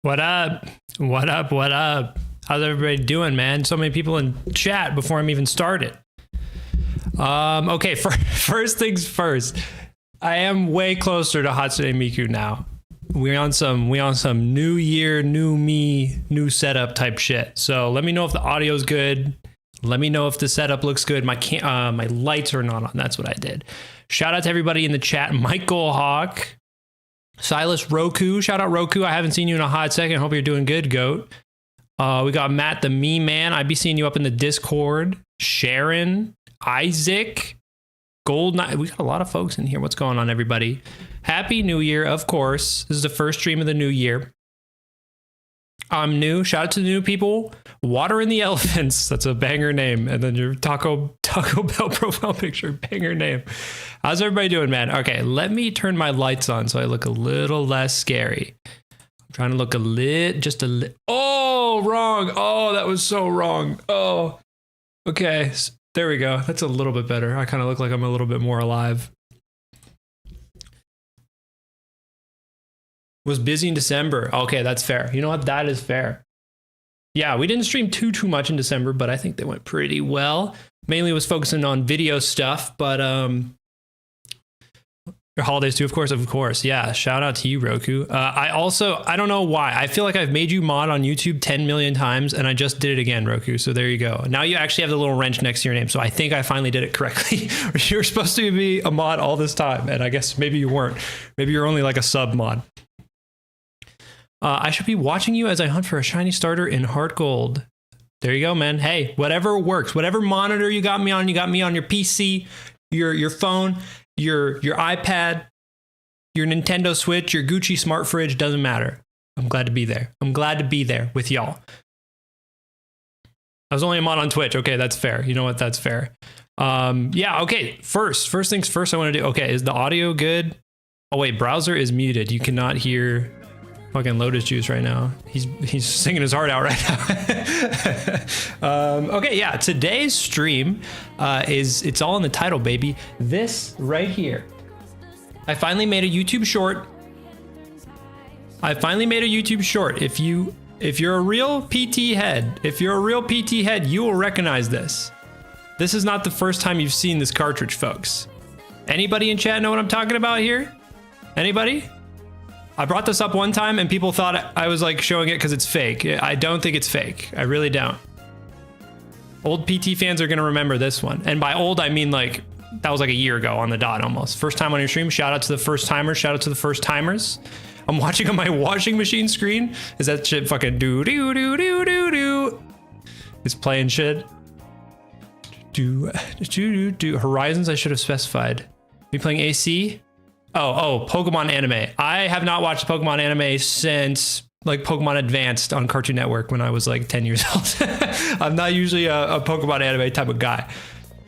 What up? What up? What up? How's everybody doing, man? So many people in chat before I'm even started. Okay, first things first. I am way closer to Hatsune Miku now. We on some new year, new me, new setup type shit. So let me know if the audio's good. Let me know if the setup looks good. My lights are not on. That's what I did. Shout out to everybody in the chat. Michael Hawk, Silas Roku. Shout out Roku. I haven't seen you in a hot second. Hope you're doing good, goat. We got Matt the Meme Man. I'd be seeing you up in the Discord. Sharon, Isaac, Gold Knight. We got a lot of folks in here. What's going on, everybody? Happy New Year, of course. This is the first stream of the new year. I'm new. Shout out to the new people. Water in the Elephants. That's a banger name. And then your Taco Bell profile picture. Banger name. How's everybody doing, man? Okay, let me turn my lights on so I look a little less scary. I'm trying to look just a little. Oh, wrong. Oh, that was so wrong. Oh, okay. There we go. That's a little bit better. I kind of look like I'm a little bit more alive. Was busy in December. Okay, that's fair. You know what? That is fair. Yeah, we didn't stream too much in December, but I think they went pretty well. Mainly was focusing on video stuff, but your holidays too, of course. Yeah, shout out to you, Roku. I don't know why. I feel like I've made you mod on YouTube 10 million times, and I just did it again, Roku. So there you go. Now you actually have the little wrench next to your name, so I think I finally did it correctly. You were supposed to be a mod all this time, and I guess maybe you weren't. Maybe you're only like a sub mod. I should be watching you as I hunt for a shiny starter in Heart Gold. There you go, man. Hey, whatever works, whatever monitor you got me on your PC, your phone, your iPad, your Nintendo Switch, your Gucci smart fridge, doesn't matter. I'm glad to be there. I'm glad to be there with y'all. I was only a mod on Twitch. Okay, that's fair. You know what? That's fair. Yeah, okay. First things first I want to do. Okay, is the audio good? Oh, wait, browser is muted. You cannot hear fucking Lotus Juice right now. He's singing his heart out right now. Okay, yeah, today's stream it's all in the title, baby. This right here. I finally made a YouTube short. If you're a real PT head, you will recognize this. This is not the first time you've seen this cartridge, folks. Anybody in chat know what I'm talking about here? Anybody? I brought this up one time and people thought I was like showing it because it's fake. I don't think it's fake. I really don't. Old PT fans are going to remember this one. And by old, I mean like that was like a year ago on the dot almost. First time on your stream. Shout out to the first timers. Shout out to the first timers. I'm watching on my washing machine screen. Is that shit fucking do? It's playing shit. Do. Horizons, I should have specified. Be playing AC? Oh, Pokemon anime. I have not watched Pokemon anime since like Pokemon Advanced on Cartoon Network when I was like 10 years old. I'm not usually a Pokemon anime type of guy.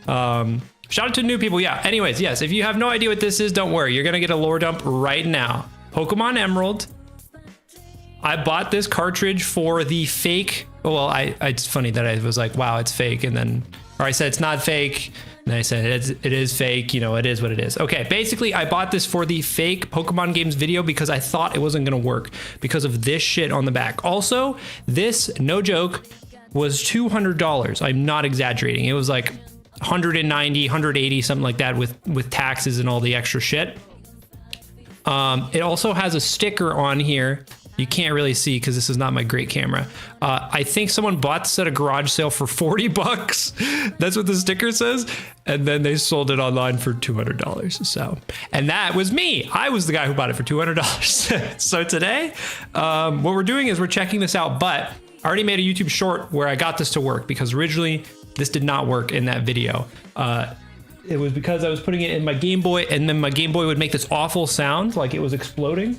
Shout out to new people. Yeah. Anyways, yes. If you have no idea what this is, don't worry. You're going to get a lore dump right now. Pokemon Emerald. I bought this cartridge for the fake. Well, it's funny that I was like, wow, it's fake. And then, or I said it's not fake. And I said, it is fake. You know, it is what it is. Okay, basically, I bought this for the fake Pokemon games video because I thought it wasn't going to work because of this shit on the back. Also, this, no joke, was $200. I'm not exaggerating. It was like 190, 180, something like that with taxes and all the extra shit. It also has a sticker on here. You can't really see because this is not my great camera. I think someone bought this at a garage sale for $40. That's what the sticker says. And then they sold it online for $200. So, and that was me. I was the guy who bought it for $200. So today, what we're doing is we're checking this out, but I already made a YouTube short where I got this to work because originally this did not work in that video. It was because I was putting it in my Game Boy and then my Game Boy would make this awful sound like it was exploding.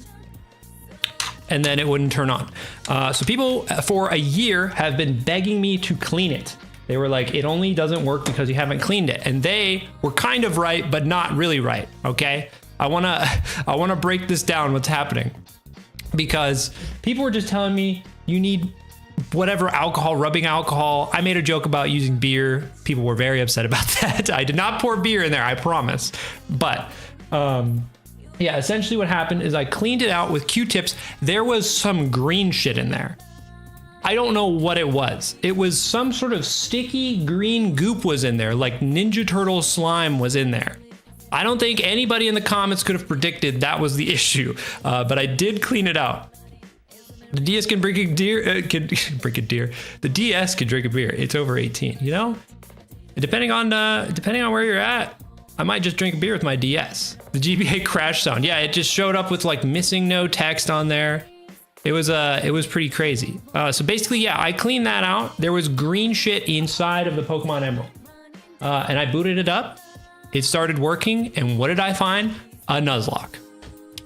And then it wouldn't turn on. So people for a year have been begging me to clean it. They were like, it only doesn't work because you haven't cleaned it. And they were kind of right, but not really right, okay? I wanna break this down, what's happening. Because people were just telling me you need whatever alcohol, rubbing alcohol. I made a joke about using beer. People were very upset about that. I did not pour beer in there, I promise. But Yeah, essentially what happened is I cleaned it out with Q-tips. There was some green shit in there. I don't know what it was. It was some sort of sticky green goop was in there, like Ninja Turtle slime was in there. I don't think anybody in the comments could have predicted that was the issue, but I did clean it out. The DS can drink a deer, The DS can drink a beer. It's over 18, you know? Depending on where you're at, I might just drink a beer with my DS. The GBA crash sound. Yeah, it just showed up with like missing no text on there. It was pretty crazy. So basically, yeah, I cleaned that out. There was green shit inside of the Pokemon Emerald. And I booted it up. It started working. And what did I find? A Nuzlocke.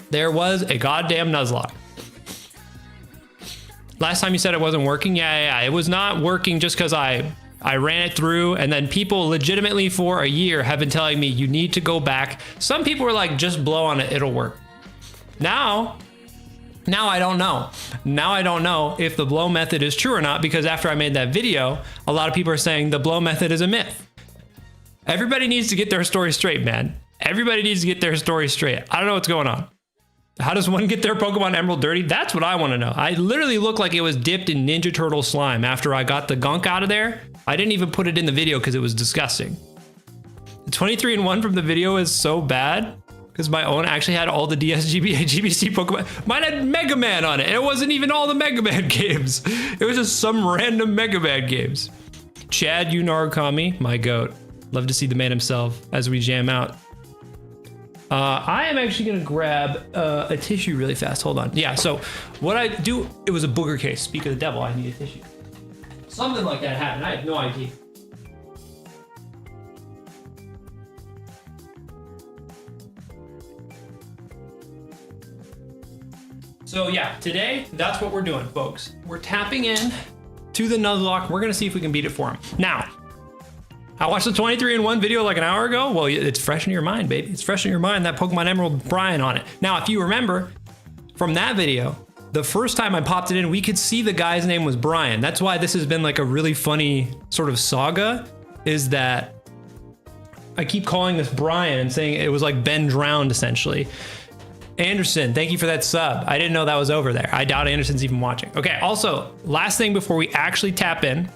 There was a goddamn Nuzlocke. Last time you said it wasn't working. Yeah. It was not working just because I ran it through, and then people legitimately for a year have been telling me you need to go back. Some people were like, just blow on it, it'll work. Now I don't know. Now I don't know if the blow method is true or not, because after I made that video, a lot of people are saying the blow method is a myth. Everybody needs to get their story straight, man. Everybody needs to get their story straight. I don't know what's going on. How does one get their Pokemon Emerald dirty? That's what I want to know. I literally look like it was dipped in Ninja Turtle slime after I got the gunk out of there. I didn't even put it in the video because it was disgusting. The 23-in-1 from the video is so bad because my own actually had all the DS, GBA, GBC Pokemon. Mine had Mega Man on it, and it wasn't even all the Mega Man games. It was just some random Mega Man games. Chad Unarukami, my goat. Love to see the man himself as we jam out. I am actually gonna grab a tissue really fast. Hold on. Yeah, so what I do, it was a booger case. Speak of the devil, I need a tissue. Something like that happened. I have no idea. So yeah, today, that's what we're doing, folks. We're tapping in to the Nuzlocke. We're gonna see if we can beat it for him. Now, I watched the 23-in-1 video like an hour ago. Well, it's fresh in your mind, baby. It's fresh in your mind, that Pokemon Emerald Brian on it. Now, if you remember from that video, the first time I popped it in, we could see the guy's name was Brian. That's why this has been like a really funny sort of saga, is that I keep calling this Brian and saying it was like Ben drowned, essentially. Anderson, thank you for that sub. I didn't know that was over there. I doubt Anderson's even watching. Okay, also, last thing before we actually tap in,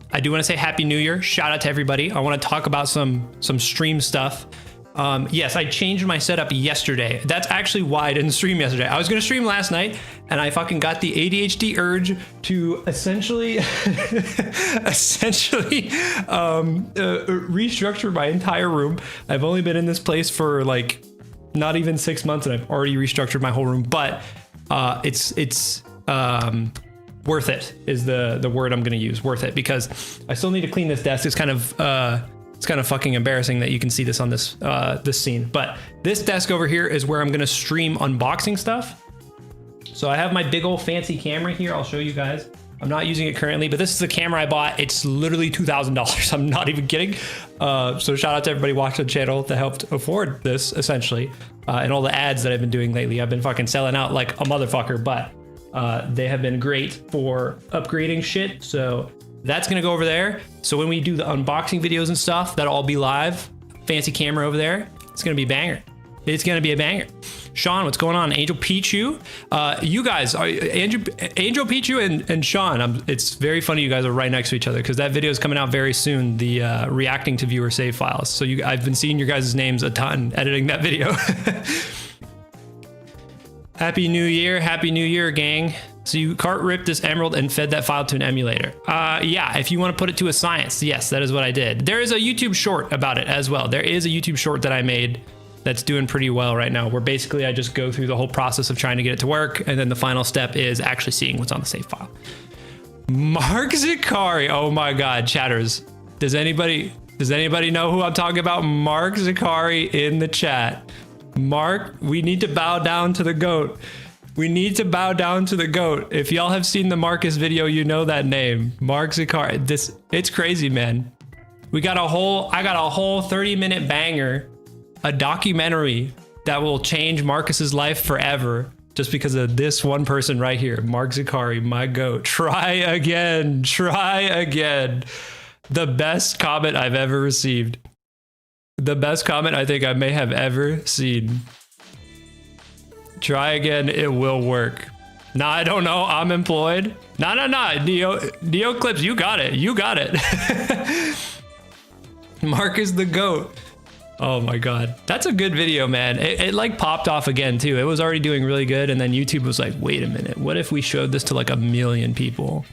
I do want to say Happy New Year. Shout out to everybody. I want to talk about some stream stuff. Yes, I changed my setup yesterday. That's actually why I didn't stream yesterday. I was going to stream last night, and I fucking got the ADHD urge to essentially restructure my entire room. I've only been in this place for like not even 6 months, and I've already restructured my whole room. But it's worth it is the word I'm going to use. Worth it, because I still need to clean this desk. It's kind of fucking embarrassing that you can see this on this scene. But this desk over here is where I'm going to stream unboxing stuff. So I have my big old fancy camera here. I'll show you guys. I'm not using it currently, but this is the camera I bought. It's literally $2,000. I'm not even kidding. So shout out to everybody watching the channel that helped afford this, essentially. And all the ads that I've been doing lately. I've been fucking selling out like a motherfucker, but they have been great for upgrading shit. So that's gonna go over there. So when we do the unboxing videos and stuff, that'll all be live. Fancy camera over there. It's gonna be a banger. It's gonna be a banger. Sean, what's going on? Angel Pichu. You guys, Angel Pichu and Sean, it's very funny you guys are right next to each other, because that video is coming out very soon, the reacting to viewer save files. So I've been seeing your guys' names a ton editing that video. Happy New Year, gang. So you cart ripped this emerald and fed that file to an emulator. Yeah, if you want to put it to a science, yes, that is what I did. There is a YouTube short about it as well. There is a YouTube short that I made that's doing pretty well right now, where basically I just go through the whole process of trying to get it to work, and then the final step is actually seeing what's on the save file. Mark Zicari, oh my God, chatters. Does anybody know who I'm talking about? Mark Zicari in the chat. Mark, we need to bow down to the GOAT. We need to bow down to the GOAT. If y'all have seen the Marcus video, you know that name. Mark Zicari. It's crazy, man. I got a whole 30-minute banger, a documentary that will change Marcus's life forever just because of this one person right here. Mark Zicari, my GOAT. Try again. The best comment I've ever received. The best comment I think I may have ever seen. Try again, it will work. Nah, I don't know. I'm employed. No. Neo Clips, you got it. You got it. Mark is the GOAT. Oh my God. That's a good video, man. It like popped off again too. It was already doing really good. And then YouTube was like, wait a minute. What if we showed this to like 1 million people?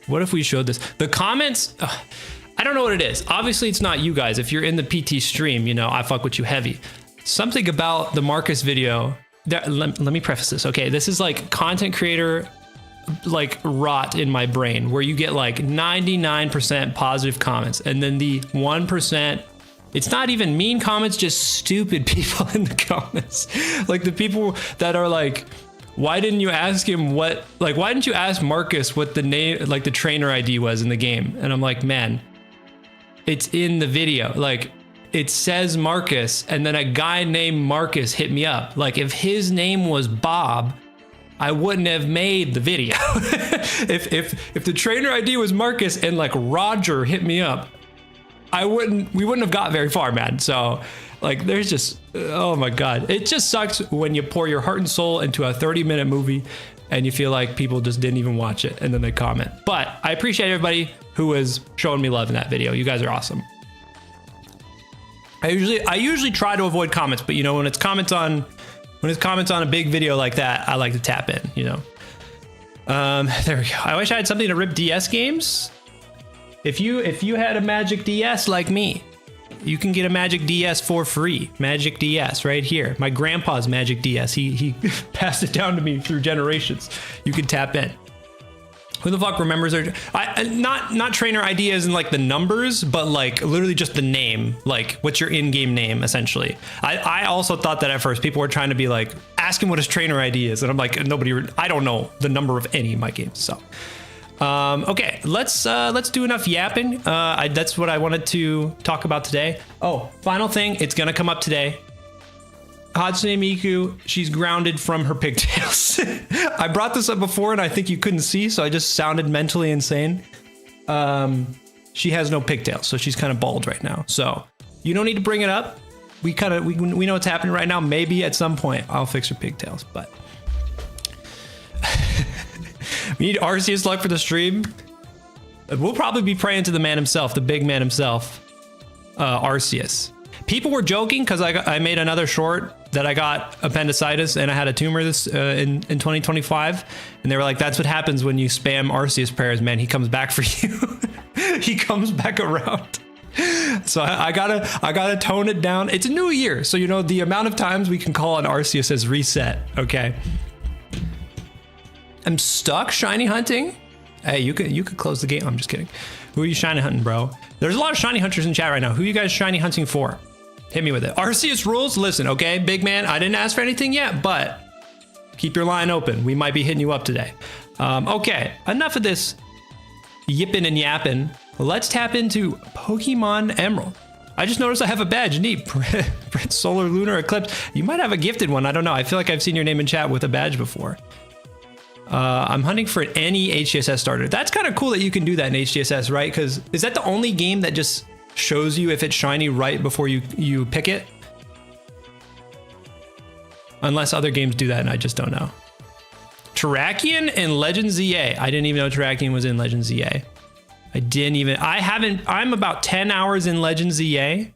What if we showed this? The comments, I don't know what it is. Obviously it's not you guys. If you're in the PT stream, you know, I fuck with you heavy. Something about the Marcus video, let me preface this. Okay, this is like content creator like rot in my brain where you get like 99% positive comments and then the 1%, it's not even mean comments, just stupid people in the comments. Like the people that are like, why didn't you ask him what, like, why didn't you ask Marcus what the name, like the trainer ID was in the game? And I'm like, man, it's in the video. Like it says Marcus and then a guy named Marcus hit me up. Like if his name was Bob, I wouldn't have made the video. if the trainer ID was Marcus and like Roger hit me up, we wouldn't have got very far, man. So like there's just, oh my God. It just sucks when you pour your heart and soul into a 30-minute movie and you feel like people just didn't even watch it and then they comment. But I appreciate everybody who was showing me love in that video. You guys are awesome. I usually try to avoid comments, but you know, when it's comments on a big video like that, I like to tap in, you know. There we go. I wish I had something to rip DS games. If you had a Magic DS like me, you can get a Magic DS for free. Magic DS right here. My grandpa's Magic DS. He passed it down to me through generations. You can tap in. Who the fuck remembers their, not trainer ideas and like the numbers, but like literally just the name, like what's your in-game name essentially. I also thought that at first. People were trying to be like, ask him what his trainer ID is. And I'm like, I don't know the number of any of my games. So, okay, let's do enough yapping. That's what I wanted to talk about today. Oh, final thing. It's going to come up today. Hatsune Miku, she's grounded from her pigtails. I brought this up before and I think you couldn't see, so I just sounded mentally insane. She has no pigtails, so she's kind of bald right now. So you don't need to bring it up. We know what's happening right now. Maybe at some point I'll fix her pigtails, but we need Arceus luck for the stream. We'll probably be praying to the man himself, the big man himself, Arceus. People were joking because I made another short that I got appendicitis and I had a tumor this in 2025, and they were like, "That's what happens when you spam Arceus prayers, man. He comes back for you. He comes back around." So I gotta tone it down. It's a new year, so you know the amount of times we can call on Arceus as reset. Okay. I'm stuck shiny hunting. Hey, you could close the game. I'm just kidding. Who are you shiny hunting, bro? There's a lot of shiny hunters in chat right now. Who are you guys shiny hunting for? Hit me with it. Arceus rules. Listen, okay, big man. I didn't ask for anything yet, but keep your line open. We might be hitting you up today. Okay, enough of this yipping and yapping. Let's tap into Pokemon Emerald. I just noticed I have a badge. Neat. Solar Lunar Eclipse. You might have a gifted one. I don't know. I feel like I've seen your name in chat with a badge before. I'm hunting for any HCSS starter. That's kind of cool that you can do that in HCSS, right? Because is that the only game that just shows you if it's shiny right before you pick it? Unless other games do that and I just don't know. Terrakion and Legend ZA. I didn't even know Terrakion was in Legend ZA. I'm about 10 hours in Legend ZA.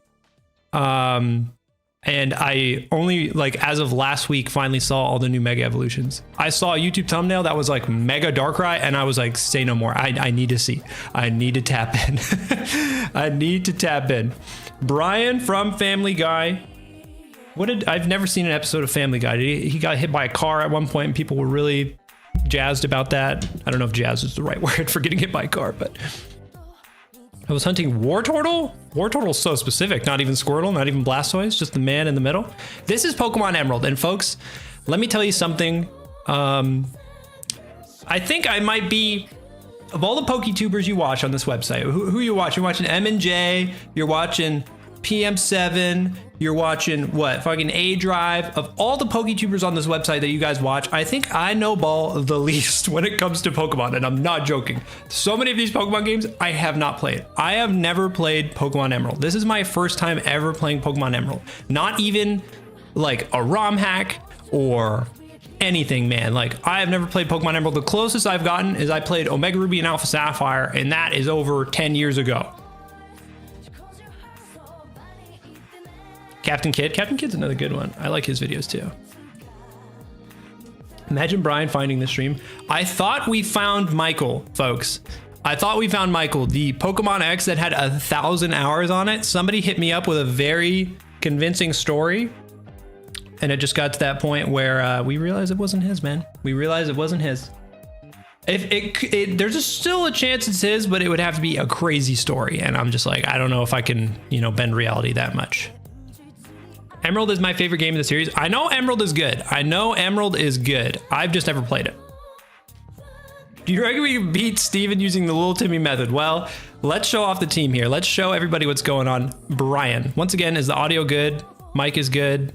And I only, like, as of last week, finally saw all the new Mega Evolutions. I saw a YouTube thumbnail that was like Mega Darkrai, and I was like, say no more. I need to see. I need to tap in. I need to tap in. Brian from Family Guy. I've never seen an episode of Family Guy. He got hit by a car at one point, and people were really jazzed about that. I don't know if jazz is the right word for getting hit by a car, but I was hunting Wartortle. Wartortle's so specific. Not even Squirtle, not even Blastoise, just the man in the middle. This is Pokemon Emerald. And folks, let me tell you something. I think I might be, of all the PokeTubers you watch on this website, who you watch? You're watching M&J, you're watching PM7, you're watching what? Fucking A-Drive. Of all the PokeTubers on this website that you guys watch, I think I know ball the least when it comes to Pokemon, and I'm not joking. So many of these Pokemon games I have not played. I have never played Pokemon Emerald. This is my first time ever playing Pokemon Emerald. Not even like a ROM hack or anything, man. Like, I have never played Pokemon Emerald. The closest I've gotten is I played Omega Ruby and Alpha Sapphire, and that is over 10 years ago. Captain Kidd. Captain Kidd's another good one. I like his videos too. Imagine Brian finding the stream. I thought we found Michael, folks. I thought we found Michael, the Pokemon X that had 1,000 hours on it. Somebody hit me up with a very convincing story, and it just got to that point where we realized it wasn't his, man. We realized it wasn't his. There's still a chance it's his, but it would have to be a crazy story, and I'm just like, I don't know if I can, you know, bend reality that much. Emerald is my favorite game in the series. I know Emerald is good. I know Emerald is good. I've just never played it. Do you reckon we can beat Steven using the Little Timmy method? Well, let's show off the team here. Let's show everybody what's going on. Brian, once again, is the audio good? Mic is good.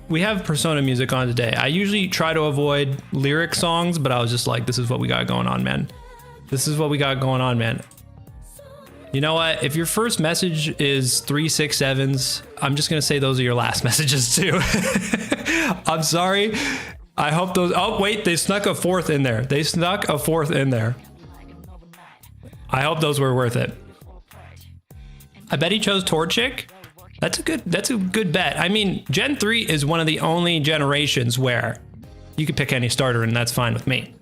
We have Persona music on today. I usually try to avoid lyric songs, but I was just like, this is what we got going on, man. This is what we got going on, man. You know what? If your first message is 367s, I'm just going to say those are your last messages too. I'm sorry. I hope those... Oh, wait. They snuck a fourth in there. They snuck a fourth in there. I hope those were worth it. I bet he chose Torchic. That's a good bet. I mean, Gen 3 is one of the only generations where you can pick any starter and that's fine with me.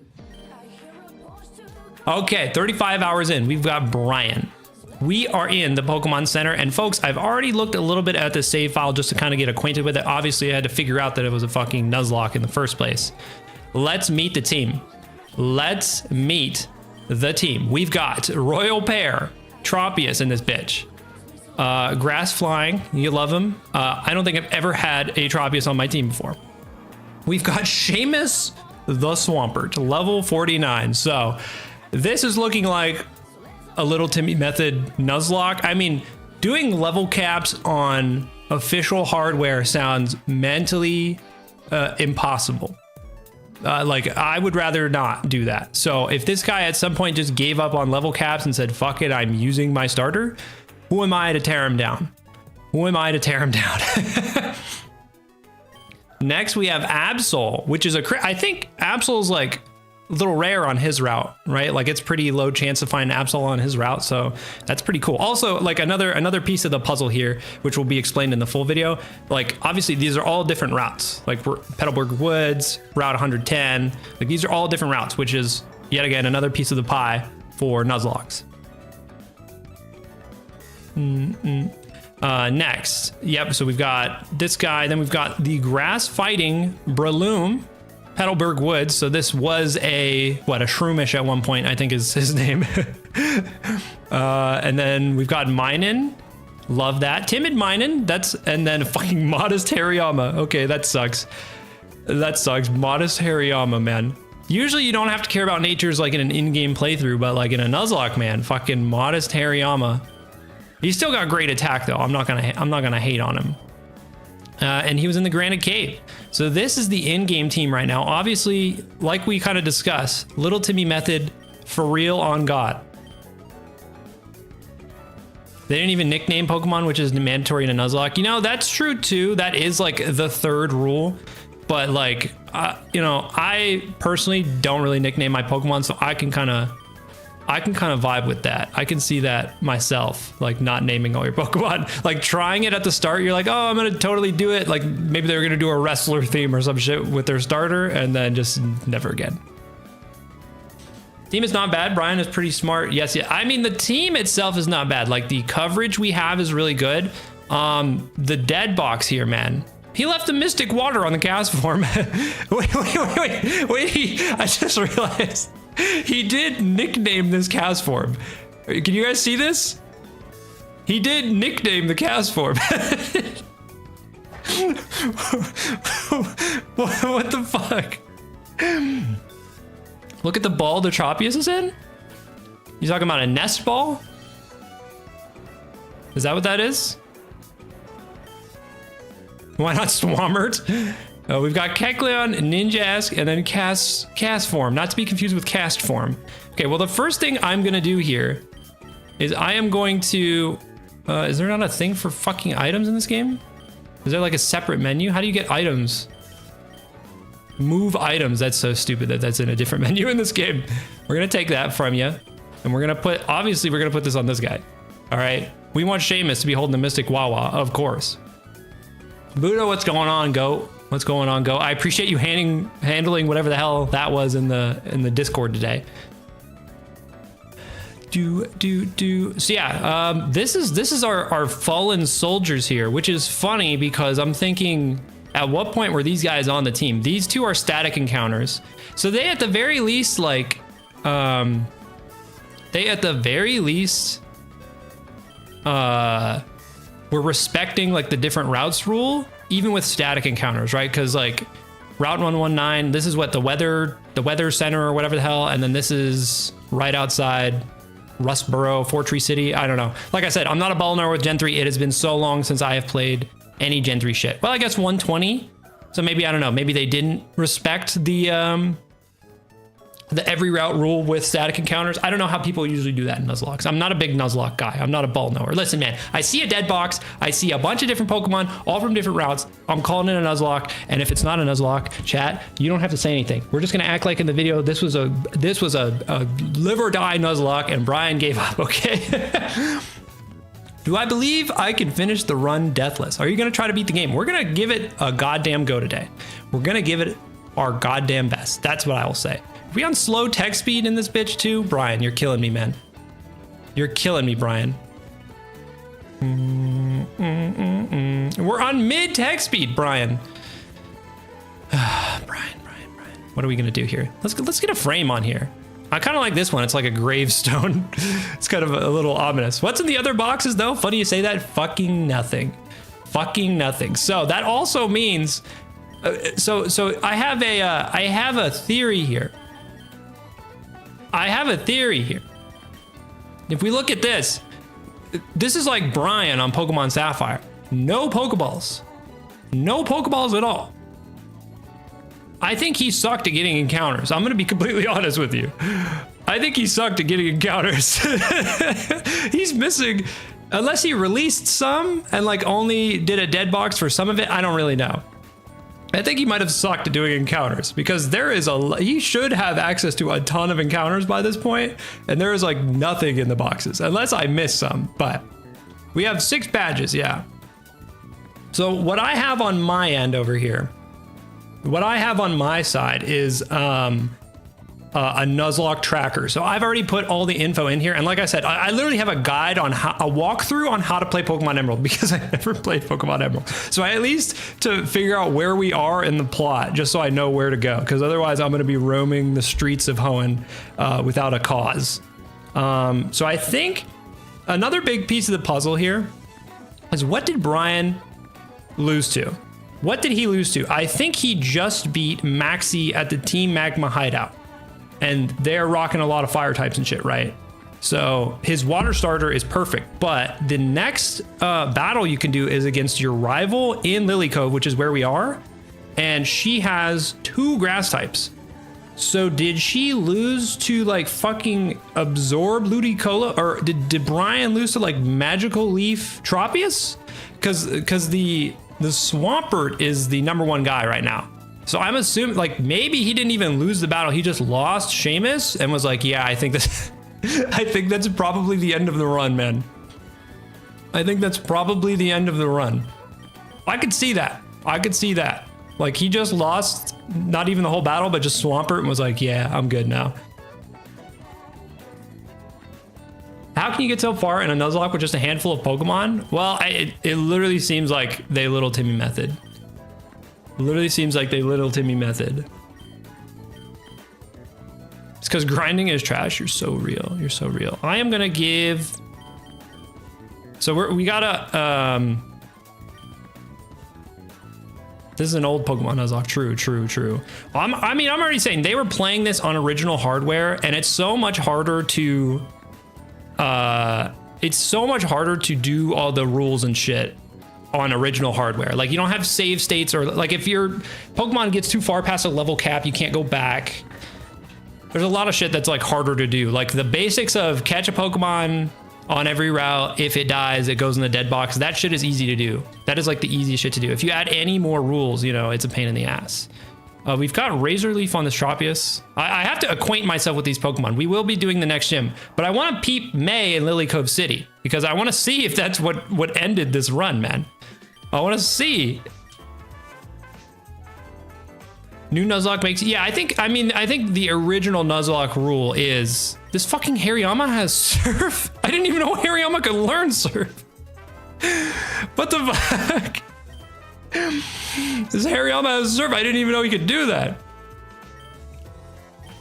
Okay, 35 hours in. We've got Brian. We are in the Pokemon Center, and folks, I've already looked a little bit at the save file just to kind of get acquainted with it. Obviously, I had to figure out that it was a fucking Nuzlocke in the first place. Let's meet the team. Let's meet the team. We've got Royal Pear, Tropius in this bitch. Grass Flying, you love him. I don't think I've ever had a Tropius on my team before. We've got Seamus the Swampert, level 49. So this is looking like a Little Timmy method Nuzlocke. I mean, doing level caps on official hardware sounds mentally impossible. Like, I would rather not do that. So if this guy at some point just gave up on level caps and said, fuck it, I'm using my starter, who am I to tear him down? Who am I to tear him down? Next, we have Absol, which is I think Absol's like a little rare on his route, right? Like, it's pretty low chance to find Absol on his route, so that's pretty cool. Also, like, another piece of the puzzle here, which will be explained in the full video. Like, obviously these are all different routes, like Petalburg Woods, Route 110. Like, these are all different routes, which is yet again another piece of the pie for Nuzlocks. Next, yep. So we've got this guy, then we've got the grass fighting Breloom. Petalburg Woods. So this was a Shroomish at one point, I think is his name. And then we've got Minun. Love that. Timid Minun. And then fucking Modest Hariyama. Okay, that sucks. That sucks. Modest Hariyama, man. Usually you don't have to care about natures like in an in-game playthrough, but like in a Nuzlocke, man, fucking Modest Hariyama. He's still got great attack though. I'm not gonna hate on him. And he was in the Granite Cave. So this is the in-game team right now. Obviously, like we kind of discussed, Little Timmy method for real on God. They didn't even nickname Pokemon, which is mandatory in a Nuzlocke. You know, that's true too. That is like the third rule. But like, you know, I personally don't really nickname my Pokemon, so I can kind of vibe with that. I can see that myself, like not naming all your Pokemon, like trying it at the start. You're like, oh, I'm going to totally do it. Like maybe they're going to do a wrestler theme or some shit with their starter and then just never again. Team is not bad. Brian is pretty smart. Yes. Yeah. I mean, the team itself is not bad. Like the coverage we have is really good. The dead box here, man. He left the Mystic Water on the cast form. wait. I just realized. He did nickname this cast form. Can you guys see this? He did nickname the cast form. What the fuck? Look at the ball the Tropius is in? You talking about a nest ball? Is that what that is? Why not Swampert? We've got Kecleon, Ninjask, and then cast form. Not to be confused with cast form. Okay, well, the first thing I'm going to do here is I am going to... is there not a thing for fucking items in this game? Is there like a separate menu? How do you get items? Move items. That's so stupid that that's in a different menu in this game. We're going to take that from you. And we're going to put, obviously, we're going to put this on this guy. All right. We want Seamus to be holding the Mystic Wawa, of course. Buddha, what's going on, Goat? What's going on, Goat? I appreciate you handling whatever the hell that was in the Discord today. So yeah, this is our fallen soldiers here, which is funny because I'm thinking, at what point were these guys on the team? These two are static encounters, so they at the very least we're respecting like the different routes rule, even with static encounters, right? Because like Route 119, this is what the weather center or whatever the hell, and then this is right outside Rustboro, Fortree City. I don't know. Like I said, I'm not a baller with Gen 3. It has been so long since I have played any Gen 3 shit. Well, I guess 120. So maybe, I don't know, maybe they didn't respect the every route rule with static encounters. I don't know how people usually do that in Nuzlocke. I'm not a big Nuzlocke guy. I'm not a ball knower. Listen, man, I see a dead box. I see a bunch of different Pokemon, all from different routes. I'm calling it a Nuzlocke. And if it's not a Nuzlocke, chat, you don't have to say anything. We're just going to act like in the video, this was a live or die Nuzlocke and Brian gave up, okay? Do I believe I can finish the run deathless? Are you going to try to beat the game? We're going to give it a goddamn go today. We're going to give it our goddamn best. That's what I will say. Are we on slow text speed in this bitch too? Brian, you're killing me, man. You're killing me, Brian. We're on mid text speed, Brian. Brian. What are we gonna do here? Let's get a frame on here. I kind of like this one. It's like a gravestone. It's kind of a little ominous. What's in the other boxes though? Funny you say that. Fucking nothing. Fucking nothing. So that also means. So I have a theory here. If we look at this is like Brian on Pokemon Sapphire. No Pokeballs. No Pokeballs at all. I think he sucked at getting encounters. I'm going to be completely honest with you. I think he sucked at getting encounters. He's missing, unless he released some and like only did a dead box for some of it. I don't really know. I think he might have sucked at doing encounters because he should have access to a ton of encounters by this point, and there is like nothing in the boxes unless I missed some. But we have 6 badges, yeah. So what I have on my end over here, what I have on my side is a Nuzlocke tracker. So I've already put all the info in here. And like I said, I literally have a guide on a walkthrough on how to play Pokemon Emerald because I never played Pokemon Emerald. So I at least to figure out where we are in the plot, just so I know where to go. Because otherwise I'm going to be roaming the streets of Hoenn without a cause. So I think another big piece of the puzzle here is, what did Brian lose to? What did he lose to? I think he just beat Maxie at the Team Magma hideout. And they're rocking a lot of fire types and shit, right? So his water starter is perfect. But the next battle you can do is against your rival in Lily Cove, which is where we are. And she has 2 grass types. So did she lose to like fucking Absorb Ludicolo? Or did Brian lose to like Magical Leaf Tropius? Because the Swampert is the #1 guy right now. So I'm assuming like maybe he didn't even lose the battle. He just lost Seamus and was like, yeah, I think that's probably the end of the run, man. I think that's probably the end of the run. I could see that. Like he just lost not even the whole battle, but just Swampert and was like, yeah, I'm good now. How can you get so far in a Nuzlocke with just a handful of Pokemon? Well, it literally seems like they Little Timmy method. Literally seems like they Little Timmy method. It's because grinding is trash. You're so real. You're so real. I am gonna give. So we gotta. This is an old Pokemon Nuzlocke. True. I mean, I'm already saying they were playing this on original hardware, and it's so much harder to. It's so much harder to do all the rules and shit on original hardware. Like you don't have save states, or like if your Pokemon gets too far past a level cap, you can't go back. There's a lot of shit that's like harder to do. Like the basics of catch a Pokemon on every route. If it dies, it goes in the dead box. That shit is easy to do. That is like the easiest shit to do. If you add any more rules, you know, it's a pain in the ass. We've got Razor Leaf on the Tropius. I have to acquaint myself with these Pokemon. We will be doing the next gym, but I want to peep May in Lily Cove City because I want to see if that's what ended this run, man. I want to see. New Nuzlocke makes, yeah, I think the original Nuzlocke rule is this fucking Hariyama has Surf. I didn't even know Hariyama could learn Surf. What the fuck? This Hariyama has Surf. I didn't even know he could do that.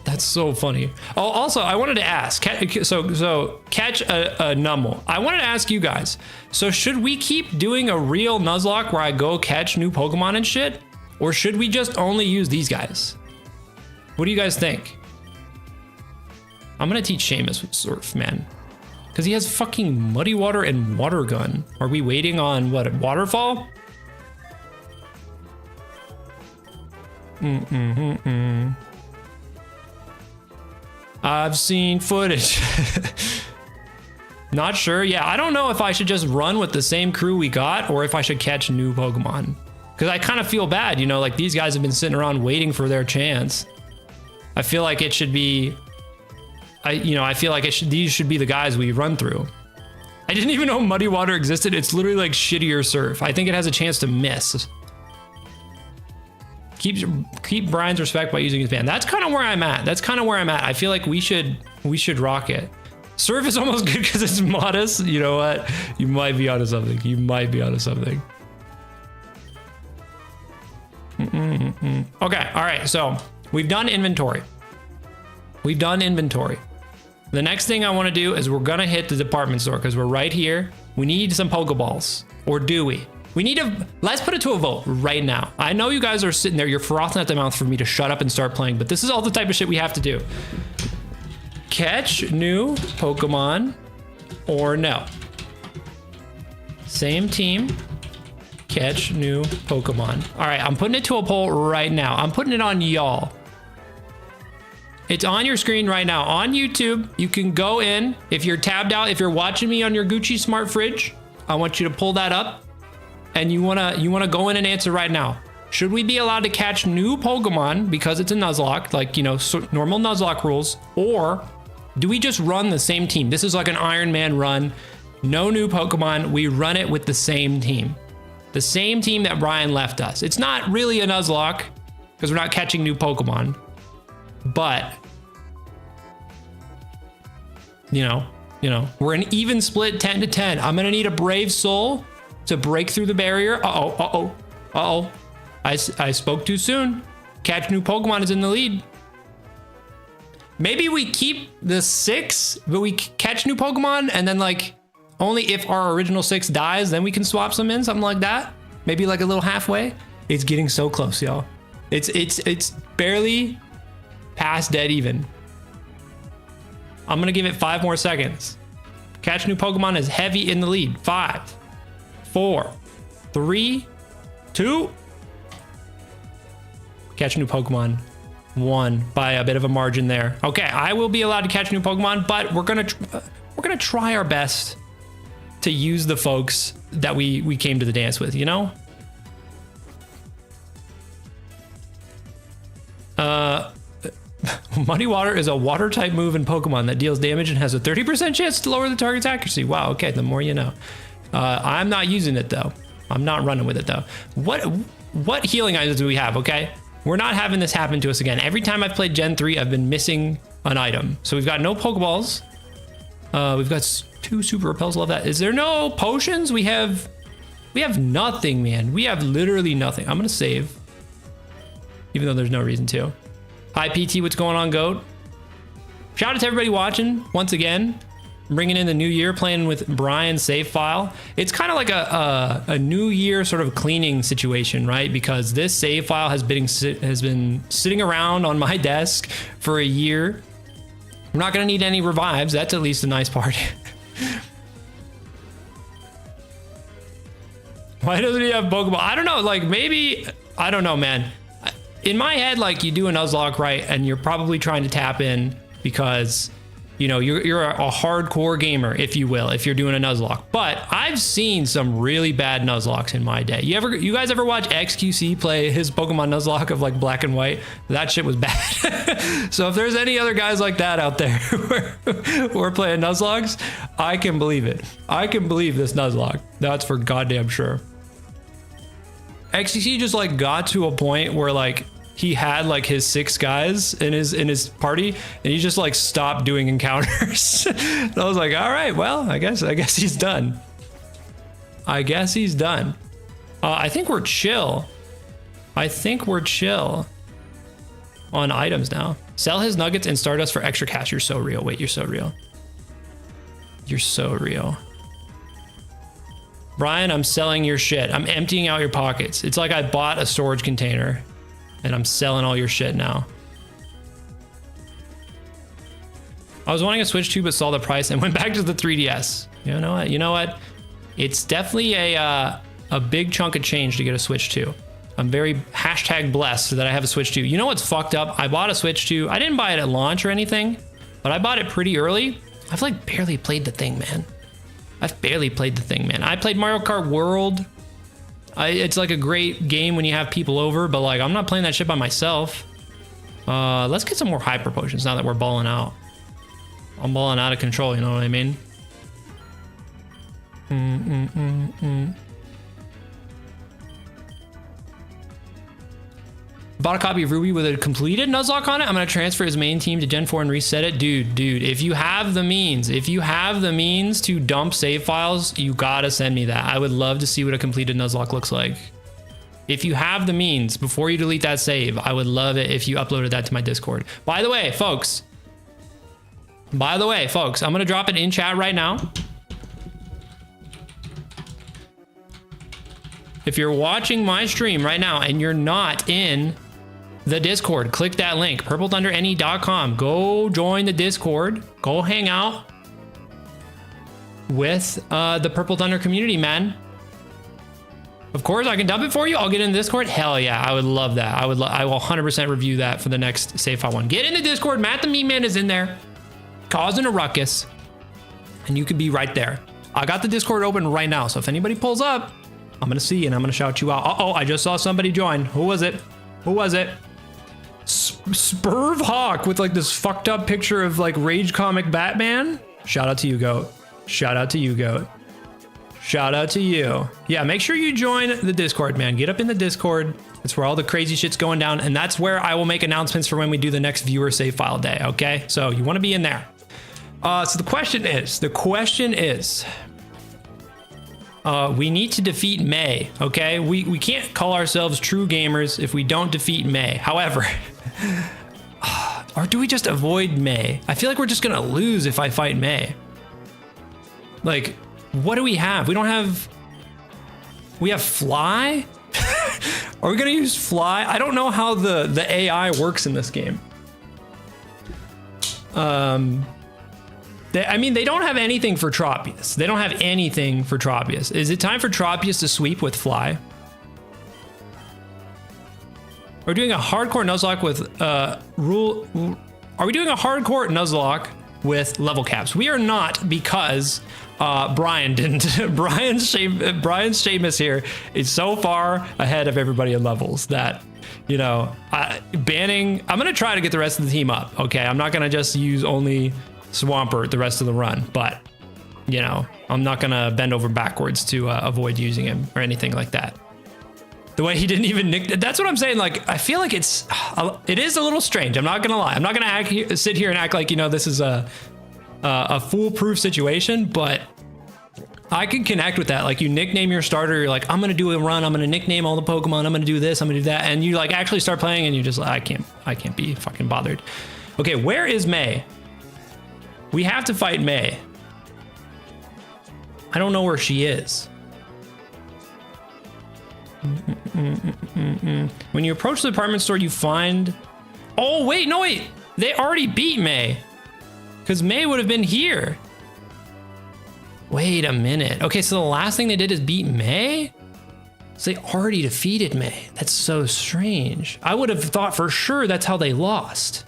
That's so funny. Oh, also, I wanted to ask, so catch a Numble. I wanted to ask you guys, so should we keep doing a real Nuzlocke where I go catch new Pokemon and shit? Or should we just only use these guys? What do you guys think? I'm gonna teach Seamus Surf, man. Because he has fucking Muddy Water and Water Gun. Are we waiting on, what, Waterfall? I've seen footage. Not sure. Yeah, I don't know if I should just run with the same crew we got or if I should catch new Pokemon. Because I kind of feel bad, you know, like these guys have been sitting around waiting for their chance. I feel like it should be, I feel like these should be the guys we run through. I didn't even know Muddy Water existed. It's literally like shittier Surf. I think it has a chance to miss. Keep Brian's respect by using his band. That's kind of where I'm at. I feel like we should rock it. Surf is almost good because it's modest. You know what? You might be onto something. Okay, all right, so we've done inventory. The next thing I want to do is we're gonna hit the department store because we're right here. We need some Pokeballs, or do we? We need let's put it to a vote right now. I know you guys are sitting there, you're frothing at the mouth for me to shut up and start playing, but this is all the type of shit we have to do. Catch new Pokemon or no? Same team. Catch new Pokemon. All right, I'm putting it to a poll right now. I'm putting it on y'all. It's on your screen right now. On YouTube, you can go in. If you're tabbed out, if you're watching me on your Gucci Smart Fridge, I want you to pull that up. And you wanna go in and answer right now. Should we be allowed to catch new Pokemon because it's a Nuzlocke, like, you know, normal Nuzlocke rules? Or do we just run the same team? This is like an Iron Man run. No new Pokemon. We run it with the same team. The same team that Brian left us. It's not really a Nuzlocke because we're not catching new Pokemon, but you know, we're an even split 10 to 10. I'm gonna need a brave soul to break through the barrier. Uh-oh. I spoke too soon. Catch new Pokemon is in the lead. Maybe we keep the 6, but we catch new Pokemon and then like only if our original 6 dies, then we can swap some in, something like that. Maybe like a little halfway. It's getting so close, y'all. It's barely past dead even. I'm gonna give it 5 more seconds. Catch new Pokemon is heavy in the lead. 5, 4, 3, 2. Catch new Pokemon. 1 by a bit of a margin there. Okay, I will be allowed to catch new Pokemon, but we're gonna try our best to use the folks that we came to the dance with, you know? Muddy Water is a water type move in Pokemon that deals damage and has a 30% chance to lower the target's accuracy. Wow, okay, the more you know. I'm not using it though. I'm not running with it though. What healing items do we have, okay? We're not having this happen to us again. Every time I've played Gen 3, I've been missing an item. So we've got no Pokeballs. We've got 2 Super Repels, love that. Is there no potions? We have nothing, man. We have literally nothing. I'm gonna save, even though there's no reason to. Hi PT, what's going on, Goat? Shout out to everybody watching once again. Bringing in the new year, playing with Brian's save file. It's kind of like a new year sort of cleaning situation, right? Because this save file has been sitting around on my desk for a year. I'm not gonna need any revives. That's at least a nice part. Why doesn't he have Pokeball? I don't know, like maybe, I don't know, man. In my head, like you do a Nuzlocke, right? And you're probably trying to tap in because you know, you're a hardcore gamer, if you will, if you're doing a Nuzlocke. But I've seen some really bad Nuzlocks in my day. You guys ever watch XQC play his Pokemon Nuzlocke of like black and white? That shit was bad. So if there's any other guys like that out there who are playing Nuzlocks, I can believe it. I can believe this Nuzlocke. That's for goddamn sure. XQC just like got to a point where like he had like his 6 guys in his party, and he just like stopped doing encounters. And I was like, all right, well, I guess he's done. I guess he's done. I think we're chill. I think we're chill on items now. Sell his nuggets and Stardust for extra cash. You're so real. Wait, you're so real. You're so real. Brian, I'm selling your shit. I'm emptying out your pockets. It's like I bought a storage container and I'm selling all your shit now. I was wanting a Switch 2, but saw the price and went back to the 3DS. You know what? You know what? It's definitely a big chunk of change to get a Switch 2. I'm very #blessed that I have a Switch 2. You know what's fucked up? I bought a Switch 2. I didn't buy it at launch or anything, but I bought it pretty early. I've like barely played the thing, man. I've barely played the thing, man. I played Mario Kart World. It's like a great game when you have people over, but like I'm not playing that shit by myself. Let's get some more hyper potions now that we're balling out. I'm balling out of control, you know what I mean? Bought a copy of Ruby with a completed Nuzlocke on it. I'm gonna transfer his main team to Gen 4 and reset it. Dude, if you have the means, to dump save files, you gotta send me that. I would love to see what a completed Nuzlocke looks like. If you have the means, before you delete that save, I would love it if you uploaded that to my Discord. By the way, folks, I'm gonna drop it in chat right now. If you're watching my stream right now and you're not in the Discord, click that link, purplethunder.ne.com. Go join the Discord. Go hang out with the Purple Thunder community, man. Of course, I can dump it for you. I'll get in the Discord. Hell yeah, I would love that. I will 100% review that for the next save file one. Get in the Discord. Matt the Meme Man is in there, causing a ruckus, and you could be right there. I got the Discord open right now, so if anybody pulls up, I'm gonna see and I'm gonna shout you out. Uh-oh, I just saw somebody join. Who was it? Who was it? Spurv Hawk with like this fucked up picture of like Rage Comic Batman. Shout out to you, Goat. Shout out to you, Goat. Shout out to you. Yeah, make sure you join the Discord, man. Get up in the Discord. That's where all the crazy shit's going down, and that's where I will make announcements for when we do the next viewer save file day, okay? So you wanna be in there. So the question is, we need to defeat May, okay? We can't call ourselves true gamers if we don't defeat May. However, or do we just avoid May? I feel like we're just gonna lose if I fight May. Like, what do we have? We have Fly? Are we gonna use Fly? I don't know how the AI works in this game. I mean, they don't have anything for Tropius. Is it time for Tropius to sweep with Fly? We're doing a hardcore Nuzlocke with Are we doing a hardcore Nuzlocke with level caps? We are not, because Brian didn't. Brian's Seamus here is so far ahead of everybody in levels that, you know, banning. I'm gonna try to get the rest of the team up. Okay, I'm not gonna just use only Swampert the rest of the run, but you know, I'm not gonna bend over backwards to avoid using him or anything like that. The way he didn't even nick, that's what I'm saying. Like, I feel like it is a little strange. I'm not gonna lie. I'm not gonna sit here and act like, you know, this is a foolproof situation, but I can connect with that. Like, you nickname your starter, you're like, I'm gonna do a run, I'm gonna nickname all the Pokemon, I'm gonna do this, I'm gonna do that, and you like actually start playing and you just like, I can't be fucking bothered. Okay, where is May? We have to fight May. I don't know where she is. When you approach the department store, you find... Oh, wait, no, wait. They already beat May. Because May would have been here. Wait a minute. Okay, so the last thing they did is beat May? So they already defeated May. That's so strange. I would have thought for sure that's how they lost.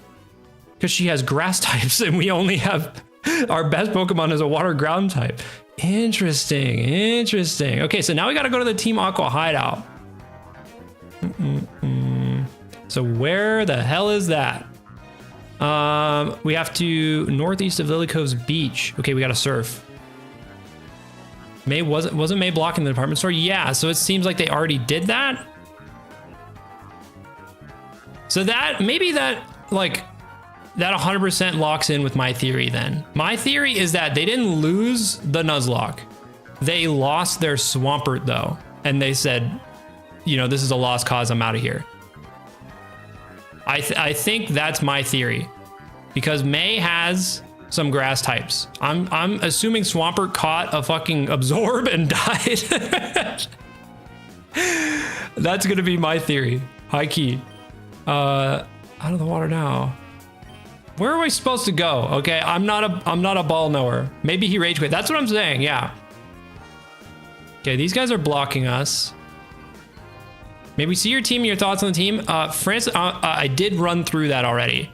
because she has grass types and we only have our best Pokemon is a water ground type. Interesting, interesting. Okay, so now we got to go to the Team Aqua hideout. So where the hell is that? We have to northeast of Lily Cove's beach. Okay, we got to surf. May wasn't May blocking the department store? Yeah, so it seems like they already did that. So that maybe that like that 100% locks in with my theory then. My theory is that they didn't lose the Nuzlocke. They lost their Swampert though. And they said, you know, this is a lost cause, I'm out of here. I think that's my theory. Because May has some grass types. I'm assuming Swampert caught a fucking Absorb and died. That's gonna be my theory. High key. Out of the water now. Where are we supposed to go? Okay, I'm not a ball knower. Maybe he rage quit. That's what I'm saying. Yeah. Okay, these guys are blocking us. Maybe see your team and your thoughts on the team. France, I did run through that already.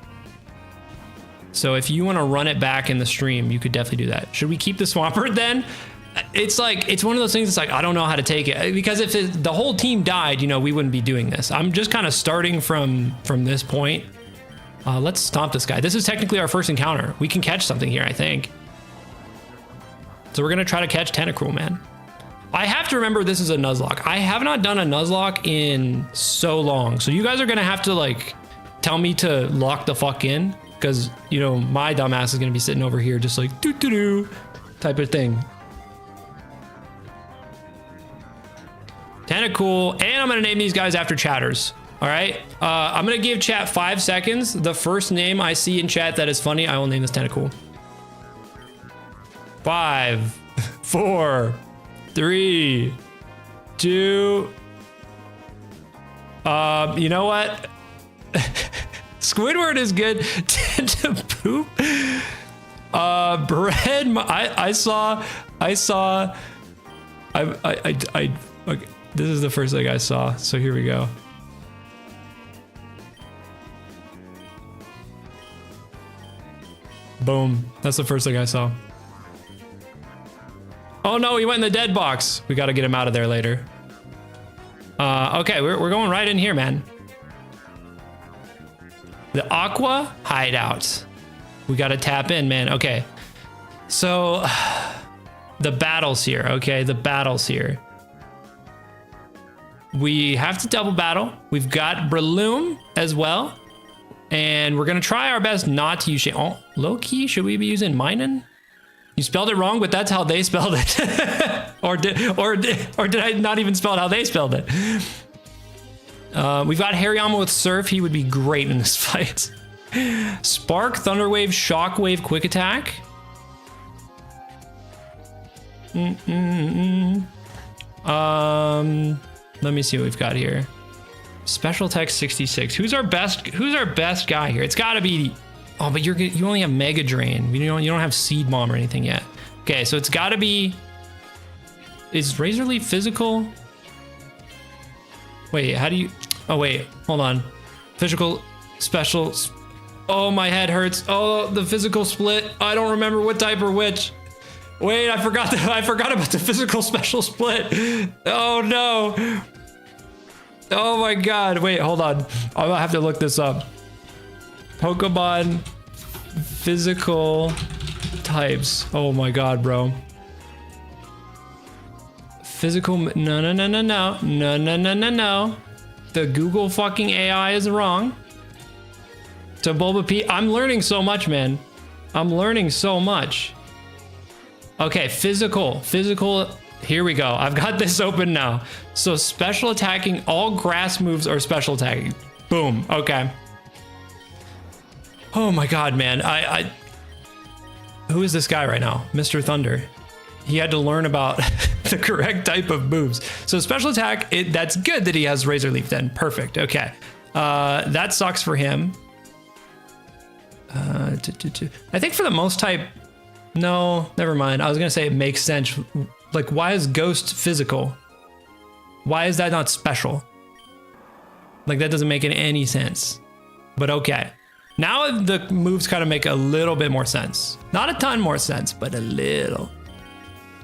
So if you want to run it back in the stream, you could definitely do that. Should we keep the Swampert then? It's like, it's one of those things. It's like, I don't know how to take it because if the whole team died, you know, we wouldn't be doing this. I'm just kind of starting from this point. Let's stomp this guy. This is technically our first encounter. We can catch something here, I think. So we're going to try to catch Tentacruel, man. I have to remember this is a Nuzlocke. I have not done a Nuzlocke in so long. So you guys are going to have to like tell me to lock the fuck in because, you know, my dumbass is going to be sitting over here just like doo-doo-doo type of thing. Tentacruel, and I'm going to name these guys after chatters. All right, I'm gonna give chat 5 seconds. The first name I see in chat that is funny, I will name this Tentacool. 5, 4, 3, 2. You know what? Squidward is good. Tentapoop. Bread. Okay, this is the first thing I saw. So here we go. Boom. That's the first thing I saw. Oh no, he went in the dead box. We got to get him out of there later. Okay, we're going right in here, man. The Aqua hideout. We got to tap in, man. Okay. So the battles here. Okay, the battles here. We have to double battle. We've got Breloom as well. And we're going to try our best not to use oh, low key, should we be using Minun? You spelled it wrong, but that's how they spelled it. or did I not even spell it how they spelled it? We've got Hariyama with Surf. He would be great in this fight. Spark, Thunderwave, Shockwave, Quick Attack. Let me see what we've got here. Special Tech 66. Who's our best guy here? It's got to be. Oh, but you only have Mega Drain. You don't have Seed Bomb or anything yet. Okay, so it's got to be. Is Razor Leaf physical? Wait, how do you? Oh wait, hold on. Physical, special. Oh, my head hurts. Oh, the physical split. I don't remember what type or which. Wait, I forgot about the physical special split. Oh no. Oh my god. Wait, hold on. I'm gonna have to look this up. Pokemon physical types. Oh my god, bro. Physical. No. The Google fucking AI is wrong. So Bulbapedia. I'm learning so much, man. I'm learning so much. Okay, physical. Here we go. I've got this open now. So special attacking, all grass moves are special attacking. Boom. Okay. Oh my god, man. Who is this guy right now? Mr. Thunder. He had to learn about the correct type of moves. So special attack, that's good that he has Razor Leaf then. Perfect. Okay. That sucks for him. I think for the most type, no, never mind. I was going to say it makes sense. Like, why is Ghost physical? Why is that not special? Like, that doesn't make any sense. But okay. Now the moves kind of make a little bit more sense. Not a ton more sense, but a little.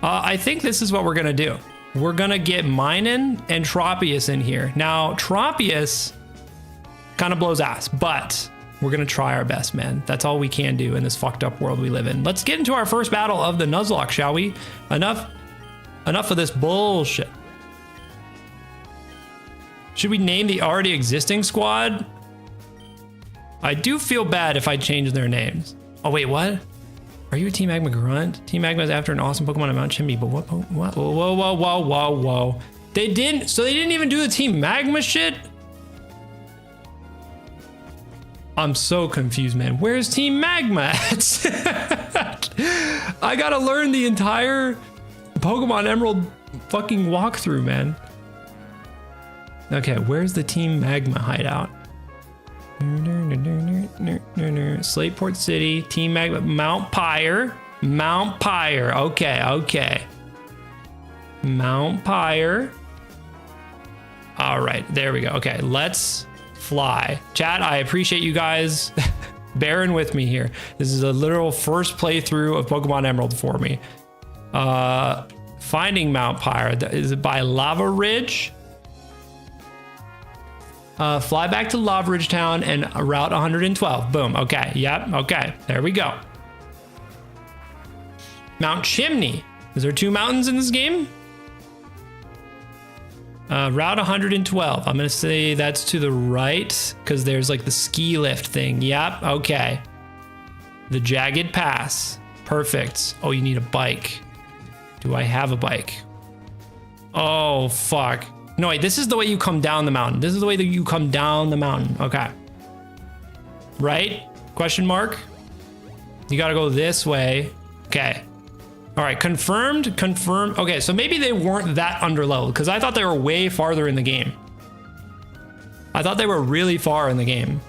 I think this is what we're gonna do. We're gonna get Minun and Tropius in here. Now, Tropius kind of blows ass, but we're gonna try our best, man. That's all we can do in this fucked up world we live in. Let's get into our first battle of the Nuzlocke, shall we? Enough of this bullshit. Should we name the already existing squad? I do feel bad if I change their names. Oh wait, what? Are you a Team Magma Grunt? Team Magma is after an awesome Pokemon at Mount Chimney, but what? Whoa. They didn't even do the Team Magma shit? I'm so confused, man. Where's Team Magma at? I gotta learn the entire Pokemon Emerald fucking walkthrough, man. Okay, where's the Team Magma hideout? Slateport City, Team Magma, Mount Pyre. Okay. Mount Pyre. All right, there we go. Okay, let's fly. Chat, I appreciate you guys bearing with me here. This is a literal first playthrough of Pokemon Emerald for me. Finding Mount Pyre. Is it by Lava Ridge? Fly back to Lava Ridge Town and Route 112. Boom. Okay. Yep. Okay. There we go. Mount Chimney. Is there 2 mountains in this game? Route 112. I'm going to say that's to the right because there's like the ski lift thing. Yep. Okay. The Jagged Pass. Perfect. Oh, you need a bike. Do I have a bike? Oh, fuck. No, wait, this is the way you come down the mountain. This is the way that you come down the mountain. Okay. Right? Question mark? You gotta go this way. Okay. All right, confirmed. Okay, so maybe they weren't that underleveled because I thought they were way farther in the game. I thought they were really far in the game.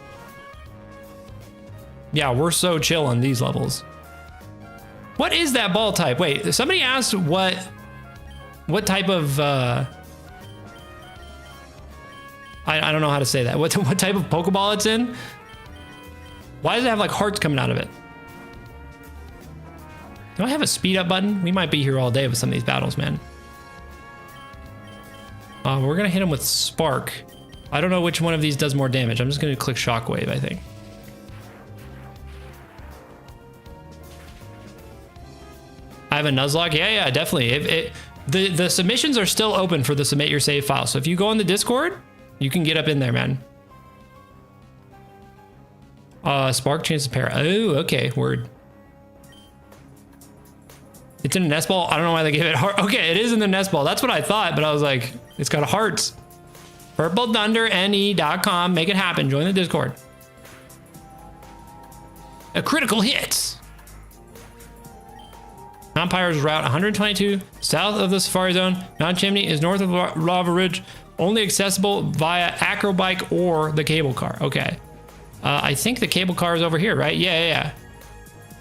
Yeah, we're so chill on these levels. What is that ball type? Wait, somebody asked what type of... I don't know how to say that. What type of Pokeball it's in? Why does it have like hearts coming out of it? Do I have a speed up button? We might be here all day with some of these battles, man. We're gonna hit him with Spark. I don't know which one of these does more damage. I'm just gonna click Shockwave, I think. I have a Nuzlocke? Yeah, definitely. The submissions are still open for the submit your save file. So if you go on the Discord, you can get up in there, man. Spark chances pair. Oh, okay, word. It's in a nest ball. I don't know why they gave it heart. Okay, it is in the nest ball. That's what I thought, but I was like, it's got hearts. PurpleThunderNE.com. Make it happen. Join the Discord. A critical hit. Mount Pyre's route 122, south of the Safari Zone. Mount Chimney is north of Lava Ridge. Only accessible via Acrobike or the cable car. Okay. I think the cable car is over here, right? Yeah.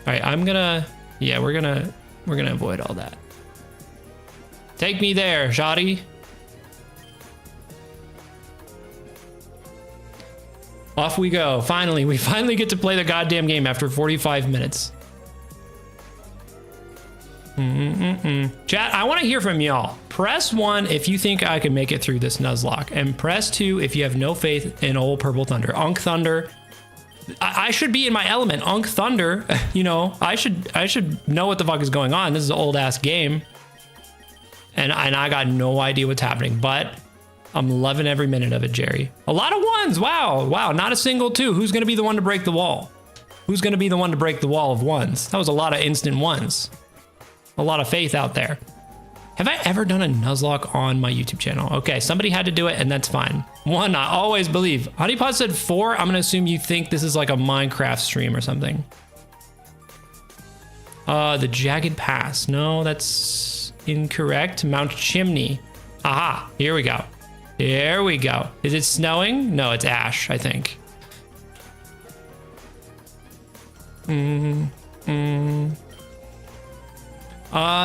All right, I'm gonna... Yeah, we're gonna avoid all that. Take me there, shoddy. Off we go. Finally, we finally get to play the goddamn game after 45 minutes. Chat, I want to hear from y'all. Press 1 if you think I can make it through this Nuzlocke, and press 2 if you have no faith in old Purple Thunder. Unk Thunder. I should be in my element. Unk Thunder. You know, I should know what the fuck is going on. This is an old ass game, and I got no idea what's happening, but I'm loving every minute of it, Jerry. A lot of ones. Wow. Not a single 2. Who's gonna be the one to break the wall? Who's gonna be the one to break the wall of ones? That was a lot of instant ones. A lot of faith out there. Have I ever done a Nuzlocke on my YouTube channel? Okay, somebody had to do it, and that's fine. 1, I always believe. Honeypot said 4. I'm gonna assume you think this is like a Minecraft stream or something. The Jagged Pass. No, that's incorrect. Mount Chimney. Aha, here we go. There we go. Is it snowing? No, it's ash, I think.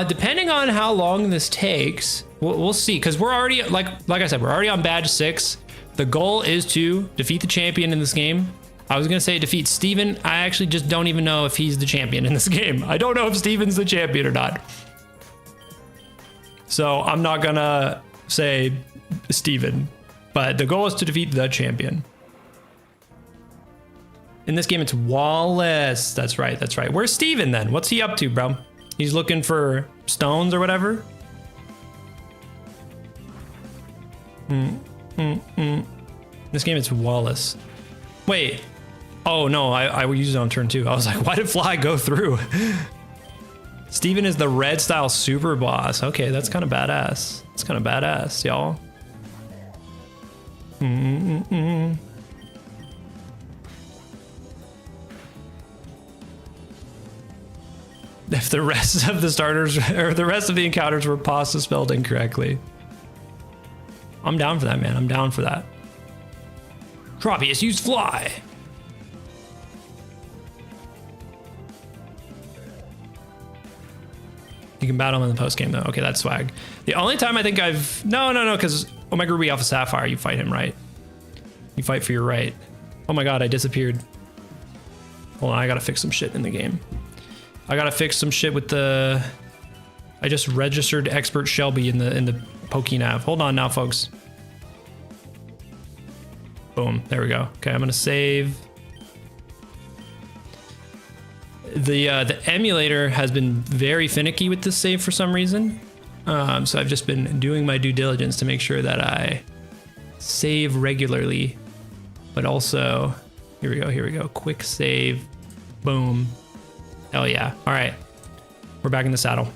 Depending on how long this takes, we'll see. Because we're already, like I said, we're already on badge 6. The goal is to defeat the champion in this game. I was going to say defeat Steven. I actually just don't even know if he's the champion in this game. I don't know if Steven's the champion or not. So I'm not going to say Steven, but the goal is to defeat the champion. In this game, it's Wallace. That's right. That's right. Where's Steven then? What's he up to, bro? He's looking for stones or whatever. This game, it's Wallace. Wait. Oh, no. I used it on turn 2. I was like, why did Fly go through? Steven is the red style super boss. Okay, that's kind of badass. That's kind of badass, y'all. If the rest of the starters or the rest of the encounters were pasta spelled incorrectly. I'm down for that, man. I'm down for that. Tropius, use Fly. You can battle him in the post game though. Okay, that's swag. The only time I think I've no, because Omega Ruby Alpha Sapphire, you fight him, right? You fight for your right. Oh my god, I disappeared. Hold on, I gotta fix some shit in the game. I gotta fix some shit with the. I just registered Expert Shelby in the Pokenav. Hold on now, folks. Boom, there we go. Okay, I'm gonna save. The emulator has been very finicky with this save for some reason. So I've just been doing my due diligence to make sure that I save regularly, but also, here we go. Quick save, boom. Hell yeah. All right, we're back in the saddle.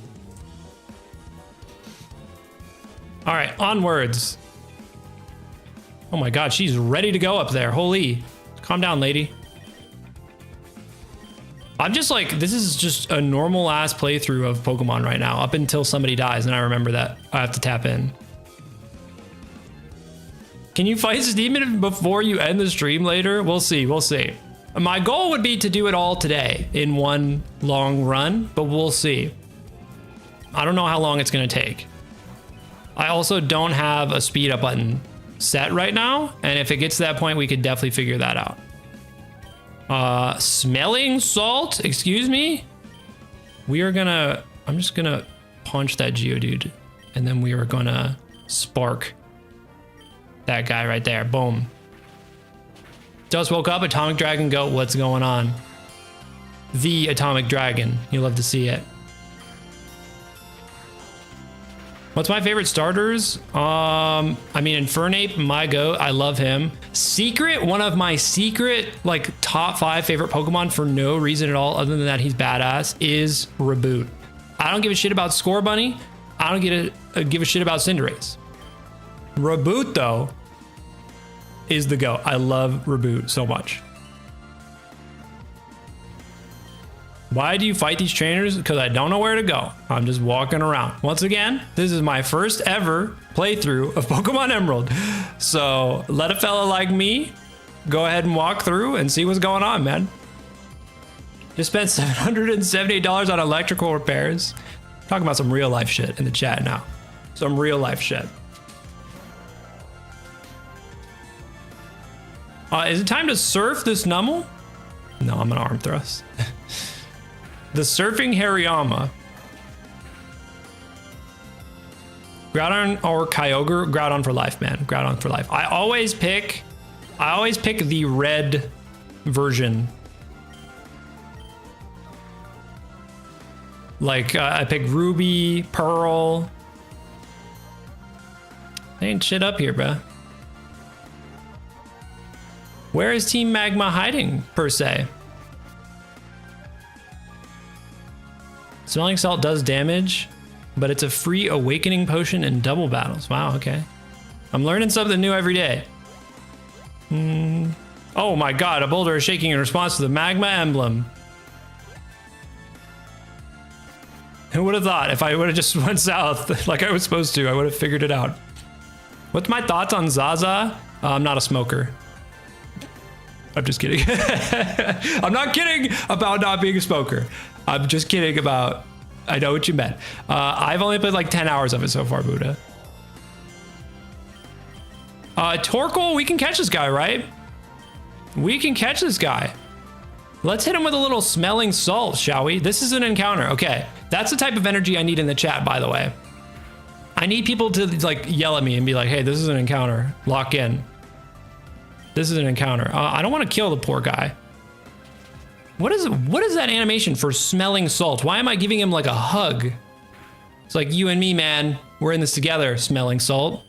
All right, onwards. Oh my God, she's ready to go up there. Holy, calm down, lady. I'm just like, this is just a normal ass playthrough of Pokemon right now, up until somebody dies and I remember that I have to tap in. Can you fight Steven before you end the stream later? We'll see, we'll see. My goal would be to do it all today in one long run, but we'll see. I don't know how long it's gonna take. I also don't have a speed up button set right now, and if it gets to that point, we could definitely figure that out. Smelling salt, excuse me. I'm just gonna punch that Geodude, and then we are gonna spark that guy right there. Boom. Just woke up, Atomic Dragon Goat, what's going on? The Atomic Dragon, you love to see it. What's my favorite starters? I mean, Infernape, my goat, I love him. Secret, one of my secret, like, top 5 favorite Pokemon for no reason at all, other than that he's badass, is Reboot. I don't give a shit about Scorbunny. I don't give a shit about Cinderace. Reboot, though, is the goat. I love Reboot so much. Why do you fight these trainers? Because I don't know where to go. I'm just walking around. Once again, this is my first ever playthrough of Pokemon Emerald. So let a fella like me go ahead and walk through and see what's going on, man. Just spent $778 on electrical repairs. Talking about some real life shit in the chat now. Some real life shit. Is it time to surf this Numel? No, I'm gonna arm thrust. The Surfing Hariyama. Groudon or Kyogre? Groudon for life, man. Groudon for life. I always pick the red version. Like, I pick Ruby, Pearl. Ain't shit up here, bruh. Where is Team Magma hiding, per se? Smelling Salt does damage, but it's a free awakening potion in double battles. Wow, okay. I'm learning something new every day. Oh my God, a boulder is shaking in response to the magma emblem. Who would have thought if I would have just went south like I was supposed to, I would have figured it out. What's my thoughts on Zaza? I'm not a smoker. I'm just kidding. I'm not kidding about not being a smoker. I'm just kidding about, I know what you meant. I've only played like 10 hours of it so far, Buddha. Torkoal, we can catch this guy, right? We can catch this guy. Let's hit him with a little smelling salt, shall we? This is an encounter. Okay, that's the type of energy I need in the chat, by the way. I need people to like yell at me and be like, hey, this is an encounter. Lock in. This is an encounter. I don't want to kill the poor guy. What is that animation for smelling salt? Why am I giving him like a hug? It's like, you and me, man. We're in this together, smelling salt.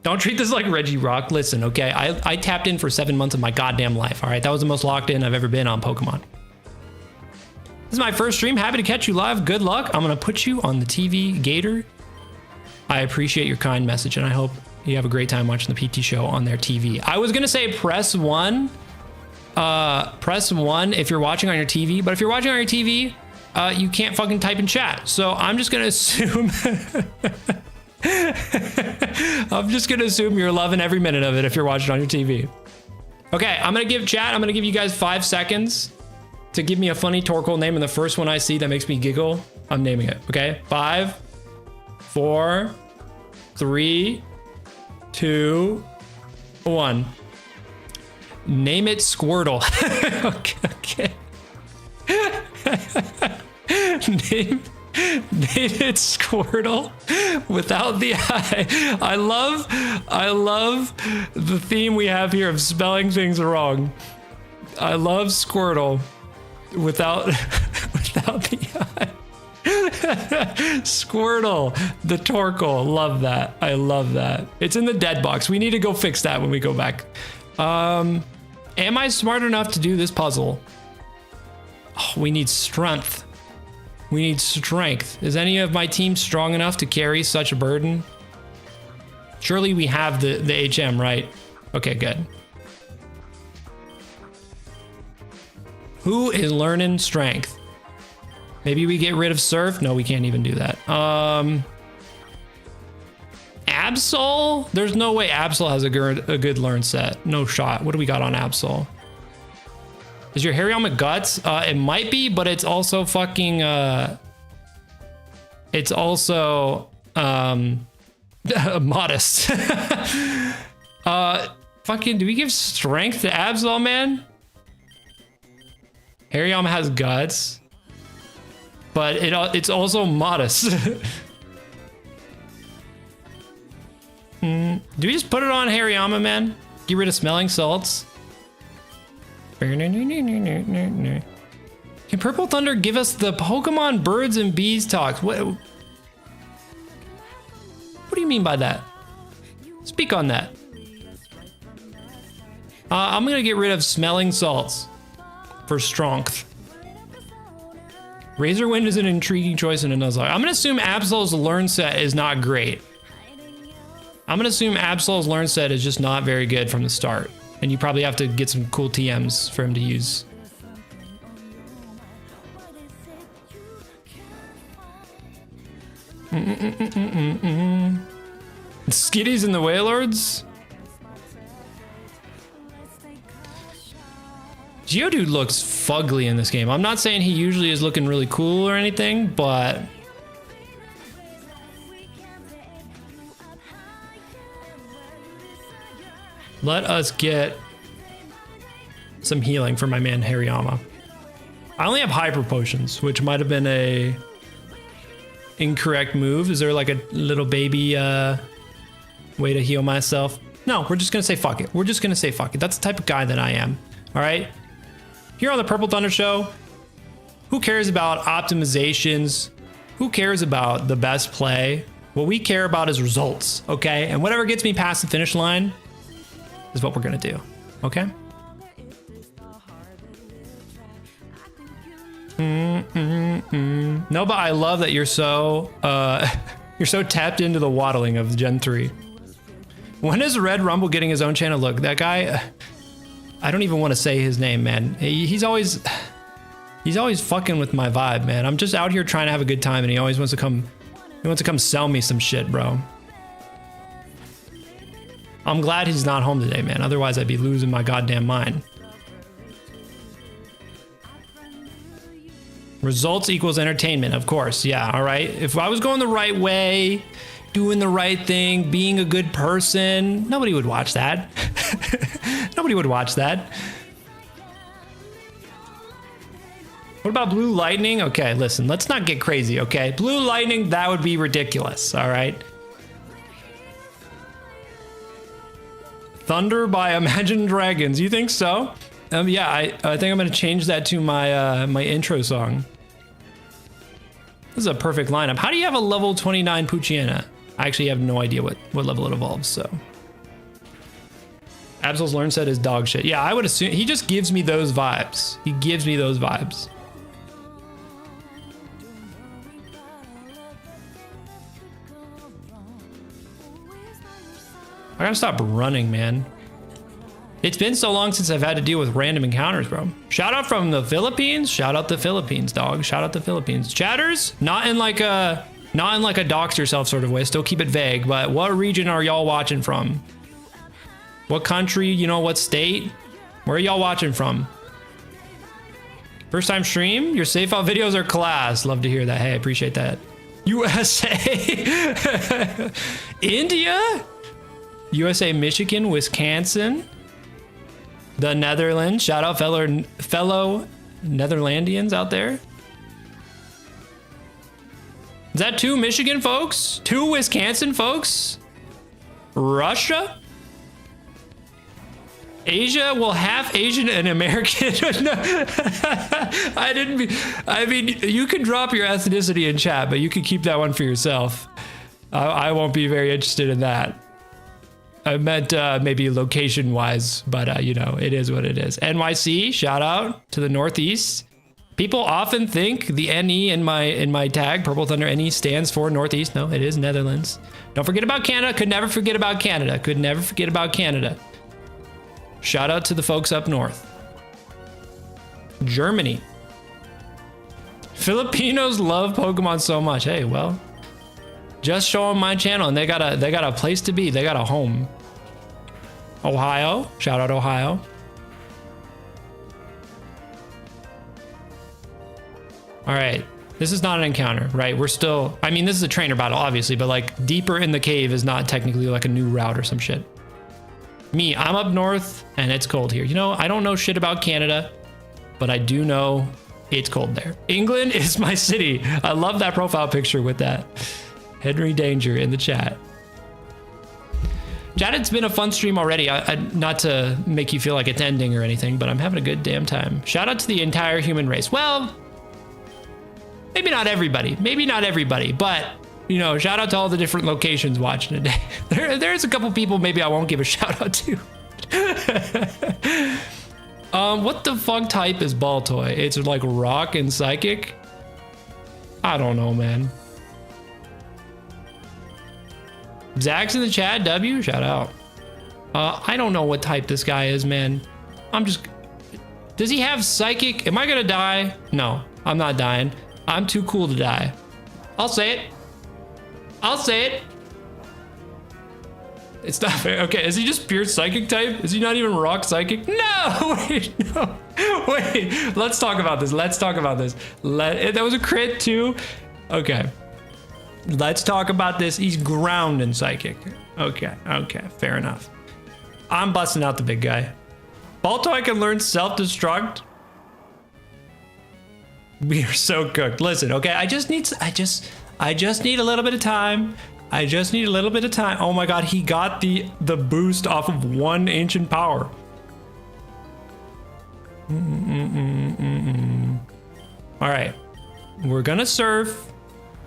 Don't treat this like Reggie Rock. Listen, okay? I tapped in for 7 months of my goddamn life, all right? That was the most locked in I've ever been on Pokemon. This is my first stream. Happy to catch you live. Good luck. I'm going to put you on the TV, Gator. I appreciate your kind message, and I hope you have a great time watching the PT show on their TV. I was going to say press 1. Press 1 if you're watching on your TV, but if you're watching on your TV, you can't fucking type in chat. So I'm just going to assume... I'm just gonna assume you're loving every minute of it if you're watching on your TV. Okay, I'm gonna give chat, I'm gonna give you guys 5 seconds to give me a funny Torkoal name, and the first one I see that makes me giggle, I'm naming it, okay? 5, 4, 3, 2, 1. Name it Squirtle. Okay. Name it Squirtle without the I. I love the theme we have here of spelling things wrong. I love Squirtle without the I. Squirtle, the Torkoal. Love that. I love that. It's in the dead box. We need to go fix that when we go back. Am I smart enough to do this puzzle? Oh, we need strength. We need strength. Is any of my team strong enough to carry such a burden? Surely we have the HM, right? Okay, good. Who is learning strength? Maybe we get rid of Surf? No, we can't even do that. Absol? There's no way Absol has a good learn set. No shot. What do we got on Absol? Is your Hariyama guts? It might be, but it's also fucking, it's also, modest. Fucking, do we give strength to Absol, man? Hariyama has guts, but it's also modest. Do we just put it on Hariyama, man? Get rid of smelling salts? Can Purple Thunder give us the Pokemon Birds and Bees talks? What do you mean by that? Speak on that. I'm gonna get rid of smelling salts for strength. Razor Wind is an intriguing choice in a Nuzlocke. I'm gonna assume Absol's learn set is not great. I'm gonna assume Absol's learn set is just not very good from the start. And you probably have to get some cool TMs for him to use. Skitties and the Wailords? Geodude looks fugly in this game. I'm not saying he usually is looking really cool or anything, but... let us get some healing for my man Hariyama. I only have Hyper Potions, which might have been a incorrect move. Is there like a little baby way to heal myself? No, we're just gonna say fuck it. We're just gonna say fuck it. That's the type of guy that I am. All right? Here on the Purple Thunder Show, who cares about optimizations? Who cares about the best play? What we care about is results, okay? And whatever gets me past the finish line is what we're gonna do, okay? No, but I love that you're so you're so tapped into the waddling of Gen 3. When is Red Rumble getting his own channel? Look, that guy, I don't even want to say his name, man. He's always fucking with my vibe, man. I'm just out here trying to have a good time, and he always wants to come sell me some shit, bro. I'm glad he's not home today, man. Otherwise, I'd be losing my goddamn mind. Results equals entertainment, of course. Yeah, all right. If I was going the right way, doing the right thing, being a good person, nobody would watch that. Nobody would watch that. What about blue lightning? Okay, listen, let's not get crazy, okay? Blue lightning, that would be ridiculous, all right? Thunder by Imagine Dragons, you think so? Yeah, I think I'm gonna change that to my my intro song. This is a perfect lineup. How do you have a level 29 Poochyena? I actually have no idea what level it evolves, so. Absol's learn set is dog shit. Yeah, I would assume, he just gives me those vibes. He gives me those vibes. I gotta stop running, man. It's been so long since I've had to deal with random encounters, bro. Shout out from the Philippines. Shout out the Philippines, dog. Shout out the Philippines. Chatters, not in like a dox yourself sort of way. Still keep it vague. But what region are y'all watching from? What country? You know, what state? Where are y'all watching from? First time stream? Your safe out videos are class. Love to hear that. Hey, I appreciate that. USA, India, USA, Michigan, Wisconsin. The Netherlands. Shout out fellow Netherlandians out there. Is that 2 Michigan folks? 2 Wisconsin folks? Russia? Asia? Well, half Asian and American. No. I mean, you can drop your ethnicity in chat, but you can keep that one for yourself. I won't be very interested in that. I meant maybe location-wise, but you know, it is what it is. NYC, shout out to the Northeast. People often think the NE in my tag, Purple Thunder NE, stands for Northeast. No, it is Netherlands. Don't forget about Canada. Could never forget about Canada. Could never forget about Canada. Shout out to the folks up north. Germany. Filipinos love Pokemon so much. Hey, well. Just show them my channel and they got a place to be. They got a home. Ohio, shout out Ohio. All right, this is not an encounter, right? We're still, I mean, this is a trainer battle, obviously, but like deeper in the cave is not technically like a new route or some shit. Me, I'm up north and it's cold here. You know, I don't know shit about Canada, but I do know it's cold there. England is my city. I love that profile picture with that. Henry Danger in the chat. Chat, it's been a fun stream already. Not to make you feel like it's ending or anything, but I'm having a good damn time. Shout out to the entire human race. Well, maybe not everybody. Maybe not everybody, but you know, shout out to all the different locations watching today. There's a couple people maybe I won't give a shout out to. What the fuck type is Baltoy? It's like rock and psychic? I don't know, man. Zach's in the chat, W, shout out. I don't know what type this guy is, man. Does he have psychic? Am I gonna die? No, I'm not dying. I'm too cool to die. I'll say it. I'll say it. It's not fair. Okay, is he just pure psychic type? Is he not even rock psychic? No, wait, no. Wait, let's talk about this. Let's talk about this. That was a crit too? Okay. Let's talk about this. He's ground and psychic. Okay, fair enough. I'm busting out the big guy. Baltoy can learn self-destruct. We are so cooked. Listen, okay, I just need a little bit of time. I just need a little bit of time. Oh my god, he got the boost off of 1 ancient power. All right, we're gonna surf.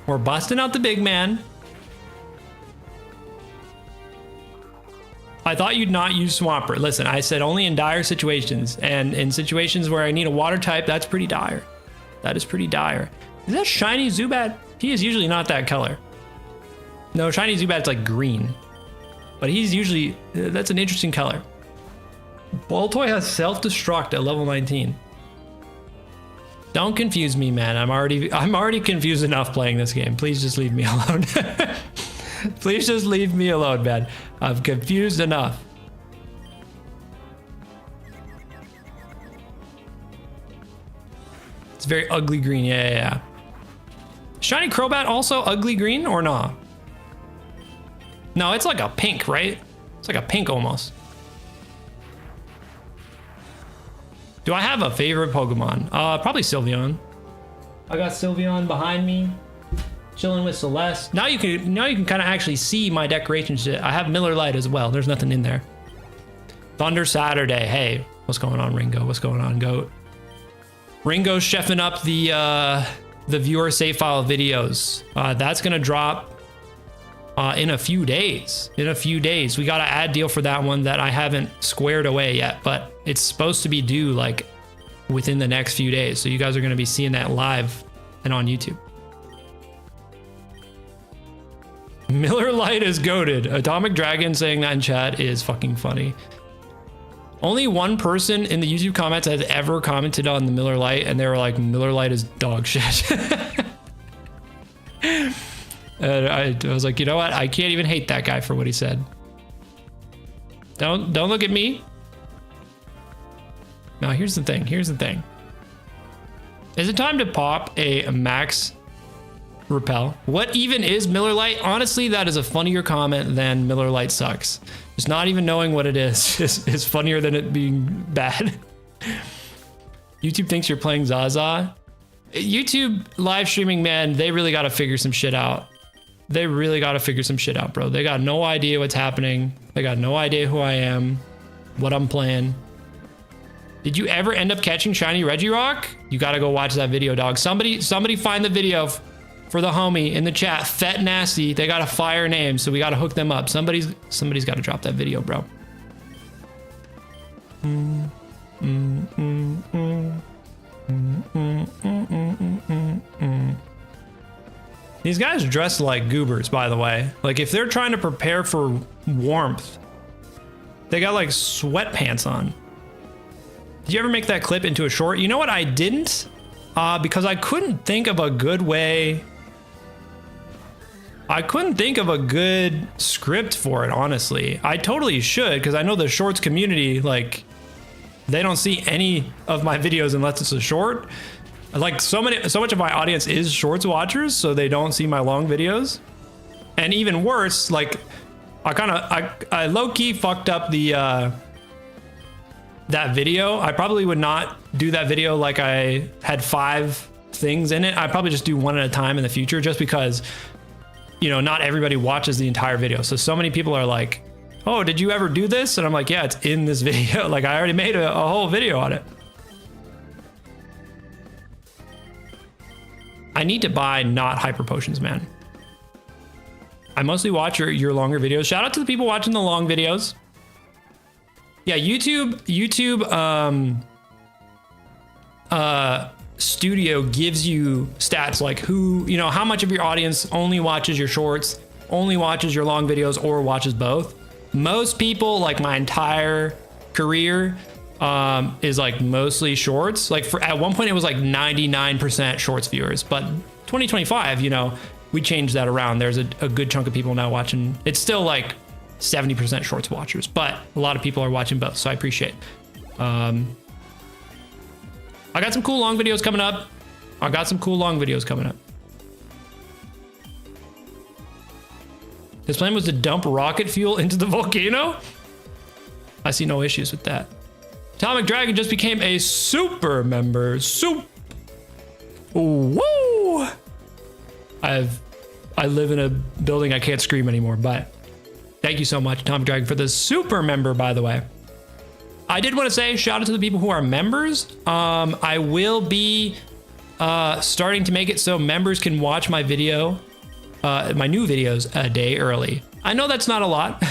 We're busting out the big man. I thought you'd not use Swampert. Listen, I said only in dire situations, and in situations where I need a water type, that's pretty dire. That is pretty dire. Is that shiny Zubat? He is usually not that color. No, shiny Zubat's like green, but he's usually, that's an interesting color. Baltoy has self-destruct at level 19. Don't confuse me, man. I'm already confused enough playing this game. Please just leave me alone. Please just leave me alone, man. I'm confused enough. It's very ugly green. Yeah. Shiny Crobat also ugly green or nah? No, it's like a pink, right? It's like a pink almost. Do I have a favorite Pokemon? Probably Sylveon. I got Sylveon behind me, chilling with Celeste. Now you can kind of actually see my decoration shit. I have Miller Lite as well. There's nothing in there. Thunder Saturday. Hey, what's going on, Ringo? What's going on, Goat? Ringo's chefing up the viewer save file videos. That's gonna drop in a few days. We got an ad deal for that one that I haven't squared away yet, but it's supposed to be due like within the next few days. So you guys are gonna be seeing that live and on YouTube. Miller Lite is goated. Atomic Dragon saying that in chat is fucking funny. Only one person in the YouTube comments has ever commented on the Miller Lite, and they were like, Miller Lite is dog shit. And I was like, you know what? I can't even hate that guy for what he said. Don't look at me. Now, here's the thing. Is it time to pop a max repel? What even is Miller Lite? Honestly, that is a funnier comment than Miller Lite sucks. Just not even knowing what it is funnier than it being bad. YouTube thinks you're playing Zaza. YouTube live streaming, man, they really got to figure some shit out. Bro. They got no idea what's happening. They got no idea who I am, what I'm playing. Did you ever end up catching Shiny Regirock? You got to go watch that video, dog. Somebody find the video for the homie in the chat. Fet Nasty. They got a fire name, so we got to hook them up. Somebody's got to drop that video, bro. These guys dress like goobers, by the way. Like, if they're trying to prepare for warmth, they got like sweatpants on. Did you ever make that clip into a short? You know what? I didn't, because I couldn't think of a good way. I couldn't think of a good script for it, honestly. I totally should, because I know the shorts community, like, they don't see any of my videos unless it's a short. Like, so much of my audience is shorts watchers, so they don't see my long videos. And even worse, like, I low-key fucked up the that video. I probably would not do that video like I had 5 things in it. I'd probably just do one at a time in the future, just because, you know, not everybody watches the entire video. So many people are like, oh, did you ever do this? And I'm like, yeah, it's in this video. Like, I already made a whole video on it. I need to buy not hyper potions, man. I mostly watch your longer videos. Shout out to the people watching the long videos. Yeah, YouTube Studio gives you stats like who, you know, how much of your audience only watches your shorts, only watches your long videos, or watches both. Most people, like my entire career, is like mostly shorts. Like at one point it was like 99% shorts viewers, but 2025, you know, we changed that around. There's a good chunk of people now watching. It's still like 70% shorts watchers, but a lot of people are watching both, so I appreciate it. I got some cool long videos coming up. His plan was to dump rocket fuel into the volcano? I see no issues with that. Atomic Dragon just became a super member. Woo! I live in a building I can't scream anymore, but thank you so much, Atomic Dragon, for the super member, by the way. I did want to say shout out to the people who are members. I will be starting to make it so members can watch my video, my new videos a day early. I know that's not a lot.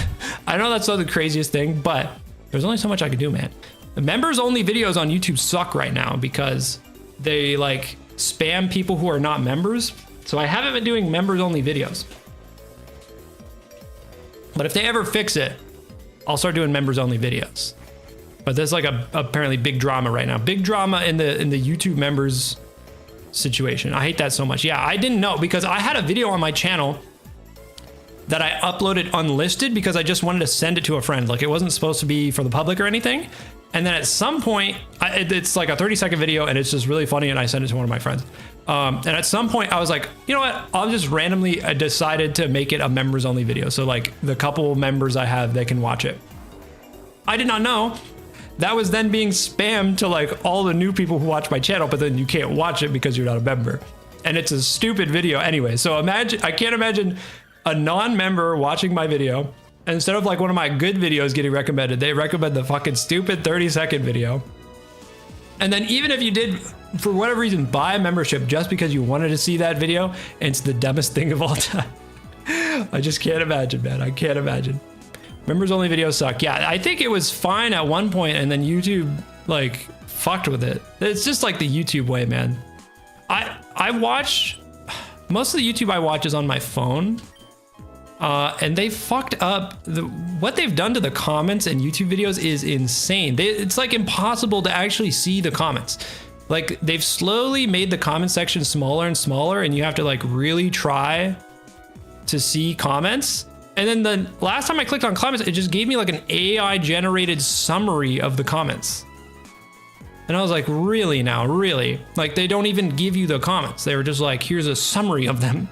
I know that's not the craziest thing, but there's only so much I can do, man. The members only videos on YouTube suck right now because they like spam people who are not members. So I haven't been doing members only videos. But if they ever fix it, I'll start doing members only videos. But there's like a apparently big drama right now. Big drama in the YouTube members situation. I hate that so much. Yeah, I didn't know because I had a video on my channel that I uploaded unlisted because I just wanted to send it to a friend. Like, it wasn't supposed to be for the public or anything. And then at some point, it's like a 30-second video and it's just really funny, and I sent it to one of my friends. And at some point I was like, you know what? I'll just randomly decided to make it a members only video. So like the couple members I have, they can watch it. I did not know that was then being spammed to like all the new people who watch my channel, but then you can't watch it because you're not a member. And it's a stupid video anyway. So imagine, I can't imagine a non-member watching my video, and instead of like one of my good videos getting recommended, they recommend the fucking stupid 30-second video. And then even if you did, for whatever reason, buy a membership just because you wanted to see that video, it's the dumbest thing of all time. I just can't imagine, man. I can't imagine. Members only videos suck. Yeah, I think it was fine at one point, and then YouTube like fucked with it. It's just like the YouTube way, man. I watch, most of the YouTube I watch is on my phone. And they fucked up what they've done to the comments in YouTube videos is insane. It's like impossible to actually see the comments. Like they've slowly made the comment section smaller and smaller, and you have to like really try to see comments. And then the last time I clicked on comments, it just gave me like an AI generated summary of the comments. And I was like, really now, really? Like they don't even give you the comments. They were just like, here's a summary of them.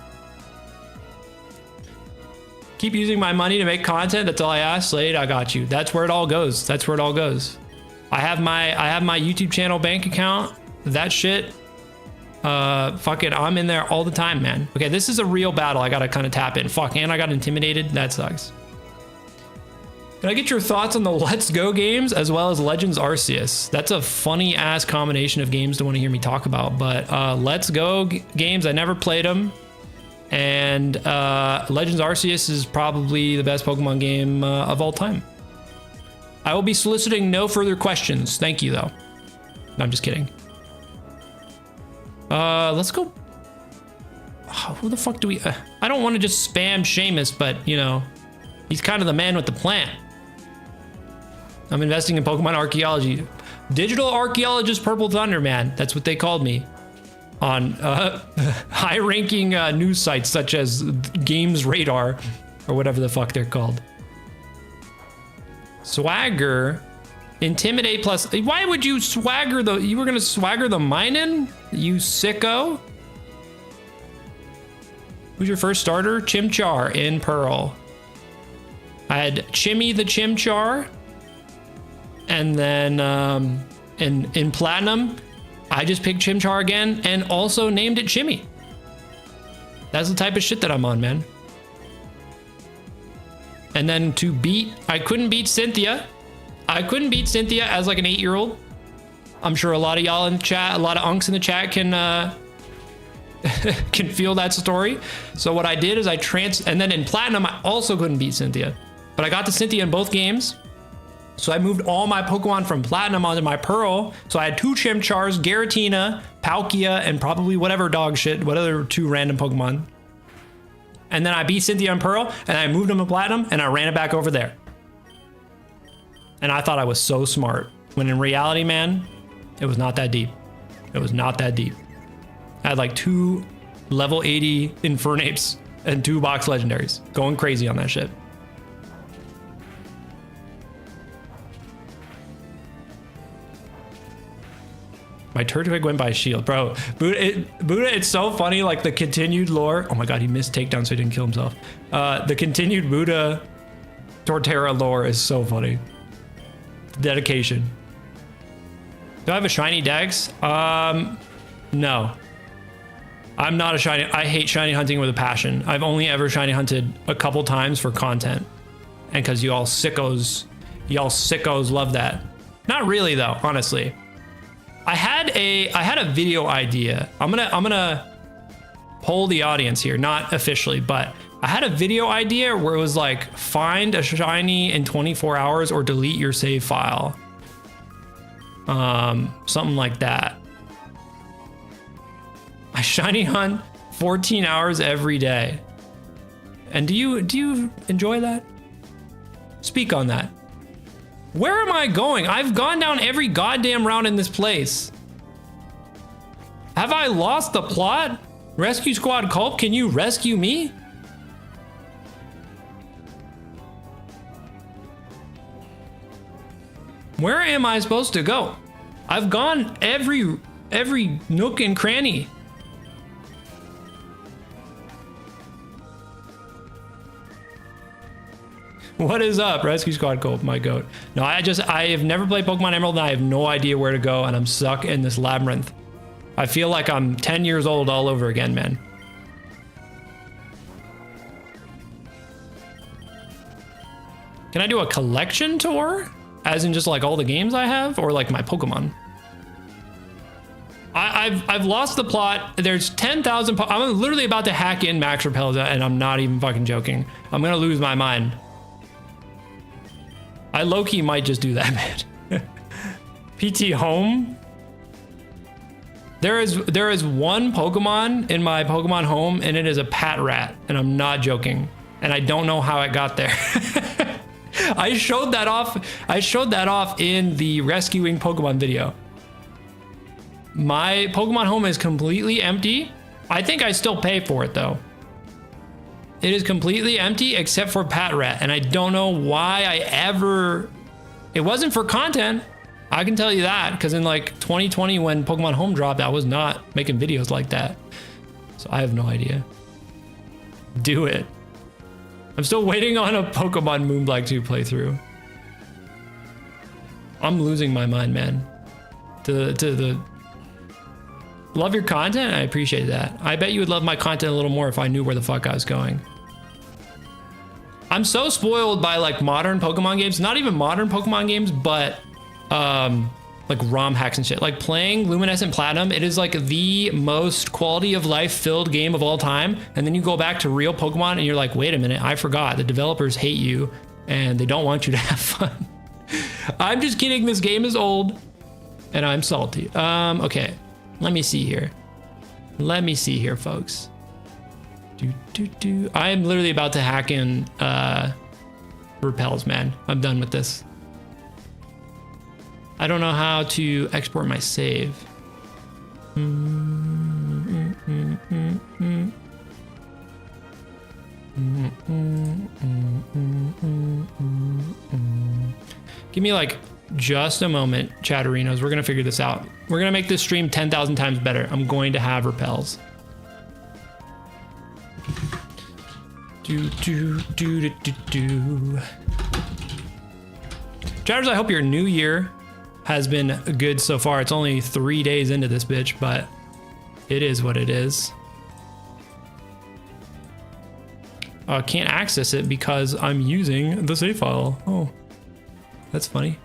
Keep using my money to make content. That's all I ask. Slade, I got you. That's where it all goes. That's where it all goes. I have my YouTube channel bank account. That shit. Fuck it. I'm in there all the time, man. Okay, this is a real battle. I gotta kind of tap in. Fuck, and I got intimidated. That sucks. Can I get your thoughts on the Let's Go games as well as Legends Arceus? That's a funny ass combination of games to want to hear me talk about. But Let's Go games, I never played them. And Legends Arceus is probably the best Pokemon game of all time. I will be soliciting no further questions. Thank you, though. No, I'm just kidding. Let's go. Oh, who the fuck do we... I don't want to just spam Seamus, but, you know, he's kind of the man with the plan. I'm investing in Pokemon archaeology. Digital archaeologist Purple Thunder, man. That's what they called me. On high-ranking news sites such as Games Radar or whatever the fuck they're called. Swagger, intimidate plus. Why would you swagger the? You were gonna swagger the Minun, you sicko. Who's your first starter? Chimchar in Pearl. I had Chimmy the Chimchar, and then in Platinum. I just picked Chimchar again and also named it Chimmy. That's the type of shit that I'm on, man. And then to beat, I couldn't beat Cynthia. I couldn't beat Cynthia as like an 8-year-old. I'm sure a lot of y'all in the chat, a lot of unks in the chat can feel that story. So what I did is and then in Platinum, I also couldn't beat Cynthia. But I got to Cynthia in both games. So I moved all my Pokemon from Platinum onto my Pearl. So I had 2 Chimchars, Giratina, Palkia, and probably whatever dog shit, what other 2 random Pokemon. And then I beat Cynthia in Pearl, and I moved them to Platinum, and I ran it back over there. And I thought I was so smart. When in reality, man, it was not that deep. It was not that deep. I had like 2 level 80 Infernapes and 2 box legendaries. Going crazy on that shit. My Turtwig went by shield, bro. Buddha, it's so funny, like the continued lore. Oh my God, he missed takedown so he didn't kill himself. The continued Buddha Torterra lore is so funny. Dedication. Do I have a shiny Dex? No. I'm not a shiny. I hate shiny hunting with a passion. I've only ever shiny hunted a couple times for content, and because y'all sickos love that. Not really though, honestly. I had a video idea. I'm gonna poll the audience here, not officially, but I had a video idea where it was like find a shiny in 24 hours or delete your save file. Something like that. I shiny hunt 14 hours every day. And do you enjoy that? Speak on that. Where am I going? I've gone down every goddamn route in this place. Have I lost the plot? Rescue Squad Culp, can you rescue me? Where am I supposed to go? I've gone every nook and cranny. What is up? Rescue Squad Colt, my goat. No, I have never played Pokemon Emerald and I have no idea where to go and I'm stuck in this labyrinth. I feel like I'm 10 years old all over again, man. Can I do a collection tour? As in just like all the games I have or like my Pokemon? I've lost the plot. There's 10,000. I'm literally about to hack in Max Repels and I'm not even fucking joking. I'm gonna lose my mind. I low-key might just do that, man. PT Home. There is one Pokemon in my Pokemon Home and it is a Pat Rat and I'm not joking. And I don't know how it got there. I showed that off in the rescuing Pokemon video. My Pokemon Home is completely empty. I think I still pay for it though. It is completely empty except for Pat Rat, and I don't know why it wasn't for content. I can tell you that, because in like 2020 when Pokemon Home dropped, I was not making videos like that. So I have no idea. Do it. I'm still waiting on a Pokemon Moonblack 2 playthrough. I'm losing my mind, man. Love your content? I appreciate that. I bet you would love my content a little more if I knew where the fuck I was going. I'm so spoiled by like modern Pokemon games, not even modern Pokemon games, but like ROM hacks and shit. Like playing Luminescent Platinum, it is like the most quality of life filled game of all time. And then you go back to real Pokemon and you're like, wait a minute, I forgot. The developers hate you and they don't want you to have fun. I'm just kidding. This game is old and I'm salty. Okay. Let me see here. Let me see here, folks. I am literally about to hack in Repels, man. I'm done with this. I don't know how to export my save. Give me like just a moment, Chatterinos. We're gonna figure this out. We're gonna make this stream 10,000 times better. I'm going to have Repels. Chatters, I hope your new year has been good so far. It's only 3 days into this bitch, but it is what it is. Can't access it because I'm using the save file. Oh, that's funny.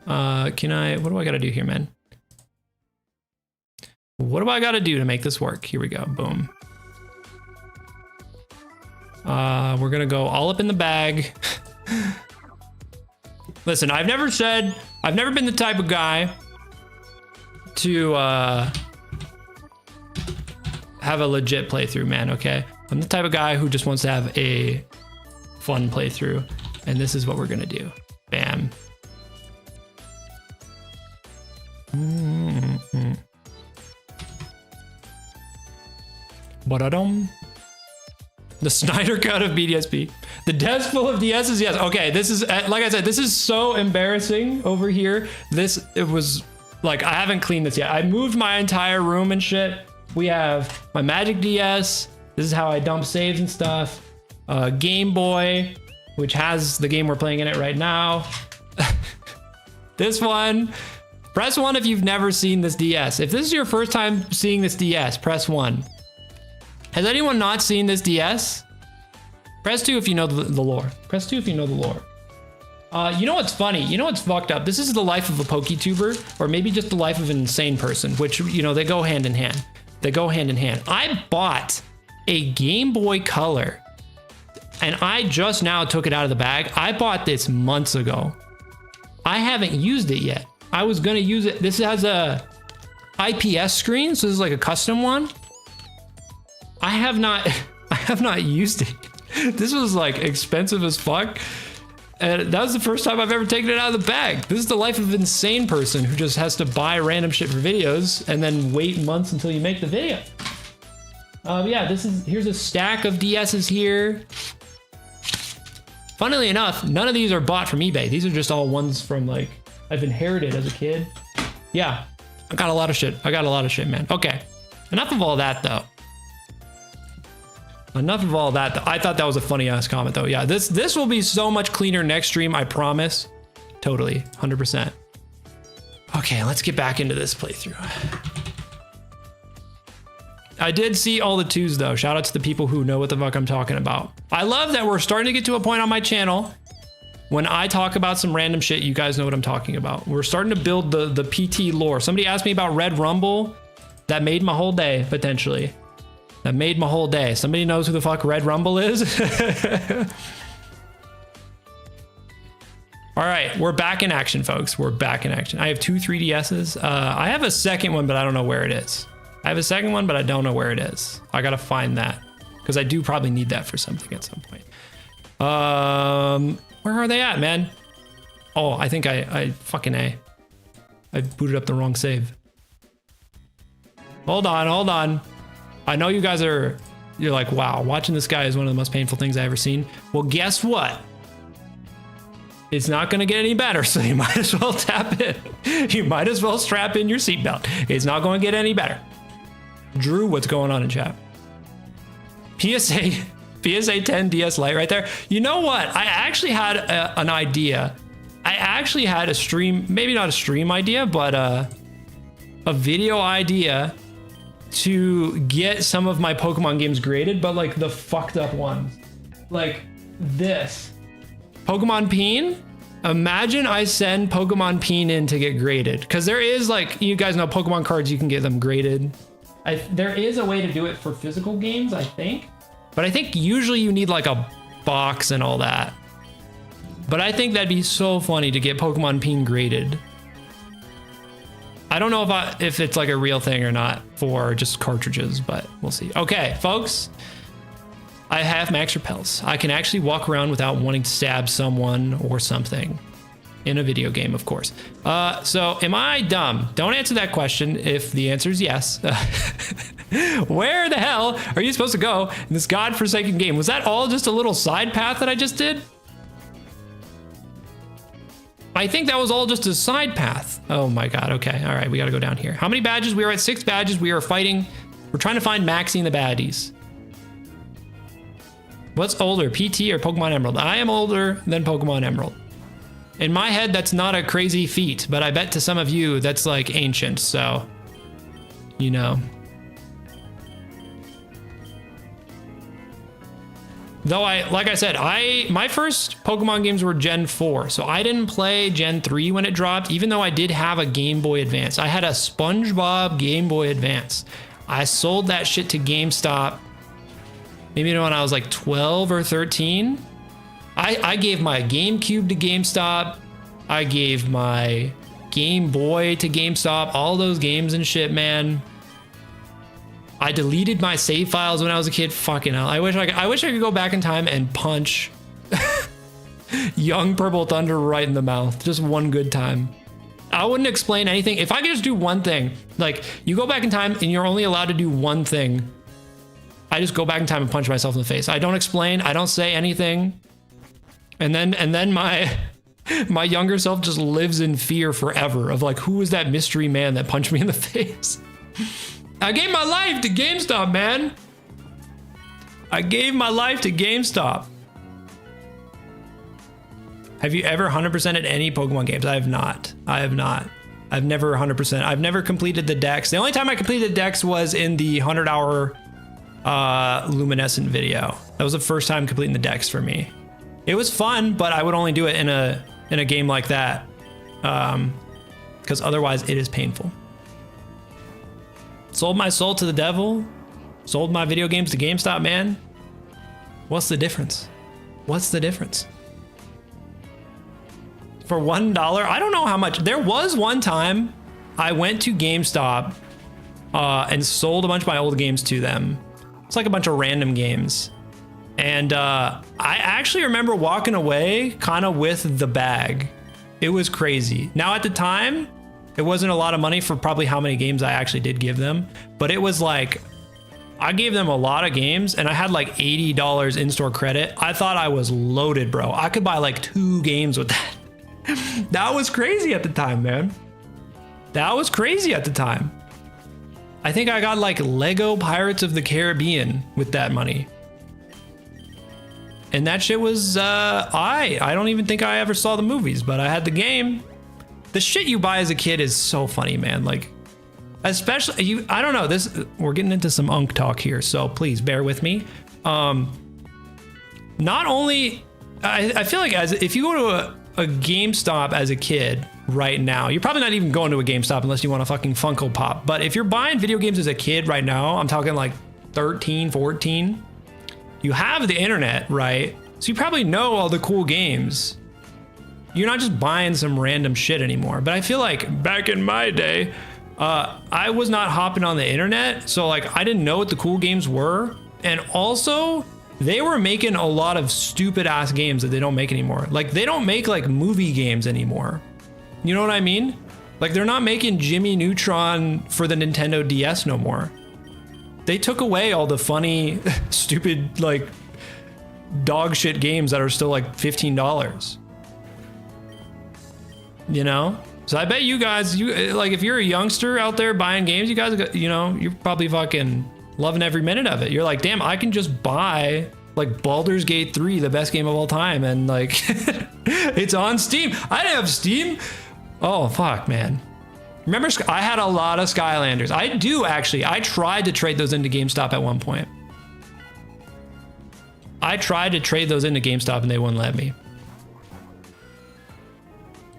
What do I gotta do here, man? What do I gotta do to make this work? Here we go, boom. We're gonna go all up in the bag. Listen, I've never been the type of guy to have a legit playthrough, man, okay? I'm the type of guy who just wants to have a fun playthrough, and this is what we're gonna do. Bam. Ba-da-dum. The Snyder Cut of BDSP. The desk full of DSs, yes. Okay, this is, like I said, this is so embarrassing over here. It was, like, I haven't cleaned this yet. I moved my entire room and shit. We have my Magic DS. This is how I dump saves and stuff. Game Boy, which has the game we're playing in it right now. This one. Press 1 if you've never seen this DS. If this is your first time seeing this DS, press 1. Has anyone not seen this DS? Press 2 if you know the lore. Press 2 if you know the lore. You know what's funny? You know what's fucked up? This is the life of a PokeTuber, or maybe just the life of an insane person, which, you know, they go hand in hand. They go hand in hand. I bought a Game Boy Color, and I just now took it out of the bag. I bought this months ago. I haven't used it yet. I was gonna use it. This has a IPS screen, so this is like a custom one. I have not used it. This was like expensive as fuck. And that was the first time I've ever taken it out of the bag. This is the life of an insane person who just has to buy random shit for videos and then wait months until you make the video. Yeah, here's a stack of DSs here. Funnily enough, none of these are bought from eBay. These are just all ones from like, I've inherited as a kid. Yeah, I got a lot of shit. Man. Okay, enough of all that though. Enough of all that. I thought that was a funny ass comment though. Yeah, this will be so much cleaner next stream, I promise. Totally, 100%. Okay, let's get back into this playthrough. I did see all the 2s though. Shout out to the people who know what the fuck I'm talking about. I love that we're starting to get to a point on my channel when I talk about some random shit, you guys know what I'm talking about. We're starting to build the PT lore. Somebody asked me about Red Rumble. That made my whole day, potentially. That made my whole day. Somebody knows who the fuck Red Rumble is? All right, we're back in action, folks. We're back in action. I have 2 3DSs. I have a second one, but I don't know where it is. I have a second one, but I don't know where it is. I gotta find that because I do probably need that for something at some point. Where are they at, man? Oh, I think I fucking A. I booted up the wrong save. Hold on. I know you guys you're like, wow, watching this guy is one of the most painful things I've ever seen. Well, guess what? It's not gonna get any better, so you might as well tap in. You might as well strap in your seatbelt. It's not gonna get any better. Drew, what's going on in chat? PSA 10 DS Lite right there. You know what? I actually had an idea. I actually had a stream, maybe not a stream idea, but a video idea to get some of my Pokemon games graded, but like the fucked up ones. Like this. Pokemon Peen? Imagine I send Pokemon Peen in to get graded. Because there is like, you guys know Pokemon cards, you can get them graded. There is a way to do it for physical games, I think. But I think usually you need like a box and all that. But I think that'd be so funny to get Pokemon Peen graded. I don't know if it's like a real thing or not for just cartridges, but we'll see. Okay, folks. I have max repels. I can actually walk around without wanting to stab someone or something. In a video game, of course. So am I dumb? Don't answer that question if the answer is yes. Where the hell are you supposed to go in this godforsaken game? Was that all just a little side path that I just did? I think that was all just a side path. Oh my God, okay. All right, we gotta go down here. How many badges? We are at 6 badges. We are fighting. We're trying to find Maxie and the baddies. What's older, PT or Pokemon Emerald? I am older than Pokemon Emerald. In my head, that's not a crazy feat, but I bet to some of you that's like ancient, so, you know. Though like I said, my first Pokemon games were Gen 4, so I didn't play Gen 3 when it dropped, even though I did have a Game Boy Advance. I had a SpongeBob Game Boy Advance. I sold that shit to GameStop, maybe when I was like 12 or 13. I gave my GameCube to GameStop. I gave my Game Boy to GameStop. All those games and shit, man. I deleted my save files when I was a kid. Fucking hell. I wish I could go back in time and punch young Purple Thunder right in the mouth. Just one good time. I wouldn't explain anything. If I could just do one thing, like you go back in time and you're only allowed to do one thing, I just go back in time and punch myself in the face. I don't explain. I don't say anything. And then my younger self just lives in fear forever of like, who was that mystery man that punched me in the face? I gave my life to GameStop, man. I gave my life to GameStop. Have you ever 100%ed any Pokemon games? I have not. I've never 100%. I've never completed the Dex. The only time I completed the Dex was in the 100-hour Luminescent video. That was the first time completing the Dex for me. It was fun, but I would only do it in a game like that, because otherwise it is painful. Sold my soul to the devil. Sold my video games to GameStop, man. What's the difference? What's the difference? For $1, I don't know how much. There was one time I went to GameStop and sold a bunch of my old games to them. It's like a bunch of random games. And I actually remember walking away kind of with the bag. It was crazy. Now at the time, it wasn't a lot of money for probably how many games I actually did give them, but it was like, I gave them a lot of games and I had like $80 in-store credit. I thought I was loaded, bro. I could buy like 2 games with that. That was crazy at the time, man. That was crazy at the time. I think I got like Lego Pirates of the Caribbean with that money. and that shit was I don't even think I ever saw the movies, but I had the game. The shit you buy as a kid is so funny, man. Like, especially you, I don't know, this, we're getting into some unk talk here, so please bear with me. Not only, I feel like if you go to a GameStop as a kid right now, you're probably not even going to a GameStop unless you want a fucking Funko Pop. But if you're buying video games as a kid right now, I'm talking like 13, 14, you have the internet, right? So you probably know all the cool games. You're not just buying some random shit anymore. But I feel like back in my day, I was not hopping on the internet. So like, I didn't know what the cool games were. And also, they were making a lot of stupid ass games that they don't make anymore. Like, they don't make like movie games anymore. You know what I mean? Like, they're not making Jimmy Neutron for the Nintendo DS no more. They took away all the funny, stupid, like, dog shit games that are still like $15. You know? So I bet you guys, like, if you're a youngster out there buying games, you guys, you know, you're probably fucking loving every minute of it. You're like, damn, I can just buy like Baldur's Gate 3, the best game of all time, and like it's on Steam. I didn't have Steam. Oh fuck, man. Remember, I had a lot of Skylanders. I do actually. I tried to trade those into GameStop at one point. I tried to trade those into GameStop and they wouldn't let me.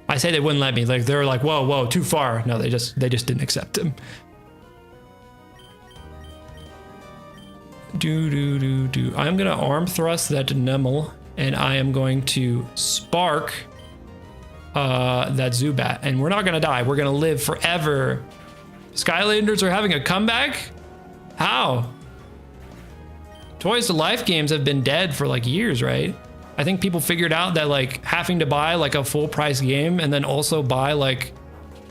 I say they wouldn't let me. Like, they were like, whoa, too far. No, they just didn't accept them. I'm gonna arm thrust that Nemel, and I am going to spark that Zubat, and we're not gonna die. We're gonna live forever. Skylanders are having a comeback? How? Toys to Life games have been dead for like years, right? I think people figured out that like having to buy like a full price game and then also buy like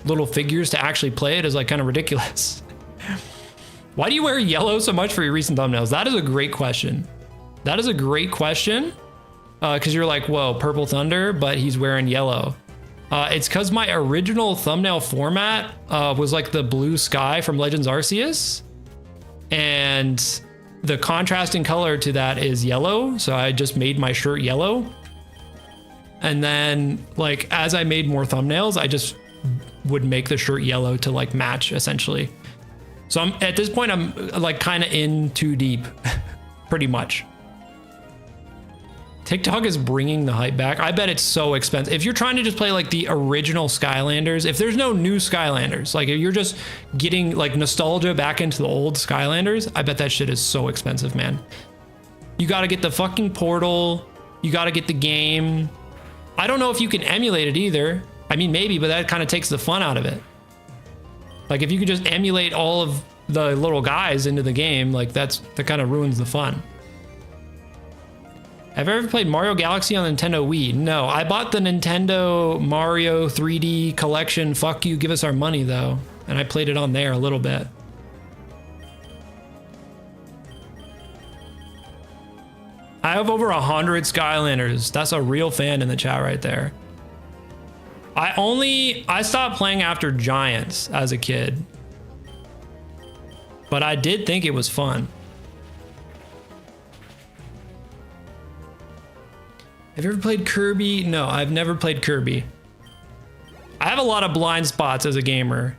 little figures to actually play it is like kind of ridiculous. Why do you wear yellow so much for your recent thumbnails? That is a great question. That is a great question. Because you're like, whoa, Purple Thunder, but he's wearing yellow. It's because my original thumbnail format was like the blue sky from Legends Arceus. And the contrasting color to that is yellow. So I just made my shirt yellow. And then like, as I made more thumbnails, I just would make the shirt yellow to like match essentially. So I'm at this point, I'm like kind of in too deep, pretty much. TikTok is bringing the hype back. I bet it's so expensive. If you're trying to just play like the original Skylanders, if there's no new Skylanders, like if you're just getting like nostalgia back into the old Skylanders, I bet that shit is so expensive, man. You got to get the fucking portal. You got to get the game. I don't know if you can emulate it either. I mean, maybe, but that kind of takes the fun out of it. Like if you could just emulate all of the little guys into the game, like that kind of ruins the fun. Have you ever played Mario Galaxy on the Nintendo Wii? No, I bought the Nintendo Mario 3D collection. Fuck you, give us our money though. And I played it on there a little bit. I have over 100 Skylanders. That's a real fan in the chat right there. I stopped playing after Giants as a kid, but I did think it was fun. Have you ever played Kirby? No, I've never played Kirby. I have a lot of blind spots as a gamer.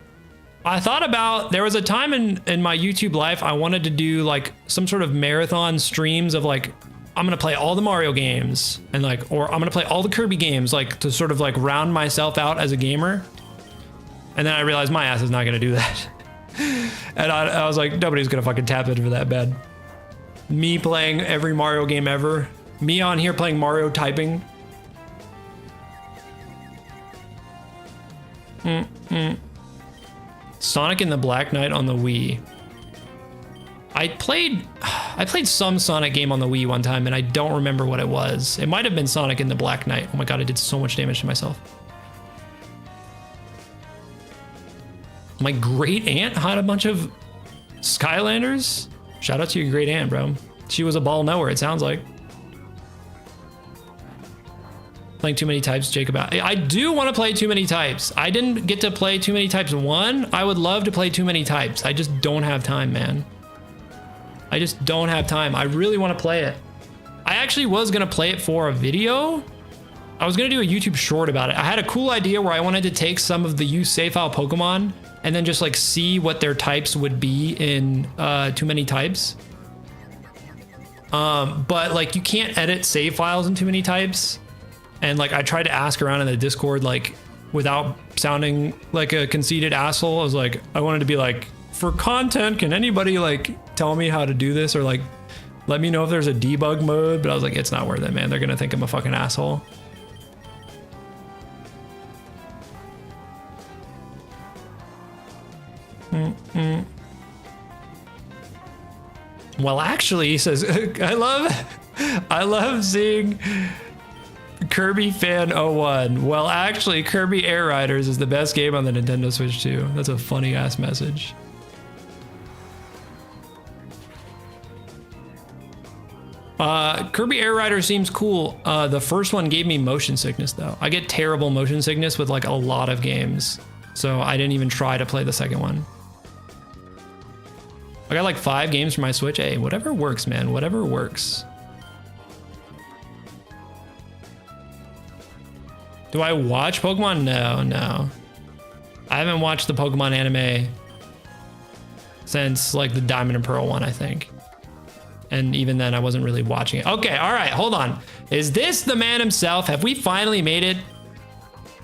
I thought about, there was a time in my YouTube life, I wanted to do like some sort of marathon streams of like, I'm gonna play all the Mario games and like, or I'm gonna play all the Kirby games, like to sort of like round myself out as a gamer. And then I realized my ass is not gonna do that. And I was like, nobody's gonna fucking tap into that bad. Me playing every Mario game ever. Me on here playing Mario typing. Sonic and the Black Knight on the Wii. I played some Sonic game on the Wii one time and I don't remember what it was. It might have been Sonic and the Black Knight. Oh my god, I did so much damage to myself. My great aunt had a bunch of Skylanders. Shout out to your great aunt, bro. She was a ball knower, it sounds like. Playing Too Many Types, Jacob. I do want to play Too Many Types. I didn't get to play Too Many Types 1. I would love to play Too Many Types. I just don't have time, man. I just don't have time. I really want to play it. I actually was gonna play it for a video. I was gonna do a YouTube short about it. I had a cool idea where I wanted to take some of the used save file Pokemon and then just like see what their types would be in Too Many Types. But like you can't edit save files in Too Many Types. And like I tried to ask around in the Discord, like without sounding like a conceited asshole. I was like, I wanted to be like, for content, can anybody like tell me how to do this, or like let me know if there's a debug mode? But I was like, it's not worth it, man. They're gonna think I'm a fucking asshole. Well, actually, he says, I love seeing Kirby Fan 01. Well, actually, Kirby Air Riders is the best game on the Nintendo Switch too. That's a funny ass message. Kirby Air Rider seems cool. The first one gave me motion sickness though. I get terrible motion sickness with like a lot of games. So I didn't even try to play the second one. I got like 5 games for my Switch. Hey, whatever works, man. Whatever works. Do I watch Pokemon? No. I haven't watched the Pokemon anime since like the Diamond and Pearl one, I think. And even then I wasn't really watching it. Okay, all right, hold on. Is this the man himself? Have we finally made it?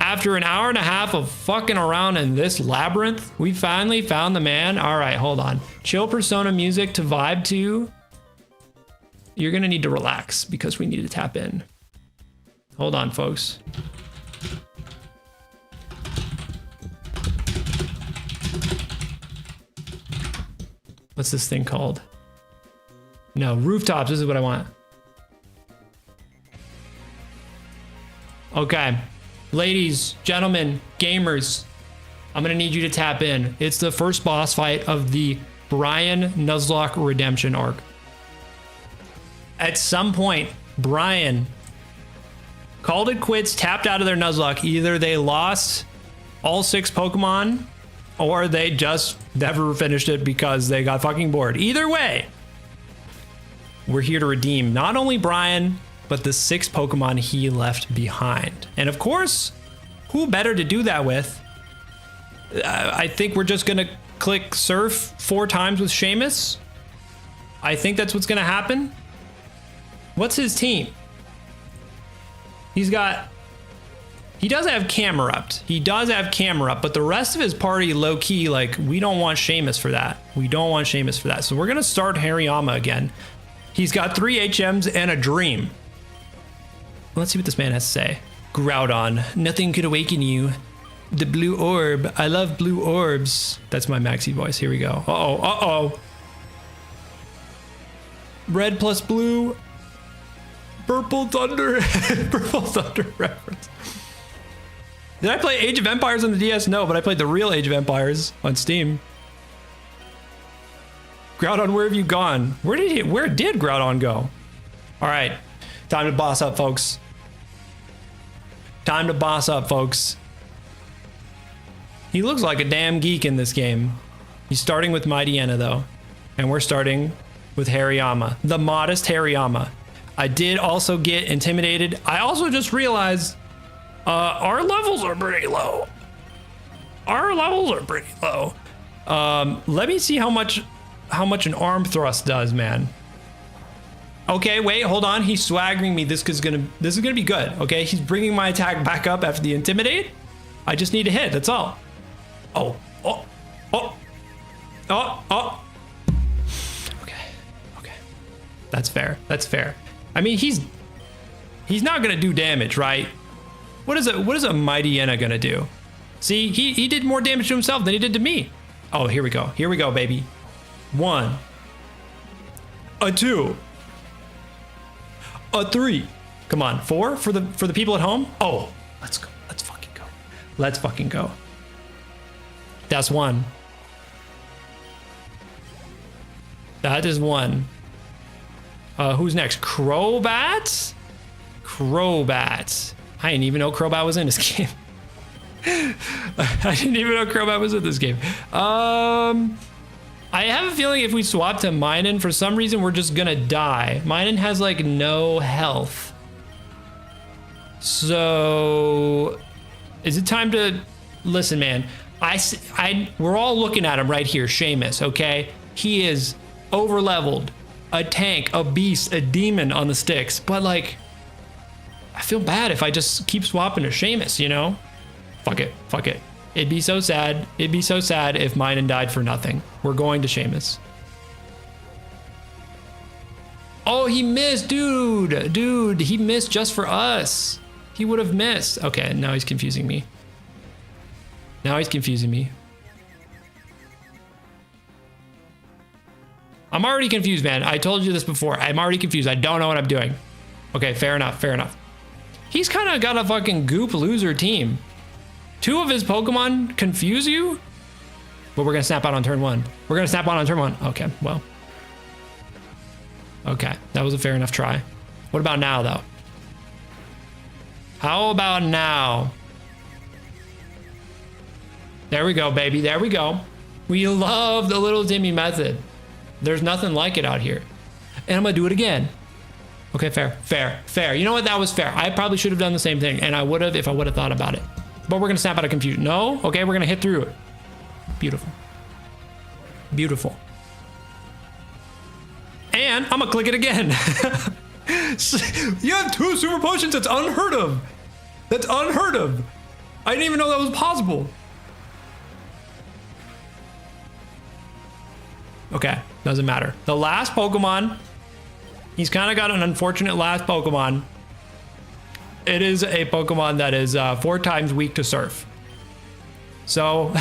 After an hour and a half of fucking around in this labyrinth, we finally found the man. All right, hold on. Chill Persona music to vibe to. You're gonna need to relax because we need to tap in. Hold on, folks. What's this thing called? No, rooftops, this is what I want. Okay. Ladies, gentlemen, gamers, I'm gonna need you to tap in. It's the first boss fight of the Brian Nuzlocke redemption arc. At some point, Brian called it quits, tapped out of their Nuzlocke. Either they lost all 6 Pokemon or they just never finished it because they got fucking bored. Either way, we're here to redeem not only Brian, but the 6 Pokemon he left behind. And of course, who better to do that with? I think we're just gonna click surf 4 times with Seamus. I think that's what's gonna happen. What's his team? He does have Camerupt. He does have Camerupt, but the rest of his party low key, like, we don't want Seamus for that. We don't want Seamus for that. So we're gonna start Hariyama again. He's got 3 HMs and a dream. Let's see what this man has to say. Groudon, nothing could awaken you. The blue orb, I love blue orbs. That's my Maxi voice, here we go. Uh-oh. Red plus blue. Purple Thunder. Purple Thunder reference. Did I play Age of Empires on the DS? No, but I played the real Age of Empires on Steam. Groudon, where have you gone? Where did Groudon go? All right, time to boss up, folks. Time to boss up, folks. He looks like a damn geek in this game. He's starting with Mightyena though, and we're starting with Hariyama, the modest Hariyama. I did also get intimidated. I also just realized our levels are pretty low. Let me see how much an arm thrust does, man. Okay, wait, hold on. He's swaggering me. This is gonna be good. Okay, he's bringing my attack back up after the intimidate. I just need to hit. That's all. Oh. Okay. That's fair. I mean, he's not gonna do damage, right? What is a Mightyena gonna do? See, he did more damage to himself than he did to me. Oh, here we go, baby. 1, a 2, a 3. Come on, 4 for the people at home. Oh, let's go. Let's fucking go. That's 1. That is 1. Who's next? Crobat. I didn't even know Crobat was in this game. I have a feeling if we swap to Minun, for some reason, we're just gonna die. Minun has like no health. So is it time to listen, man? We're all looking at him right here, Seamus, okay? He is over leveled, a tank, a beast, a demon on the sticks. But like, I feel bad if I just keep swapping to Seamus, you know? Fuck it, fuck it. It'd be so sad. It'd be so sad if Minun died for nothing. We're going to Seamus. Oh, he missed, dude. Dude, he missed just for us. He would have missed. Okay, now he's confusing me. Now he's confusing me. I'm already confused, man. I told you this before. I'm already confused. I don't know what I'm doing. Okay, fair enough, fair enough. He's kind of got a fucking goop loser team. 2 of his Pokemon confuse you? But we're gonna snap out on turn 1. We're gonna snap out on turn 1. Okay, well. Okay, that was a fair enough try. What about now, though? How about now? There we go, baby. There we go. We love the little Timmy method. There's nothing like it out here. And I'm gonna do it again. Okay, fair, fair, fair. You know what? That was fair. I probably should have done the same thing, and I would have if I would have thought about it. But we're gonna snap out of confusion. No? Okay, we're gonna hit through it. Beautiful. Beautiful. And I'm gonna click it again. You have 2 super potions. That's unheard of. That's unheard of. I didn't even know that was possible. Okay, doesn't matter. The last Pokemon, he's kind of got an unfortunate last Pokemon. It is a Pokemon that is 4 times weak to Surf. So,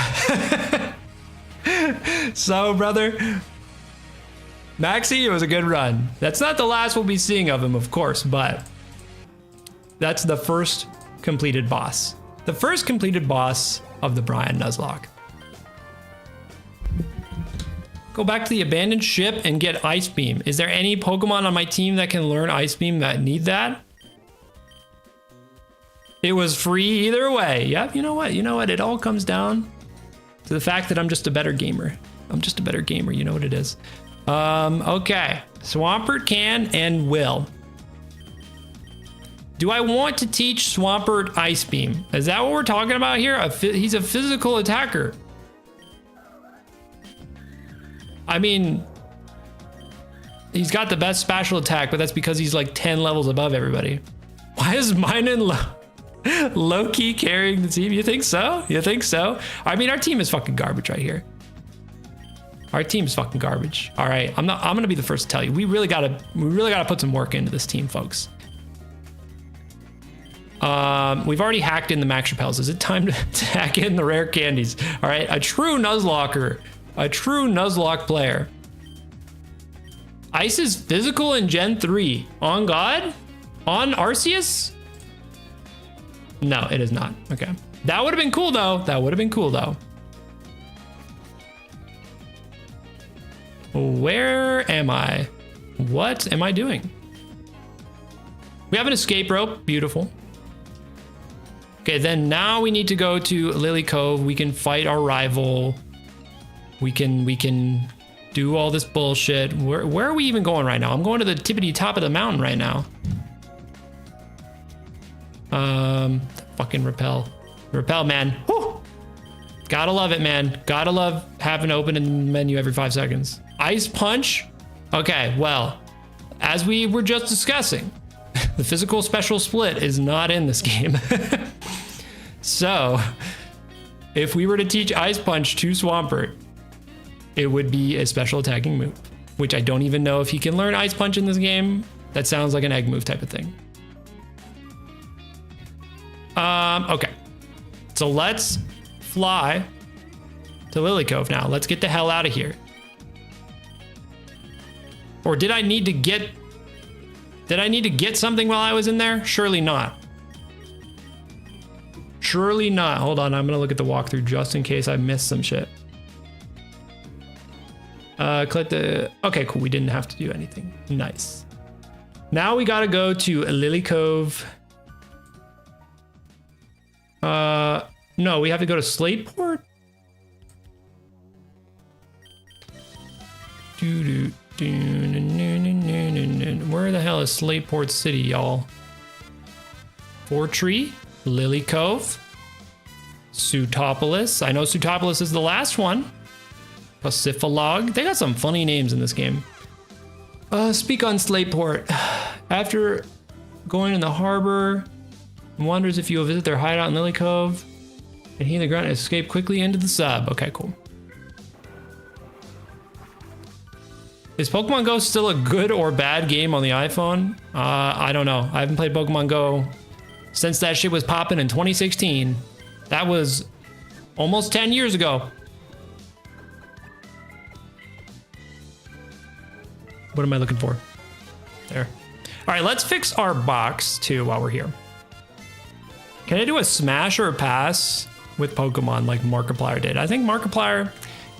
so brother, Maxie, it was a good run. That's not the last we'll be seeing of him, of course, but that's the first completed boss. The first completed boss of the Brian Nuzlocke. Go back to the abandoned ship and get Ice Beam. Is there any Pokemon on my team that can learn Ice Beam that need that? It was free either way. Yep, you know what? You know what? It all comes down to the fact that I'm just a better gamer. I'm just a better gamer. You know what it is. Okay. Swampert can and will. Do I want to teach Swampert Ice Beam? Is that what we're talking about here? He's a physical attacker. I mean, he's got the best special attack, but that's because he's like 10 levels above everybody. Why is Minun low-key carrying the team? You think so? You think so? I mean, our team is fucking garbage right here. Our team's fucking garbage. All right, I'm gonna be the first to tell you. We really gotta put some work into this team, folks. We've already hacked in the Max Repels. Is it time to hack in the rare candies? All right, a true Nuzlocker. A true Nuzlocke player. Ice is physical in Gen 3. On God? On Arceus? No, it is not. Okay. That would have been cool, though. That would have been cool, though. Where am I? What am I doing? We have an escape rope. Beautiful. Okay, then now we need to go to Lily Cove. We can fight our rival. We can do all this bullshit. Where are we even going right now? I'm going to the tippity top of the mountain right now. Fucking repel, man. Woo! Gotta love it, man. Gotta love having to open a menu every 5 seconds. Ice punch. Okay, well, as we were just discussing, the physical special split is not in this game. So, if we were to teach Ice Punch to Swampert, it would be a special attacking move, which I don't even know if he can learn Ice Punch in this game. That sounds like an egg move type of thing. Okay. So let's fly to Lily Cove now. Let's get the hell out of here. Or did I need to get something while I was in there? Surely not. Surely not. Hold on, I'm gonna look at the walkthrough just in case I missed some shit. Click the, okay, cool. We didn't have to do anything. Nice. Now we gotta go to Lily Cove. No, we have to go to Slateport. Where the hell is Slateport City, y'all? Fortree, Lily Cove, Sutopolis. I know Sutopolis is the last one. Pacifalog. They got some funny names in this game. Speak on Slateport. After going in the harbor, wonders if you will visit their hideout in Lily Cove and he and the grunt escape quickly into the sub. Okay, cool. Is Pokemon Go still a good or bad game on the iPhone? I don't know. I haven't played Pokemon Go since that shit was popping in 2016. That was almost 10 years ago. What am I looking for? There. All right, let's fix our box too while we're here. Can I do a smash or a pass with Pokemon like Markiplier did? I think Markiplier,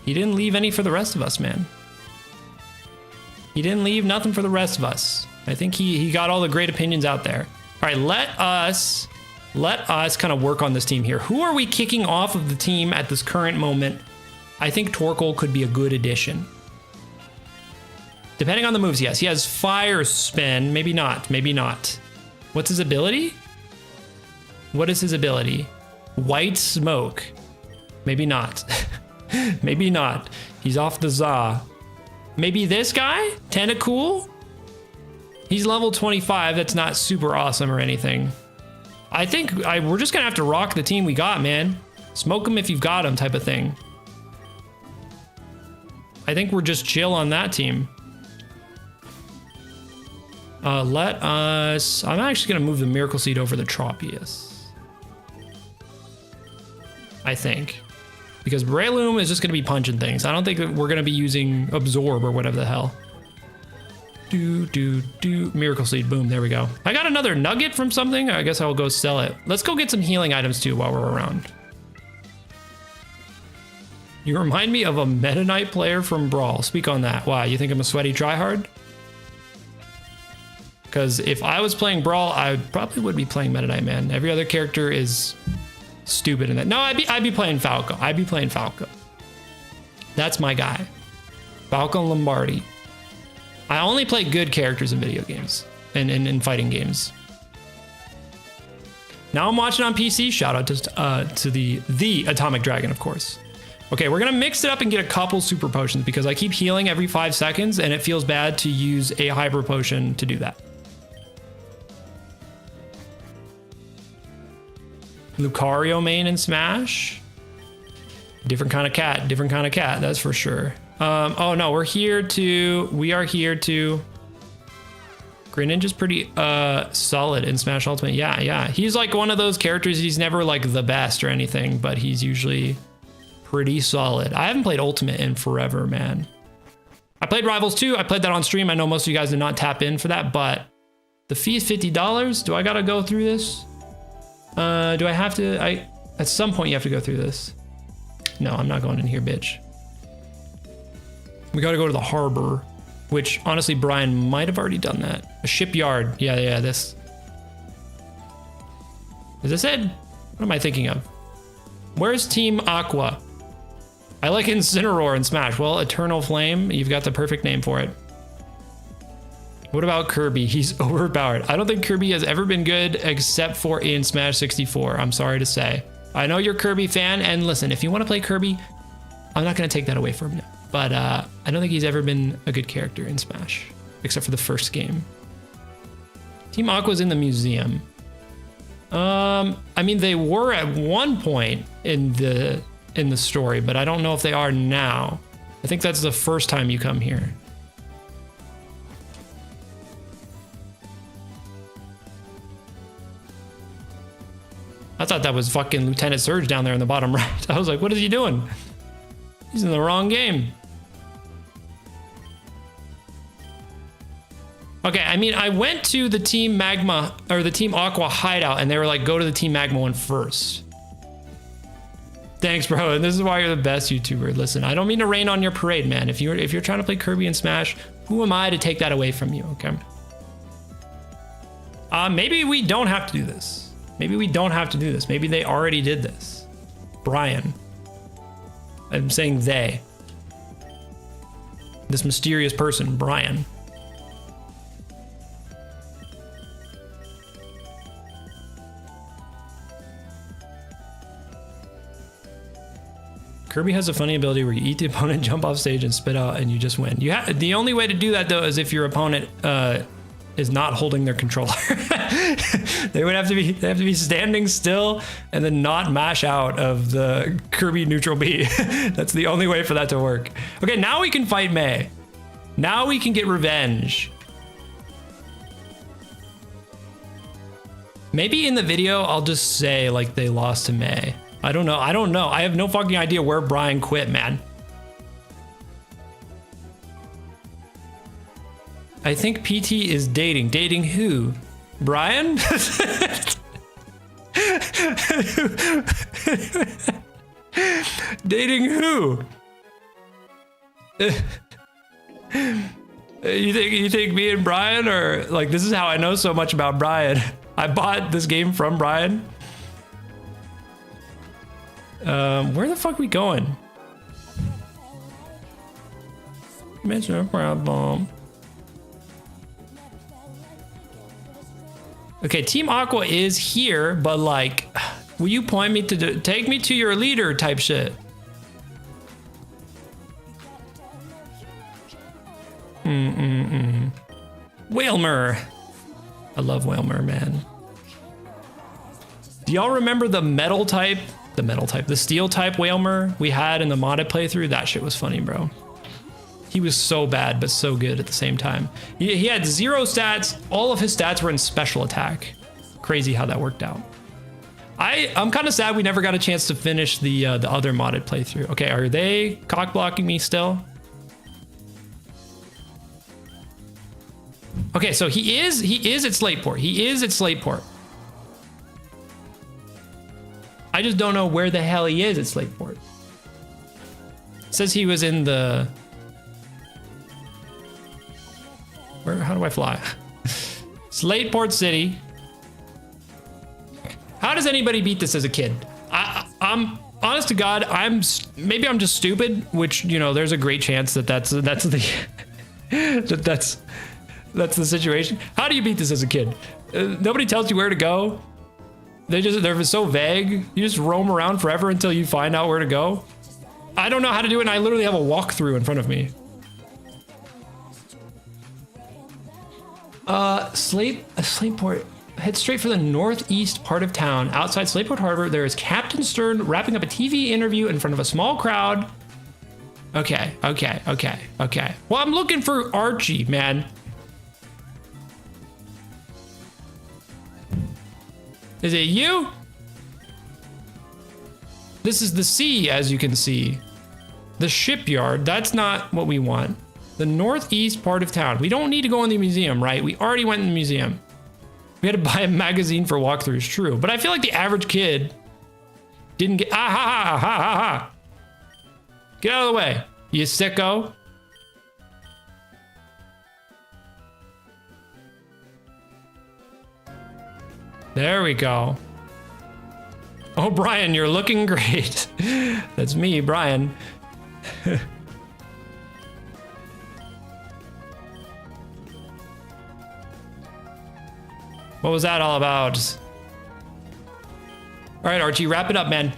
he didn't leave any for the rest of us, man. He didn't leave nothing for the rest of us. I think he got all the great opinions out there. All right, let us kind of work on this team here. Who are we kicking off of the team at this current moment? I think Torkoal could be a good addition. Depending on the moves, yes. He has Fire Spin. Maybe not. Maybe not. What's his ability? What is his ability? White Smoke. Maybe not. Maybe not. He's off the Za. Maybe this guy? Tentacool? He's level 25. That's not super awesome or anything. I think we're just going to have to rock the team we got, man. Smoke him if you've got him type of thing. I think we're just chill on that team. I'm actually going to move the Miracle Seed over the Tropius. I think. Because Breloom is just going to be punching things. I don't think that we're going to be using Absorb or whatever the hell. Miracle Seed. Boom. There we go. I got another nugget from something. I guess I'll go sell it. Let's go get some healing items too while we're around. You remind me of a Meta Knight player from Brawl. Speak on that. Why? You think I'm a sweaty tryhard? Because if I was playing Brawl, I probably would be playing Meta Knight, man. Every other character is stupid in that. No, I'd be playing Falco. I'd be playing Falco. That's my guy. Falco Lombardi. I only play good characters in video games and in fighting games. Now I'm watching on PC. Shout out to the Atomic Dragon, of course. Okay, we're gonna mix it up and get a couple super potions because I keep healing every 5 seconds and it feels bad to use a hyper potion to do that. Lucario main and Smash. Different kind of cat, that's for sure. Oh no, we are here to. Greninja's pretty solid in Smash Ultimate. Yeah. He's like one of those characters, he's never like the best or anything, but he's usually pretty solid. I haven't played Ultimate in forever, man. I played Rivals 2. I played that on stream. I know most of you guys did not tap in for that, but the fee is $50. Do I gotta go through this? Do I have to? At some point you have to go through this. No, I'm not going in here, bitch. We gotta go to the harbor, which honestly, Brian might have already done that. A shipyard. Yeah, this. Is this it? What am I thinking of? Where's Team Aqua? I like Incineroar in Smash. Well, Eternal Flame, you've got the perfect name for it. What about Kirby? He's overpowered. I don't think Kirby has ever been good except for in Smash 64. I'm sorry to say. I know you're a Kirby fan, and listen, if you want to play Kirby, I'm not going to take that away from you. But I don't think he's ever been a good character in Smash, except for the first game. Team Aqua's in the museum. I mean, they were at one point in the story, but I don't know if they are now. I think that's the first time you come here. I thought that was fucking Lieutenant Surge down there in the bottom right. I was like, what is he doing? He's in the wrong game. Okay, I mean, I went to the Team Magma or the Team Aqua hideout and they were like, go to the Team Magma one first. Thanks, bro. And this is why you're the best YouTuber. Listen, I don't mean to rain on your parade, man. If you're trying to play Kirby and Smash, who am I to take that away from you, okay? Maybe we don't have to do this. Maybe we don't have to do this. Maybe they already did this. Brian. I'm saying they. This mysterious person, Brian. Kirby has a funny ability where you eat the opponent, jump off stage, and spit out, and you just win. The only way to do that, though, is if your opponent is not holding their controller. They have to be standing still and then not mash out of the Kirby neutral B. That's the only way for that to work. Okay, now we can fight May. Now we can get revenge. Maybe in the video, I'll just say like they lost to May. I don't know. I have no fucking idea where Brian quit, man. I think PT is dating. Dating who? Brian? Dating who? You think me and Brian are like, this is how I know so much about Brian. I bought this game from Brian. Where the fuck are we going? Mention a problem. Okay, Team Aqua is here, but like, will you point me to take me to your leader type shit? Whalmer. I love Whalmer, man. Do y'all remember the the steel type Whalmer we had in the modded playthrough? That shit was funny, bro. He was so bad, but so good at the same time. He had 0 stats. All of his stats were in special attack. Crazy how that worked out. I'm kind of sad we never got a chance to finish the other modded playthrough. Okay, are they cock blocking me still? Okay, so he is at Slateport. He is at Slateport. I just don't know where the hell he is at Slateport. It says he was in the... How do I fly? Slateport City. How does anybody beat this as a kid? I'm honest to God, maybe I'm just stupid, which, you know, there's a great chance that's the that's the situation. How do you beat this as a kid? Nobody tells you where to go. They're so vague. You just roam around forever until you find out where to go. I don't know how to do it, and I literally have a walkthrough in front of me. Slateport. Head straight for the northeast part of town. Outside Slateport Harbor, there is Captain Stern wrapping up a TV interview in front of a small crowd. Okay. Well, I'm looking for Archie, man. Is it you? This is the sea, as you can see. The shipyard, that's not what we want. The northeast part of town. We don't need to go in the museum, right? We already went in the museum. We had to buy a magazine for walkthroughs, true. But I feel like the average kid didn't get... ha. Get out of the way, you sicko. There we go. Oh, Brian, you're looking great. That's me, Brian. What was that all about? All right, Archie, wrap it up, man.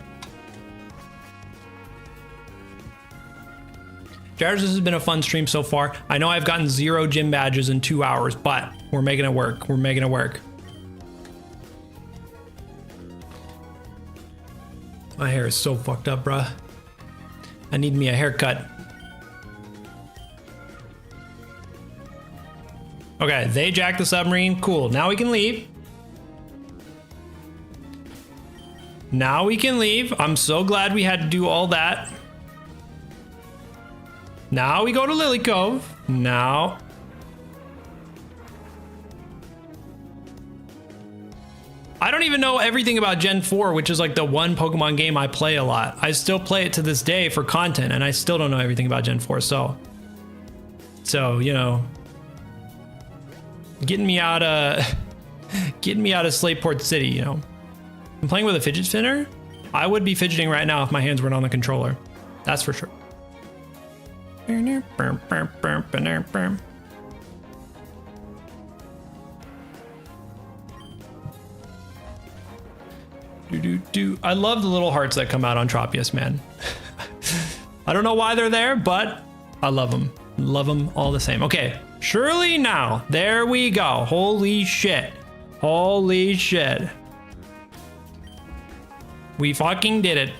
Jared, this has been a fun stream so far. I know I've gotten 0 gym badges in 2 hours, but we're making it work. We're making it work. My hair is so fucked up, bruh. I need me a haircut. Okay, they jacked the submarine. Cool. Now we can leave. Now we can leave. I'm so glad we had to do all that. Now we go to Lily Cove. Now. I don't even know everything about Gen 4, which is like the one Pokemon game I play a lot. I still play it to this day for content, and I still don't know everything about Gen 4, so you know, getting me out of Slateport City, you know. I'm playing with a fidget spinner. I would be fidgeting right now if my hands weren't on the controller. That's for sure. I love the little hearts that come out on Tropius, man. I don't know why they're there, but I love them. Love them all the same. Okay, surely now. There we go. Holy shit. Holy shit. We fucking did it.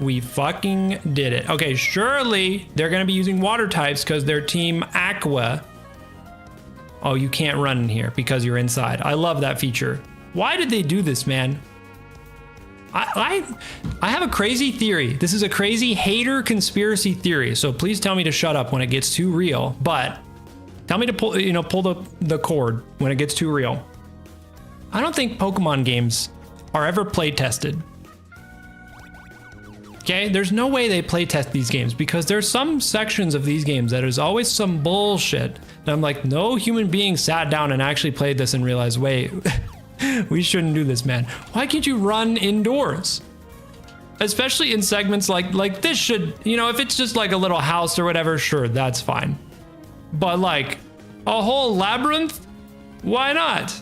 We fucking did it. Okay, surely they're going to be using water types because they're Team Aqua. Oh, you can't run in here because you're inside. I love that feature. Why did they do this, man? I have a crazy theory. This is a crazy hater conspiracy theory. So please tell me to shut up when it gets too real. But tell me to pull the cord when it gets too real. I don't think Pokemon games are ever play tested. Okay, there's no way they play test these games because there's some sections of these games that is always some bullshit. And I'm like, no human being sat down and actually played this and realized, wait, we shouldn't do this, man. Why can't you run indoors? Especially in segments like this should, if it's just like a little house or whatever, sure, that's fine. But like a whole labyrinth, why not?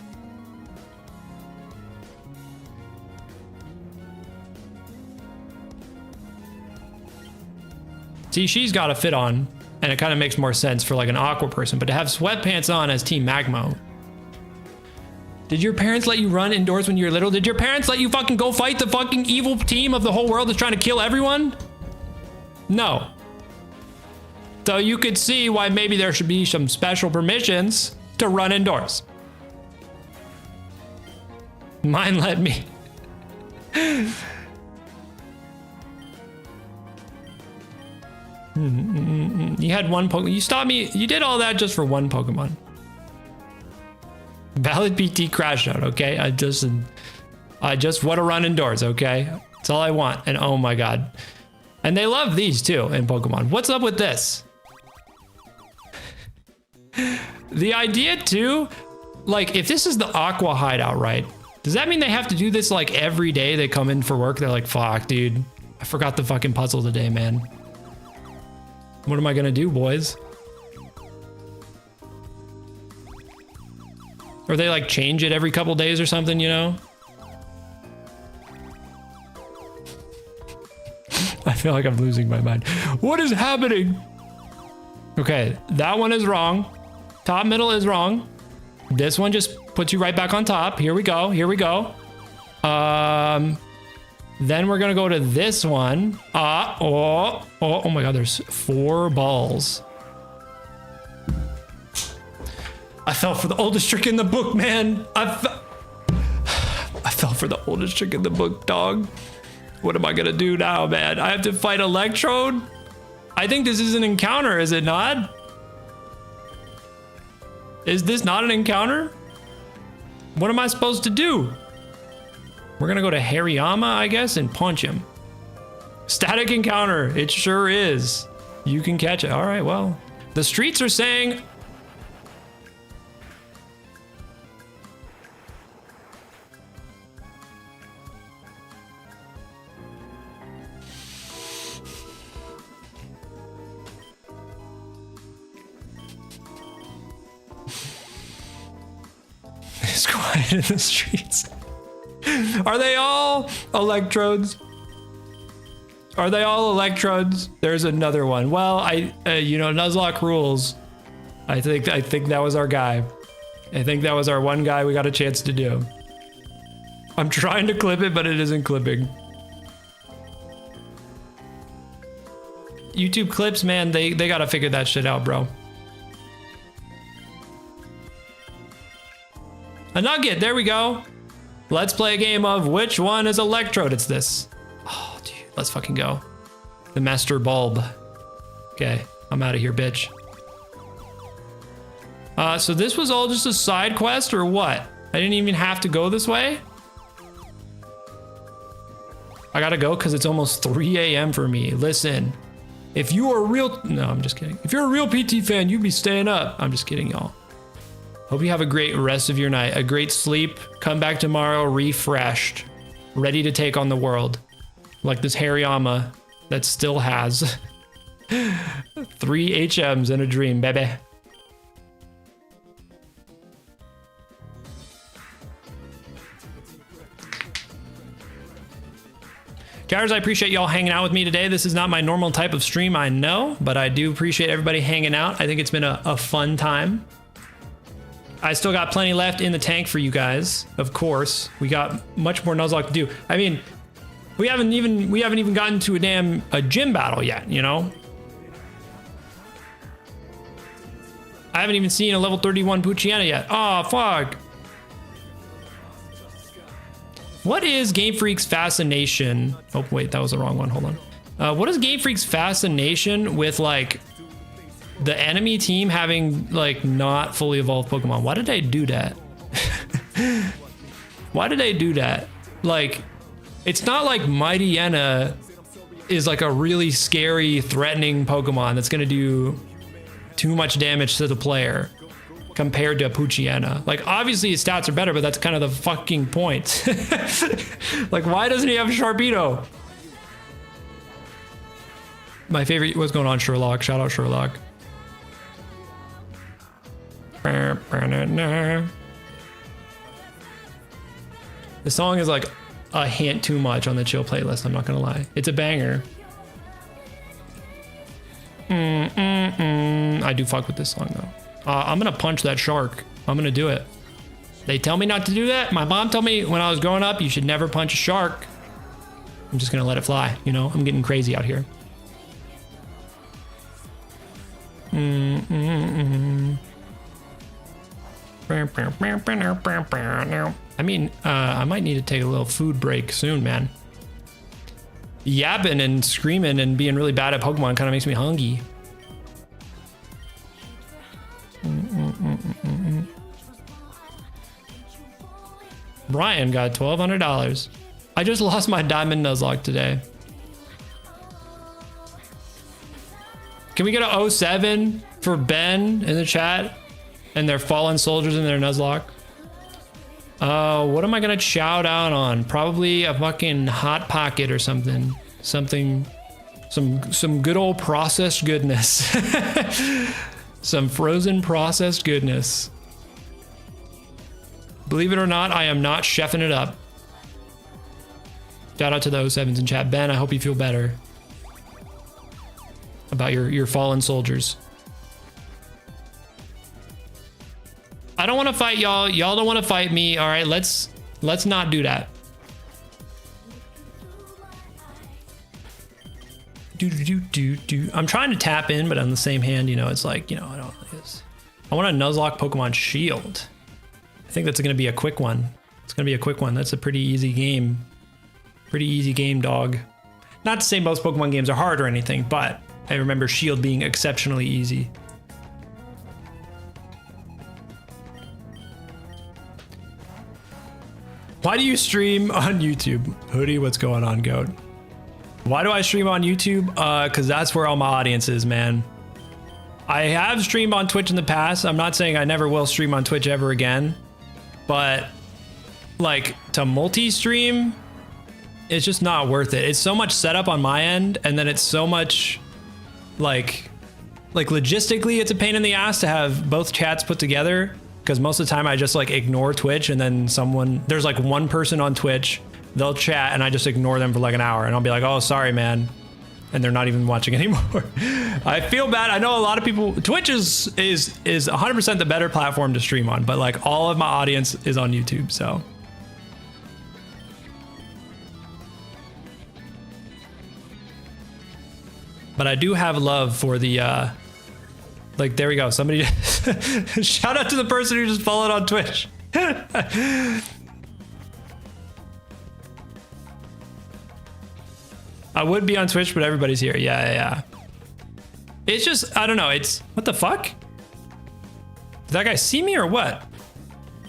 See, she's got a fit on, and it kind of makes more sense for like an Aqua person, but to have sweatpants on as Team Magmo. Did your parents let you run indoors when you were little? Did your parents let you fucking go fight the fucking evil team of the whole world that's trying to kill everyone? No. So you could see why maybe there should be some special permissions to run indoors. Mine let me. You had one Pokemon. You stopped me. You did all that just for one Pokemon. Valid PT crash note, okay? I just want to run indoors, okay? That's all I want. And oh my god. And they love these too in Pokemon. What's up with this? The idea too, like if this is the Aqua hideout, right? Does that mean they have to do this like every day they come in for work? They're like, fuck, dude. I forgot the fucking puzzle today, man. What am I gonna do, boys? Or they like change it every couple days or something, I feel like I'm losing my mind. What is happening? Okay, that one is wrong. Top middle is wrong. This one just puts you right back on top. Here we go. Here we go. Then we're gonna go to this one. Oh my god, there's 4 balls. I fell for the oldest trick in the book, man. I fell for the oldest trick in the book, dog. What am I gonna do now, man? I have to fight Electrode? I think this is an encounter, is it not? Is this not an encounter? What am I supposed to do? We're gonna go to Hariyama, I guess, and punch him. Static encounter, it sure is. You can catch it. All right, well. The streets are saying... It's quiet in the streets. Are they all Electrodes? Are they all Electrodes? There's another one. Well, Nuzlocke rules. I think that was our guy. I think that was our one guy we got a chance to do. I'm trying to clip it, but it isn't clipping. YouTube clips, man, they gotta figure that shit out, bro. A nugget, there we go. Let's play a game of which one is Electrode. It's this. Oh, dude, let's fucking go. The Master Bulb. Okay, I'm out of here, bitch. So this was all just a side quest or what? I didn't even have to go this way? I gotta go because it's almost 3 a.m. for me. Listen, if you are a real... No, I'm just kidding. If you're a real PT fan, you'd be staying up. I'm just kidding, y'all. Hope you have a great rest of your night, a great sleep. Come back tomorrow refreshed, ready to take on the world. Like this Hariyama that still has 3 HMs in a dream, baby. Chatters, I appreciate y'all hanging out with me today. This is not my normal type of stream, I know, but I do appreciate everybody hanging out. I think it's been a fun time. I still got plenty left in the tank for you guys. Of course, we got much more Nuzlocke to do. I mean, we haven't even gotten to a gym battle yet, you know? I haven't even seen a level 31 Poochyena yet. Oh, fuck. What is Game Freak's fascination? Oh, wait, that was the wrong one. Hold on. What is Game Freak's fascination with, like, the enemy team having, like, not fully evolved Pokemon? Why did they do that? Why did they do that? Like, it's not like Mightyena is, like, a really scary, threatening Pokemon that's going to do too much damage to the player compared to Poochyena. Like, obviously his stats are better, but that's kind of the fucking point. Like, why doesn't he have Sharpedo? My favorite, what's going on, Sherlock? Shout out Sherlock. The song is like a hint too much on the chill playlist, I'm not gonna lie. It's a banger. I do fuck with this song though. I'm gonna punch that shark. I'm gonna do it. They tell me not to do that. My mom told me when I was growing up, you should never punch a shark. I'm just gonna let it fly, you know? I'm getting crazy out here. I mean, I might need to take a little food break soon, man. Yapping and screaming and being really bad at Pokemon kind of makes me hungry. Brian got $1,200. I just lost my Diamond Nuzlocke today. Can we get a 07 for Ben in the chat? And their fallen soldiers in their Nuzlocke. What am I gonna chow down on? Probably a fucking Hot Pocket or something. Some good old processed goodness. Some frozen processed goodness. Believe it or not, I am not chefing it up. Shout out to the 07s in chat. Ben, I hope you feel better about your fallen soldiers. I don't want to fight y'all. Y'all don't want to fight me. All right, let's not do that. I'm trying to tap in, but on the same hand, you know, it's like, you know, I want a Nuzlocke Pokemon Shield. I think that's going to be a quick one. It's going to be a quick one. That's a pretty easy game. Pretty easy game, dog. Not to say most Pokemon games are hard or anything, but I remember Shield being exceptionally easy. Why do you stream on YouTube? Hoodie, what's going on, Goat? Why do I stream on YouTube? Because that's where all my audience is, man. I have streamed on Twitch in the past. I'm not saying I never will stream on Twitch ever again. But, like, to multi-stream, it's just not worth it. It's so much setup on my end, and then it's so much, like logistically, it's a pain in the ass to have both chats put together. Because most of the time I just like ignore Twitch, and then there's like one person on Twitch, they'll chat and I just ignore them for like an hour and I'll be like, oh, sorry, man. And they're not even watching anymore. I feel bad. I know a lot of people, Twitch is 100% the better platform to stream on, but like all of my audience is on YouTube, so. But I do have love for the, like, there we go. Somebody shout out to the person who just followed on Twitch. I would be on Twitch, but everybody's here. Yeah. It's just, I don't know. It's, what the fuck? Did that guy see me or what?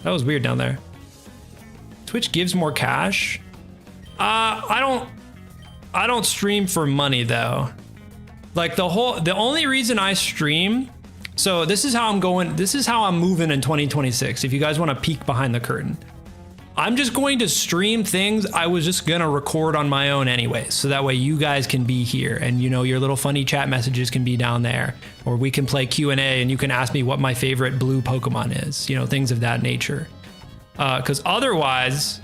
That was weird down there. Twitch gives more cash. I don't stream for money though. Like the only reason I stream, so this is how I'm moving in 2026. If you guys want to peek behind the curtain. I'm just going to stream things I was just gonna record on my own anyway, so that way you guys can be here and you know your little funny chat messages can be down there, or we can play Q&A and you can ask me what my favorite blue Pokemon is, you know, things of that nature. Because otherwise,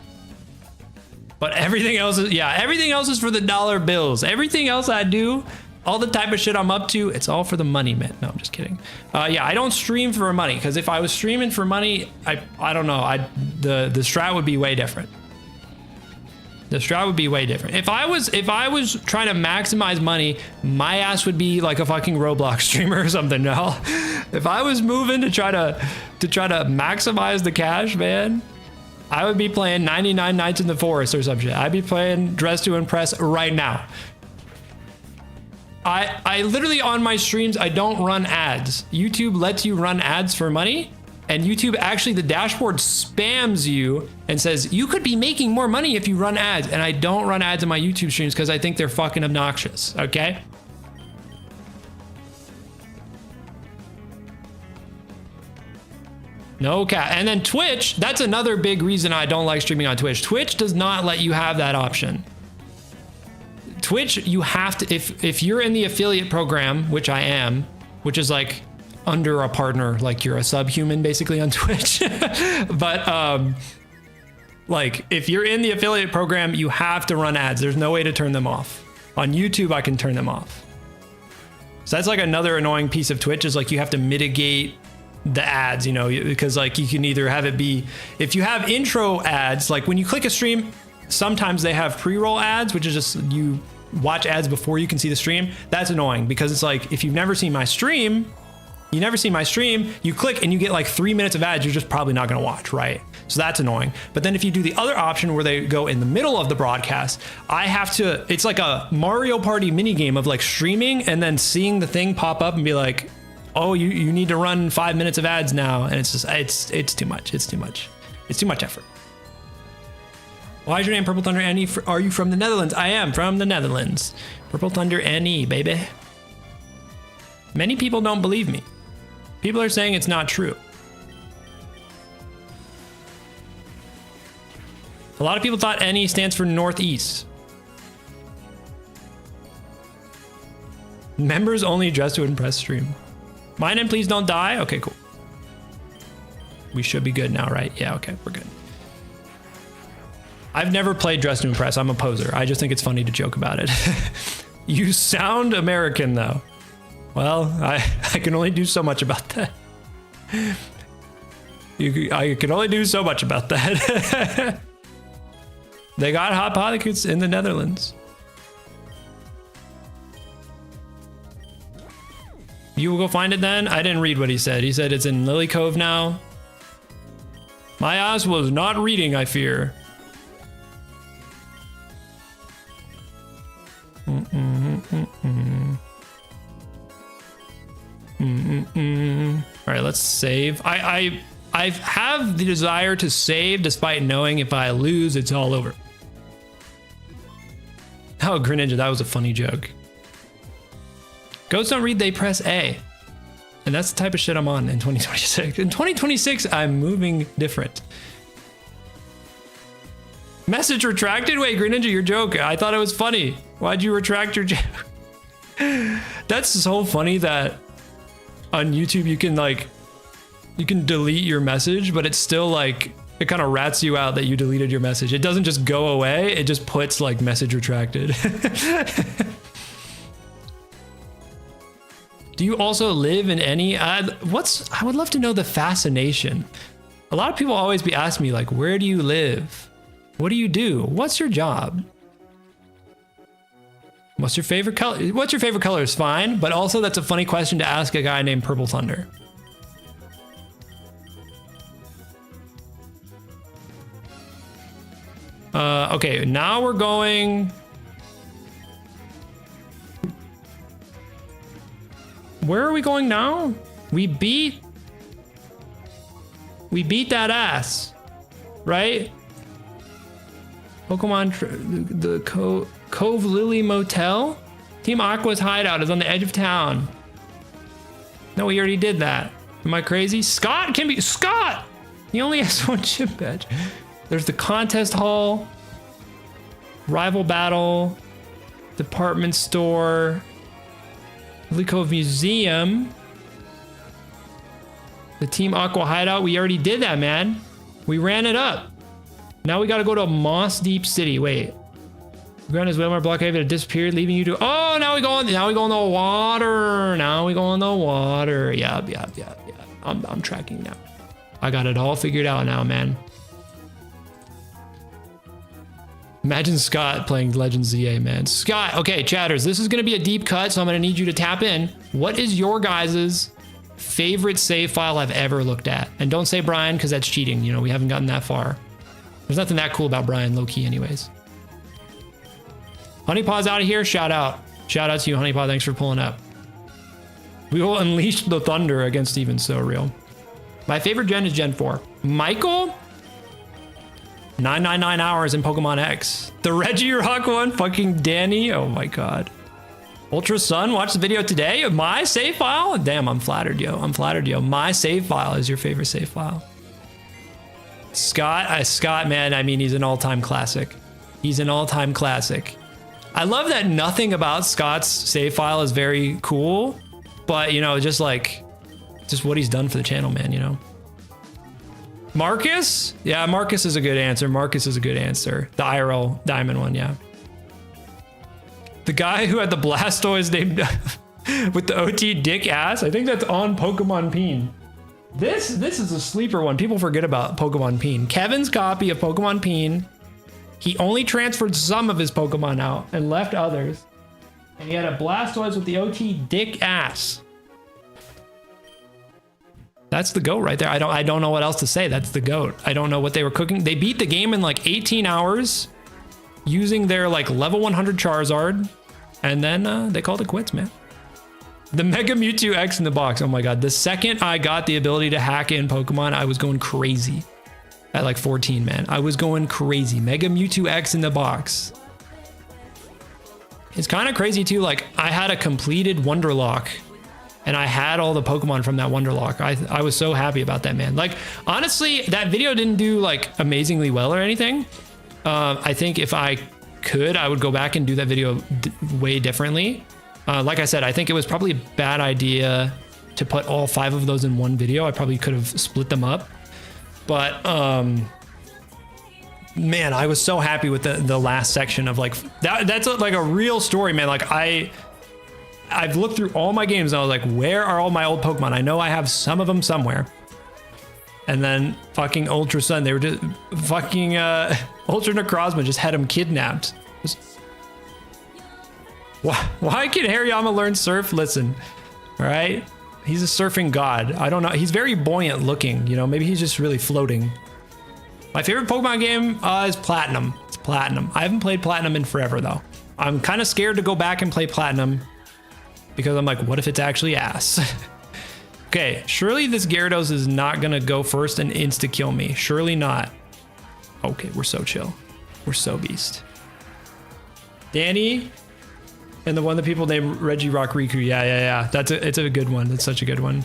but everything else is, yeah, everything else is for the dollar bills. Everything else I do, all the type of shit I'm up to, it's all for the money, man. No, I'm just kidding. Yeah, I don't stream for money, because if I was streaming for money, I don't know, the strat would be way different. The strat would be way different. If I was trying to maximize money, my ass would be like a fucking Roblox streamer or something. No, if I was moving to try to maximize the cash, man, I would be playing 99 Nights in the Forest or some shit. I'd be playing Dress to Impress right now. I literally on my streams, I don't run ads. YouTube lets you run ads for money, and YouTube actually, the dashboard spams you and says, you could be making more money if you run ads. And I don't run ads in my YouTube streams because I think they're fucking obnoxious, okay? No cap. And then Twitch, that's another big reason I don't like streaming on Twitch. Twitch does not let you have that option. Twitch, you have to, if you're in the affiliate program, which I am, which is like under a partner, like you're a subhuman basically on Twitch. But like if you're in the affiliate program, you have to run ads. There's no way to turn them off. On YouTube, I can turn them off. So that's like another annoying piece of Twitch, is like you have to mitigate the ads, you know, because like you can either have it be, if you have intro ads, like when you click a stream, sometimes they have pre-roll ads, which is just you watch ads before you can see the stream. That's annoying, because it's like, if you've never seen my stream, you click and you get like 3 minutes of ads, you're just probably not going to watch, right? So that's annoying. But then if you do the other option where they go in the middle of the broadcast, I have to, it's like a Mario Party mini game of like streaming and then seeing the thing pop up and be like, oh, you need to run 5 minutes of ads now. And it's just, it's too much. It's too much. It's too much effort. Why is your name Purple Thunder NE? Are you from the Netherlands? I am from the Netherlands. Purple Thunder NE, baby. Many people don't believe me. People are saying it's not true. A lot of people thought NE stands for Northeast. Members only Dress to Impress stream. My name, please don't die. Okay, cool. We should be good now, right? Yeah, okay, we're good. I've never played Dress to Impress. I'm a poser. I just think it's funny to joke about it. You sound American, though. Well, I can only do so much about that. I can only do so much about that. They got hot pockets in the Netherlands. You will go find it then? I didn't read what he said. He said it's in Lily Cove now. My ass was not reading, I fear. All right, let's save. I have the desire to save despite knowing if I lose, it's all over. Oh, Greninja, that was a funny joke. Goats don't read, they press A. And that's the type of shit I'm on in 2026. In 2026, I'm moving different. Message retracted? Wait, Greninja, your joke. I thought it was funny. Why'd you retract your joke? That's so funny that on YouTube you can delete your message, but it's still like, it kind of rats you out that you deleted your message. It doesn't just go away, it just puts like message retracted. Do you also live in any I would love to know the fascination. A lot of people always be asking me like, where do you live? What do you do? What's your job? What's your favorite color? What's your favorite color is fine, but also that's a funny question to ask a guy named Purple Thunder. Okay, now we're going. Where are we going now? We beat that ass, right? Pokemon, the Cove Lily Motel? Team Aqua's hideout is on the edge of town. No, we already did that. Am I crazy? Scott can be, Scott! He only has one gym badge. There's the contest hall, rival battle, department store, Lico Museum, the Team Aqua hideout. We already did that, man. We ran it up. Now we got to go to Moss Deep City. Wait. Ground is Whalmar blockade that disappeared, leaving you to. Oh, now we go in the water. Now we go in the water. Yep. I'm tracking now. I got it all figured out now, man. Imagine Scott playing Legends ZA, man. Scott, okay, chatters, this is going to be a deep cut, so I'm going to need you to tap in. What is your guys' favorite save file I've ever looked at? And don't say Brian, because that's cheating. You know, we haven't gotten that far. There's nothing that cool about Brian, low-key anyways. Honeypaw's out of here. Shout out. Shout out to you, Honeypaw. Thanks for pulling up. We will unleash the thunder against Even So Real. My favorite gen is Gen 4. Michael? 999 hours in Pokemon X. The Reggie Rock one, fucking Danny. Oh my god. Ultra Sun, watch the video today. My save file? Damn, I'm flattered, yo. I'm flattered, yo. My save file is your favorite save file. Scott, man, I mean, he's an all-time classic. He's an all-time classic. I love that nothing about Scott's save file is very cool, but, you know, just what he's done for the channel, man, you know? Marcus? Yeah, Marcus is a good answer. Marcus is a good answer. The IRL diamond one, yeah. The guy who had the Blastoise named with the OT dick ass, I think that's on Pokemon Peen. This is a sleeper one. People forget about Pokemon Peen. Kevin's copy of Pokemon Peen, he only transferred some of his Pokemon out and left others. And he had a Blastoise with the OT dick ass. That's the GOAT right there. I don't know what else to say. That's the GOAT. I don't know what they were cooking. They beat the game in like 18 hours using their like level 100 Charizard. And then they called it quits, man. The Mega Mewtwo X in the box. Oh my god. The second I got the ability to hack in Pokemon, I was going crazy. At like 14, man. I was going crazy. Mega Mewtwo X in the box. It's kind of crazy too. Like, I had a completed Wonderlock. And I had all the Pokemon from that Wonderlock. I was so happy about that, man. Like, honestly, that video didn't do like amazingly well or anything. I think if I could, I would go back and do that video way differently. Like I said, I think it was probably a bad idea to put all 5 of those in one video. I probably could have split them up. But, man, I was so happy with the last section of like, that's like a real story, man. Like, I've looked through all my games and I was like, where are all my old Pokemon? I know I have some of them somewhere. And then fucking Ultra Sun, they were just fucking Ultra Necrozma just had him kidnapped. Why can Hariyama learn surf? Listen, all right? He's a surfing god. I don't know. He's very buoyant looking, you know, maybe he's just really floating. My favorite Pokemon game is Platinum. It's Platinum. I haven't played Platinum in forever though. I'm kind of scared to go back and play Platinum. Because I'm like, what if it's actually ass? Okay, surely this Gyarados is not gonna go first and insta-kill me. Surely not. Okay, we're so chill. We're so beast. Danny and the one that people named Reggie Rock Riku. Yeah. It's a good one. That's such a good one.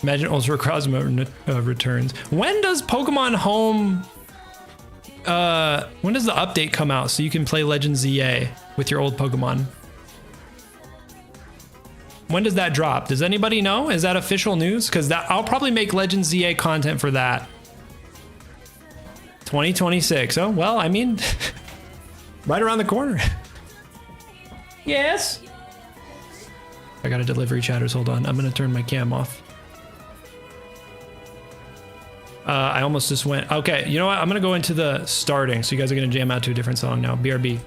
Imagine Ultra Crozma returns. When does Pokemon Home... when does the update come out so you can play Legends ZA with your old Pokemon? When does that drop? Does anybody know? Is that official news? Because I'll probably make Legends ZA content for that. 2026. Oh, well, I mean, right around the corner. Yes. I got a delivery, chatters. Hold on. I'm going to turn my cam off. I almost just went. Okay, you know what? I'm going to go into the starting. So you guys are going to jam out to a different song now. BRB.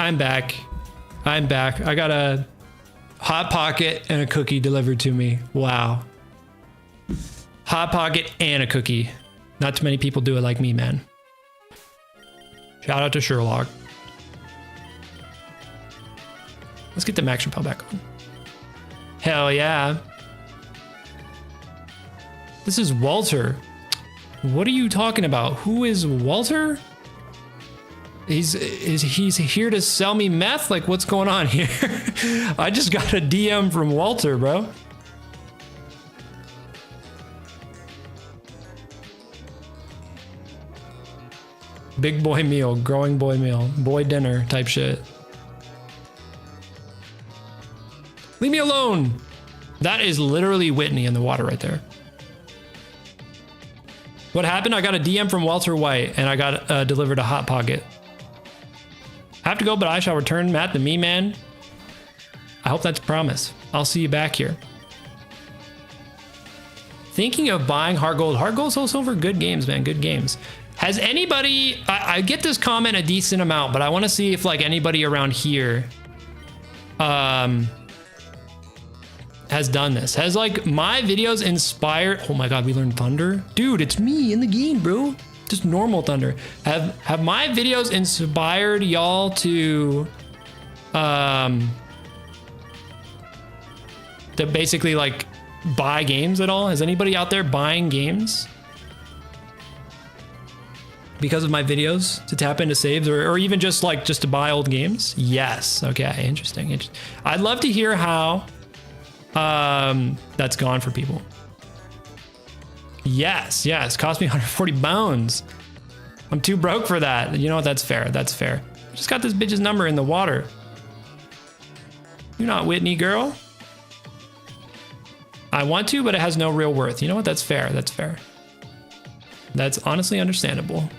I'm back. I got a Hot Pocket and a cookie delivered to me. Wow. Hot Pocket and a cookie. Not too many people do it like me, man. Shout out to Sherlock. Let's get the Max Repel back on. Hell yeah. This is Walter. What are you talking about? Who is Walter? He's here to sell me meth? Like, what's going on here? I just got a DM from Walter, bro. Big boy meal, growing boy meal, boy dinner type shit. Leave me alone. That is literally Whitney in the water right there. What happened? I got a DM from Walter White and I got delivered a Hot Pocket. I have to go, but I shall return, Matt, the me man. I hope that's a promise. I'll see you back here. Thinking of buying Heart Gold. Heart Gold, Soul Silver, good games, man, good games. Has anybody, I get this comment a decent amount, but I want to see if like anybody around here has done this. Has like my videos inspired, oh my God, we learned Thunder. Dude, it's me in the game, bro. Just normal Thunder. Have my videos inspired y'all to basically like buy games at all? Is anybody out there buying games because of my videos to tap into saves, or even just to buy old games? Yes. Okay. Interesting. I'd love to hear how that's gone for people. Yes. Cost me 140 bones. I'm too broke for that. You know what? That's fair. That's fair. I just got this bitch's number in the water. You're not Whitney, girl. I want to, but it has no real worth. You know what? That's fair. That's fair. That's honestly understandable.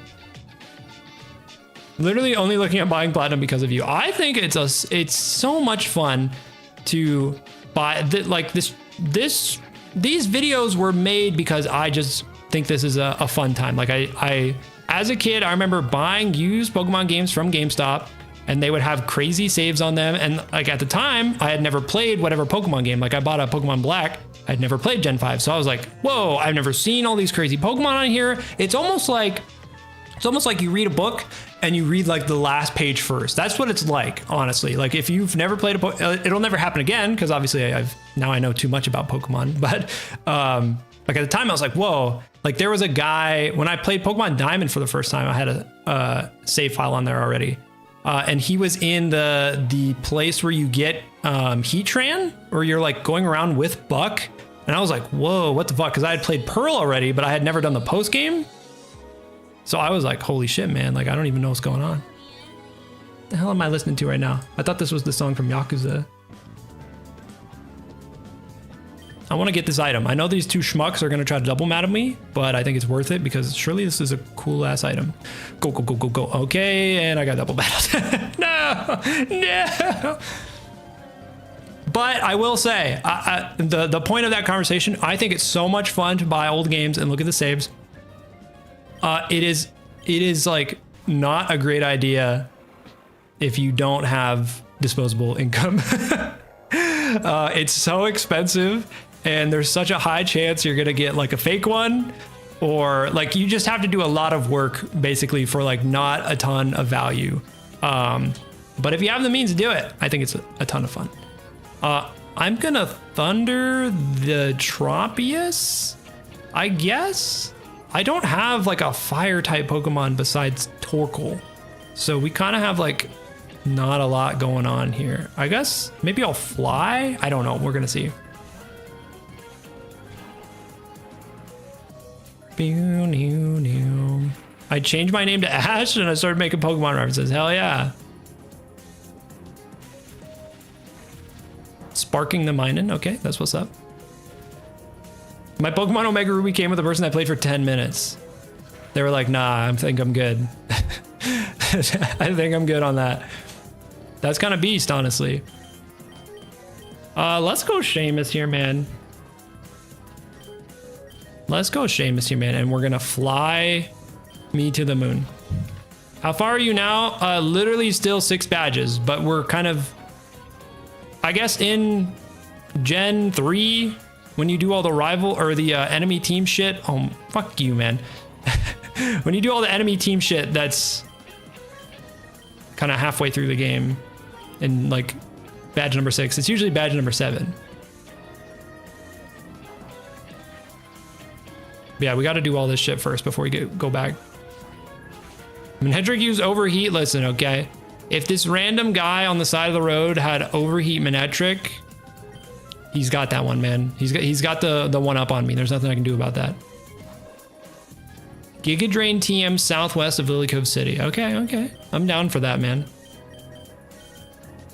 Literally only looking at buying platinum because of you. I think it's so much fun to buy these videos were made because I just think this is a fun time. Like I as a kid, I remember buying used Pokemon games from GameStop and they would have crazy saves on them. And like at the time I had never played whatever Pokemon game. Like I bought a Pokemon Black. I'd never played Gen 5. So I was like, whoa, I've never seen all these crazy Pokemon on here. It's almost like you read a book and you read like the last page first. That's what it's like, honestly. Like if you've never played it'll never happen again, because obviously now I know too much about Pokemon. But like at the time I was like, whoa, like there was a guy when I played Pokemon Diamond for the first time. I had a save file on there already, and he was in the place where you get Heatran, or you're like going around with Buck, and I was like, whoa, what the fuck? Because I had played Pearl already, but I had never done the post game. So I was like, holy shit, man. Like, I don't even know what's going on. What the hell am I listening to right now? I thought this was the song from Yakuza. I want to get this item. I know these two schmucks are going to try to double mad at me, but I think it's worth it because surely this is a cool ass item. Go. Okay, and I got double battled. No. But I will say, the point of that conversation, I think it's so much fun to buy old games and look at the saves. It is like not a great idea if you don't have disposable income. It's so expensive and there's such a high chance you're going to get like a fake one, or like you just have to do a lot of work basically for like not a ton of value. But if you have the means to do it, I think it's a ton of fun. I'm going to Thunder the Tropius, I guess. I don't have like a fire type Pokemon besides Torkoal. So we kind of have like not a lot going on here. I guess maybe I'll fly. I don't know. We're going to see. I changed my name to Ash and I started making Pokemon references. Hell yeah. Sparking the Minun. Okay, that's what's up. My Pokemon Omega Ruby came with a person I played for 10 minutes. They were like, nah, I think I'm good. I think I'm good on that. That's kind of beast, honestly. Let's go Seamus here, man. Let's go Seamus here, man. And we're going to fly me to the moon. How far are you now? Literally still 6 badges, but we're kind of, I guess, in Gen 3. When you do all the rival or the enemy team shit, oh, fuck you, man. When you do all the enemy team shit, that's kind of halfway through the game in like badge number 6. It's usually badge number 7. Yeah, we got to do all this shit first before we go back. Manectric used overheat. Listen, okay. If this random guy on the side of the road had overheat Manectric, he's got that one, man. He's got the one up on me. There's nothing I can do about that. Giga Drain TM southwest of Lily Cove City. Okay, okay. I'm down for that, man.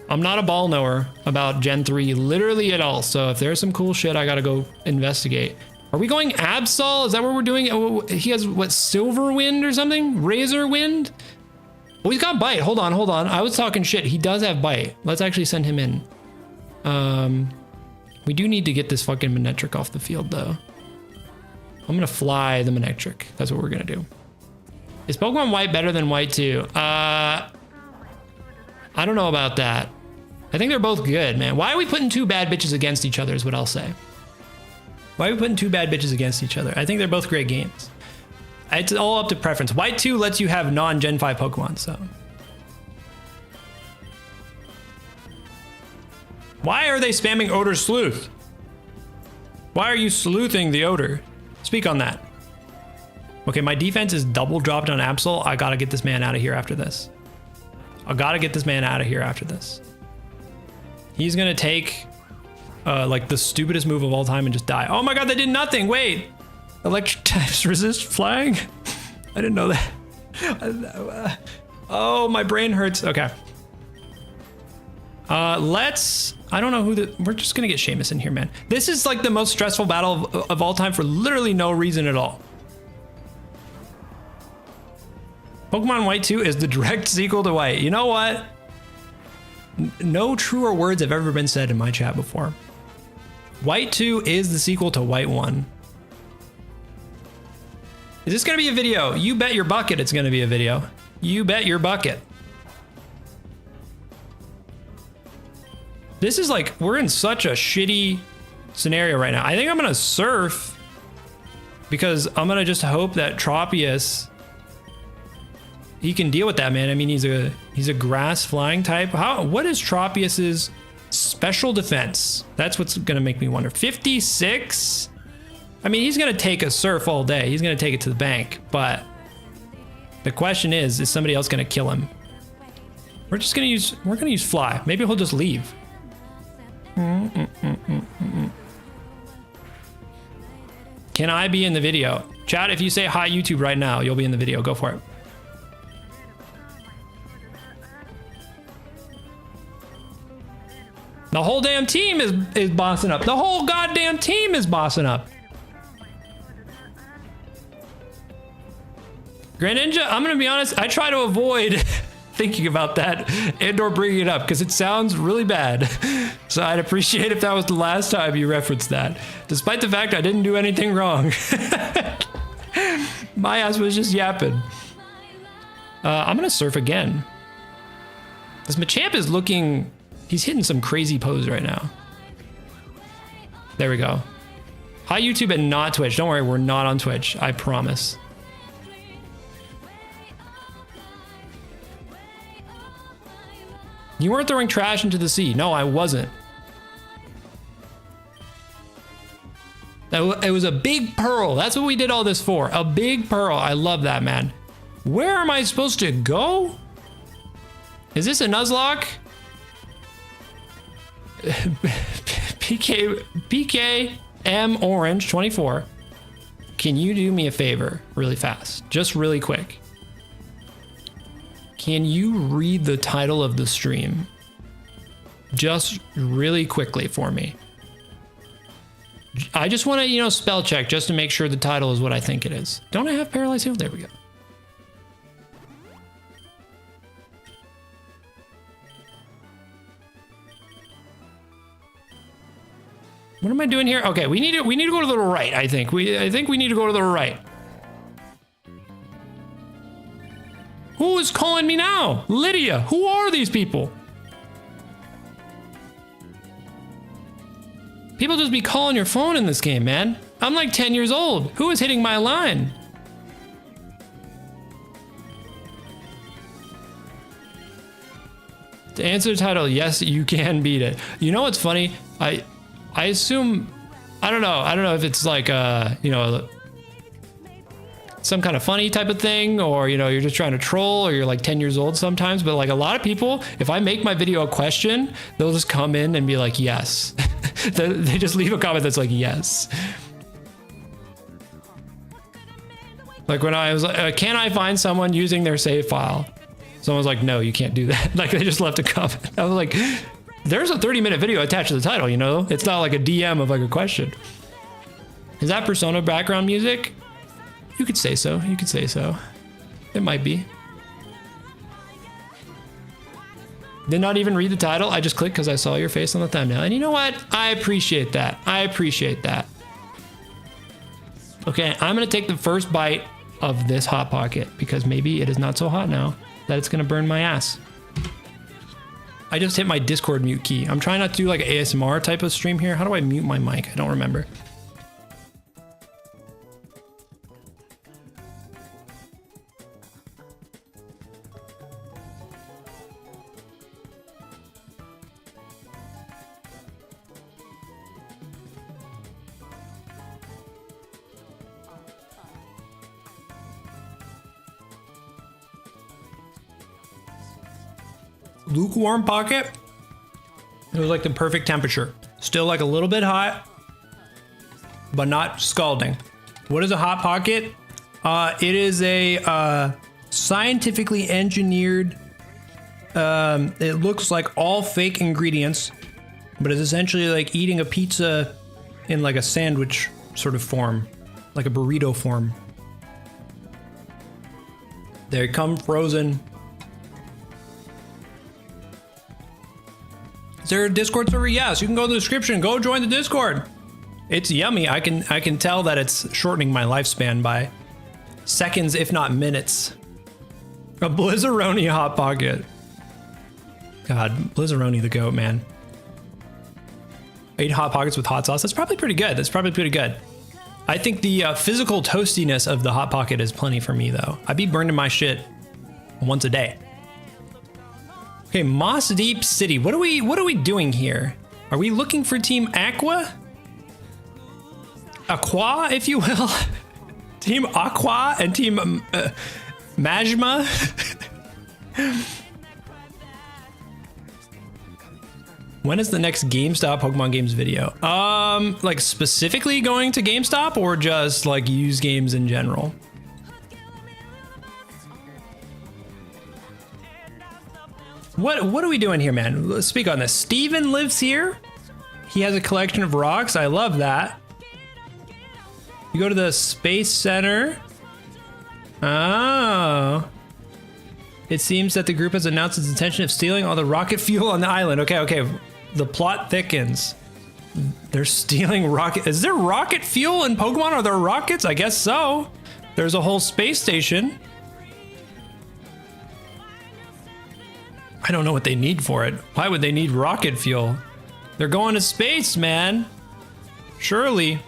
I'm not a ball knower about Gen 3 literally at all. So if there's some cool shit, I gotta go investigate. Are we going Absol? Is that what we're doing? Oh, he has what, Silver Wind or something? Razor Wind? Oh, he's got Bite. Hold on, hold on. I was talking shit. He does have Bite. Let's actually send him in. We do need to get this fucking Manectric off the field though. I'm gonna fly the Manectric. That's what we're gonna do. Is Pokemon White better than White 2? I don't know about that. I think they're both good, man. Why are we putting two bad bitches against each other is what I'll say. Why are we putting two bad bitches against each other? I think they're both great games. It's all up to preference. White 2 lets you have non-Gen 5 Pokemon, so. Why are they spamming Odor Sleuth? Why are you sleuthing the Odor? Speak on that. Okay, my defense is double dropped on Absol. I gotta get this man out of here after this. I gotta get this man out of here after this. He's gonna take like the stupidest move of all time and just die. Oh my god, that did nothing. Wait. Electric types resist flying? I didn't know that. Oh, my brain hurts. Okay. I don't know who we're just gonna get Seamus in here, man. This is like the most stressful battle of all time for literally no reason at all. Pokemon White 2 is the direct sequel to White. You know what? No truer words have ever been said in my chat before. White 2 is the sequel to White 1. Is this gonna be a video? You bet your bucket it's gonna be a video. You bet your bucket. This is like, we're in such a shitty scenario right now. I think I'm gonna surf because I'm gonna just hope that Tropius, he can deal with that, man. I mean, he's a grass flying type. What is Tropius's special defense? That's what's gonna make me wonder. 56? I mean, he's gonna take a surf all day. He's gonna take it to the bank, but the question is somebody else gonna kill him? We're gonna use Fly. Maybe he'll just leave. Can I be in the video? Chat, if you say hi YouTube right now, you'll be in the video. Go for it. The whole damn team is bossing up. The whole goddamn team is bossing up. Grand Ninja, I'm gonna be honest, I try to avoid thinking about that and or bringing it up because it sounds really bad. So I'd appreciate if that was the last time you referenced that, despite the fact I didn't do anything wrong. My ass was just yapping. I'm gonna surf again. This Machamp is looking, he's hitting some crazy pose right now. There we go. Hi YouTube and not Twitch. Don't worry, we're not on Twitch, I promise. You weren't throwing trash into the sea. No, I wasn't. It was a big pearl. That's what we did all this for. A big pearl. I love that, man. Where am I supposed to go? Is this a Nuzlocke? PK M Orange 24. Can you do me a favor really fast? Just really quick. Can you read the title of the stream? Just really quickly for me. I just want to, spell check just to make sure the title is what I think it is. Don't I have Paralyzed Heal? There we go. What am I doing here? Okay, we need to go to the right, I think. I think we need to go to the right. Who is calling me now? Lydia, who are these people? People just be calling your phone in this game, man. I'm like 10 years old. Who is hitting my line? To answer the title, yes, you can beat it. You know what's funny? I assume, I don't know if it's like, some kind of funny type of thing, or, you know, you're just trying to troll, or you're like 10 years old sometimes. But like a lot of people, if I make my video a question, they'll just come in and be like, yes. They just leave a comment that's like, yes. Like when I was like, can I find someone using their save file? Someone was like, no, you can't do that. Like they just left a comment. I was like, there's a 30-minute video attached to the title, you know? It's not like a DM of like a question. Is that Persona background music? You could say so. You could say so. It might be. Did not even read the title. I just clicked because I saw your face on the thumbnail. And you know what? I appreciate that. I appreciate that. Okay, I'm going to take the first bite of this Hot Pocket because maybe it is not so hot now that it's going to burn my ass. I just hit my Discord mute key. I'm trying not to do like an ASMR type of stream here. How do I mute my mic? I don't remember. Lukewarm pocket. It was like the perfect temperature. Still like a little bit hot, but not scalding. What is a hot pocket? It is a scientifically engineered, it looks like all fake ingredients, but it's essentially like eating a pizza in like a sandwich sort of form, like a burrito form. They come frozen. Is there a Discord server? Yes, you can go in the description. Go join the Discord. It's yummy. I can tell that it's shortening my lifespan by seconds, if not minutes. A Blizzaroni Hot Pocket. God, Blizzaroni the goat, man. 8 Hot Pockets with hot sauce. That's probably pretty good. That's probably pretty good. I think the physical toastiness of the Hot Pocket is plenty for me, though. I'd be burning my shit once a day. Okay, Moss Deep City. What are we doing here? Are we looking for Team Aqua? Aqua, if you will. Team Aqua and Team Majma. When is the next GameStop Pokemon games video? Like specifically going to GameStop or just like used games in general? What are we doing here, man? Let's speak on this. Steven lives here. He has a collection of rocks. I love that. You go to the Space Center. Oh. It seems that the group has announced its intention of stealing all the rocket fuel on the island. Okay. The plot thickens. They're stealing rocket. Is there rocket fuel in Pokemon? Are there rockets? I guess so. There's a whole space station. I don't know what they need for it. Why would they need rocket fuel? They're going to space, man. Surely.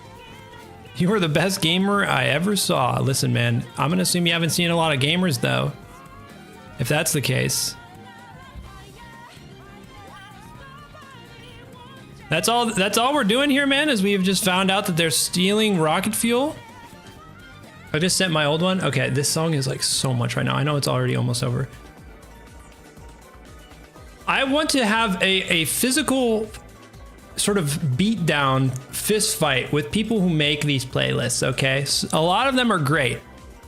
You are the best gamer I ever saw. Listen, man, I'm gonna assume you haven't seen a lot of gamers, though. If that's the case. That's all we're doing here, man, is we've just found out that they're stealing rocket fuel. I just sent my old one. Okay, this song is like so much right now. I know it's already almost over. I want to have a physical sort of beatdown fist fight with people who make these playlists, okay? So a lot of them are great,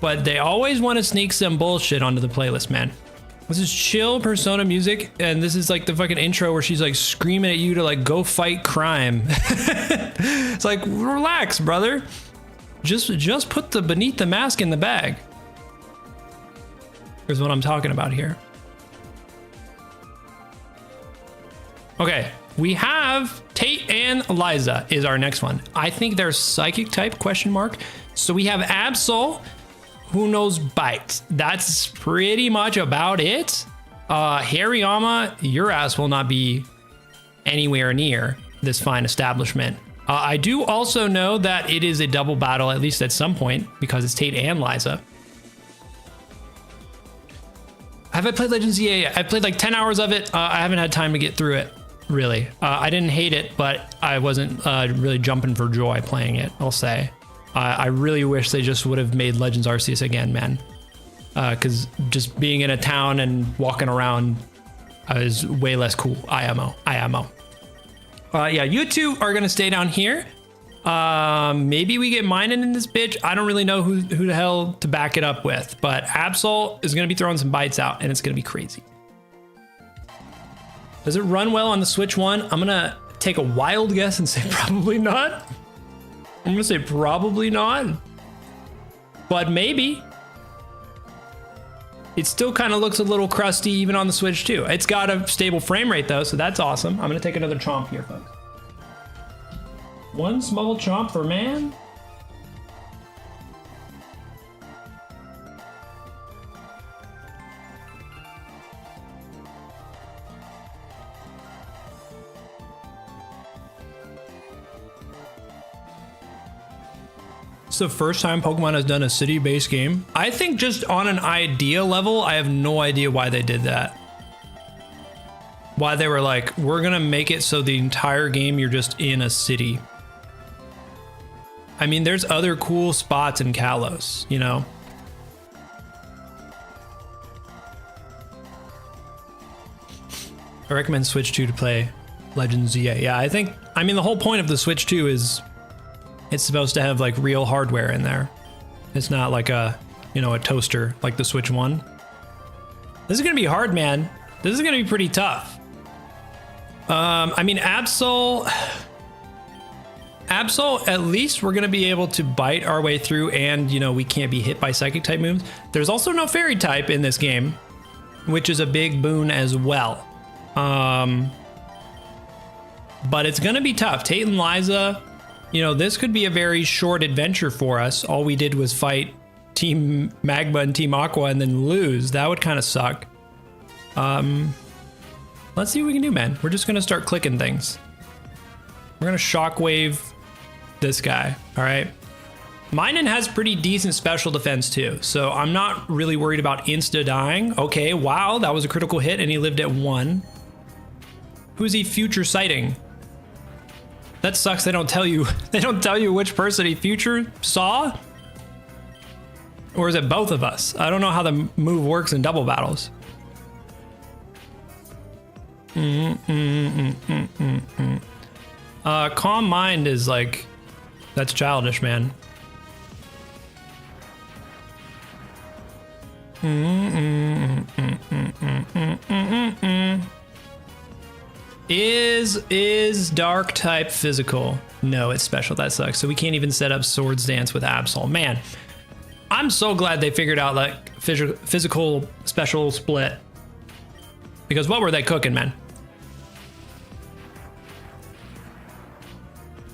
but they always want to sneak some bullshit onto the playlist, man. This is chill Persona music, and this is like the fucking intro where she's like screaming at you to like go fight crime. It's like, relax, brother. Just put the beneath the mask in the bag. Here's what I'm talking about here. Okay, we have Tate and Liza is our next one. I think they're psychic type, question mark. So we have Absol, who knows bite. That's pretty much about it. Hariyama, your ass will not be anywhere near this fine establishment. I do also know that it is a double battle, at least at some point, because it's Tate and Liza. Have I played Legends? Yeah. I played like 10 hours of it. I haven't had time to get through it. Really, I didn't hate it, but I wasn't really jumping for joy playing it, I'll say. I really wish they just would have made Legends Arceus again, man. Because just being in a town and walking around is way less cool. IMO. Yeah, you two are gonna stay down here. Maybe we get mining in this bitch. I don't really know who the hell to back it up with, but Absol is gonna be throwing some bites out, and it's gonna be crazy. Does it run well on the Switch 1? I'm gonna take a wild guess and say probably not. I'm gonna say probably not, but maybe. It still kind of looks a little crusty even on the Switch too. It's got a stable frame rate though, so that's awesome. I'm gonna take another chomp here, folks. One small chomp for man. It's the first time Pokemon has done a city-based game. I think just on an idea level, I have no idea why they did that. Why they were like, we're gonna make it so the entire game you're just in a city. I mean, there's other cool spots in Kalos, you know? I recommend Switch 2 to play Legends ZA. Yeah, I mean, the whole point of the Switch 2 is it's supposed to have like real hardware in there. It's not like a, you know, a toaster like the Switch 1. This is gonna be hard, man. This is gonna be pretty tough. I mean, Absol, at least we're gonna be able to bite our way through, and you know, we can't be hit by psychic type moves. There's also no fairy type in this game, which is a big boon as well. But it's gonna be tough. Tate and Liza, you know, this could be a very short adventure for us. All we did was fight Team Magma and Team Aqua and then lose. That would kind of suck. Let's see what we can do, man. We're just gonna start clicking things. We're gonna shockwave this guy, all right? Minun has pretty decent special defense too, so I'm not really worried about insta dying. Okay, wow, that was a critical hit and he lived at 1. Who's he future sighting? That sucks. They don't tell you. They don't tell you which person he future saw. Or is it both of us? I don't know how the move works in double battles. Calm Mind is like, that's childish, man. Is dark type physical? No, it's special. That sucks. So we can't even set up Swords Dance with Absol. Man, I'm so glad they figured out like physical special split. Because what were they cooking, man?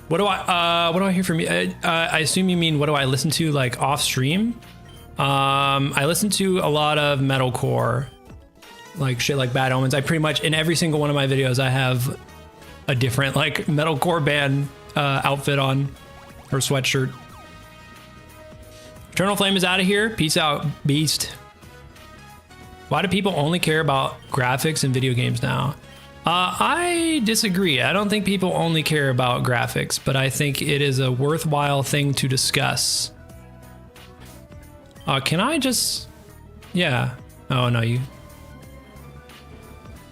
What do I hear from you? I assume you mean what do I listen to like off stream? I listen to a lot of metalcore. Like shit like Bad Omens. I pretty much, in every single one of my videos, I have a different like metalcore band outfit on, or sweatshirt. Eternal Flame is out of here. Peace out, beast. Why do people only care about graphics in video games now? I disagree. I don't think people only care about graphics, but I think it is a worthwhile thing to discuss. Can I just... Yeah. Oh, no, you...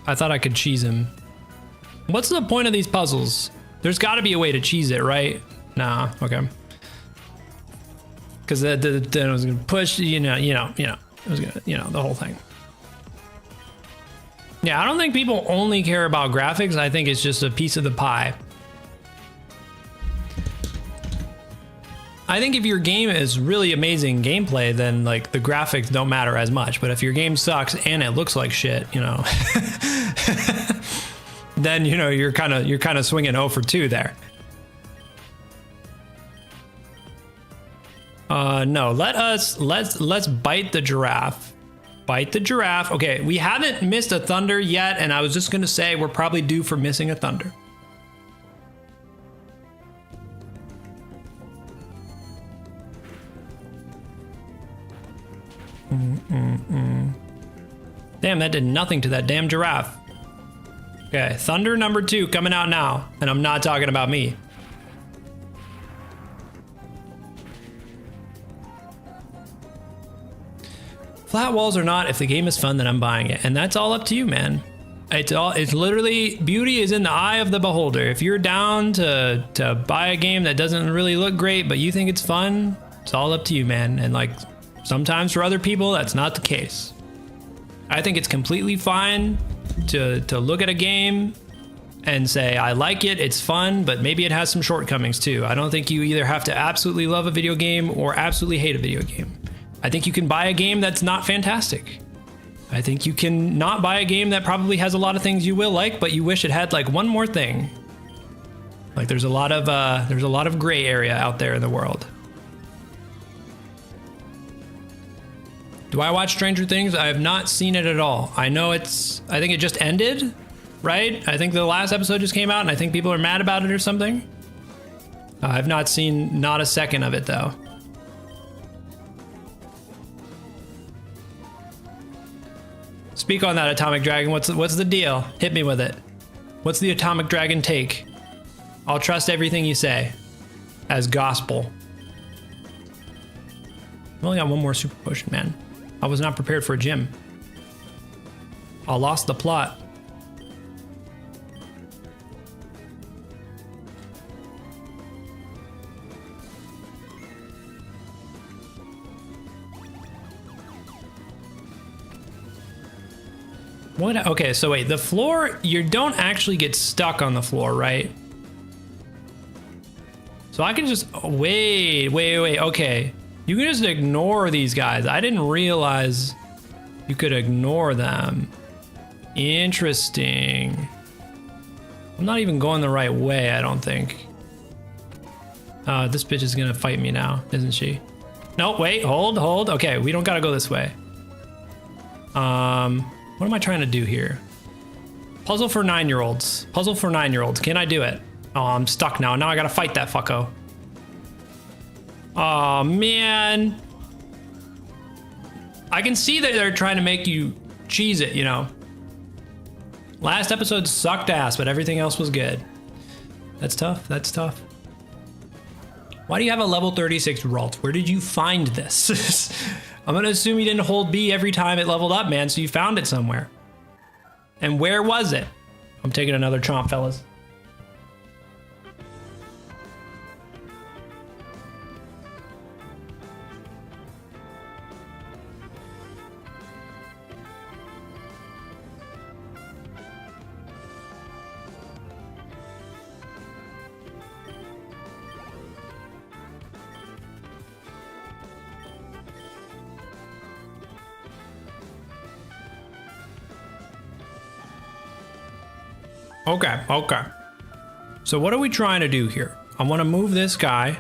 I thought I could cheese him. What's the point of these puzzles? There's got to be a way to cheese it, right? Nah, okay. Because then I was gonna push, it was gonna, the whole thing. Yeah, I don't think people only care about graphics. I think it's just a piece of the pie. I think if your game is really amazing gameplay, then like the graphics don't matter as much. But if your game sucks and it looks like shit, then you're kind of swinging 0 for 2 there. No, let's bite the giraffe. Bite the giraffe. Okay, we haven't missed a thunder yet, and I was just gonna say we're probably due for missing a thunder. Damn, that did nothing to that damn giraffe. Okay, thunder number 2 coming out now, and I'm not talking about me. Flat walls or not, if the game is fun, then I'm buying it. And that's all up to you, man. It's literally, beauty is in the eye of the beholder. If you're down to buy a game that doesn't really look great, but you think it's fun, it's all up to you, man. And like, sometimes for other people, that's not the case. I think it's completely fine to look at a game and say, I like it, it's fun, but maybe it has some shortcomings too. I don't think you either have to absolutely love a video game or absolutely hate a video game. I think you can buy a game that's not fantastic. I think you can not buy a game that probably has a lot of things you will like, but you wish it had like one more thing. Like there's a lot of gray area out there in the world. Do I watch Stranger Things? I have not seen it at all. I know I think it just ended, right? I think the last episode just came out and I think people are mad about it or something. I've not seen not a second of it though. Speak on that, Atomic Dragon. What's the deal? Hit me with it. What's the Atomic Dragon take? I'll trust everything you say as gospel. I've only got one more super potion, man. I was not prepared for a gym. I lost the plot. What? Okay, so wait, the floor, you don't actually get stuck on the floor, right? So I can just, wait, okay. You can just ignore these guys. I didn't realize you could ignore them. Interesting. I'm not even going the right way, I don't think. This bitch is gonna fight me now, isn't she? No, wait, hold. Okay, we don't gotta go this way. What am I trying to do here? Puzzle for 9-year-olds. Puzzle for 9-year-olds. Can I do it? Oh, I'm stuck now. Now I gotta fight that fucko. Oh, man. I can see that they're trying to make you cheese it, you know. Last episode sucked ass, but everything else was good. That's tough. That's tough. Why do you have a level 36 Ralt? Where did you find this? I'm gonna assume you didn't hold B every time it leveled up, man, so you found it somewhere. And where was it? I'm taking another chomp, fellas. Okay. So what are we trying to do here? I want to move this guy.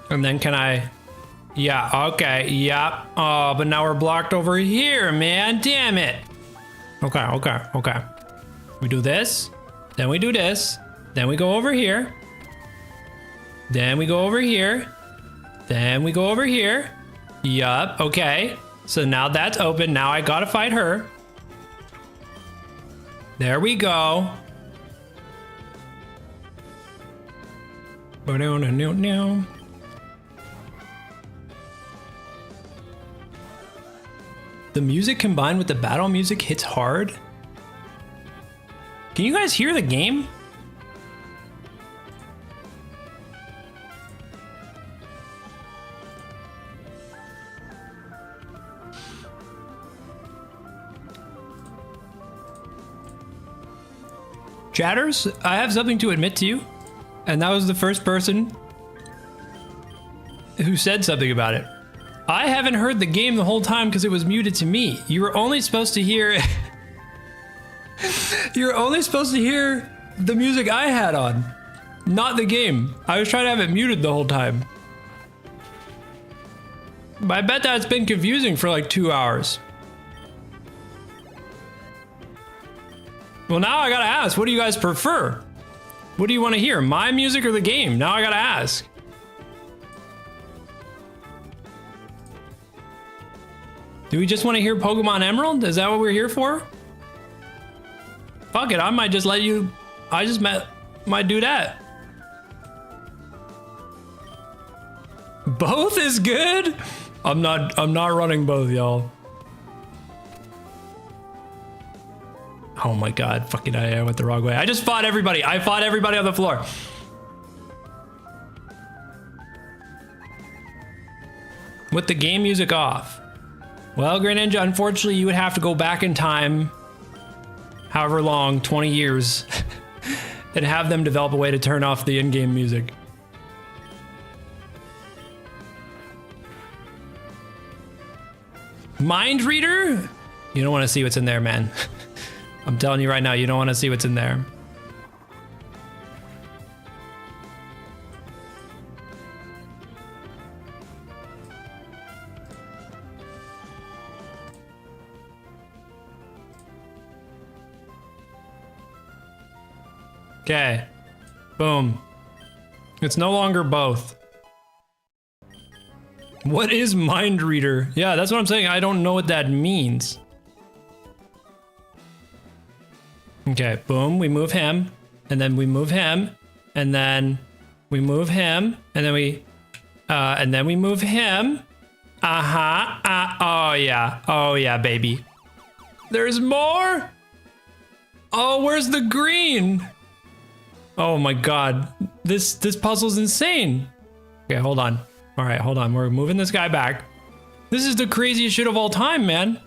And then can I... Yeah, okay, yeah. Oh, but now we're blocked over here, man. Damn it. Okay. We do this. Then we do this. Then we go over here. Then we go over here. Then we go over here. Yup, okay. So now that's open. Now I gotta fight her. There we go. The music combined with the battle music hits hard. Can you guys hear the game? Chatters, I have something to admit to you, and that was the first person who said something about it. I haven't heard the game the whole time because it was muted to me. You were only supposed to hear... you were only supposed to hear the music I had on, not the game. I was trying to have it muted the whole time. But I bet that's been confusing for like 2 hours. Well, now I gotta ask, what do you guys prefer? What do you want to hear, my music or the game? Now I gotta ask. Do we just want to hear Pokemon Emerald? Is that what we're here for? Fuck it, I might just let you... I just might do that. Both is good? I'm not running both, y'all. Oh my god, fucking I went the wrong way. I just fought everybody. I fought everybody on the floor. With the game music off. Well, Great Ninja, unfortunately, you would have to go back in time, however long, 20 years, and have them develop a way to turn off the in-game music. Mind reader? You don't want to see what's in there, man. I'm telling you right now, you don't want to see what's in there. Okay. Boom. It's no longer both. What is mind reader? Yeah, that's what I'm saying. I don't know what that means. Okay, boom. We move him, and then we move him, and then we move him, and then we move him. Oh yeah. Oh yeah, baby. There's more. Oh, where's the green? Oh my god, this puzzle's insane. Okay, hold on. All right, hold on. We're moving this guy back. This is the craziest shit of all time, man.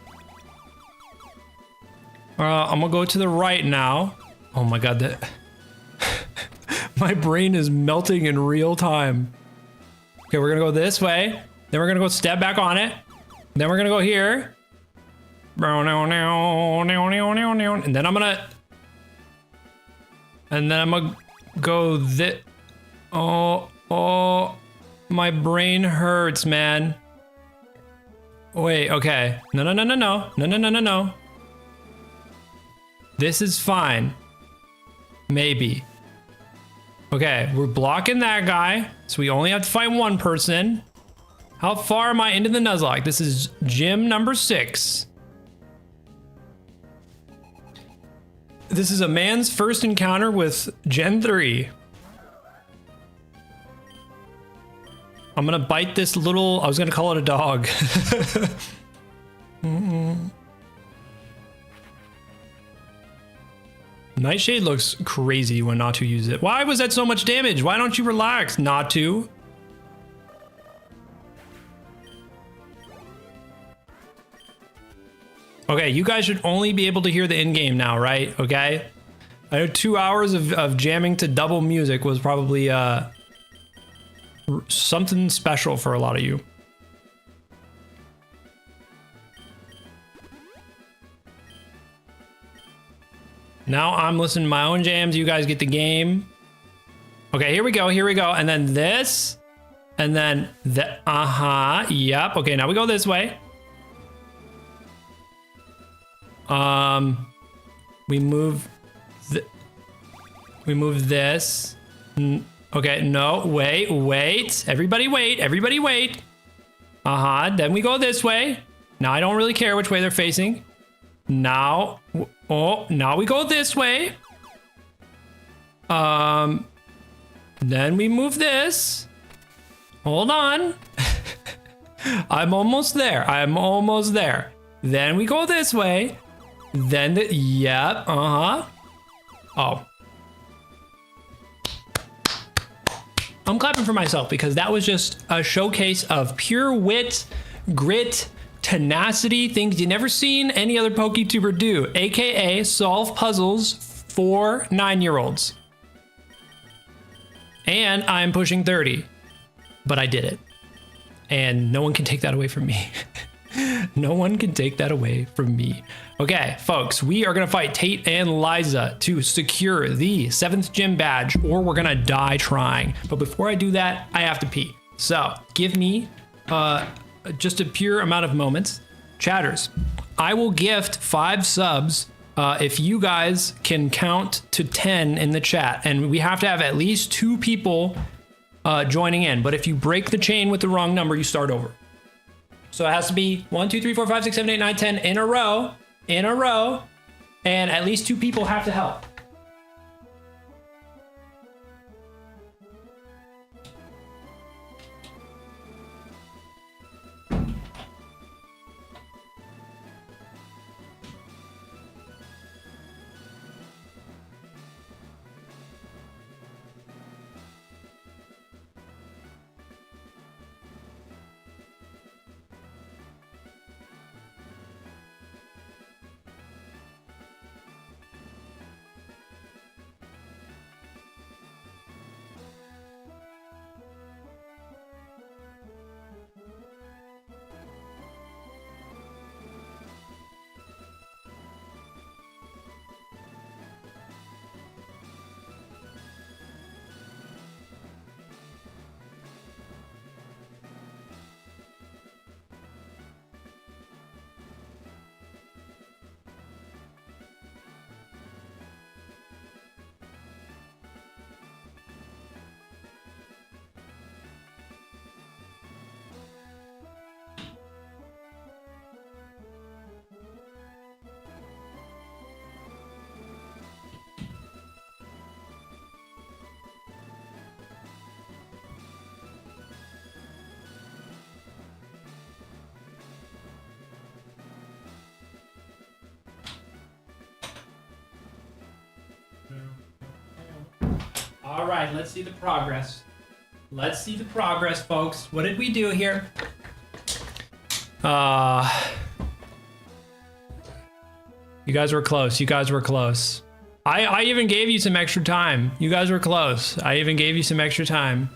I'm gonna go to the right now. Oh my god, that my brain is melting in real time. Okay, we're gonna go this way. Then we're gonna go step back on it. Then we're gonna go here. And then I'm gonna go this. Oh, my brain hurts, man. Wait, okay. No. This is fine. Maybe. Okay, we're blocking that guy, so we only have to fight one person. How far am I into the Nuzlocke? This is gym number 6. This is a man's first encounter with Gen 3. I'm gonna bite this little, I was gonna call it a dog. Nightshade looks crazy when Natu uses it. Why was that so much damage? Why don't you relax, Natu? Okay, you guys should only be able to hear the in-game now, right? Okay? I know 2 hours of jamming to double music was probably something special for a lot of you. Now I'm listening to my own jams. You guys get the game. Okay, here we go. And then this. And then the, yep. Okay, now we go this way. We move this. Okay, no, wait. Everybody wait. Then we go this way. Now I don't really care which way they're facing. Now, now we go this way. Then we move this. Hold on. I'm almost there. Then we go this way. Then yep, oh. I'm clapping for myself because that was just a showcase of pure wit, grit, tenacity, things you never seen any other PokeTuber do, aka solve puzzles for 9-year-olds. And I'm pushing 30, but I did it. And no one can take that away from me. No one can take that away from me. Okay, folks, we are gonna fight Tate and Liza to secure the 7th gym badge, or we're gonna die trying. But before I do that, I have to pee. So give me just a pure amount of moments. Chatters, I will gift 5 subs if you guys can count to 10 in the chat, and we have to have at least 2 people joining in. But if you break the chain with the wrong number, you start over. So it has to be 1, 2, 3, 4, 5, 6, 7, 8, 9, 10 in a row, and at least 2 people have to help. All right, let's see the progress. Let's see the progress, folks. What did we do here? You guys were close. You guys were close. I even gave you some extra time. You guys were close. I even gave you some extra time.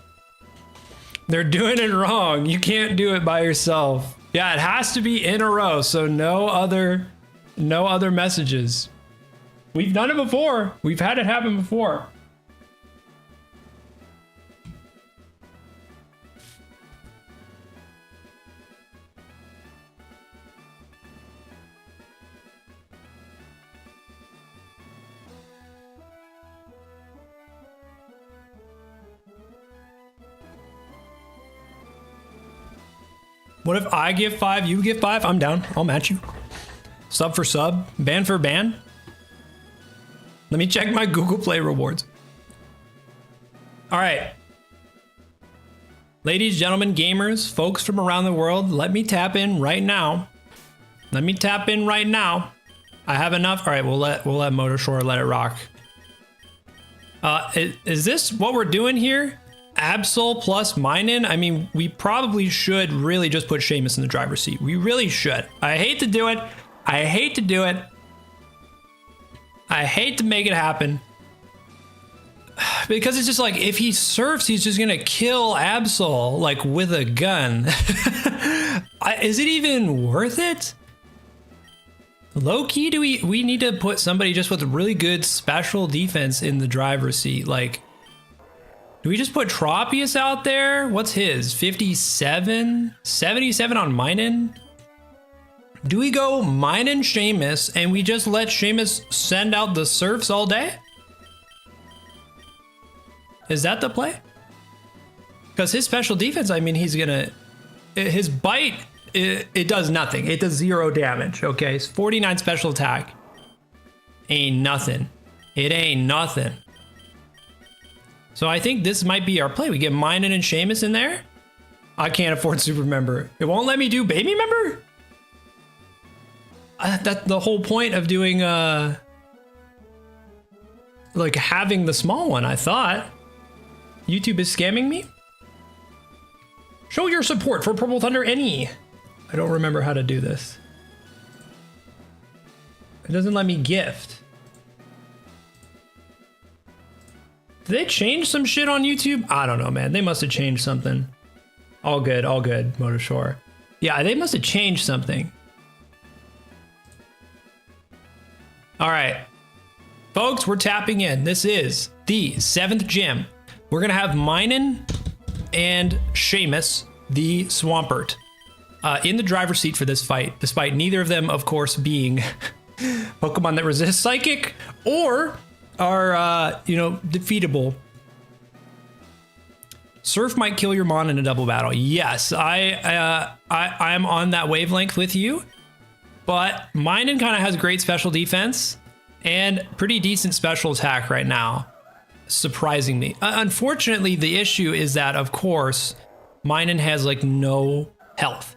They're doing it wrong. You can't do it by yourself. Yeah, it has to be in a row, so no other messages. We've done it before. We've had it happen before. What if I give 5, you give 5? I'm down. I'll match you. Sub for sub, ban for ban. Let me check my Google Play rewards. All right. Ladies, gentlemen, gamers, folks from around the world, let me tap in right now. Let me tap in right now. I have enough. All right, we'll let Motorshore let it rock. Is this what we're doing here? Absol plus Minen? I mean, we probably should really just put Seamus in the driver's seat. We really should. I hate to do it. I hate to do it. I hate to make it happen. Because it's just like, if he surfs, he's just gonna kill Absol, like, with a gun. Is it even worth it? Low key, do we need to put somebody just with really good special defense in the driver's seat? Like, do we just put Tropius out there? What's his? 57? 77 on Minen? Do we go Minen Seamus and we just let Seamus send out the surfs all day? Is that the play? Because his special defense, I mean, he's gonna... His bite, it does nothing. It does 0 damage, okay? It's 49 special attack. Ain't nothing. It ain't nothing. So I think this might be our play. We get Minen and Seamus in there. I can't afford super member. It won't let me do baby member? That's the whole point of doing, like, having the small one, I thought. YouTube is scamming me? Show your support for Purple Thunder NE. I don't remember how to do this. It doesn't let me gift. Did they change some shit on YouTube? I don't know, man. They must have changed something. All good, Motorshore. Yeah, they must have changed something. All right. Folks, we're tapping in. This is the 7th gym. We're going to have Minen and Seamus, the Swampert, in the driver's seat for this fight, despite neither of them, of course, being Pokemon that resist Psychic or are, defeatable. Surf might kill your Mon in a double battle. Yes, I'm on that wavelength with you. But Minen kind of has great special defense and pretty decent special attack right now, surprisingly. Unfortunately, the issue is that, of course, Minen has like no health.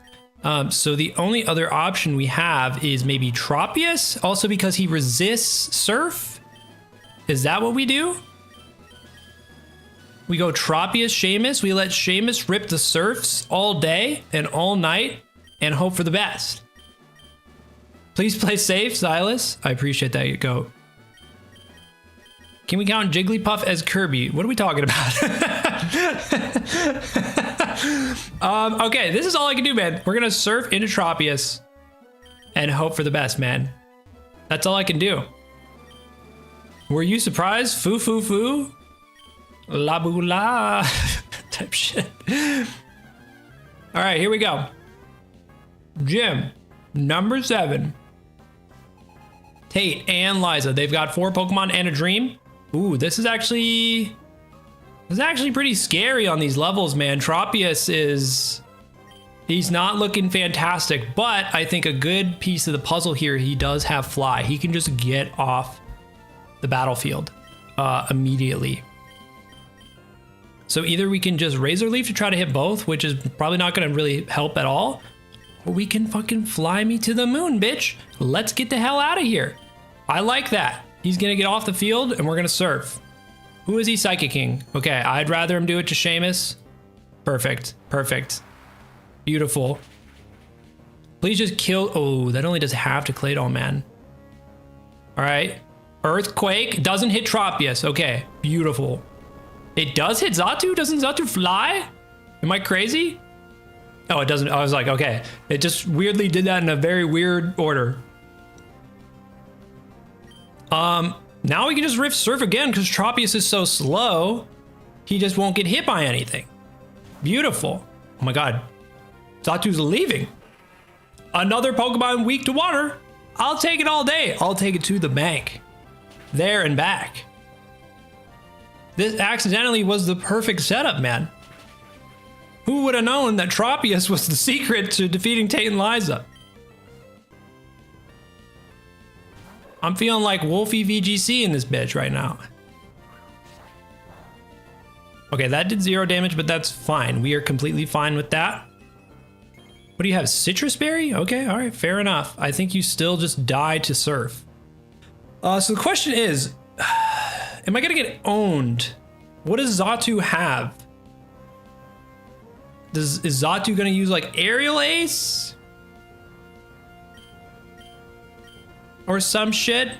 So the only other option we have is maybe Tropius, also because he resists Surf. Is that what we do? We go Tropius, Seamus. We let Seamus rip the Surfs all day and all night and hope for the best. Please play safe, Silas. I appreciate that, Goat. Can we count Jigglypuff as Kirby? What are we talking about? Okay, this is all I can do, man. We're gonna surf into Tropius and hope for the best, man. That's all I can do. Were you surprised? Foo foo foo? La boo la type shit. All right, here we go. Gym number 7. Tate and Liza. They've got 4 Pokemon and a Dream. Ooh, this is actually pretty scary on these levels, man. Tropius he's not looking fantastic, but I think a good piece of the puzzle here, he does have Fly. He can just get off the battlefield immediately. So either we can just Razor Leaf to try to hit both, which is probably not going to really help at all, or we can fucking fly me to the moon, bitch. Let's get the hell out of here. I like that. He's going to get off the field and we're going to surf. Who is he psychicking? Okay, I'd rather him do it to Seamus. Perfect. Perfect. Beautiful. Please just kill. Oh, that only does half to Claydol, man. All right. Earthquake doesn't hit Tropius. Okay, beautiful. It does hit Xatu? Doesn't Xatu fly? Am I crazy? Oh, it doesn't. I was like, okay. It just weirdly did that in a very weird order. Now we can just Rift Surf again because Tropius is so slow. He just won't get hit by anything. Beautiful. Oh my God. Xatu's leaving. Another Pokemon weak to water. I'll take it all day. I'll take it to the bank. There and back. This accidentally was the perfect setup, man. Who would have known that Tropius was the secret to defeating Tate and Liza? I'm feeling like Wolfie VGC in this bitch right now. Okay, that did 0 damage, but that's fine. We are completely fine with that. What do you have? Citrus Berry? Okay, all right, fair enough. I think you still just die to Surf. So the question is, am I gonna get owned? What does Xatu have? Is Xatu gonna use like Aerial Ace? Or some shit?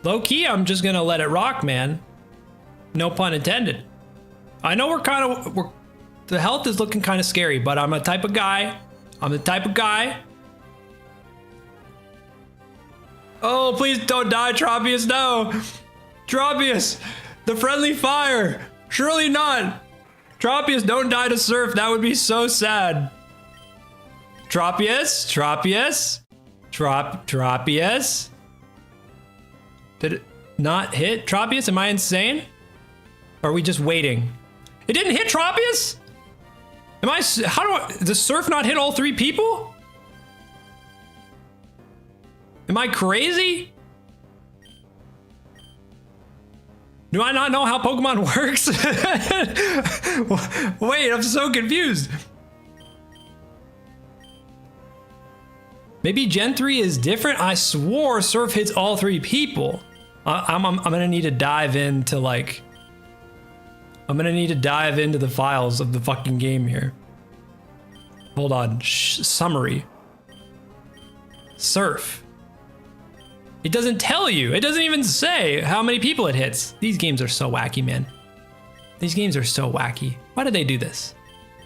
Low key, I'm just gonna let it rock, man. No pun intended. I know the health is looking kind of scary, but I'm the type of guy. Oh, please don't die, Tropius, no. Tropius, the friendly fire. Surely not. Tropius, don't die to Surf. That would be so sad. Tropius. Did it not hit Tropius? Am I insane? Or are we just waiting? It didn't hit Tropius? Does Surf not hit all 3 people? Am I crazy? Do I not know how Pokemon works? Wait, I'm so confused. Maybe Gen 3 is different? I swore Surf hits all 3 people. I'm gonna need to dive into like... I'm gonna need to dive into the files of the fucking game here. Hold on, summary. Surf. It doesn't tell you. It doesn't even say how many people it hits. These games are so wacky, man. These games are so wacky. Why do they do this?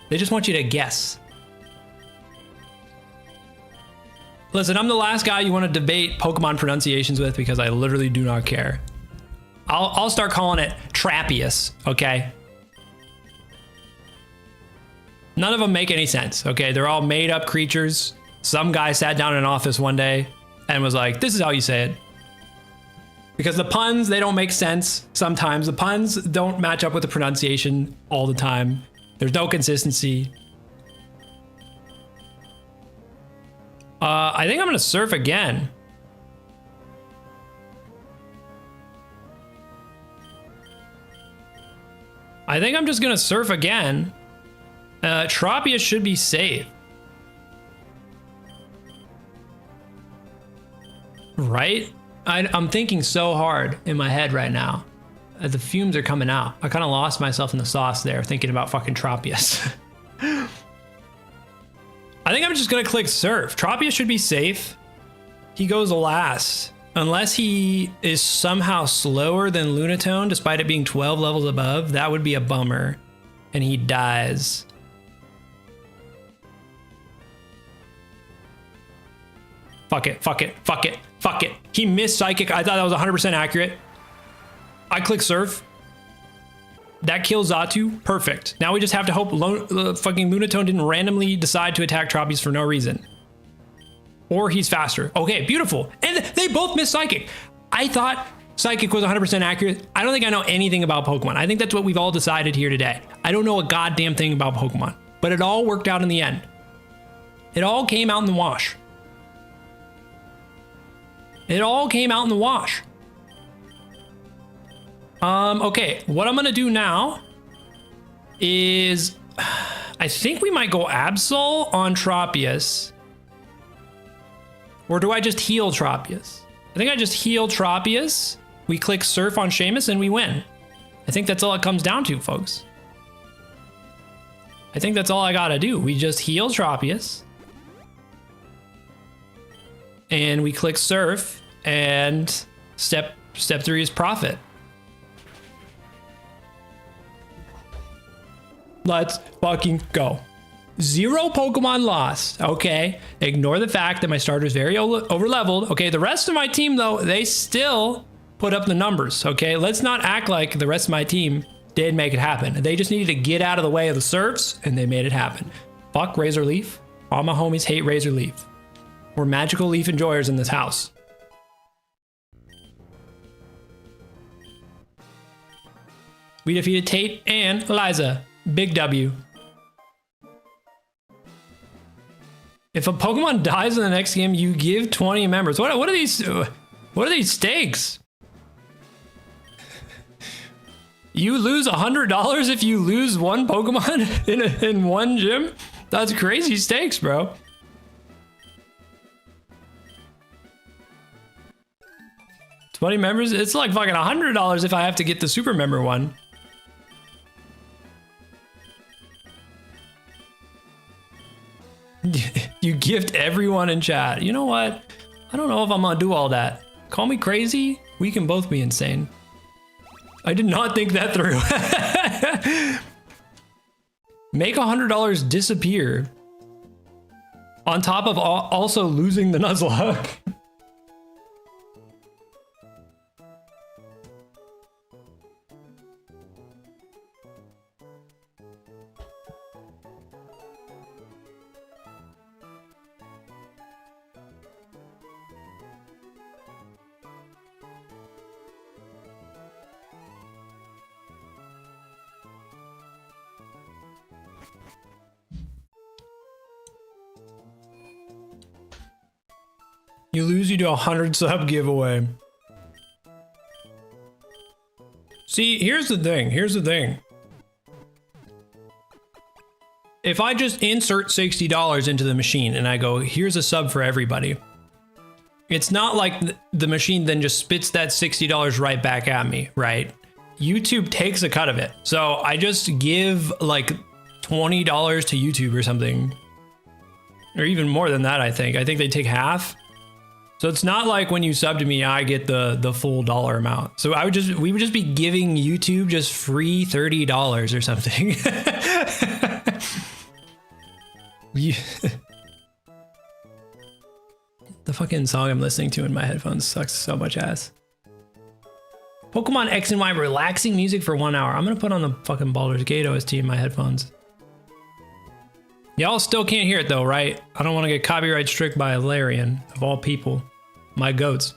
They just want you to guess. Listen, I'm the last guy you want to debate Pokemon pronunciations with because I literally do not care. I'll start calling it Trappius, okay? None of them make any sense, okay? They're all made up creatures. Some guy sat down in an office one day and was like, this is how you say it. Because the puns, they don't make sense sometimes. The puns don't match up with the pronunciation all the time. There's no consistency. I think I'm gonna Surf again. I think I'm just gonna Surf again. Tropius should be safe. Right? I'm thinking so hard in my head right now. The fumes are coming out. I kind of lost myself in the sauce there thinking about fucking Tropius. I think I'm just gonna click Surf. Tropius should be safe. He goes last. Unless he is somehow slower than Lunatone, despite it being 12 levels above, that would be a bummer. And he dies. Fuck it, fuck it, fuck it, fuck it. He missed Psychic. I thought that was 100% accurate. I click Surf. That kills Xatu. Perfect. Now we just have to hope fucking Lunatone didn't randomly decide to attack Tropius for no reason. Or he's faster. Okay, beautiful. And they both missed Psychic. I thought Psychic was 100% accurate. I don't think I know anything about Pokemon. I think that's what we've all decided here today. I don't know a goddamn thing about Pokemon. But it all worked out in the end. It all came out in the wash. It all came out in the wash. Okay, what I'm gonna do now is I think we might go Absol on Tropius. Or do I just heal Tropius? I think I just heal Tropius. we click Surf on Seamus and we win. I think that's all it comes down to, folks. I think that's all I gotta do. We just heal Tropius. And we click Surf, and step 3 is profit. Let's fucking go. 0 Pokemon lost, okay? Ignore the fact that my starter's very over-leveled. Okay, the rest of my team, though, they still put up the numbers, okay? Let's not act like the rest of my team did make it happen. They just needed to get out of the way of the Surfs, and they made it happen. Fuck Razor Leaf. All my homies hate Razor Leaf. We're magical leaf enjoyers in this house. We defeated Tate and Eliza. Big W. If a Pokemon dies in the next game, you give 20 members. What are these stakes? You lose $100 if you lose 1 Pokemon in one gym? That's crazy stakes, bro. $20 members? It's like fucking $100 if I have to get the super member one. You gift everyone in chat. You know what? I don't know if I'm gonna do all that. Call me crazy. We can both be insane. I did not think that through. Make $100 disappear. On top of also losing the Nuzlocke. You lose, you do a 100 sub giveaway. See, here's the thing. If I just insert $60 into the machine and I go, here's a sub for everybody. It's not like the machine then just spits that $60 right back at me, right? YouTube takes a cut of it. So I just give like $20 to YouTube or something. Or even more than that, I think. I think they take half. So it's not like when you sub to me, I get the full dollar amount. So we would just be giving YouTube just free $30 or something. The fucking song I'm listening to in my headphones sucks so much ass. Pokemon X and Y relaxing music for 1 hour. I'm gonna put on the fucking Baldur's Gate OST in my headphones. Y'all still can't hear it though, right? I don't want to get copyright strict by Larian, of all people. My goats.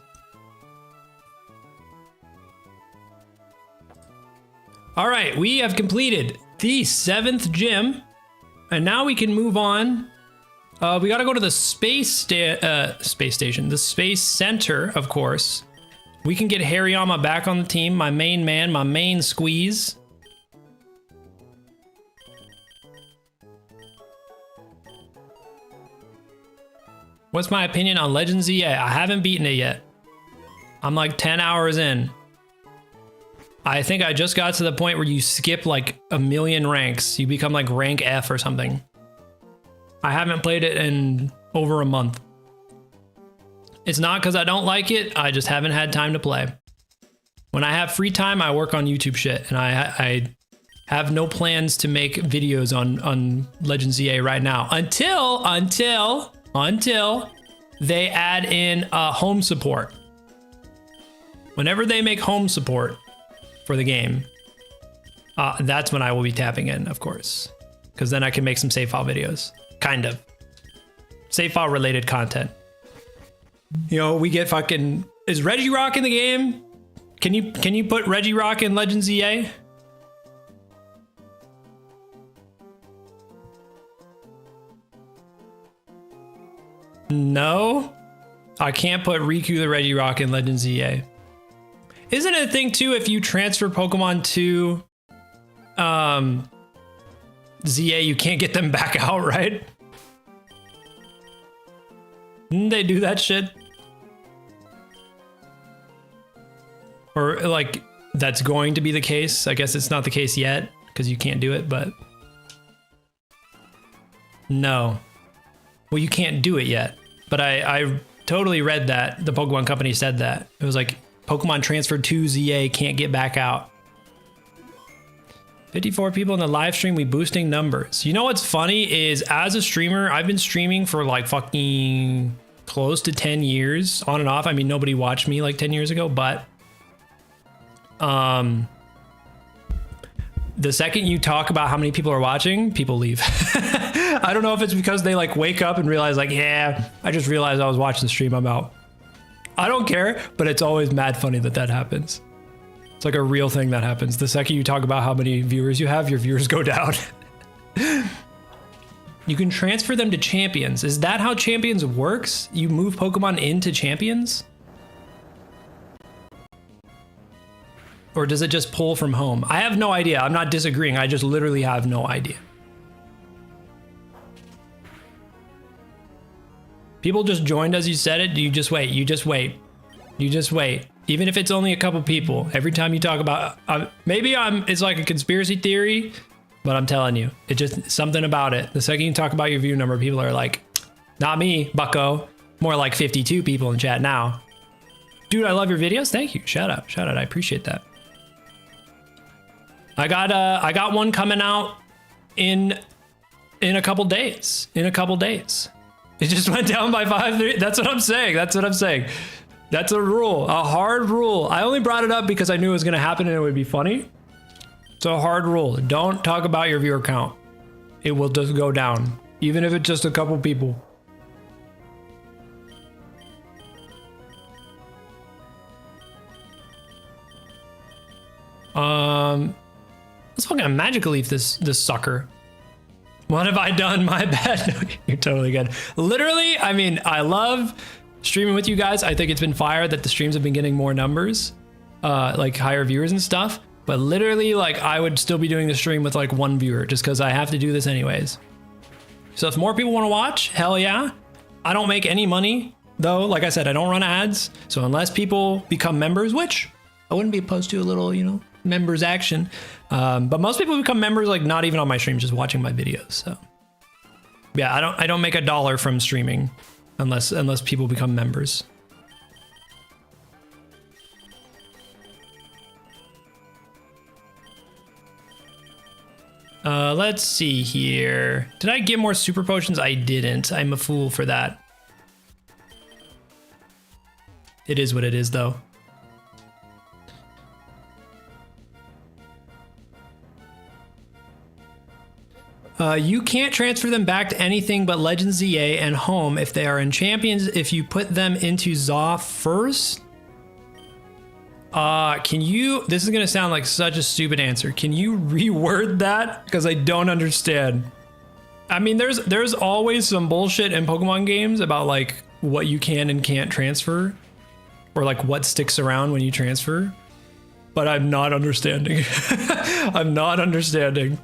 All right, we have completed the 7th gym, and now we can move on. We got to go to the space station, the space center, of course. We can get Hariyama back on the team, my main man, my main squeeze. What's my opinion on Legends EA? I haven't beaten it yet. I'm like 10 hours in. I think I just got to the point where you skip like a million ranks. You become like rank F or something. I haven't played it in over a month. It's not because I don't like it. I just haven't had time to play. When I have free time, I work on YouTube shit. And I have no plans to make videos on Legends EA right now. Until they add in home support. Whenever they make home support for the game, that's when I will be tapping in, of course. Because then I can make some save file videos. Kind of. Save file related content. You know, we get fucking... Is Regirock in the game? Can you put Regirock in Legends EA? No, I can't put Riku the Regirock in Legends EA. Isn't it a thing too if you transfer Pokemon to ZA, you can't get them back out, right? Didn't they do that shit? Or like that's going to be the case. I guess it's not the case yet because you can't do it, but no. Well, you can't do it yet, but I totally read that the Pokemon company said that. It was like Pokemon transferred to ZA can't get back out. 54 people in the live stream, we boosting numbers. You know what's funny is as a streamer, I've been streaming for like fucking close to 10 years on and off. I mean, nobody watched me like 10 years ago, but the second you talk about how many people are watching, people leave. I don't know if it's because they like wake up and realize like, yeah, I just realized I was watching the stream, I'm out. I don't care, but it's always mad funny that that happens. It's like a real thing that happens. The second you talk about how many viewers you have, your viewers go down. You can transfer them to champions. Is that how champions works? You move Pokemon into champions? Or does it just pull from home? I have no idea. I'm not disagreeing. I just literally have no idea. People just joined as you said it. You just wait. You just wait. You just wait. Even if it's only a couple people, every time you talk about, maybe it's like a conspiracy theory, but I'm telling you, it's just something about it. The second you talk about your view number, people are like, not me, bucko. More like 52 people in chat now. Dude, I love your videos. Thank you. Shout out. Shout out. I appreciate that. I got one coming out in a couple days. In a couple days. It just went down by 5. That's what I'm saying. That's what I'm saying. That's a rule, a hard rule. I only brought it up because I knew it was gonna happen and it would be funny. It's a hard rule. Don't talk about your viewer count. It will just go down, even if it's just a couple people. Let's fucking Magic Leaf this sucker. What have I done? My bad. You're totally good. Literally, I mean, I love streaming with you guys. I think it's been fire that the streams have been getting more numbers, like higher viewers and stuff. But literally, like, I would still be doing the stream with like 1 viewer just because I have to do this anyways. So if more people want to watch, hell yeah. I don't make any money though. Like I said, I don't run ads. So unless people become members, which I wouldn't be opposed to a little, you know, members action. But most people become members like not even on my stream, just watching my videos. So yeah, I don't make $1 from streaming unless people become members. Let's see here. Did I get more super potions? I didn't. I'm a fool for that. It is what it is though. You can't transfer them back to anything but Legends ZA and home if they are in champions. If you put them into ZA first, can you, this is gonna sound like such a stupid answer. Can you reword that? Because I don't understand. I mean, there's always some bullshit in Pokemon games about like what you can and can't transfer, or like what sticks around when you transfer, but I'm not understanding. I'm not understanding.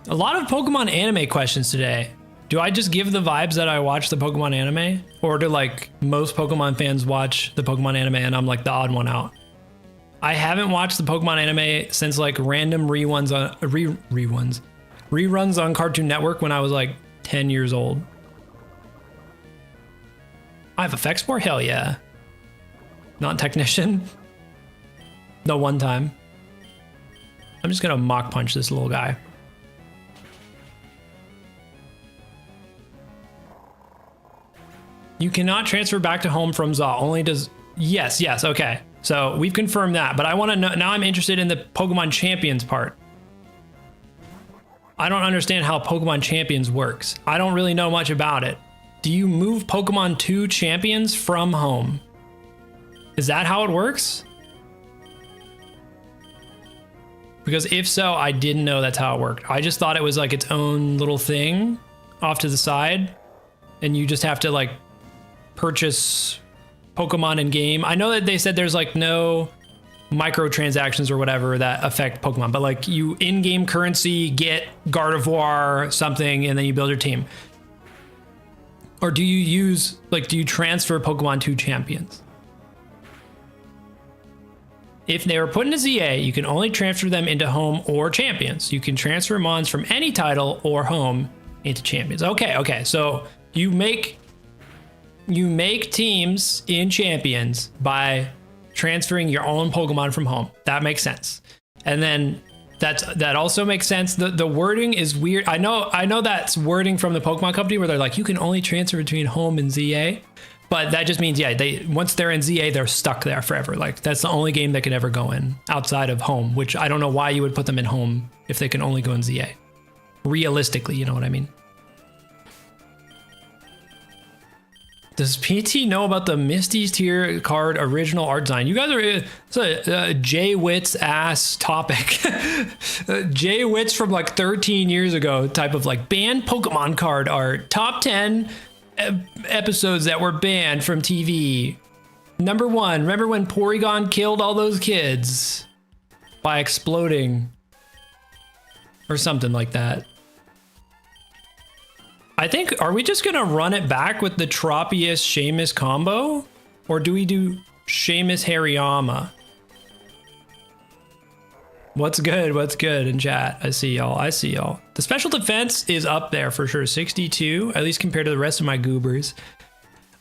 A lot of Pokemon anime questions today. Do I just give the vibes that I watch the Pokemon anime? Or do like most Pokemon fans watch the Pokemon anime and I'm like the odd one out? I haven't watched the Pokemon anime since like random reruns on Cartoon Network when I was like 10 years old. I have effects for? Hell yeah. Not technician. No, one time. I'm just gonna mock punch this little guy. You cannot transfer back to home from ZA, only does, yes, okay. So we've confirmed that, but I wanna know, now I'm interested in the Pokemon Champions part. I don't understand how Pokemon Champions works. I don't really know much about it. Do you move Pokemon to Champions from home? Is that how it works? Because if so, I didn't know that's how it worked. I just thought it was like its own little thing off to the side, and you just have to like purchase Pokemon in game. I know that they said there's like no microtransactions or whatever that affect Pokemon, but like you in-game currency, get Gardevoir, something, and then you build your team. Or do you use, like, do you transfer Pokemon to champions? If they were put into ZA, you can only transfer them into home or champions. You can transfer mons from any title or home into champions. Okay, so you make teams in champions by transferring your own Pokemon from home. That makes sense. And then that also makes sense. The wording is weird. I know that's wording from the Pokemon company where they're like, you can only transfer between home and ZA. But that just means, yeah, once they're in ZA, they're stuck there forever. Like, that's the only game they could ever go in outside of home, which I don't know why you would put them in home if they can only go in ZA. Realistically, you know what I mean? Does PT know about the Misty's tier card original art design? You guys are, it's a Jay Witz ass topic. Jay Witz from like 13 years ago type of like banned Pokemon card art. Top 10 episodes that were banned from TV. Number 1, remember when Porygon killed all those kids by exploding or something like that? I think, are we just gonna run it back with the Tropius Seamus combo? Or do we do Seamus Hariyama? What's good in chat? I see y'all. The special defense is up there for sure, 62, at least compared to the rest of my goobers.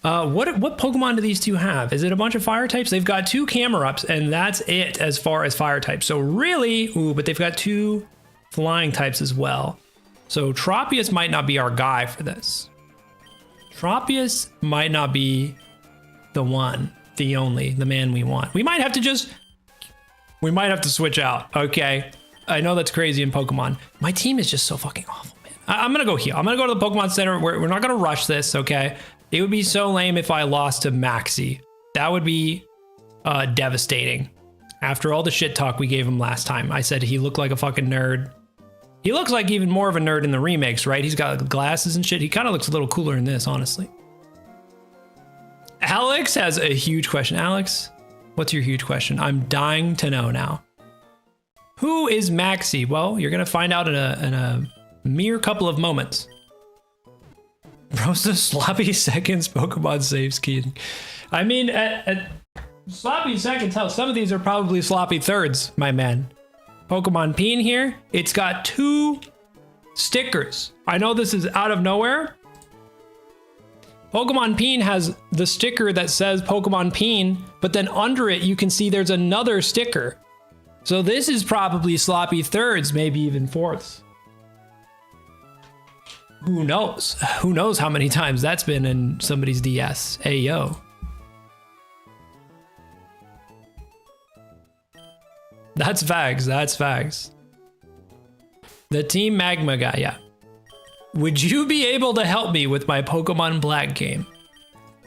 What Pokemon do these two have? Is it a bunch of fire types? They've got 2 Camerups, and that's it as far as fire types. So really, but they've got 2 flying types as well. So Tropius might not be our guy for this. Tropius might not be the one, the only, the man we want. We might have to switch out, okay? I know that's crazy in Pokemon. My team is just so fucking awful, man. I'm gonna go here. I'm gonna go to the Pokemon Center. We're not gonna rush this, okay? It would be so lame if I lost to Maxie. That would be devastating. After all the shit talk we gave him last time, I said he looked like a fucking nerd. He looks like even more of a nerd in the remakes, right? He's got glasses and shit. He kind of looks a little cooler in this, honestly. Alex has a huge question. Alex, what's your huge question? I'm dying to know now. Who is Maxie? Well, you're going to find out in a mere couple of moments. Bro's the sloppy seconds Pokemon saves key. I mean, at sloppy seconds, hell, some of these are probably sloppy thirds, my man. Pokemon Peen here. It's got 2 stickers. I know this is out of nowhere. Pokemon Peen has the sticker that says Pokemon Peen, but then under it, you can see there's another sticker. So this is probably sloppy thirds, maybe even fourths. Who knows? Who knows how many times that's been in somebody's DS? Hey, yo. That's facts. That's facts. The Team Magma guy, yeah. Would you be able to help me with my Pokemon Black game?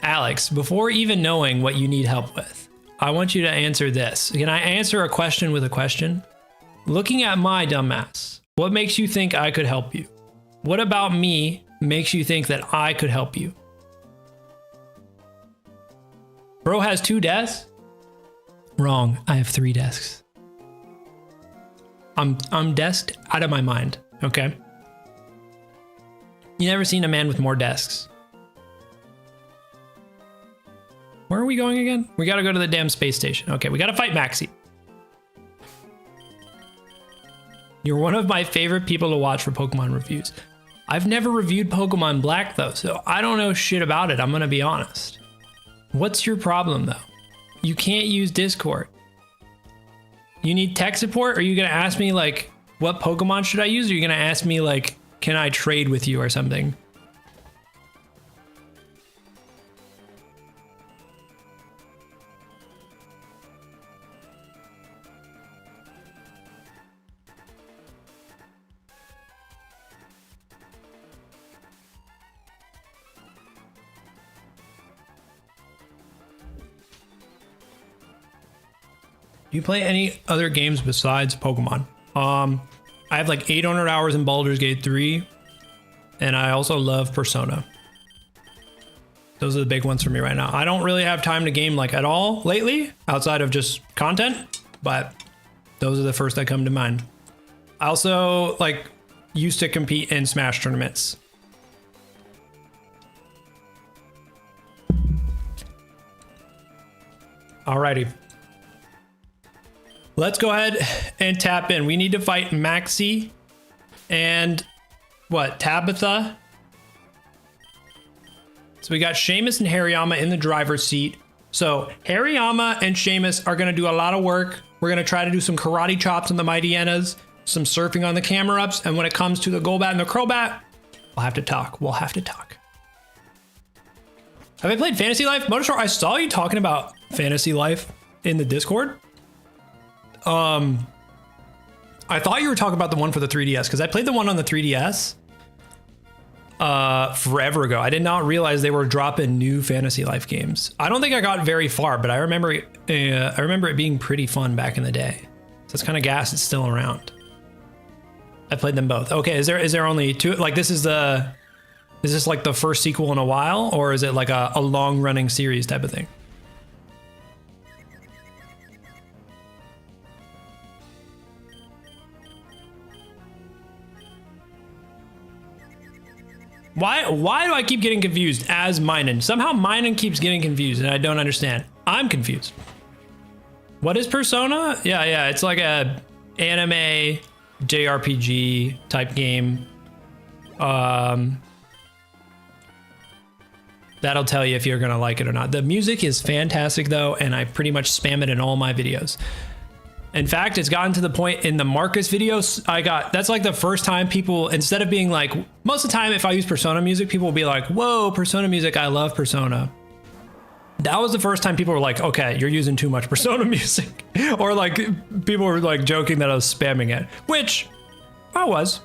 Alex, before even knowing what you need help with, I want you to answer this. Can I answer a question with a question? Looking at my dumbass, what makes you think I could help you? What about me makes you think that I could help you? Bro has 2 desks? Wrong, I have 3 desks. I'm desked out of my mind, okay? You never seen a man with more desks. Where are we going again? We gotta go to the damn space station. Okay, we gotta fight Maxie. You're one of my favorite people to watch for Pokemon reviews. I've never reviewed Pokemon Black though, so I don't know shit about it, I'm gonna be honest. What's your problem though? You can't use Discord. You need tech support? Are you gonna ask me like, what Pokemon should I use? Or are you gonna ask me like, can I trade with you or something? Do you play any other games besides Pokemon? I have like 800 hours in Baldur's Gate 3, and I also love Persona. Those are the big ones for me right now. I don't really have time to game like at all lately, outside of just content, but those are the first that come to mind. I also like used to compete in Smash tournaments. Alrighty. Let's go ahead and tap in. We need to fight Maxi and what? Tabitha. So we got Seamus and Hariyama in the driver's seat. So Hariyama and Seamus are going to do a lot of work. We're going to try to do some karate chops on the Mighty Enas, some surfing on the camera ups. And when it comes to the Golbat and the Crobat, we'll have to talk. We'll have to talk. Have I played Fantasy Life? Motorsport, I saw you talking about Fantasy Life in the Discord. I thought you were talking about the one for the 3DS because I played the one on the 3DS forever ago. I did not realize they were dropping new Fantasy Life games. I don't think I got very far, but I remember it being pretty fun back in the day. So it's kind of gas. It's still around. I played them both. Okay, is there only two? Like is this like the first sequel in a while, or is it like a long running series type of thing? Why do I keep getting confused as Minun? Somehow Minun keeps getting confused and I don't understand. I'm confused. What is Persona? Yeah, it's like a anime JRPG type game. That'll tell you if you're gonna like it or not. The music is fantastic though, and I pretty much spam it in all my videos. In fact, it's gotten to the point in the Marcus videos, that's like the first time people, instead of being like, most of the time if I use Persona music, people will be like, whoa, Persona music, I love Persona. That was the first time people were like, okay, you're using too much Persona music. Or like, people were like joking that I was spamming it, which I was.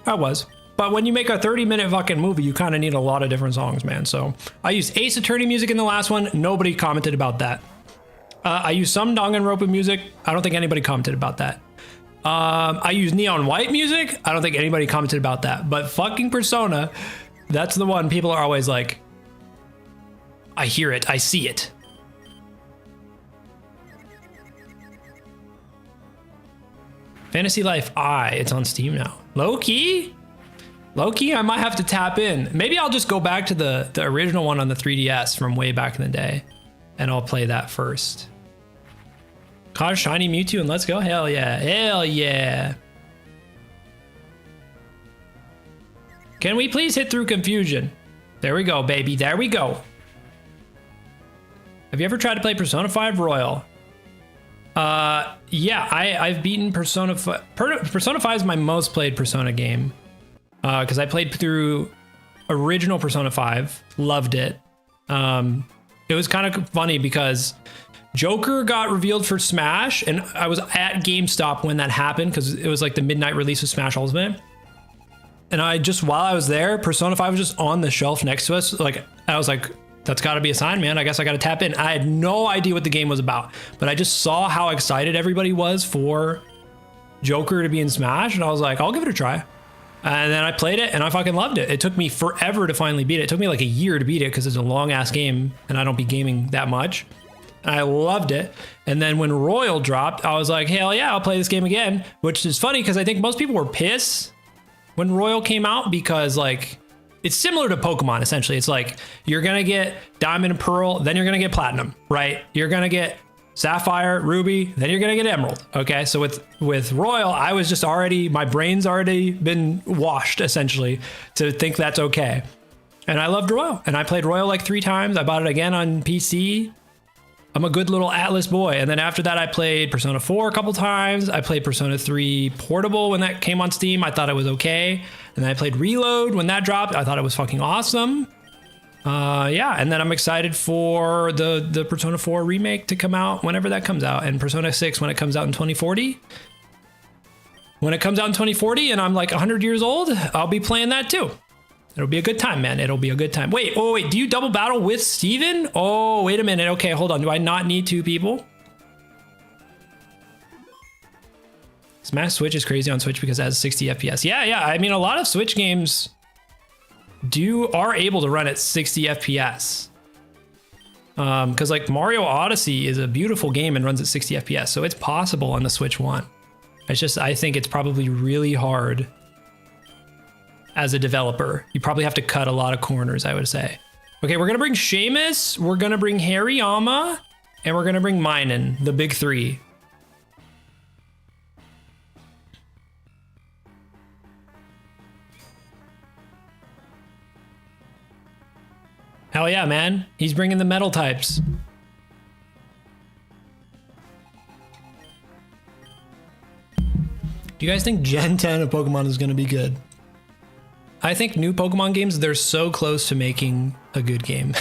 But when you make a 30-minute fucking movie, you kind of need a lot of different songs, man. So I used Ace Attorney music in the last one. Nobody commented about that. I use some Danganronpa music. I don't think anybody commented about that. I use Neon White music. I don't think anybody commented about that. But fucking Persona, that's the one people are always like, I hear it, I see it. Fantasy Life I, it's on Steam now. Low-key, I might have to tap in. Maybe I'll just go back to the original one on the 3DS from way back in the day, and I'll play that first. Cause Shiny Mewtwo and let's go. Hell yeah. Hell yeah. Can we please hit through confusion? There we go, baby. There we go. Have you ever tried to play Persona 5 Royal? Yeah, I've beaten Persona 5. Persona 5 is my most played Persona game. Because I played through original Persona 5. Loved it. It was kind of funny because Joker got revealed for Smash, and I was at GameStop when that happened because it was like the midnight release of Smash Ultimate. And while I was there, Persona 5 was just on the shelf next to us. Like, I was like, that's got to be a sign, man. I guess I got to tap in. I had no idea what the game was about, but I just saw how excited everybody was for Joker to be in Smash, and I was like, I'll give it a try. And then I played it and I fucking loved it. It took me forever to finally beat it. It took me like a year to beat it because it's a long ass game and I don't be gaming that much. And I loved it. And then when Royal dropped, I was like, hell yeah, I'll play this game again, which is funny because I think most people were pissed when Royal came out because like, it's similar to Pokemon essentially. It's like, you're going to get Diamond and Pearl, then you're going to get Platinum, right? You're going to get Sapphire, Ruby, then you're gonna get Emerald. Okay, so with Royal, I was just my brain's already been washed essentially to think that's okay. And I loved Royal, and I played Royal like 3 times. I bought it again on PC. I'm a good little Atlas boy. And then after that, I played Persona 4 a couple times. I played Persona 3 Portable when that came on Steam. I thought it was okay. And then I played Reload when that dropped. I thought it was fucking awesome. Yeah, and then I'm excited for the Persona 4 remake to come out whenever that comes out, and Persona 6 when it comes out in 2040. When it comes out in 2040 and I'm like 100 years old, I'll be playing that too. It'll be a good time, man. It'll be a good time. Wait, do you double battle with Steven? Oh, wait a minute. Okay, hold on. Do I not need 2 people? Smash Switch is crazy on Switch because it has 60 FPS. Yeah. I mean, a lot of Switch games are able to run at 60 FPS. Because like Mario Odyssey is a beautiful game and runs at 60 FPS, so it's possible on the Switch 1. It's just, I think it's probably really hard as a developer. You probably have to cut a lot of corners, I would say. Okay, we're gonna bring Seamus, we're gonna bring Hariyama, and we're gonna bring Minun, the big three. Hell yeah, man. He's bringing the metal types. Do you guys think Gen 10 of Pokemon is going to be good? I think new Pokemon games, they're so close to making a good game.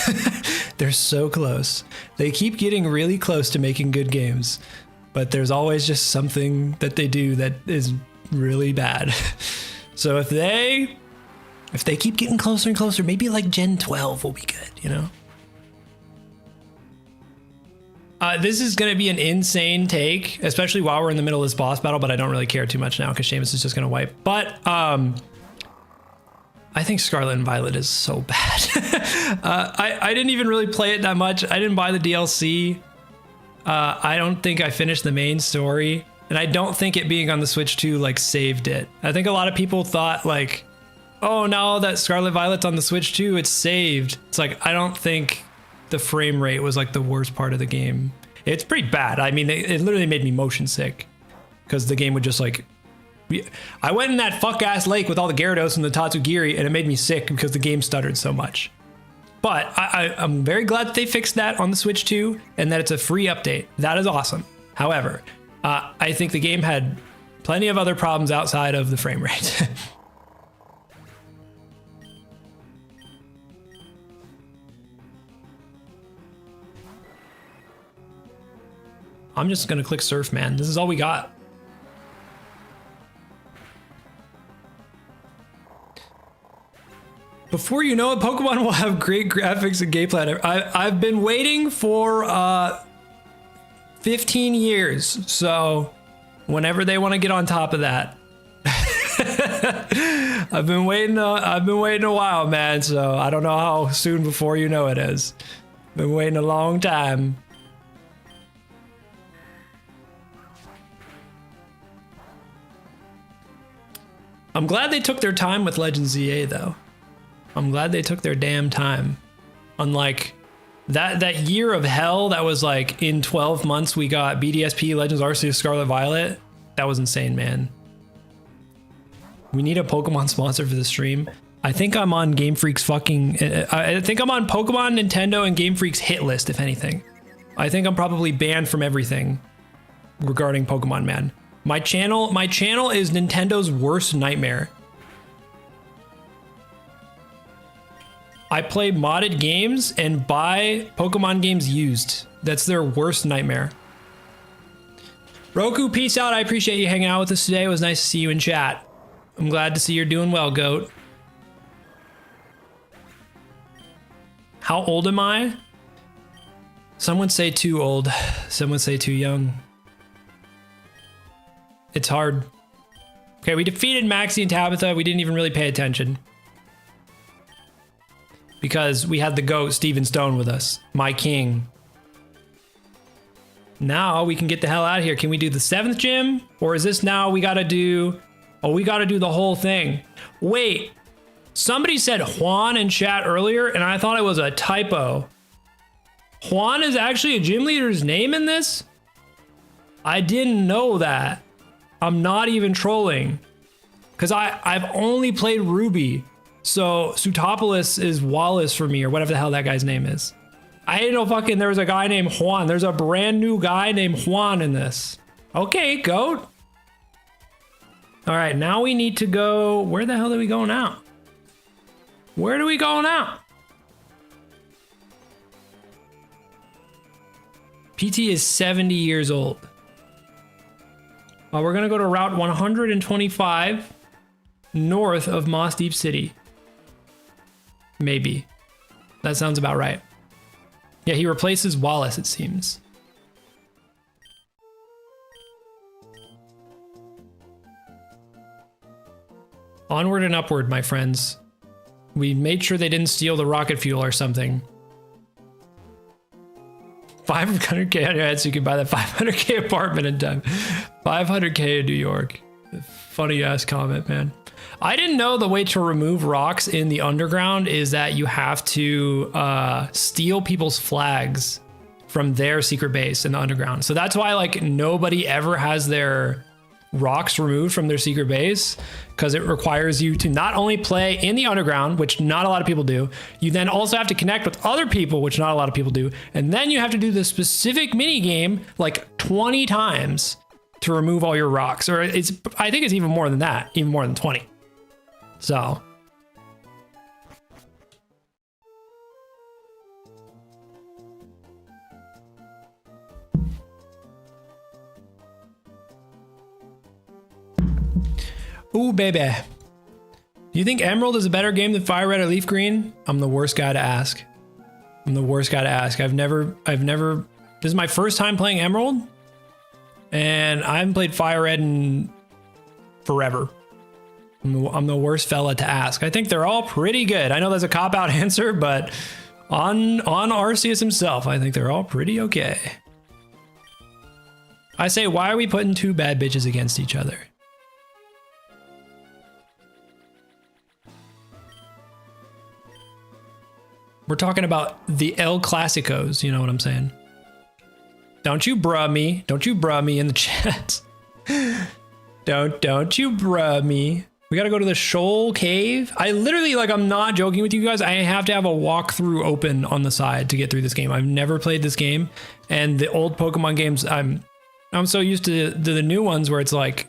They're so close. They keep getting really close to making good games, but there's always just something that they do that is really bad. So if they keep getting closer and closer, maybe like Gen 12 will be good, you know? This is going to be an insane take, especially while we're in the middle of this boss battle, but I don't really care too much now because Seamus is just going to wipe. But I think Scarlet and Violet is so bad. I didn't even really play it that much. I didn't buy the DLC. I don't think I finished the main story. And I don't think it being on the Switch 2 like saved it. I think a lot of people thought like, oh, now that Scarlet Violet's on the Switch 2, it's saved. It's like, I don't think the frame rate was like the worst part of the game. It's pretty bad. I mean, it literally made me motion sick because the game would just like, I went in that fuck ass lake with all the Gyarados and the Tatsugiri and it made me sick because the game stuttered so much. But I'm very glad that they fixed that on the Switch 2 and that it's a free update. That is awesome. However, I think the game had plenty of other problems outside of the frame rate. I'm just gonna click surf, man. This is all we got. Before you know it, Pokemon will have great graphics and gameplay. I've been waiting for 15 years, so whenever they want to get on top of that. I've been waiting a while, man, so I don't know how soon before you know it is. Been waiting a long time. I'm glad they took their time with Legends ZA though. I'm glad they took their damn time. Unlike that year of hell that was like in 12 months we got BDSP, Legends Arceus, Scarlet Violet. That was insane, man. We need a Pokemon sponsor for the stream. I think I'm on Game Freak's fucking... I think I'm on Pokemon, Nintendo, and Game Freak's hit list, if anything. I think I'm probably banned from everything regarding Pokemon, man. My channel is Nintendo's worst nightmare. I play modded games and buy Pokemon games used. That's their worst nightmare. Roku, peace out. I appreciate you hanging out with us today. It was nice to see you in chat. I'm glad to see you're doing well, Goat. How old am I? Some would say too old. Some would say too young. It's hard. Okay, we defeated Maxie and Tabitha. We didn't even really pay attention. Because we had the GOAT, Steven Stone, with us. My king. Now we can get the hell out of here. Can we do the 7th gym? Or is this now we gotta do... Oh, we gotta do the whole thing. Wait. Somebody said Juan in chat earlier, and I thought it was a typo. Juan is actually a gym leader's name in this? I didn't know that. I'm not even trolling. Because I've only played Ruby. So Sutopoulos is Wallace for me, or whatever the hell that guy's name is. I didn't know fucking there was a guy named Juan. There's a brand new guy named Juan in this. Okay, GOAT. All right, now we need to go... Where the hell are we going now? Where do we go now? PT is 70 years old. We're gonna go to Route 125 north of Moss Deep City. Maybe. That sounds about right. Yeah, he replaces Wallace, it seems. Onward and upward, my friends. We made sure they didn't steal the rocket fuel or something. 500K on your head so you can buy that 500K apartment in time. 500K in New York. Funny ass comment, man. I didn't know the way to remove rocks in the underground is that you have to steal people's flags from their secret base in the underground. So that's why like nobody ever has their rocks removed from their secret base, because it requires you to not only play in the underground, which not a lot of people do, you then also have to connect with other people, which not a lot of people do, and then you have to do the specific mini game like 20 times to remove all your rocks. Or I think it's even more than that, even more than 20. So ooh, baby. Do you think Emerald is a better game than Fire Red or Leaf Green? I'm the worst guy to ask. I've never, this is my first time playing Emerald, and I haven't played Fire Red in forever. I'm the worst fella to ask. I think they're all pretty good. I know that's a cop-out answer, but on Arceus himself, I think they're all pretty okay. I say, why are we putting two bad bitches against each other? We're talking about the El Clasicos, you know what I'm saying? Don't you bruh me. Don't you bruh me in the chat. Don't you bruh me. We gotta go to the Shoal Cave. I literally, like, I'm not joking with you guys. I have to have a walkthrough open on the side to get through this game. I've never played this game. And the old Pokemon games, I'm so used to the new ones where it's like,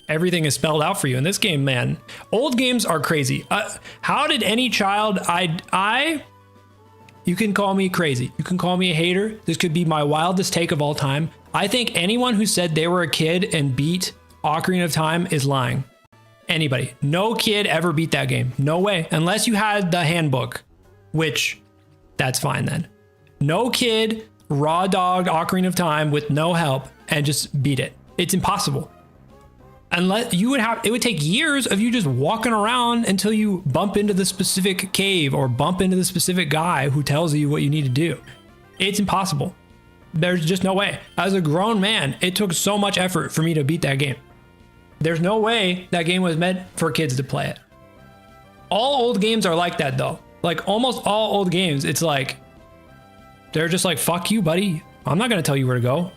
everything is spelled out for you. In this game, man, old games are crazy. How did any child, you can call me crazy. You can call me a hater. This could be my wildest take of all time. I think anyone who said they were a kid and beat Ocarina of Time is lying. Anybody. No kid ever beat that game. No way. Unless you had the handbook, which that's fine then. No kid raw dog Ocarina of Time with no help and just beat it. It's impossible. Unless you would have, it would take years of you just walking around until you bump into the specific cave or bump into the specific guy who tells you what you need to do. It's impossible. There's just no way. As a grown man, it took so much effort for me to beat that game. There's no way that game was meant for kids to play it. All old games are like that though. Like almost all old games, it's like, they're just like, fuck you, buddy. I'm not gonna tell you where to go.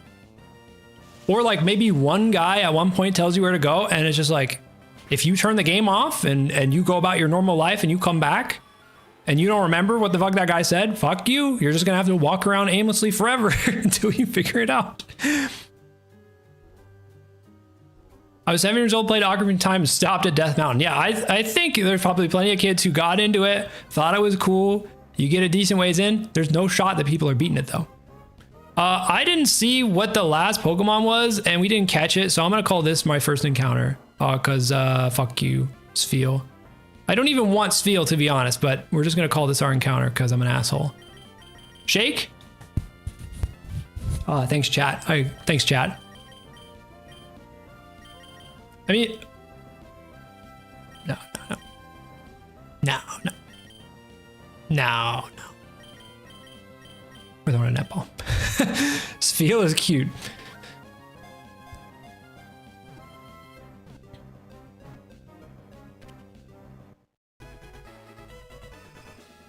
Or like maybe one guy at one point tells you where to go, and it's just like, if you turn the game off and you go about your normal life and you come back and you don't remember what the fuck that guy said, fuck you. You're just gonna have to walk around aimlessly forever until you figure it out. I was 7 years old, played Ocarina of Time, and stopped at Death Mountain. Yeah, I think there's probably plenty of kids who got into it, thought it was cool. You get a decent ways in. There's no shot that people are beating it though. I didn't see what the last Pokemon was, and we didn't catch it, so I'm gonna call this my first encounter. Cause fuck you, Sfeel. I don't even want Sfeel, to be honest, but we're just gonna call this our encounter because I'm an asshole. Shake? Thanks, chat. Thanks, chat. I mean, no. We're throwing a netball. Sfeel is cute.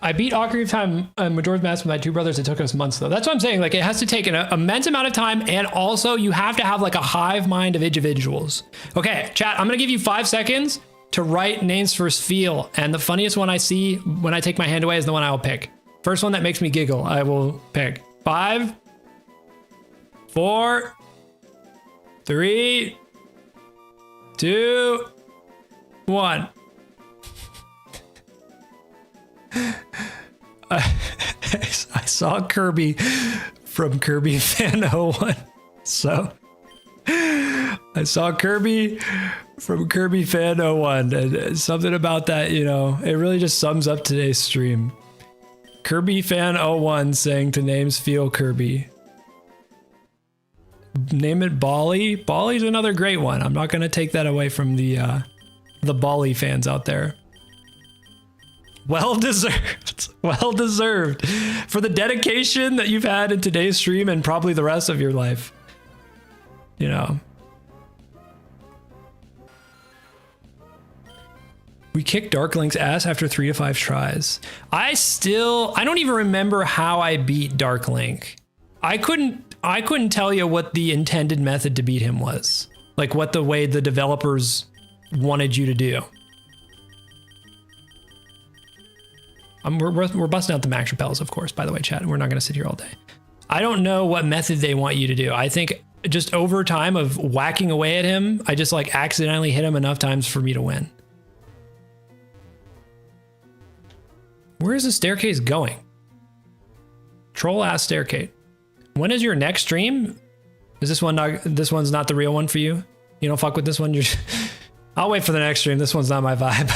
I beat Ocarina of Time Majora's Mask with my two brothers. It took us months though. That's what I'm saying. Like it has to take an immense amount of time, and also you have to have like a hive mind of individuals. Okay, chat, I'm gonna give you 5 seconds to write names for Sfeel, and the funniest one I see when I take my hand away is the one I will pick. First one that makes me giggle, I will pick. 5, 4, 3, 2, 1. I saw Kirby from Kirby Fan 01. So I saw Kirby from Kirby Fan 01, and something about that, you know, it really just sums up today's stream. Kirby Fan 01 saying to name Sfeel Kirby. Name it Bali. Bali's another great one. I'm not gonna take that away from the Bali fans out there. Well deserved. Well deserved for the dedication that you've had in today's stream and probably the rest of your life. You know. We kicked Darklink's ass after 3 to 5 tries. I don't even remember how I beat Darklink. I couldn't tell you what the intended method to beat him was. Like what the way the developers wanted you to do. We're busting out the max repels, of course, by the way, chat. We're not going to sit here all day. I don't know what method they want you to do. I think just over time of whacking away at him, I just like accidentally hit him enough times for me to win. Where is the staircase going? Troll ass staircase. When is your next stream? Is this one not, this one's not the real one for you? You don't fuck with this one? I'll wait for the next stream. This one's not my vibe.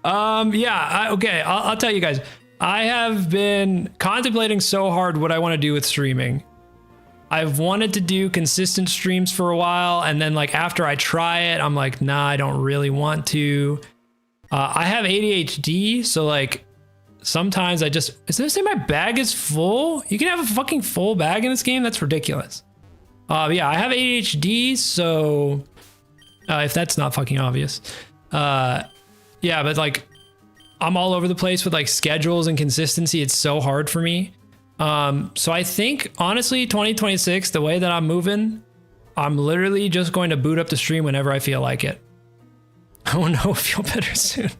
Okay, I'll tell you guys. I have been contemplating so hard what I want to do with streaming. I've wanted to do consistent streams for a while, and then like after I try it, I'm like, nah, I don't really want to. I have ADHD, so like sometimes is it say my bag is full? You can have a fucking full bag in this game? That's ridiculous. Yeah, I have ADHD, so if that's not fucking obvious. Yeah, but like I'm all over the place with like schedules and consistency. It's so hard for me. So I think honestly, 2026, the way that I'm moving, I'm literally just going to boot up the stream whenever I feel like it. Oh no, feel better soon.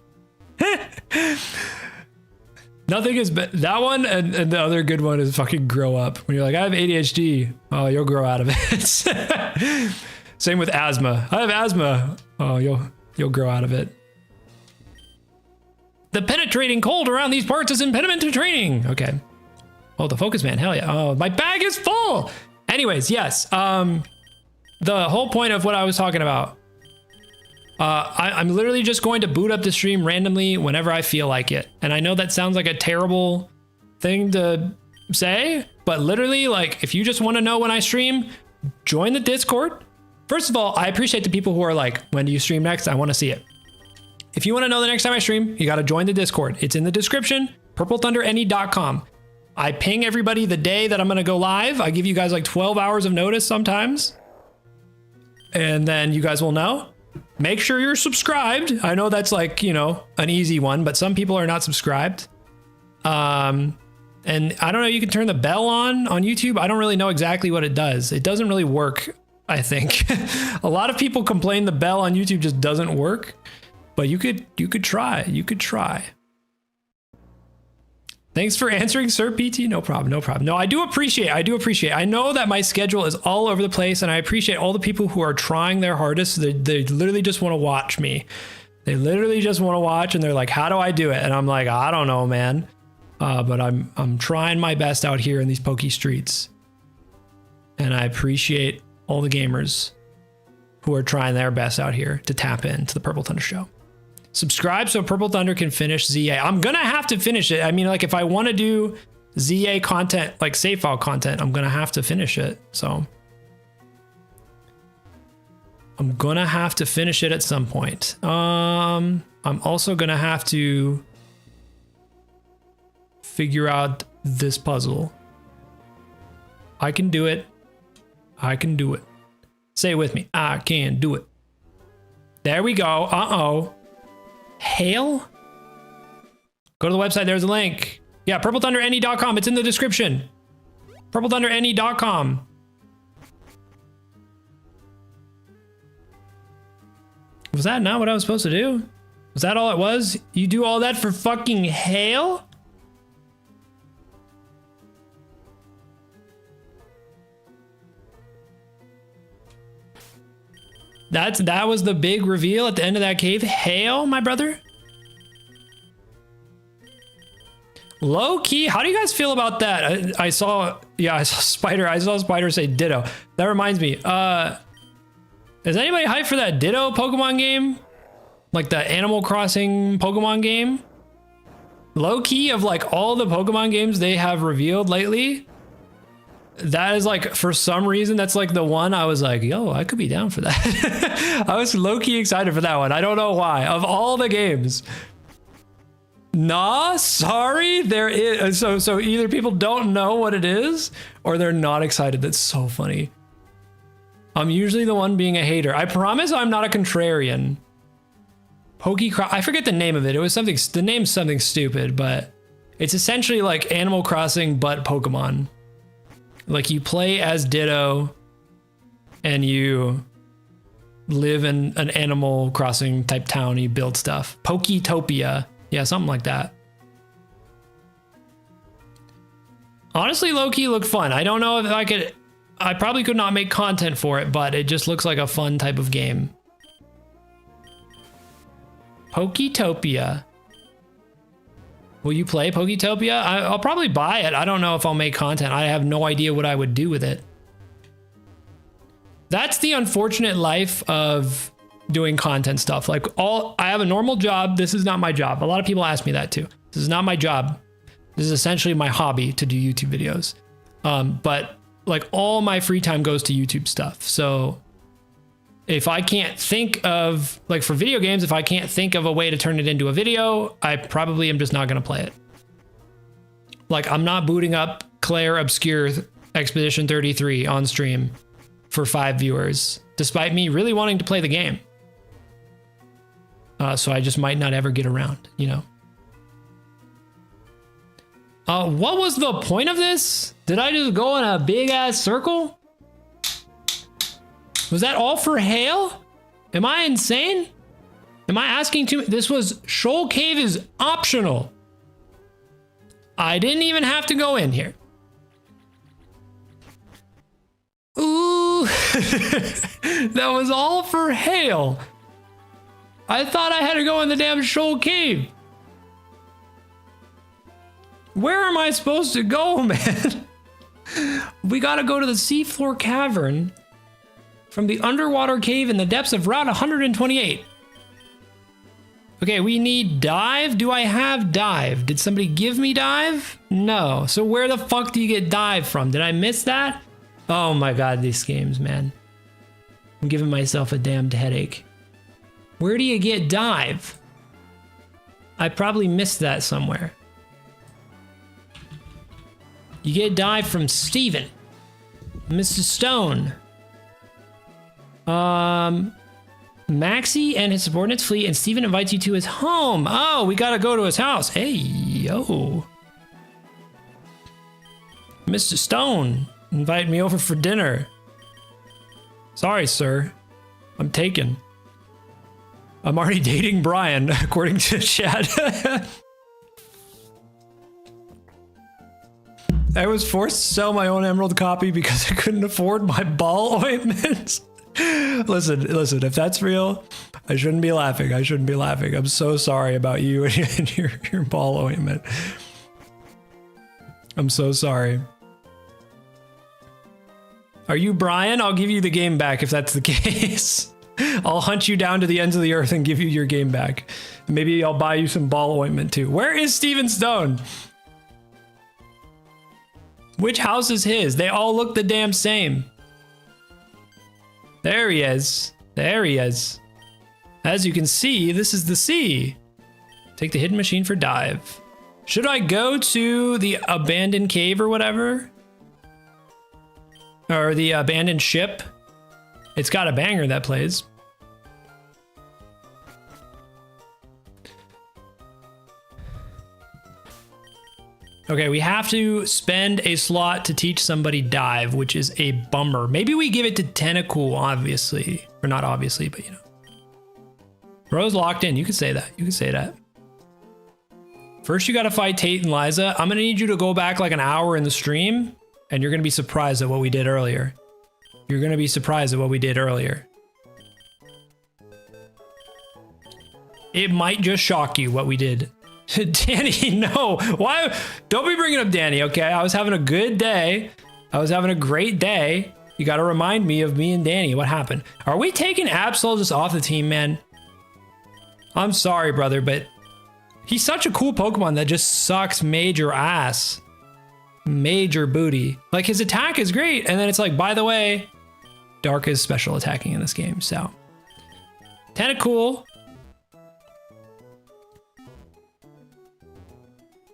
Nothing is that one, and the other good one is fucking grow up. When you're like, I have ADHD, oh, you'll grow out of it. Same with asthma. I have asthma. Oh, you'll grow out of it. The penetrating cold around these parts is impediment to training. Okay. Oh, the focus man, hell yeah. Oh, my bag is full. Anyways, yes. The whole point of what I was talking about. I'm literally just going to boot up the stream randomly whenever I feel like it. And I know that sounds like a terrible thing to say, but literally, like, if you just want to know when I stream, join the Discord. First of all, I appreciate the people who are like, when do you stream next? I want to see it. If you want to know the next time I stream, you got to join the Discord. It's in the description, purplethunderne.com. I ping everybody the day that I'm going to go live. I give you guys like 12 hours of notice sometimes. And then you guys will know. Make sure you're subscribed. I know that's like, you know, an easy one, but some people are not subscribed. And I don't know, you can turn the bell on YouTube. I don't really know exactly what it does. It doesn't really work, I think. A lot of people complain the bell on YouTube just doesn't work, but you could try. You could try. Thanks for answering, Sir PT. No problem, no problem. No, I do appreciate. I know that my schedule is all over the place, and I appreciate all the people who are trying their hardest. They literally just want to watch me. They literally just want to watch, and they're like, how do I do it? And I'm like, I don't know, man. But I'm trying my best out here in these pokey streets. And I appreciate all the gamers who are trying their best out here to tap into the Purple Thunder Show. Subscribe so Purple Thunder can finish ZA. I'm gonna have to finish it. I mean, like if I want to do ZA content, like save file content, I'm gonna have to finish it. So I'm gonna have to finish it at some point. I'm also gonna have to figure out this puzzle. I can do it. I can do it. Say it with me. I can do it. There we go. Uh-oh. Hail? Go to the website. There's a link. Yeah, purplethunderne.com. It's in the description. purplethunderne.com. Was that not what I was supposed to do? Was that all it was? You do all that for fucking hail? That was the big reveal at the end of that cave. Hail, my brother. Low key, how do you guys feel about that? I saw Spider say ditto. That reminds me. Is anybody hyped for that Ditto Pokemon game? Like the Animal Crossing Pokemon game? Low key, of like all the Pokemon games they have revealed lately, that is like, for some reason, that's like the one I was like, yo, I could be down for that. I was low-key excited for that one. I don't know why. Of all the games. Nah, sorry. There is so either people don't know what it is or they're not excited. That's so funny. I'm usually the one being a hater. I promise I'm not a contrarian. I forget the name of it. It was something, the name's something stupid, but it's essentially like Animal Crossing, but Pokemon. Like you play as Ditto and you live in an Animal Crossing type town. And you build stuff. Poketopia. Yeah, something like that. Honestly, low-key looked fun. I don't know if I probably could not make content for it, but it just looks like a fun type of game. Poketopia. Will you play Poketopia? I'll probably buy it. I don't know if I'll make content. I have no idea what I would do with it. That's the unfortunate life of doing content stuff. Like I have a normal job. This is not my job. A lot of people ask me that too. This is not my job. This is essentially my hobby to do YouTube videos. But like all my free time goes to YouTube stuff. So if I can't think of, like for video games, if I can't think of a way to turn it into a video, I probably am just not going to play it. Like I'm not booting up Claire Obscure Expedition 33 on stream for 5 viewers, despite me really wanting to play the game. So I just might not ever get around, you know? What was the point of this? Did I just go in a big ass circle? Was that all for hail? Am I insane? Am I asking too? This was Shoal Cave is optional. I didn't even have to go in here. Ooh, that was all for hail. I thought I had to go in the damn Shoal Cave. Where am I supposed to go, man? We gotta go to the seafloor cavern from the underwater cave in the depths of Route 128. Okay, we need dive. Do I have dive? Did somebody give me dive? No. So where the fuck do you get dive from? Did I miss that? Oh my God, these games, man. I'm giving myself a damned headache. Where do you get dive? I probably missed that somewhere. You get dive from Steven. Mr. Stone. Maxie and his subordinates flee, and Steven invites you to his home. Oh, we gotta go to his house. Hey, yo. Mr. Stone invited me over for dinner. Sorry, sir. I'm taken. I'm already dating Brian, according to chat. I was forced to sell my own emerald copy because I couldn't afford my ball ointments. Listen, if that's real, I shouldn't be laughing. I shouldn't be laughing. I'm so sorry about you and your ball ointment. I'm so sorry. Are you Brian? I'll give you the game back if that's the case. I'll hunt you down to the ends of the earth and give you your game back. Maybe I'll buy you some ball ointment too. Where is Steven Stone? Which house is his? They all look the damn same. There he is. There he is. As you can see, this is the sea. Take the hidden machine for dive. Should I go to the abandoned cave or whatever? Or the abandoned ship? It's got a banger that plays. Okay, we have to spend a slot to teach somebody dive, which is a bummer. Maybe we give it to Tentacool, obviously. Or not obviously, but you know. Bro's locked in. You could say that. You could say that. First, you got to fight Tate and Liza. I'm going to need you to go back like an hour in the stream, and you're going to be surprised at what we did earlier. You're going to be surprised at what we did earlier. It might just shock you what we did. Danny, no. Why? Don't be bringing up Danny, okay? I was having a good day. I was having a great day. You got to remind me of me and Danny. What happened? Are we taking Absol just off the team, man? I'm sorry, brother, but he's such a cool Pokemon that just sucks major ass. Major booty. Like, his attack is great. And then it's like, by the way, Dark is special attacking in this game, so. Tentacool.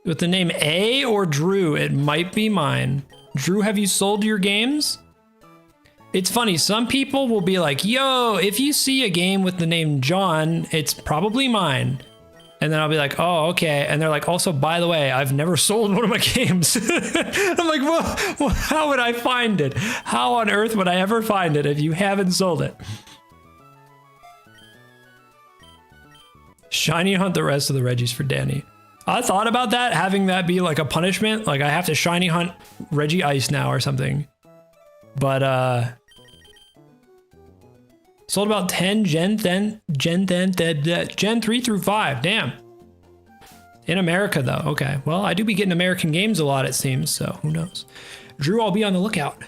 with the name A or Drew, it might be mine. Drew, have you sold your games? It's funny, some people will be like, yo, if you see a game with the name John, it's probably mine. And then I'll be like, oh, okay. And they're like, also, by the way, I've never sold one of my games. I'm like, well, how would I find it? How on earth would I ever find it if you haven't sold it? Shiny hunt the rest of the Reggies for Danny. I thought about that, having that be like a punishment. Like I have to shiny hunt Reggie Ice now or something. But, sold about 10 Gen 3 through 5. Damn. In America, though. Okay. Well, I do be getting American games a lot, it seems. So who knows? Drew, I'll be on the lookout.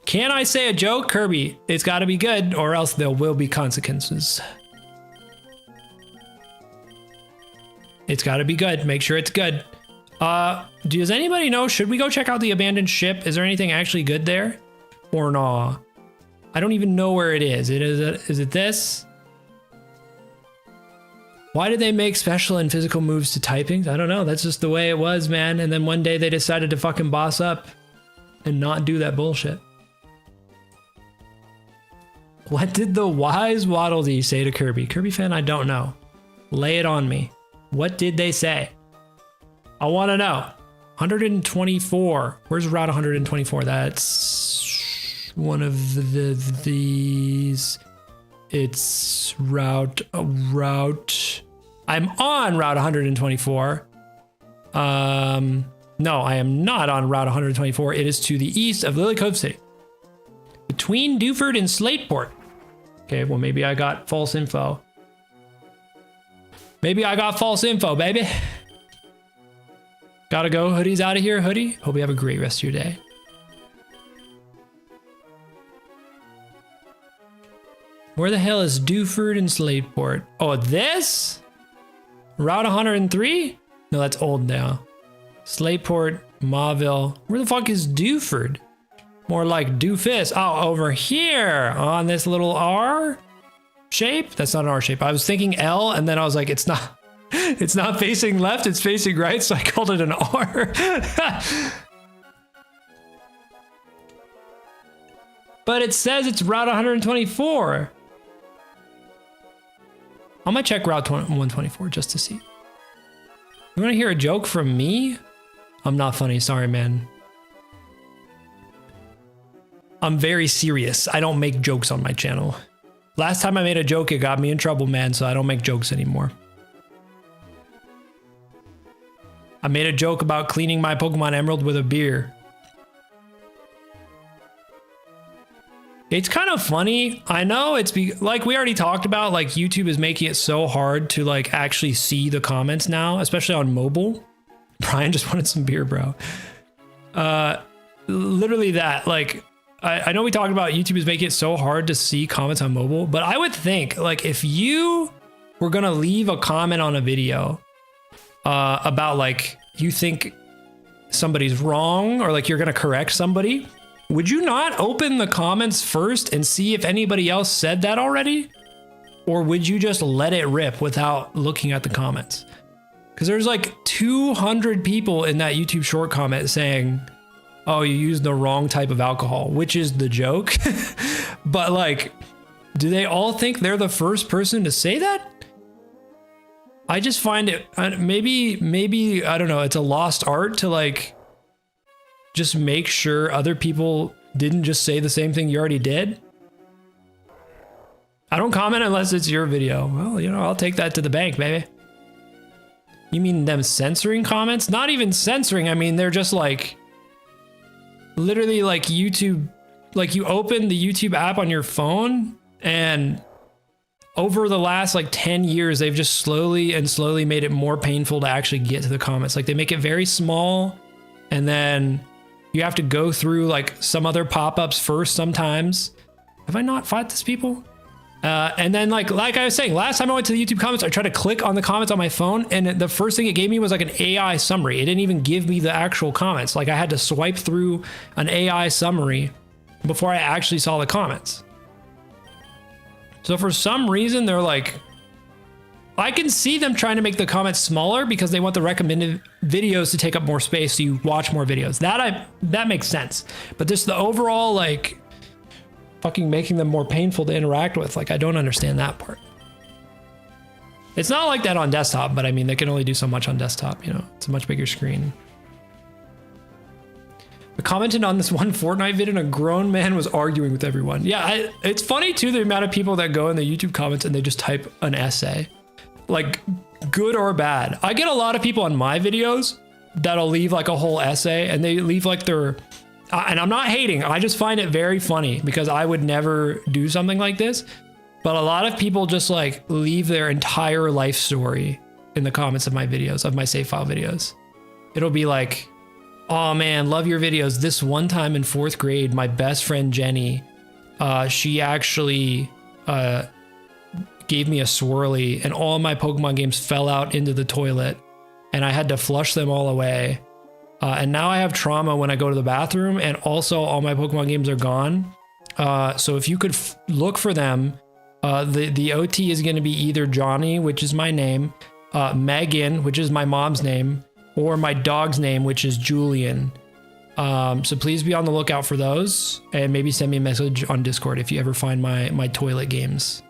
Can I say a joke, Kirby? It's got to be good, or else there will be consequences. It's got to be good. Make sure it's good. Does anybody know? Should we go check out the abandoned ship? Is there anything actually good there? Or no? I don't even know where it is. Is it this? Why did they make special and physical moves to typing? I don't know. That's just the way it was, man. And then one day they decided to fucking boss up and not do that bullshit. What did the wise Waddle Dee say to Kirby? Kirby fan, I don't know. Lay it on me. What did they say? I want to know. 124. Where's route 124? That's one of these. It's route. I'm on route 124. No, I am not on route 124. It is to the east of Lily Cove City, between Dewford and Slateport. Okay, well maybe I got false info. Maybe I got false info, baby. Gotta go. Hoodie's out of here, Hoodie. Hope you have a great rest of your day. Where the hell is Dewford and Slateport? Oh, this? Route 103? No, that's old now. Slateport, Mauville. Where the fuck is Dewford? More like Doofus. Oh, over here on this little R shape. That's not an R shape. I was thinking L, and then I was like, it's not. It's not facing left. It's facing right. So I called it an R. But it says it's route 124. I'm gonna check route 124 just to see. You wanna hear a joke from me? I'm not funny, sorry, man. I'm very serious. I don't make jokes on my channel. Last time I made a joke, it got me in trouble, man, so I don't make jokes anymore. I made a joke about cleaning my Pokemon Emerald with a beer. It's kind of funny. I know it's like we already talked about, like YouTube is making it so hard to like actually see the comments now, especially on mobile. Brian just wanted some beer, bro. Literally that, like, I know we talked about YouTube is making it so hard to see comments on mobile, but I would think like if you were gonna leave a comment on a video about like you think somebody's wrong or like you're gonna correct somebody, would you not open the comments first and see if anybody else said that already? Or would you just let it rip without looking at the comments? Because there's like 200 people in that YouTube short comment saying, oh, you used the wrong type of alcohol, which is the joke. But like, do they all think they're the first person to say that? I just find it, maybe, I don't know, it's a lost art to like, just make sure other people didn't just say the same thing you already did. I don't comment unless it's your video. Well, you know, I'll take that to the bank, baby. You mean them censoring comments? Not even censoring. I mean, they're just like, literally like YouTube, like you open the YouTube app on your phone and over the last like 10 years, they've just slowly made it more painful to actually get to the comments. Like they make it very small and then you have to go through like some other pop-ups first sometimes. Have I not fought these people? And then like I was saying, last time I went to the YouTube comments, I tried to click on the comments on my phone and the first thing it gave me was like an AI summary. It didn't even give me the actual comments. Like I had to swipe through an AI summary before I actually saw the comments. So for some reason, they're like I can see them trying to make the comments smaller because they want the recommended videos to take up more space so you watch more videos. That makes sense. But just the overall, like, fucking making them more painful to interact with, like, I don't understand that part. It's not like that on desktop, but I mean, they can only do so much on desktop, you know? It's a much bigger screen. I commented on this one Fortnite vid and a grown man was arguing with everyone. Yeah, it's funny too, the amount of people that go in the YouTube comments and they just type an essay. Like, good or bad. I get a lot of people on my videos that'll leave like a whole essay and they leave like their, and I'm not hating, I just find it very funny because I would never do something like this. But a lot of people just like leave their entire life story in the comments of my videos, of my save file videos. It'll be like, oh man, love your videos. This one time in 4th grade, my best friend Jenny, she actually gave me a swirly and all my Pokemon games fell out into the toilet and I had to flush them all away. And now I have trauma when I go to the bathroom and also all my Pokemon games are gone. So if you could look for them, the OT is going to be either Johnny, which is my name, Megan, which is my mom's name, or my dog's name, which is Julian. So please be on the lookout for those and maybe send me a message on Discord if you ever find my toilet games.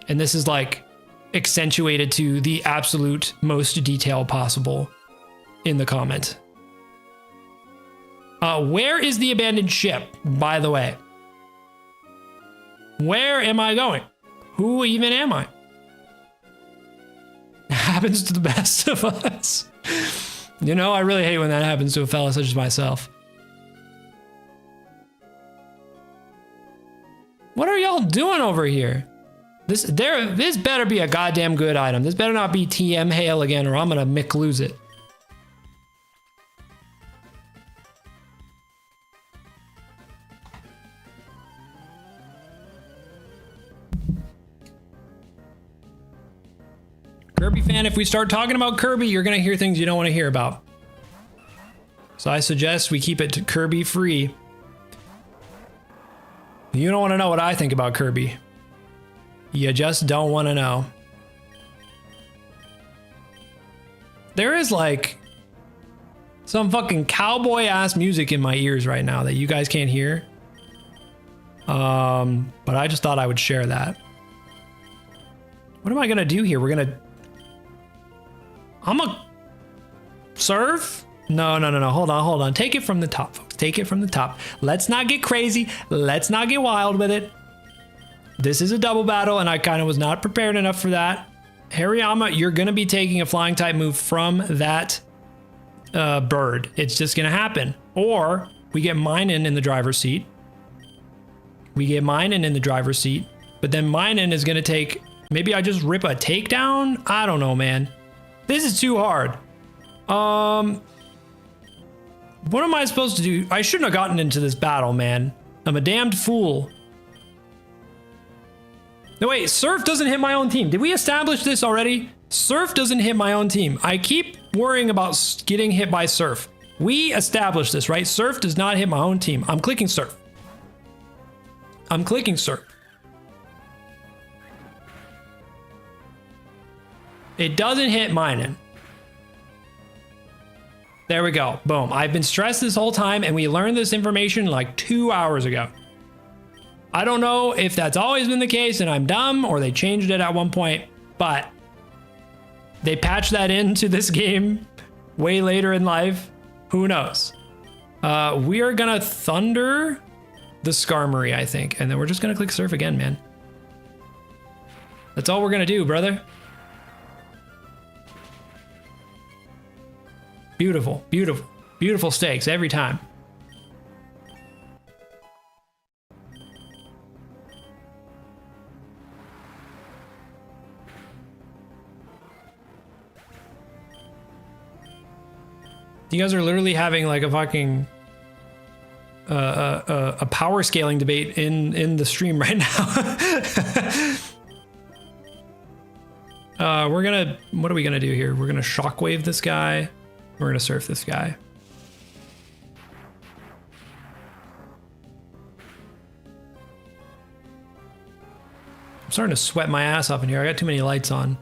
And this is like accentuated to the absolute most detail possible in the comment. Where is the abandoned ship, by the way? Where am I going? Who even am I? Happens to the best of us. You know, I really hate when that happens to a fella such as myself. What are y'all doing over here? This better be a goddamn good item. This better not be TM Hail again or I'm gonna Mick lose it. Kirby fan, if we start talking about Kirby, you're gonna hear things you don't want to hear about. So I suggest we keep it to Kirby free. You don't want to know what I think about Kirby. You just don't want to know. There is like some fucking cowboy ass music in my ears right now that you guys can't hear. But I just thought I would share that. What am I gonna do here? I'm a serve? No. Hold on. Take it from the top, folks. Take it from the top. Let's not get crazy. Let's not get wild with it. This is a double battle, and I kind of was not prepared enough for that. Hariyama, you're going to be taking a flying type move from that bird. It's just going to happen. Or we get Minun in the driver's seat. But then Minun is going to take... Maybe I just rip a takedown? I don't know, man. This is too hard. What am I supposed to do? I shouldn't have gotten into this battle, man. I'm a damned fool. No, wait, Surf doesn't hit my own team. Did we establish this already? Surf doesn't hit my own team. I keep worrying about getting hit by Surf. We established this, right? Surf does not hit my own team. I'm clicking Surf. It doesn't hit Minun. There we go. Boom. I've been stressed this whole time and we learned this information like 2 hours ago. I don't know if that's always been the case and I'm dumb or they changed it at one point, but they patched that into this game way later in life. Who knows? We are gonna Thunder the Skarmory, I think, and then we're just gonna click Surf again, man. That's all we're gonna do, brother. Beautiful, beautiful, beautiful stakes every time. You guys are literally having like a fucking a power scaling debate in the stream right now. What are we gonna do here? We're gonna shockwave this guy. We're gonna Surf this guy. I'm starting to sweat my ass off in here. I got too many lights on.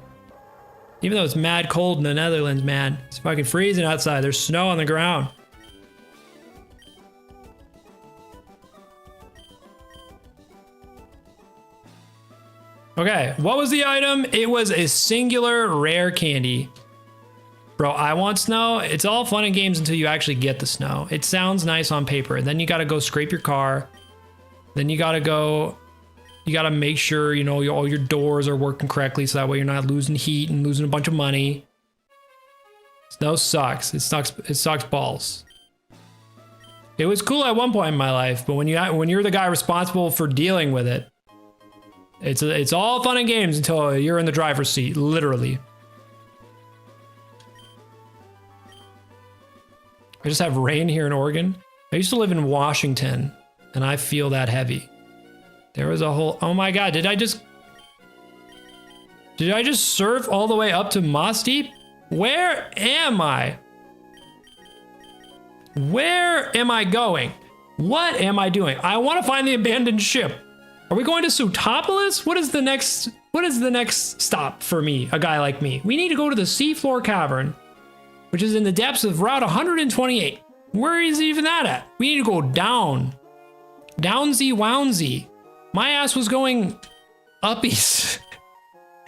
Even though it's mad cold in the Netherlands, man. It's fucking freezing outside. There's snow on the ground. Okay, what was the item? It was a singular rare candy. Bro, I want snow. It's all fun and games until you actually get the snow. It sounds nice on paper. Then you gotta go scrape your car. Then you gotta make sure, you know, all your doors are working correctly so that way you're not losing heat and losing a bunch of money. Snow sucks. It sucks balls. It was cool at one point in my life, but when you're the guy responsible for dealing with it, it's all fun and games until you're in the driver's seat, literally. I just have rain here in Oregon. I used to live in Washington, and I feel that heavy. There was a whole, oh my God, did I just surf all the way up to Moss Deep? Where am I? Where am I going? What am I doing? I want to find the abandoned ship. Are we going to Sutopolis? What is the next stop for me, a guy like me? We need to go to the seafloor cavern, which is in the depths of Route 128. Where is even that at? We need to go down. Downsy wownsy. My ass was going uppies.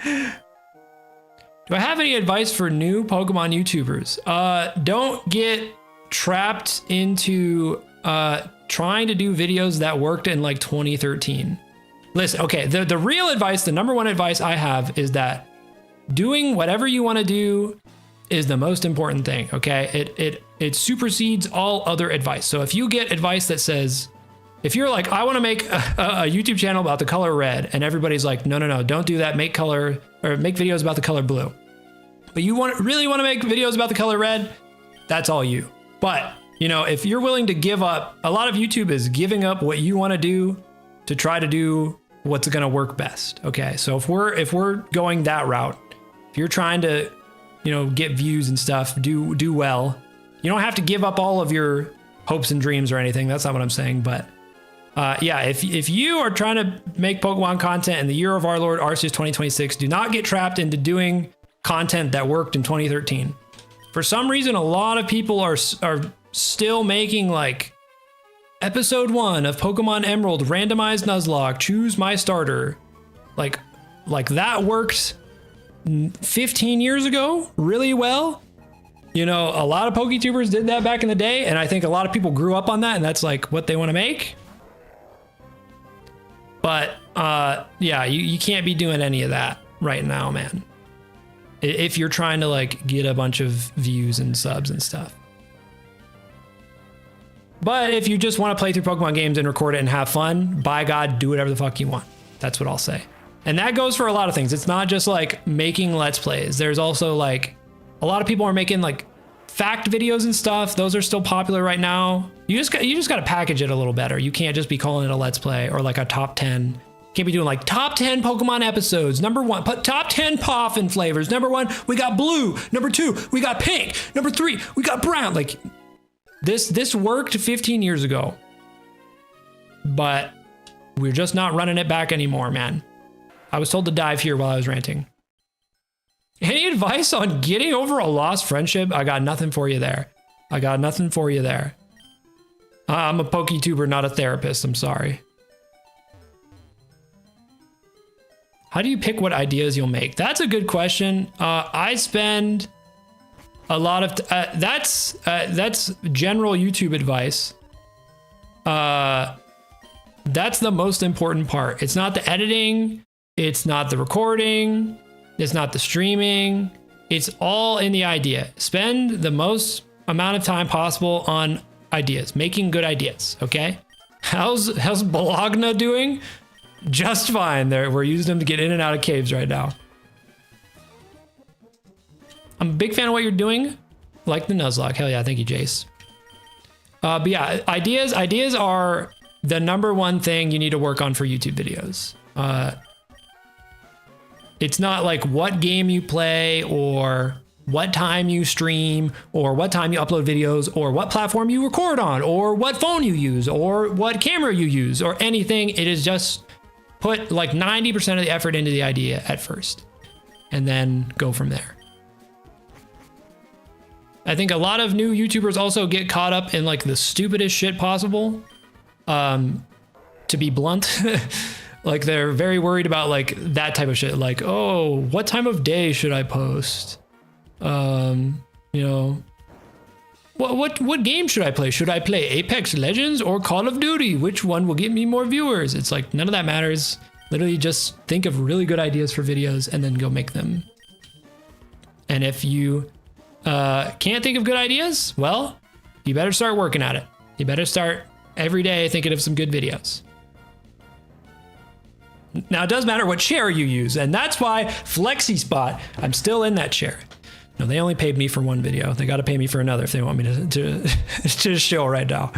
Do I have any advice for new Pokemon YouTubers? Don't get trapped into trying to do videos that worked in like 2013. Listen, okay, the real advice, the number one advice I have is that doing whatever you want to do is the most important thing, okay? It supersedes all other advice. So if you get advice that says, if you're like, I want to make a YouTube channel about the color red, and everybody's like, no, don't do that. Make videos about the color blue. But you really want to make videos about the color red, that's all you. But, you know, if you're willing to give up, a lot of YouTube is giving up what you want to do to try to do what's going to work best. Okay. So if we're going that route, if you're trying to, you know, get views and stuff, do well. You don't have to give up all of your hopes and dreams or anything. That's not what I'm saying. But yeah, if you are trying to make Pokemon content in the year of our Lord Arceus 2026, do not get trapped into doing content that worked in 2013. For some reason, a lot of people are still making like episode 1 of Pokemon Emerald randomized Nuzlocke, choose my starter. Like that worked 15 years ago really well. You know, a lot of PokeTubers did that back in the day, and I think a lot of people grew up on that, and that's like what they want to make. But yeah, you can't be doing any of that right now, man. If you're trying to like get a bunch of views and subs and stuff. But if you just want to play through Pokemon games and record it and have fun, by God, do whatever the fuck you want. That's what I'll say. And that goes for a lot of things. It's not just like making Let's Plays. There's also like, a lot of people are making like fact videos and stuff. Those are still popular right now. You just got to package it a little better. You can't just be calling it a Let's Play or like a top 10. You can't be doing like top 10 Pokemon episodes. Number 1, top 10 Poffin flavors. Number 1, we got blue. Number 2, we got pink. Number 3, we got brown. Like this worked 15 years ago, but we're just not running it back anymore, man. I was told to dive here while I was ranting. Any advice on getting over a lost friendship? I got nothing for you there. I'm a PokeTuber, not a therapist. I'm sorry. How do you pick what ideas you'll make? That's a good question. I spend a lot of that's general YouTube advice. That's the most important part. It's not the editing. It's not the recording. It's not the streaming. It's all in the idea. Spend the most amount of time possible on ideas, making good ideas. Okay. How's Bologna doing? Just fine. We're using them to get in and out of caves right now. I'm a big fan of what you're doing. Like the Nuzlocke. Hell yeah. Thank you, Jace. But yeah, ideas are the number one thing you need to work on for YouTube videos. It's not like what game you play or what time you stream or what time you upload videos or what platform you record on or what phone you use or what camera you use or anything. It is just put like 90% of the effort into the idea at first and then go from there. I think a lot of new YouTubers also get caught up in like the stupidest shit possible. To be blunt, like they're very worried about like that type of shit. Like, oh, what time of day should I post? You know, what game should I play? Should I play Apex Legends or Call of Duty? Which one will get me more viewers? It's like none of that matters. Literally just think of really good ideas for videos and then go make them. And if you can't think of good ideas, well, you better start working at it. You better start every day thinking of some good videos. Now, it does matter what chair you use, and that's why Flexi Spot, I'm still in that chair. No, they only paid me for one video. They got to pay me for another if they want me to shill right now.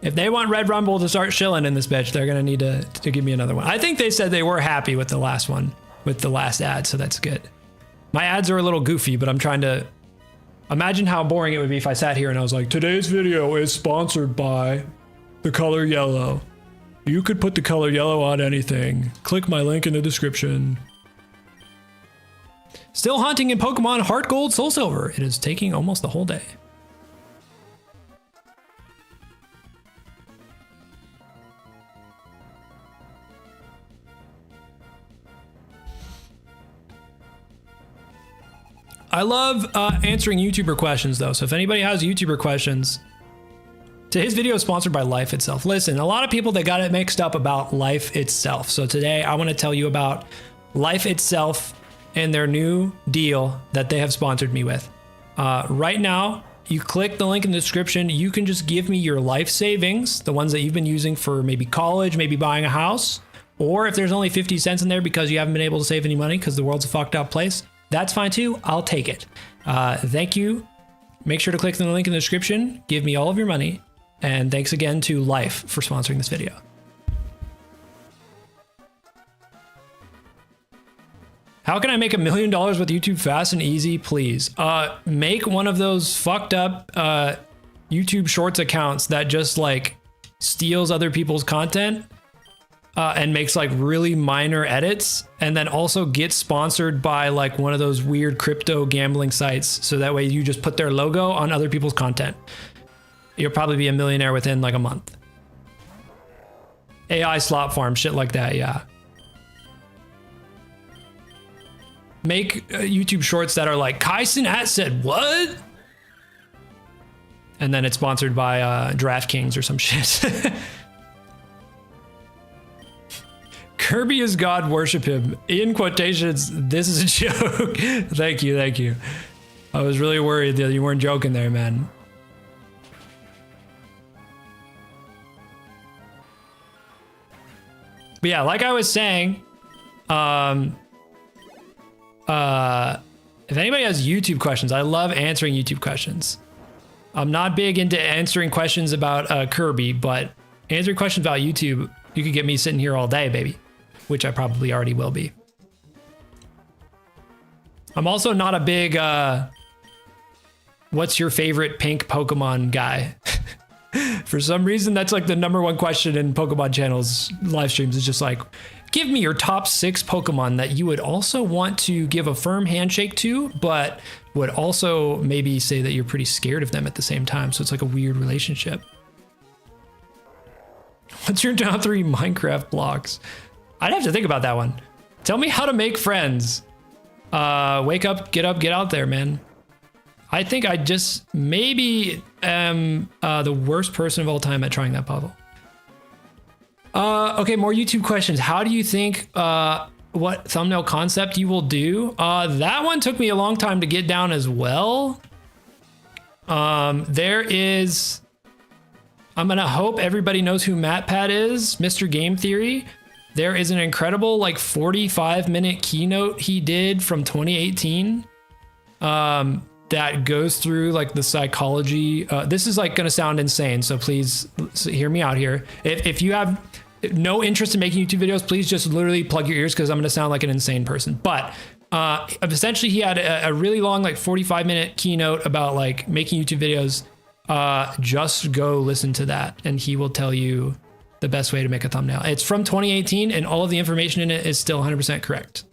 If they want Red Rumble to start shilling in this bitch, they're going to need to give me another one. I think they said they were happy with the last one, with the last ad, so that's good. My ads are a little goofy, but I'm trying to imagine how boring it would be if I sat here and I was like, today's video is sponsored by the color yellow. You could put the color yellow on anything. Click my link in the description. Still hunting in Pokemon Heart Gold, Soul Silver. It is taking almost the whole day. I love answering YouTuber questions though. So if anybody has YouTuber questions, today's video is sponsored by Life Itself. Listen, a lot of people, they got it mixed up about Life Itself. So today I want to tell you about Life Itself and their new deal that they have sponsored me with. Right now, you click the link in the description. You can just give me your life savings, the ones that you've been using for maybe college, maybe buying a house, or if there's only 50 cents in there because you haven't been able to save any money because the world's a fucked up place, that's fine too. I'll take it. Thank you. Make sure to click the link in the description. Give me all of your money. And thanks again to Life for sponsoring this video. How can I make $1 million with YouTube fast and easy, please? Make one of those fucked up YouTube Shorts accounts that just like steals other people's content and makes like really minor edits, and then also get sponsored by like one of those weird crypto gambling sites. So that way you just put their logo on other people's content. You'll probably be a millionaire within like a month. AI slot farm, shit like that, yeah. Make YouTube Shorts that are like, Kyson at said what? And then it's sponsored by DraftKings or some shit. Kirby is God, worship him. In quotations, this is a joke. Thank you, thank you. I was really worried that you weren't joking there, man. But yeah, like I was saying, if anybody has YouTube questions, I love answering YouTube questions. I'm not big into answering questions about Kirby, but answering questions about YouTube, you could get me sitting here all day, baby, which I probably already will be. I'm also not a big, what's your favorite pink Pokemon guy? For some reason, that's like the #1 question in Pokemon channels live streams. Is just like, give me your top 6 Pokemon that you would also want to give a firm handshake to, but would also maybe say that you're pretty scared of them at the same time. So it's like a weird relationship. What's your top 3 Minecraft blocks? I'd have to think about that one. Tell me how to make friends. Wake up, get out there, man. I think I just maybe am the worst person of all time at trying that puzzle. Okay, more YouTube questions. How do you think what thumbnail concept you will do? That one took me a long time to get down as well. There is, I'm gonna hope everybody knows who MatPat is, Mr. Game Theory. There is an incredible like 45-minute keynote he did from 2018. That goes through like the psychology. This is like going to sound insane, so please hear me out here. If you have no interest in making YouTube videos, please just literally plug your ears because I'm going to sound like an insane person. But essentially, he had a really long, like 45-minute keynote about like making YouTube videos. Just go listen to that, and he will tell you the best way to make a thumbnail. It's from 2018, and all of the information in it is still 100% correct.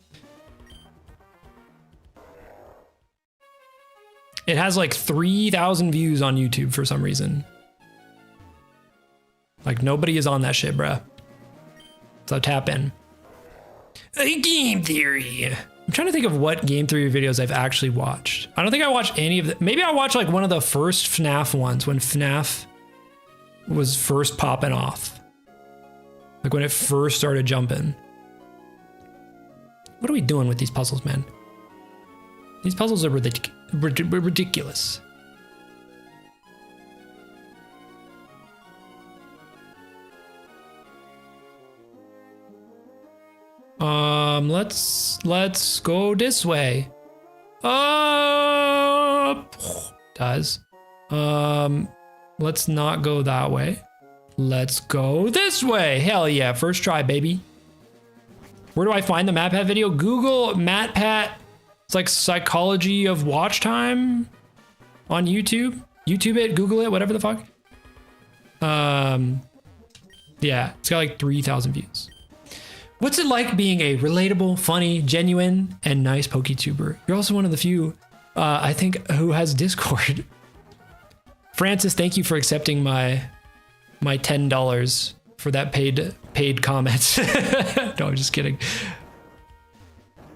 It has like 3,000 views on YouTube for some reason. Like nobody is on that shit, bruh. So tap in. A game theory. I'm trying to think of what game theory videos I've actually watched. I don't think I watched any of them. Maybe I watched like one of the first FNAF ones when FNAF was first popping off. Like when it first started jumping. What are we doing with these puzzles, man? These puzzles are ridiculous. Let's go this way. Does. Let's not go that way. Let's go this way. Hell yeah, first try, baby. Where do I find the MatPat video? Google MatPat. It's like psychology of watch time on YouTube. YouTube it, Google it, whatever the fuck. Yeah, it's got like 3,000 views. What's it like being a relatable, funny, genuine, and nice PokeTuber? You're also one of the few, I think, who has Discord. Francis, thank you for accepting my $10 for that paid comment. No, I'm just kidding.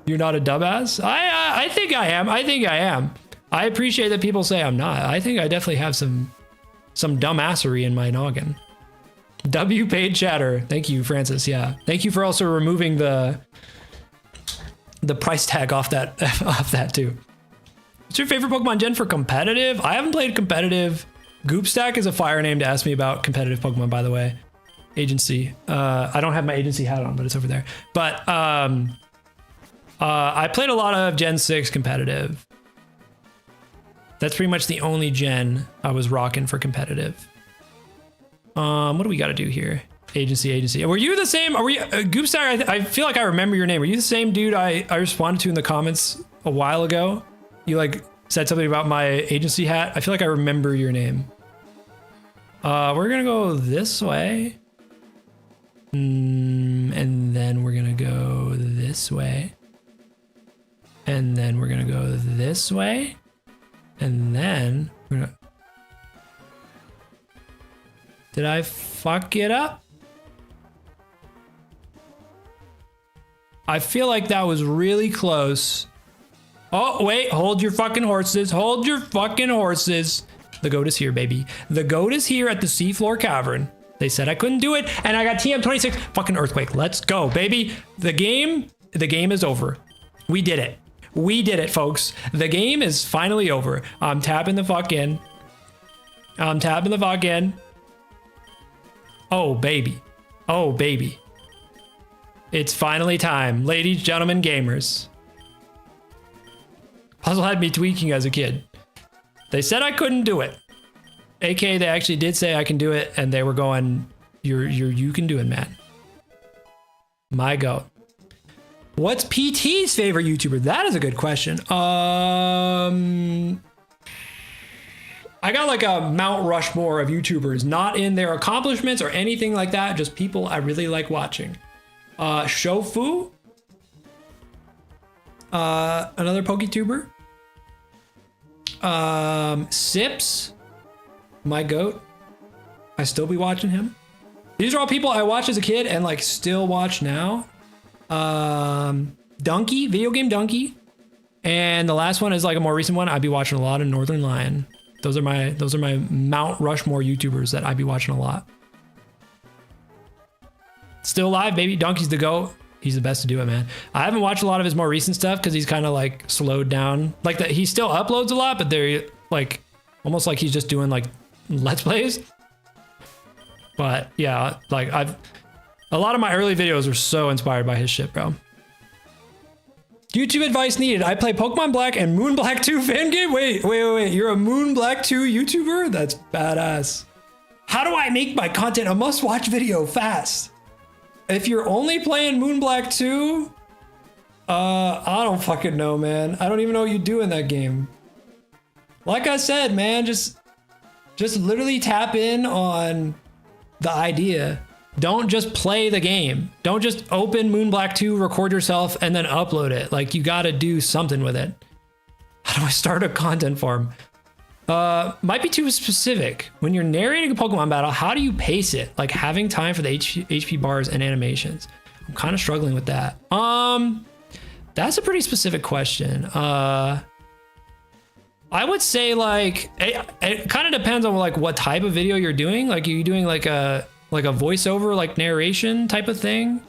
You're not a dumbass? I think I am. I think I am. I appreciate that people say I'm not. I think I definitely have some dumbassery in my noggin. W paid chatter. Thank you, Francis. Yeah. Thank you for also removing the price tag off that too. What's your favorite Pokemon gen for competitive? I haven't played competitive. Goopstack is a fire name to ask me about competitive Pokemon, by the way. Agency. I don't have my agency hat on, but it's over there. But I played a lot of Gen 6 competitive. That's pretty much the only gen I was rocking for competitive. What do we got to do here? Agency. Were you the same? Are we Goopstar? I feel like I remember your name. Were you the same dude I responded to in the comments a while ago? You like said something about my agency hat. I feel like I remember your name. We're gonna go this way. And then we're gonna go this way. And then we're gonna go this way. And then we're gonna... Did I fuck it up? I feel like that was really close. Oh, wait, hold your fucking horses. Hold your fucking horses. The goat is here, baby. The goat is here at the seafloor cavern. They said I couldn't do it, and I got TM26. Fucking earthquake. Let's go, baby. The game is over. We did it. We did it, folks. The game is finally over. I'm tapping the fuck in. I'm tapping the fuck in. Oh, baby. Oh, baby. It's finally time. Ladies, gentlemen, gamers. Puzzle had me tweaking as a kid. They said I couldn't do it. AKA, they actually did say I can do it, and they were going, you can do it, man. My goat. What's PT's favorite YouTuber? That is a good question. I got like a Mount Rushmore of YouTubers, not in their accomplishments or anything like that, just people I really like watching. Shofu. Another PokeTuber. Sips. My goat. I still be watching him. These are all people I watched as a kid and like still watch now. Donkey, video game Donkey. And the last one is like a more recent one. I'd be watching a lot of Northern Lion. Those are my Mount Rushmore YouTubers that I'd be watching a lot. Still alive, baby. Donkey's the GOAT. He's the best to do it, man. I haven't watched a lot of his more recent stuff because he's kind of like slowed down. Like that, he still uploads a lot, but they're like almost like he's just doing like Let's Plays. But yeah, like a lot of my early videos were so inspired by his shit, bro. YouTube advice needed. I play Pokemon Black and Moon Black 2 fan game. Wait. You're a Moon Black 2 YouTuber? That's badass. How do I make my content a must-watch video fast? If you're only playing Moon Black 2, I don't fucking know, man. I don't even know what you do in that game. Like I said, man, just literally tap in on the idea. Don't just play the game. Don't just open Moon Black 2, record yourself, and then upload it. Like, you gotta do something with it. How do I start a content farm? Might be too specific. When you're narrating a Pokemon battle, how do you pace it? Like having time for the HP bars and animations. I'm kind of struggling with that. That's a pretty specific question. I would say like it kind of depends on like what type of video you're doing. Like, are you doing like a voiceover, like narration type of thing?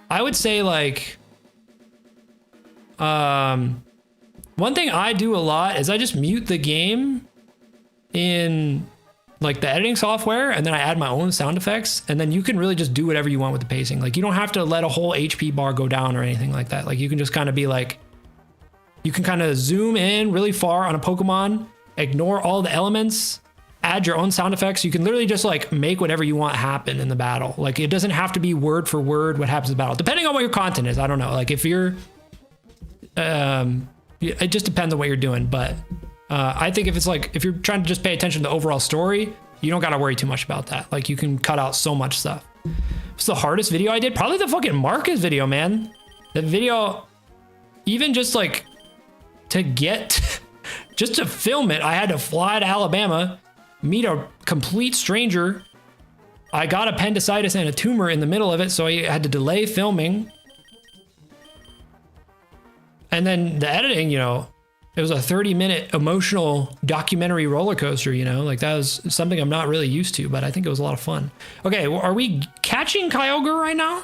I would say like, one thing I do a lot is I just mute the game in like the editing software, and then I add my own sound effects, and then you can really just do whatever you want with the pacing. Like, you don't have to let a whole HP bar go down or anything like that. Like, you can just kind of be like, you can kind of zoom in really far on a Pokemon, ignore all the elements, add your own sound effects. You can literally just like make whatever you want happen in the battle. Like, it doesn't have to be word for word what happens in the battle, depending on what your content is. I don't know. Like, if you're, it just depends on what you're doing. But I think if you're trying to just pay attention to the overall story, you don't got to worry too much about that. Like, you can cut out so much stuff. What's the hardest video I did? Probably the fucking Marcus video, man. The video, even just like to get, just to film it, I had to fly to Alabama, meet a complete stranger. I got appendicitis and a tumor in the middle of it, so I had to delay filming. And then the editing, you know, it was a 30-minute emotional documentary roller coaster, you know, like that was something I'm not really used to, but I think it was a lot of fun. Okay, well, are we catching Kyogre right now?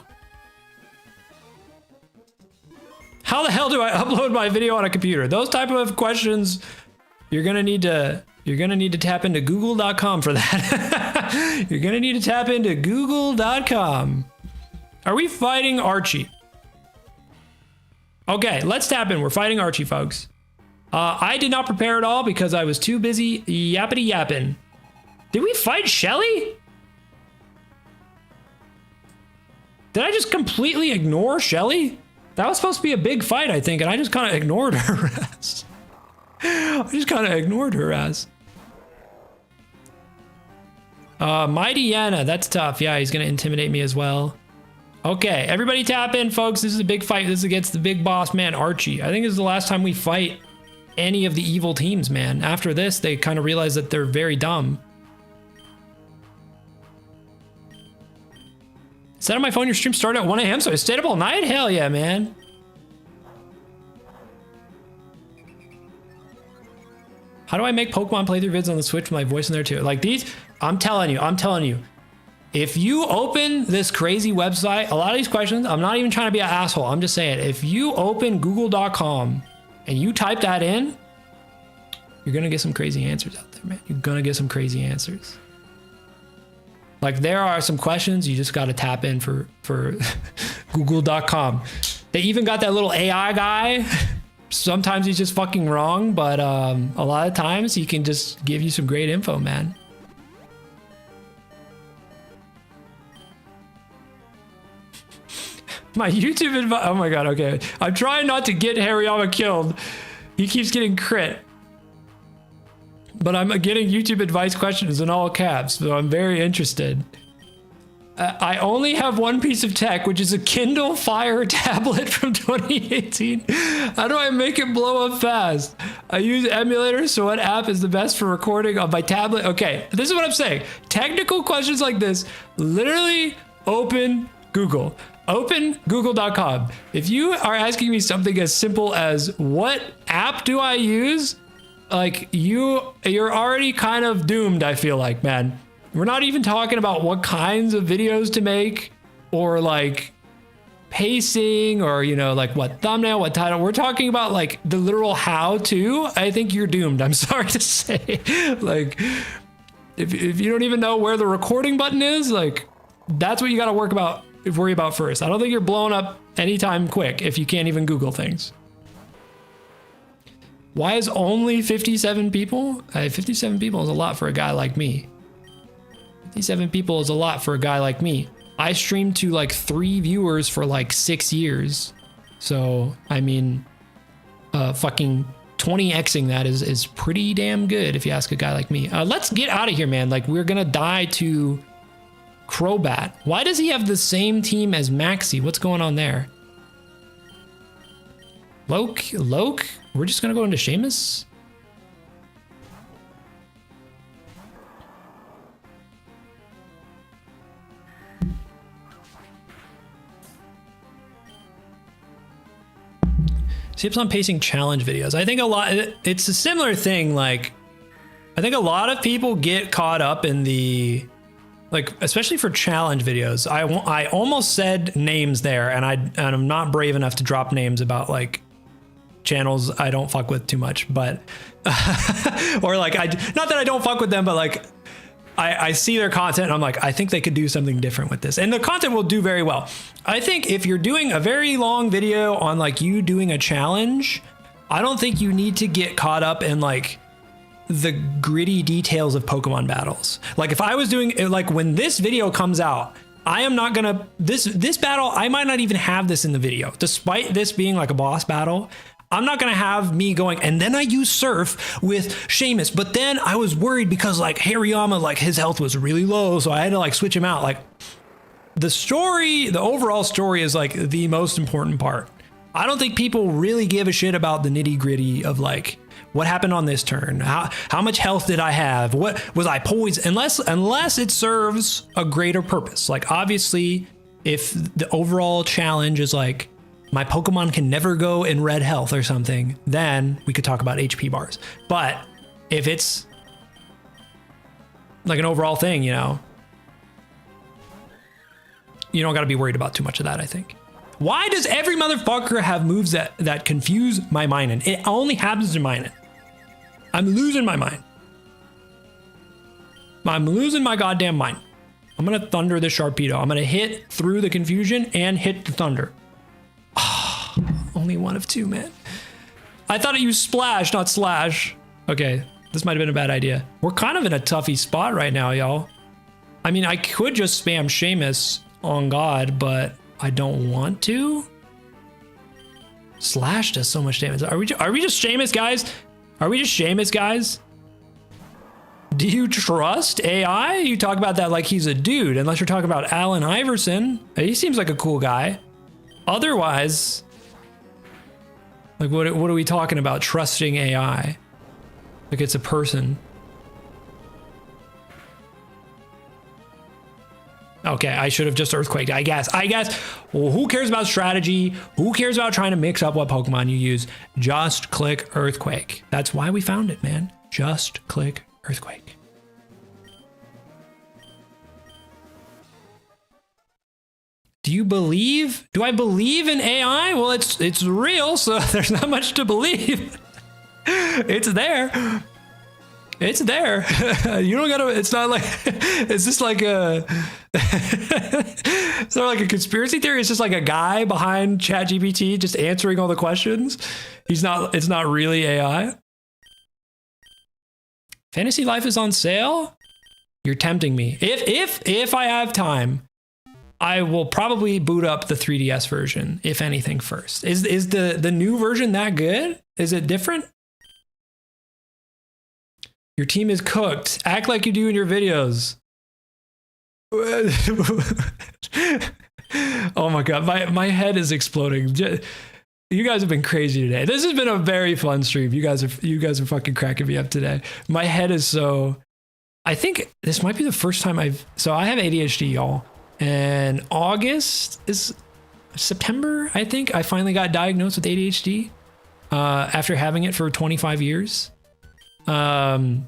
How the hell do I upload my video on a computer? Those type of questions, you're gonna need to tap into google.com for that. You're gonna need to tap into google.com. Are we fighting Archie? Okay, let's tap in. We're fighting Archie, folks. I did not prepare at all because I was too busy yappity yapping. Did we fight Shelly? Did I just completely ignore Shelly? That was supposed to be a big fight, I think, and I just kind of ignored her ass. Mighty Yana, that's tough. Yeah, he's gonna intimidate me as well. Okay, everybody tap in, folks. This is a big fight. This is against the big boss man, Archie. I think this is the last time we fight any of the evil teams, man. After this, they kind of realize that they're very dumb. Set on my phone, your stream started at 1 a.m., so I stayed up all night? Hell yeah, man. How do I make Pokemon playthrough vids on the Switch with my voice in there too? Like these, I'm telling you. If you open this crazy website, a lot of these questions, I'm not even trying to be an asshole. I'm just saying, if you open google.com and you type that in, you're going to get some crazy answers out there, man. You're going to get some crazy answers. Like, there are some questions you just got to tap in for google.com. They even got that little AI guy. Sometimes he's just fucking wrong, but a lot of times he can just give you some great info, man. My YouTube advice. Oh my god, okay. I'm trying not to get Hariyama killed. He keeps getting crit. But I'm getting YouTube advice questions in all caps, so I'm very interested. I only have one piece of tech, which is a Kindle Fire tablet from 2018. How do I make it blow up fast? I use emulators, so what app is the best for recording on my tablet? Okay, this is what I'm saying. Technical questions like this, literally open Google. Open google.com. If you are asking me something as simple as what app do I use, like you're already kind of doomed, I feel like, man. We're not even talking about what kinds of videos to make or like pacing or, you know, like what thumbnail, what title. We're talking about like the literal how to. I think you're doomed. I'm sorry to say. Like, if you don't even know where the recording button is, like that's what you got to worry about first. I don't think you're blowing up anytime quick if you can't even Google things. Why is only 57 people? 57 people is a lot for a guy like me. 57 people is a lot for a guy like me. I streamed to like 3 viewers for like 6 years. So, I mean, fucking 20xing that is pretty damn good if you ask a guy like me. Let's get out of here, man. Like, we're gonna die to Crobat. Why does he have the same team as Maxi? What's going on there? Loke? We're just gonna go into Seamus? Tips on pacing challenge videos. I think a lot, it's a similar thing. Like, I think a lot of people get caught up in the, like, especially for challenge videos. I almost said names there, and I'm not brave enough to drop names about like channels I don't fuck with too much, but or like not that I don't fuck with them, but like I see their content and I'm like, I think they could do something different with this, and the content will do very well. I think if you're doing a very long video on like you doing a challenge, I don't think you need to get caught up in like the gritty details of Pokemon battles. Like if I was doing, like when this video comes out, I am not gonna, this battle, I might not even have this in the video. Despite this being like a boss battle, I'm not gonna have me going, and then I use Surf with Seamus, but then I was worried because like Hariyama, like his health was really low, so I had to like switch him out. Like the story, the overall story is like the most important part. I don't think people really give a shit about the nitty gritty of like, what happened on this turn? How much health did I have? What was I poisoned? Unless it serves a greater purpose. Like obviously, if the overall challenge is like my Pokemon can never go in red health or something, then we could talk about HP bars. But if it's like an overall thing, you know, you don't got to be worried about too much of that, I think. Why does every motherfucker have moves that confuse my mind? It only happens in mine. I'm losing my mind. I'm losing my goddamn mind. I'm gonna thunder this Sharpedo. I'm gonna hit through the confusion and hit the thunder. Oh, only one of two, man. I thought it used splash, not slash. Okay, this might have been a bad idea. We're kind of in a toughy spot right now, y'all. I mean, I could just spam Seamus on God, but I don't want to. Slash does so much damage. Are we just Seamus, guys? Are we just Seamus, guys? Do you trust AI? You talk about that like he's a dude, unless you're talking about Allen Iverson. He seems like a cool guy. Otherwise, like what are we talking about? Trusting AI? Like it's a person. Okay, I should have just Earthquaked, I guess. Well, who cares about strategy? Who cares about trying to mix up what Pokemon you use? Just click Earthquake. That's why we found it, man. Just click Earthquake. Do I believe in AI? Well, it's real, so there's not much to believe. It's there. It's there. You don't gotta, it's not like, it's just like a, it's not like a conspiracy theory. It's just like a guy behind ChatGPT just answering all the questions. It's not really AI. Fantasy Life is on sale? You're tempting me. If I have time, I will probably boot up the 3DS version, if anything, first. Is the new version that good? Is it different? Your team is cooked. Act like you do in your videos. Oh my God, my head is exploding. You guys have been crazy today. This has been a very fun stream. You guys are fucking cracking me up today. My head is so, I think this might be the first time I have ADHD, y'all. And August is September, I think. I finally got diagnosed with ADHD after having it for 25 years. And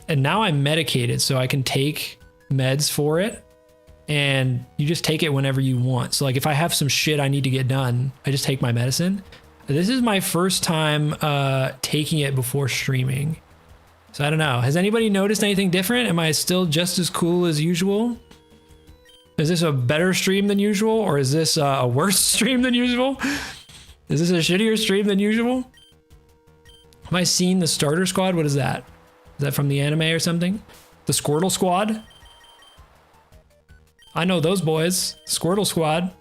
now I'm medicated, so I can take meds for it, and you just take it whenever you want. So like if I have some shit I need to get done, I just take my medicine. This is my first time taking it before streaming. So I don't know. Has anybody noticed anything different? Am I still just as cool as usual? Is this a better stream than usual, or is this a worse stream than usual? Is this a shittier stream than usual? Have I seen the starter squad? What is that? Is that from the anime or something? The Squirtle squad? I know those boys. Squirtle squad.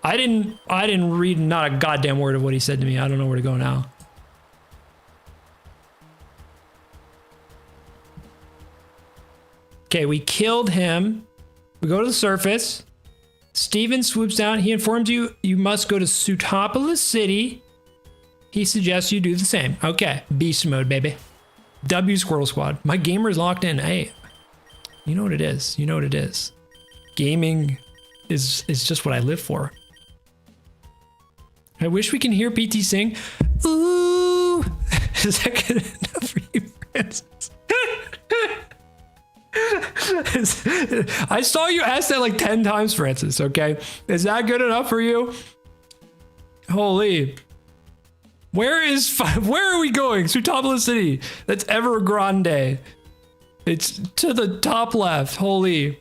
I didn't read not a goddamn word of what he said to me. I don't know where to go now. Okay, we killed him. We go to the surface. Steven swoops down. He informs you must go to Sutopolis City He suggests you do the same. Okay, beast mode, baby. W Squirrel Squad. My gamer's locked in. Hey, you know what it is. You know what it is. Gaming is just what I live for. I wish we can hear PT sing. Ooh. Is that good enough for you, Francis? I saw you ask that like 10 times, Francis, okay? Is that good enough for you? Holy. Where are we going? Sutopolis City. That's Evergrande. It's to the top left. Holy.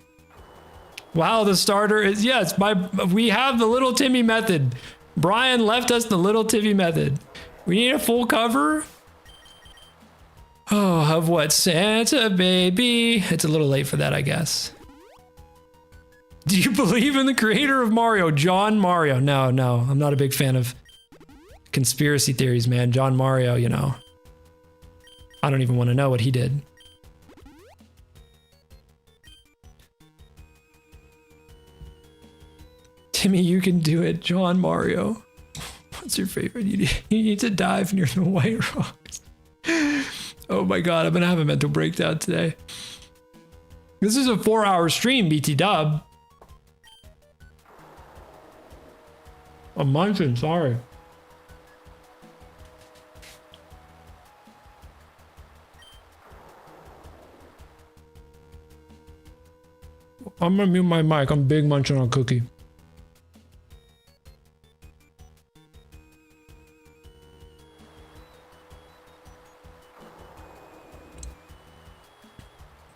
Wow, the starter is, yes, we have the little Timmy method. Brian left us the little Timmy method. We need a full cover. Oh, of what? Santa baby. It's a little late for that, I guess. Do you believe in the creator of Mario, John Mario? No, I'm not a big fan of conspiracy theories, man. John Mario, you know. I don't even want to know what he did. Timmy, you can do it. John Mario. What's your favorite? You need to dive near the white rocks. Oh my god, I'm gonna have a mental breakdown today. This is a 4-hour stream, BT dub. I'm munching, sorry. I'm gonna mute my mic. I'm big munching on a cookie.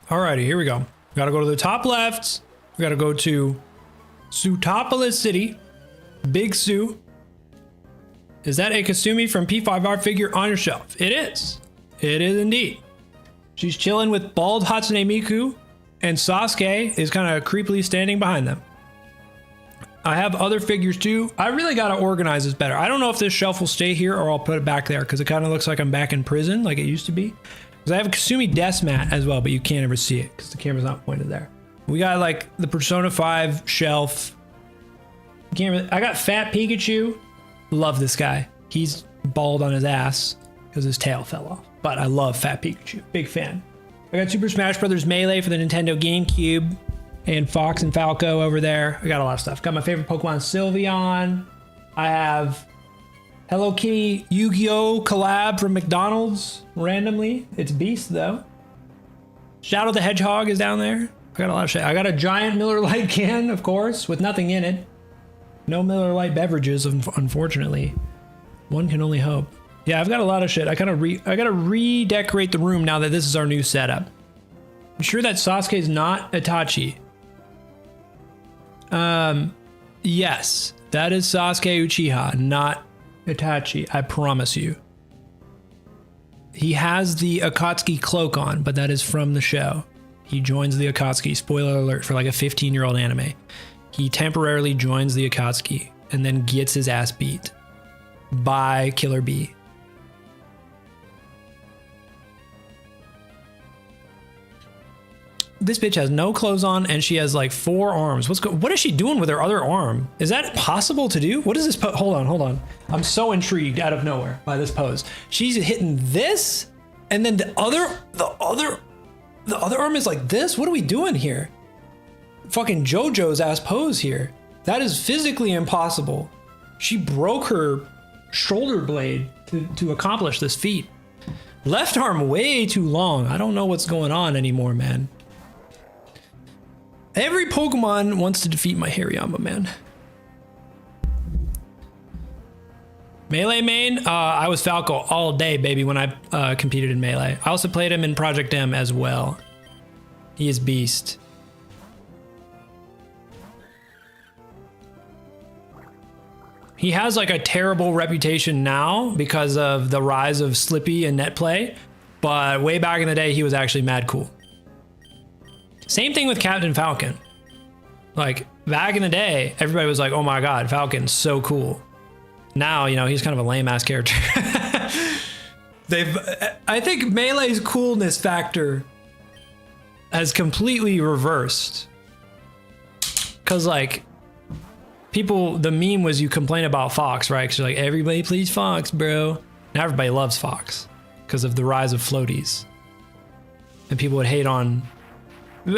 Alrighty, here we go. We gotta go to the top left. We gotta go to Sutopolis City. Big Sue. Is that a Kasumi from P5R figure on your shelf? It is. It is indeed. She's chilling with bald Hatsune Miku, and Sasuke is kind of creepily standing behind them. I have other figures too. I really gotta organize this better. I don't know if this shelf will stay here or I'll put it back there because it kind of looks like I'm back in prison like it used to be. Because I have a Kasumi desk mat as well, but you can't ever see it because the camera's not pointed there. We got like the Persona 5 shelf. I got Fat Pikachu. Love this guy. He's bald on his ass because his tail fell off. But I love Fat Pikachu. Big fan. I got Super Smash Bros. Melee for the Nintendo GameCube. And Fox and Falco over there. I got a lot of stuff. Got my favorite Pokemon, Sylveon. I have Hello Kitty Yu-Gi-Oh! Collab from McDonald's randomly. It's Beast though. Shadow the Hedgehog is down there. I got a lot of shit. I got a giant Miller Lite can, of course, with nothing in it. No Miller Lite beverages, unfortunately. One can only hope. Yeah, I've got a lot of shit. I gotta redecorate the room now that this is our new setup. I'm sure that Sasuke's not Itachi. Yes, that is Sasuke Uchiha, not Itachi, I promise you. He has the Akatsuki cloak on, but that is from the show. He joins the Akatsuki, spoiler alert, for like a 15-year-old anime. He temporarily joins the Akatsuki and then gets his ass beat by Killer Bee. This bitch has no clothes on and she has like 4 arms. What is she doing with her other arm? Is that possible to do? What is this pose? Hold on. I'm so intrigued out of nowhere by this pose. She's hitting this and then the other arm is like this. What are we doing here? Fucking JoJo's ass pose here. That is physically impossible. She broke her shoulder blade to accomplish this feat. Left arm way too long. I don't know what's going on anymore, man. Every Pokemon wants to defeat my Hariyama, man. Melee main? I was Falco all day, baby, when I competed in Melee. I also played him in Project M as well. He is beast. He has like a terrible reputation now because of the rise of Slippy and net play, but way back in the day, he was actually mad cool. Same thing with Captain Falcon. Like back in the day, everybody was like, oh my God, Falcon's so cool. Now, you know, he's kind of a lame ass character. I think Melee's coolness factor has completely reversed. Cause like people, the meme was you complain about Fox, right? Because you're like, everybody plays Fox, bro. Now everybody loves Fox because of the rise of floaties. And people would hate on,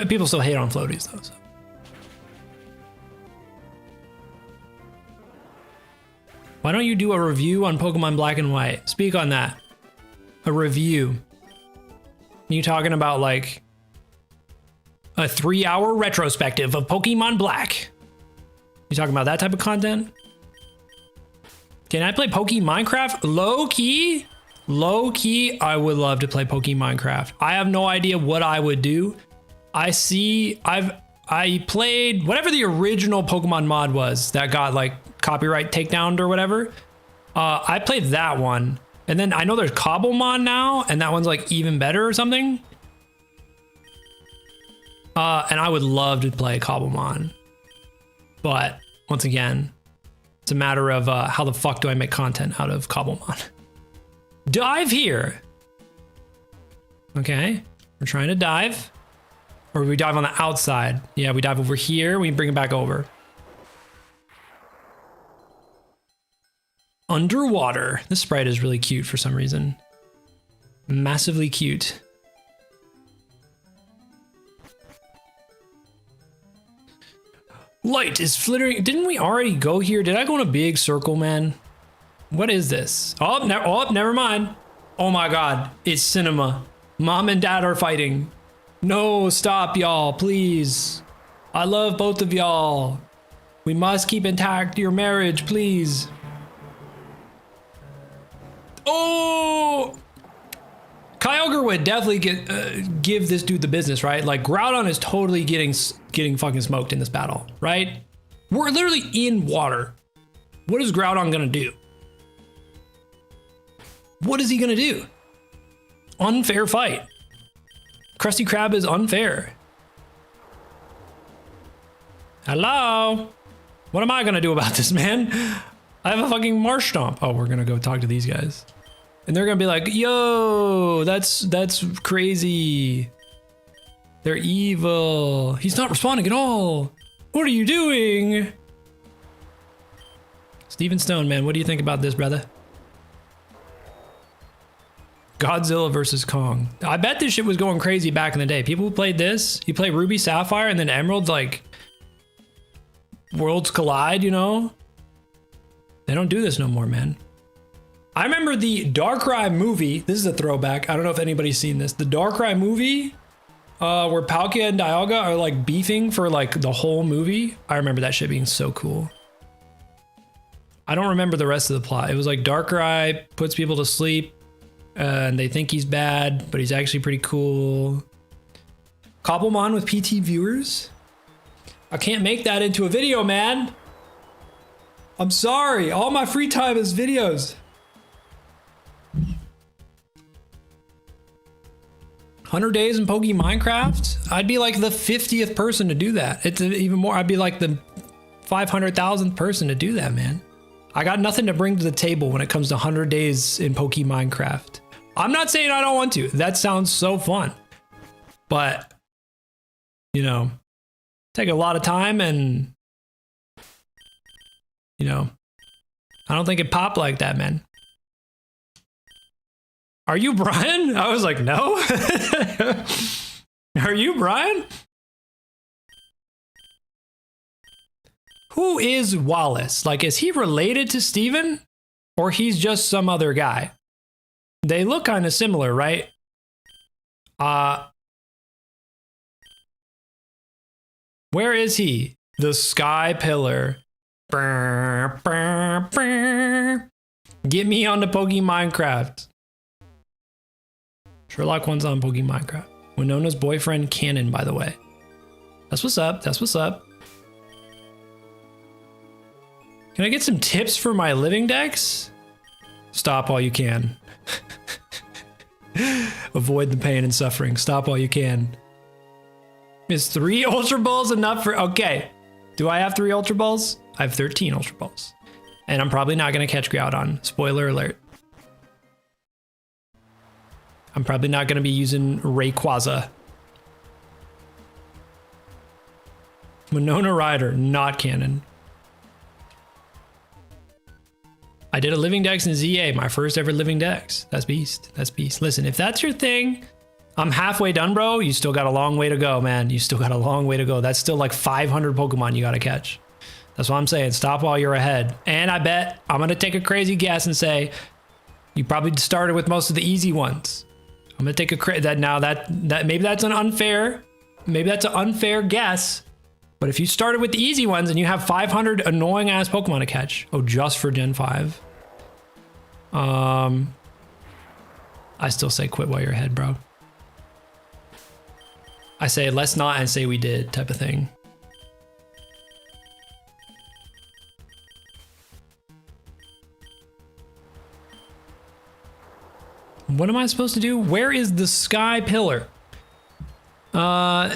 people still hate on floaties though. So. Why don't you do a review on Pokemon Black and White? Speak on that. A review. You talking about like a 3-hour retrospective of Pokemon Black? You talking about that type of content? Can I play Minecraft? Low key? Low key, I would love to play Minecraft. I have no idea what I would do. I played whatever the original Pokemon mod was that got like copyright takedown or whatever. I played that one. And then I know there's Cobblemon now, and that one's like even better or something. And I would love to play Cobblemon. But once again, it's a matter of how the fuck do I make content out of Cobblemon? Dive here. Okay, we're trying to dive. Or we dive on the outside. Yeah, we dive over here, we bring it back over. Underwater. This sprite is really cute for some reason. Massively cute. Light is flittering. Didn't we already go here? Did I go in a big circle, man? What is this? Oh, never mind. Oh my God, it's cinema. Mom and dad are fighting. No, stop, y'all, please. I love both of y'all. We must keep intact your marriage, please. Oh! Kyogre would definitely give this dude the business, right? Like Groudon is totally getting fucking smoked in this battle, right? We're literally in water. What is Groudon gonna do? What is he gonna do? Unfair fight. Krusty Krab is unfair. Hello? What am I gonna do about this, man? I have a fucking Marsh Stomp. Oh, we're gonna go talk to these guys. And they're gonna be like, yo, that's crazy. They're evil. He's not responding at all. What are you doing? Steven Stone, man, what do you think about this, brother? Godzilla versus Kong. I bet this shit was going crazy back in the day. People who played this, you play Ruby Sapphire and then Emerald, like worlds collide, you know? They don't do this no more, man. I remember the Darkrai movie. This is a throwback. I don't know if anybody's seen this. The Darkrai movie, where Palkia and Dialga are like beefing for like the whole movie. I remember that shit being so cool. I don't remember the rest of the plot. It was like Darkrai puts people to sleep and they think he's bad, but he's actually pretty cool. Cobblemon with PT viewers. I can't make that into a video, man. I'm sorry. All my free time is videos. 100 days in Minecraft? I'd be like the 50th person to do that. It's even more. I'd be like the 500,000th person to do that, man. I got nothing to bring to the table when it comes to 100 days in Minecraft. I'm not saying I don't want to. That sounds so fun. But, you know, take a lot of time and, you know, I don't think it popped like that, man. Are you Brian? I was like, no. Are you Brian? Who is Wallace? Like, is he related to Steven? Or he's just some other guy? They look kind of similar, right? Where is he? The Sky Pillar. Brr, brr, brr. Get me on the Minecraft. Sherlock one's on Minecraft. Winona's boyfriend Cannon, by the way. That's what's up. That's what's up. Can I get some tips for my living decks? Stop while you can. Avoid the pain and suffering. Stop while you can. Is 3 Ultra Balls enough for... Okay. Do I have 3 Ultra Balls? I have 13 Ultra Balls. And I'm probably not going to catch Groudon. Spoiler alert. I'm probably not going to be using Rayquaza. Winona Ryder, not canon. I did a living dex in ZA, my first ever living dex. That's beast. That's beast. Listen, if that's your thing, I'm halfway done, bro. You still got a long way to go, man. You still got a long way to go. That's still like 500 Pokemon you got to catch. That's what I'm saying. Stop while you're ahead. And I bet I'm going to take a crazy guess and say you probably started with most of the easy ones. I'm going to take maybe that's an unfair guess. But if you started with the easy ones and you have 500 annoying ass Pokemon to catch, just for Gen 5. I still say quit while you're ahead, bro. I say let's not and say we did type of thing. What am I supposed to do? Where is the sky pillar? Note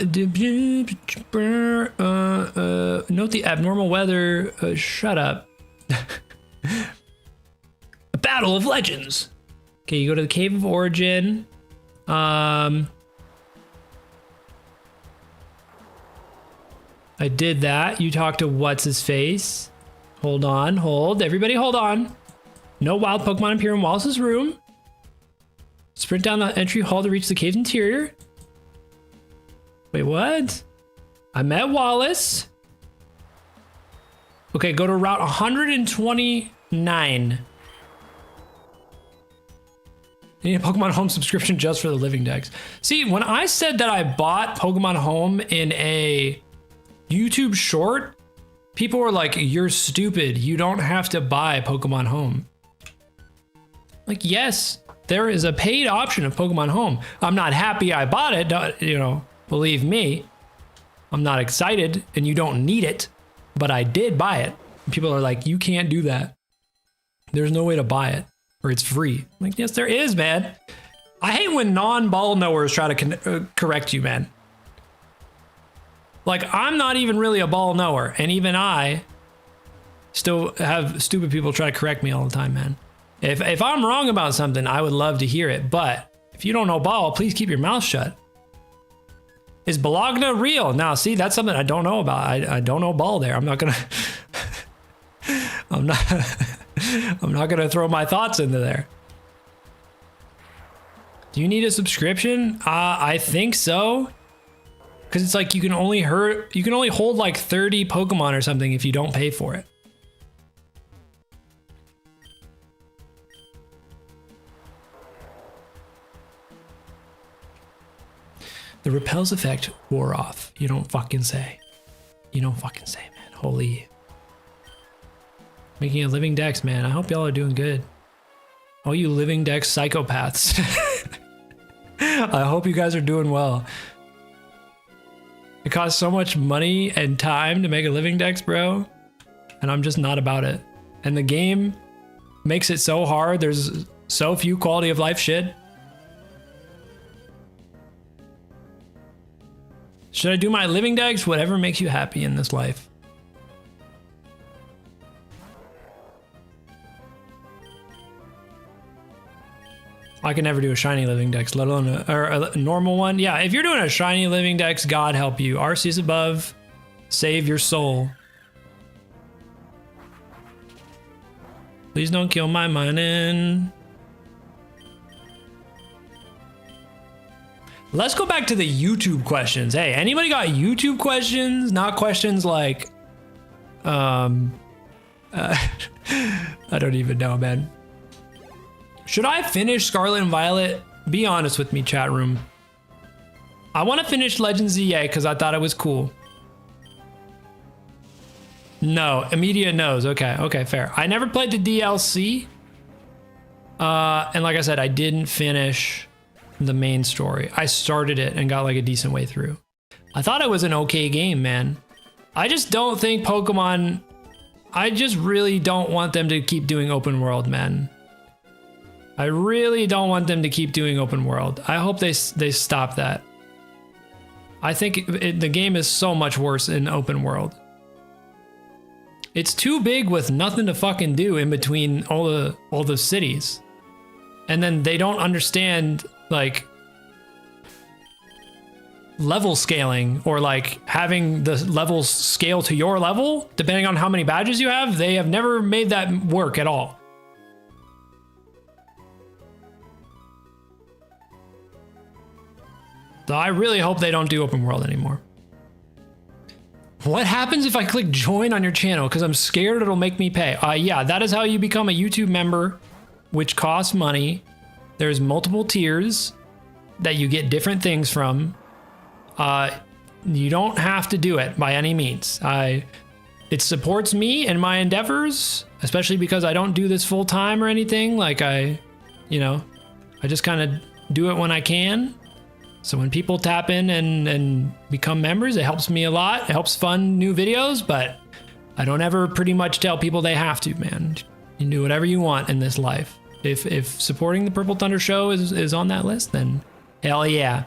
the abnormal weather. Shut up. A battle of legends. Okay, you go to the Cave of Origin. I did that. You talk to what's his face. Hold on, everybody hold on. No wild Pokemon appear in Wallace's room. Sprint down the entry hall to reach the cave's interior. Wait, what? I met Wallace. Okay, go to route 129. I need a Pokemon Home subscription just for the living dex. See, when I said that I bought Pokemon Home in a YouTube short, people were like, you're stupid. You don't have to buy Pokemon Home. Like, yes, there is a paid option of Pokemon Home. I'm not happy I bought it, believe me. I'm not excited and you don't need it, but I did buy it. People are like, you can't do that. There's no way to buy it or it's free. I'm like, yes, there is, man. I hate when non-ball knowers try to correct you, man. Like, I'm not even really a ball knower, and even I still have stupid people try to correct me all the time, man. If I'm wrong about something, I would love to hear it, but if you don't know ball, please keep your mouth shut. Is Bologna real? Now, see, that's something I don't know about. I don't know ball there. I'm not gonna I'm not gonna throw my thoughts into there. Do you need a subscription? I think so. Because it's like you can only hold like 30 Pokemon or something if you don't pay for it. The repels effect wore off. You don't fucking say. You don't fucking say, man. Holy. Making a living dex, man. I hope y'all are doing good. All you living dex psychopaths. I hope you guys are doing well. It costs so much money and time to make a living dex, bro. And I'm just not about it. And the game makes it so hard. There's so few quality of life shit. Should I do my living dex? Whatever makes you happy in this life. I can never do a shiny living dex, let alone a normal one. Yeah, if you're doing a shiny living dex, God help you. Arceus above, save your soul. Please don't kill my mining. Let's go back to the YouTube questions. Hey, anybody got YouTube questions? Not questions like, I don't even know, man. Should I finish Scarlet and Violet? Be honest with me, chat room. I want to finish Legends ZA because I thought it was cool. No, immediate no's. Okay, fair. I never played the DLC. And like I said, I didn't finish the main story. I started it and got like a decent way through. I thought it was an okay game, man. I just don't think Pokemon... I just really don't want them to keep doing open world, man. I really don't want them to keep doing open world. I hope they stop that. I think the game is so much worse in open world. It's too big with nothing to fucking do in between all the cities. And then they don't understand like level scaling or like having the levels scale to your level depending on how many badges you have. They have never made that work at all. So I really hope they don't do open world anymore. What happens if I click join on your channel? Because I'm scared it'll make me pay. Yeah, that is how you become a YouTube member, which costs money. There's multiple tiers that you get different things from. You don't have to do it by any means. It supports me and my endeavors, especially because I don't do this full time or anything. Like I just kind of do it when I can. So when people tap in and become members, it helps me a lot. It helps fund new videos, but I don't ever pretty much tell people they have to, man. You can do whatever you want in this life. If supporting the Purple Thunder show is on that list, then hell yeah.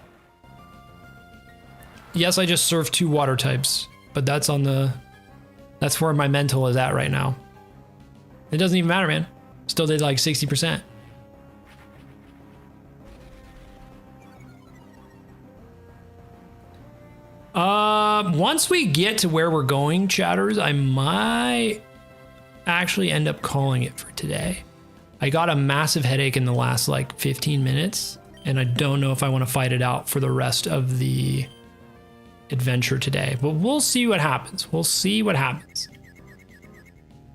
Yes, I just serve 2 water types, but that's where my mental is at right now. It doesn't even matter, man. Still did like 60%. Once we get to where we're going, chatters, I might actually end up calling it for today. I got a massive headache in the last like 15 minutes, and I don't know if I want to fight it out for the rest of the adventure today, but we'll see what happens. We'll see what happens.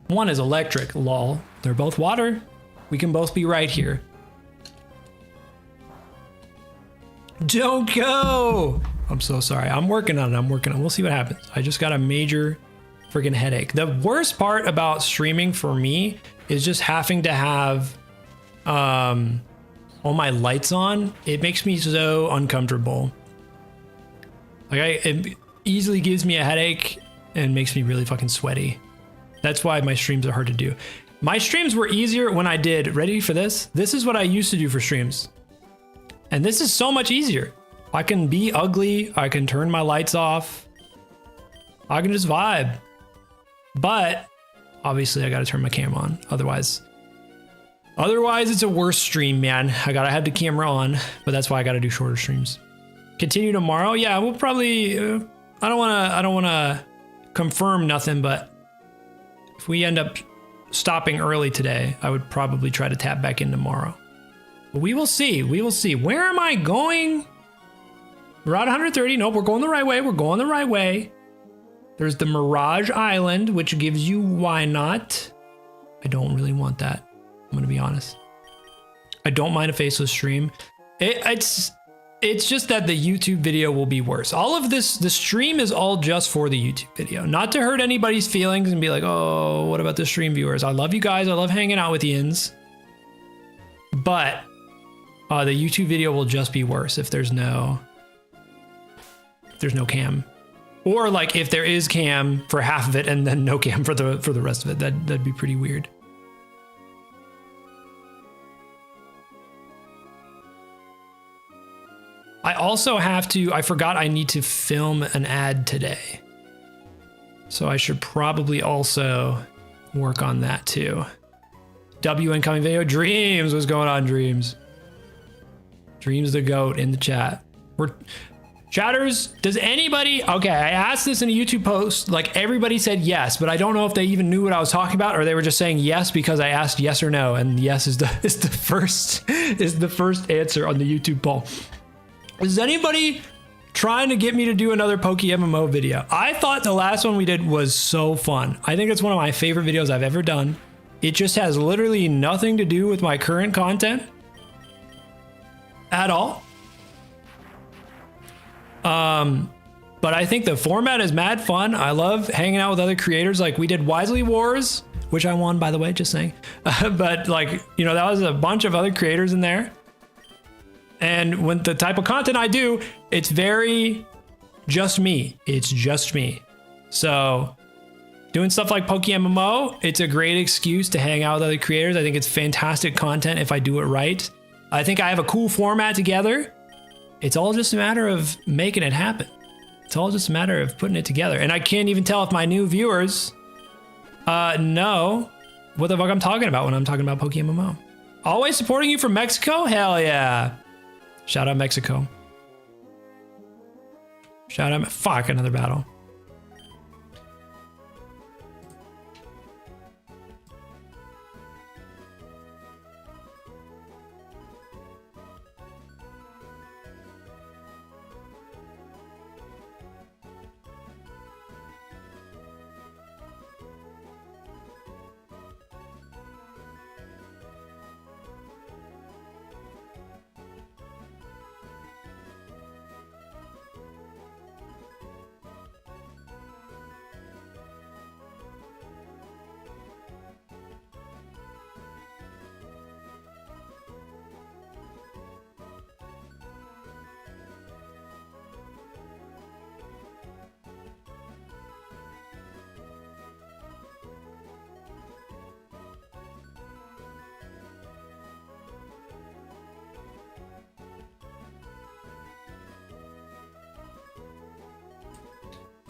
One is electric, lol. They're both water. We can both be right here. Don't go! I'm so sorry. I'm working on it. We'll see what happens. I just got a major freaking headache. The worst part about streaming for me is just having to have all my lights on. It makes me so uncomfortable. Like it easily gives me a headache and makes me really fucking sweaty. That's why my streams are hard to do. My streams were easier when I did, ready for this? This is what I used to do for streams. And this is so much easier. I can be ugly. I can turn my lights off. I can just vibe. But obviously I got to turn my camera on. Otherwise it's a worse stream, man. I got to have the camera on, but that's why I got to do shorter streams. Continue tomorrow. Yeah, we'll probably, I don't want to confirm nothing, but if we end up stopping early today, I would probably try to tap back in tomorrow. But we will see. We will see. Where am I going? Route 130. Nope, we're going the right way. We're going the right way. There's the Mirage Island, which gives you why not. I don't really want that. I'm going to be honest. I don't mind a faceless stream. It's just that the YouTube video will be worse. All of this, the stream is all just for the YouTube video. Not to hurt anybody's feelings and be like, oh, what about the stream viewers? I love you guys. I love hanging out with Ians. But the YouTube video will just be worse if there's no cam. Or like if there is cam for half of it and then no cam for the rest of it. That'd be pretty weird. I also I forgot I need to film an ad today. So I should probably also work on that too. W incoming video. Dreams. What's going on, Dreams? Dreams the GOAT in the chat. Chatters, does anybody, okay, I asked this in a YouTube post, like everybody said yes, but I don't know if they even knew what I was talking about or they were just saying yes because I asked yes or no, and yes is the first answer on the YouTube poll. Is anybody trying to get me to do another Poke MMO video? I thought the last one we did was so fun. I think it's one of my favorite videos I've ever done. It just has literally nothing to do with my current content at all. But I think the format is mad fun. I love hanging out with other creators. Like we did Wisely Wars, which I won, by the way, just saying. But like, you know, that was a bunch of other creators in there. And when the type of content I do, it's very just me. It's just me. So doing stuff like Poke MMO, it's a great excuse to hang out with other creators. I think it's fantastic content if I do it right. I think I have a cool format together. It's all just a matter of making it happen. It's all just a matter of putting it together. And I can't even tell if my new viewers know what the fuck I'm talking about when I'm talking about Poke MMO. Always supporting you from Mexico? Hell yeah. Shout out Mexico. Shout out, fuck, another battle.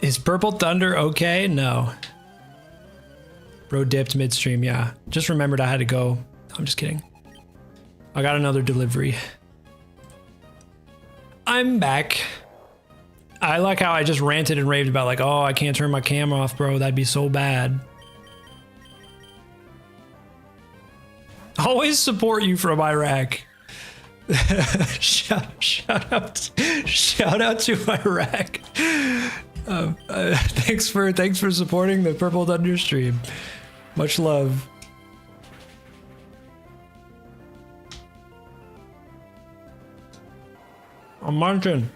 Is Purple Thunder okay? No. Bro dipped midstream, yeah. Just remembered I had to go. I'm just kidding. I got another delivery. I'm back. I like how I just ranted and raved about like, oh, I can't turn my camera off, bro. That'd be so bad. Always support you from Iraq. shout out to Iraq. Thanks for supporting the Purple Thunder stream. Much love. I'm munching.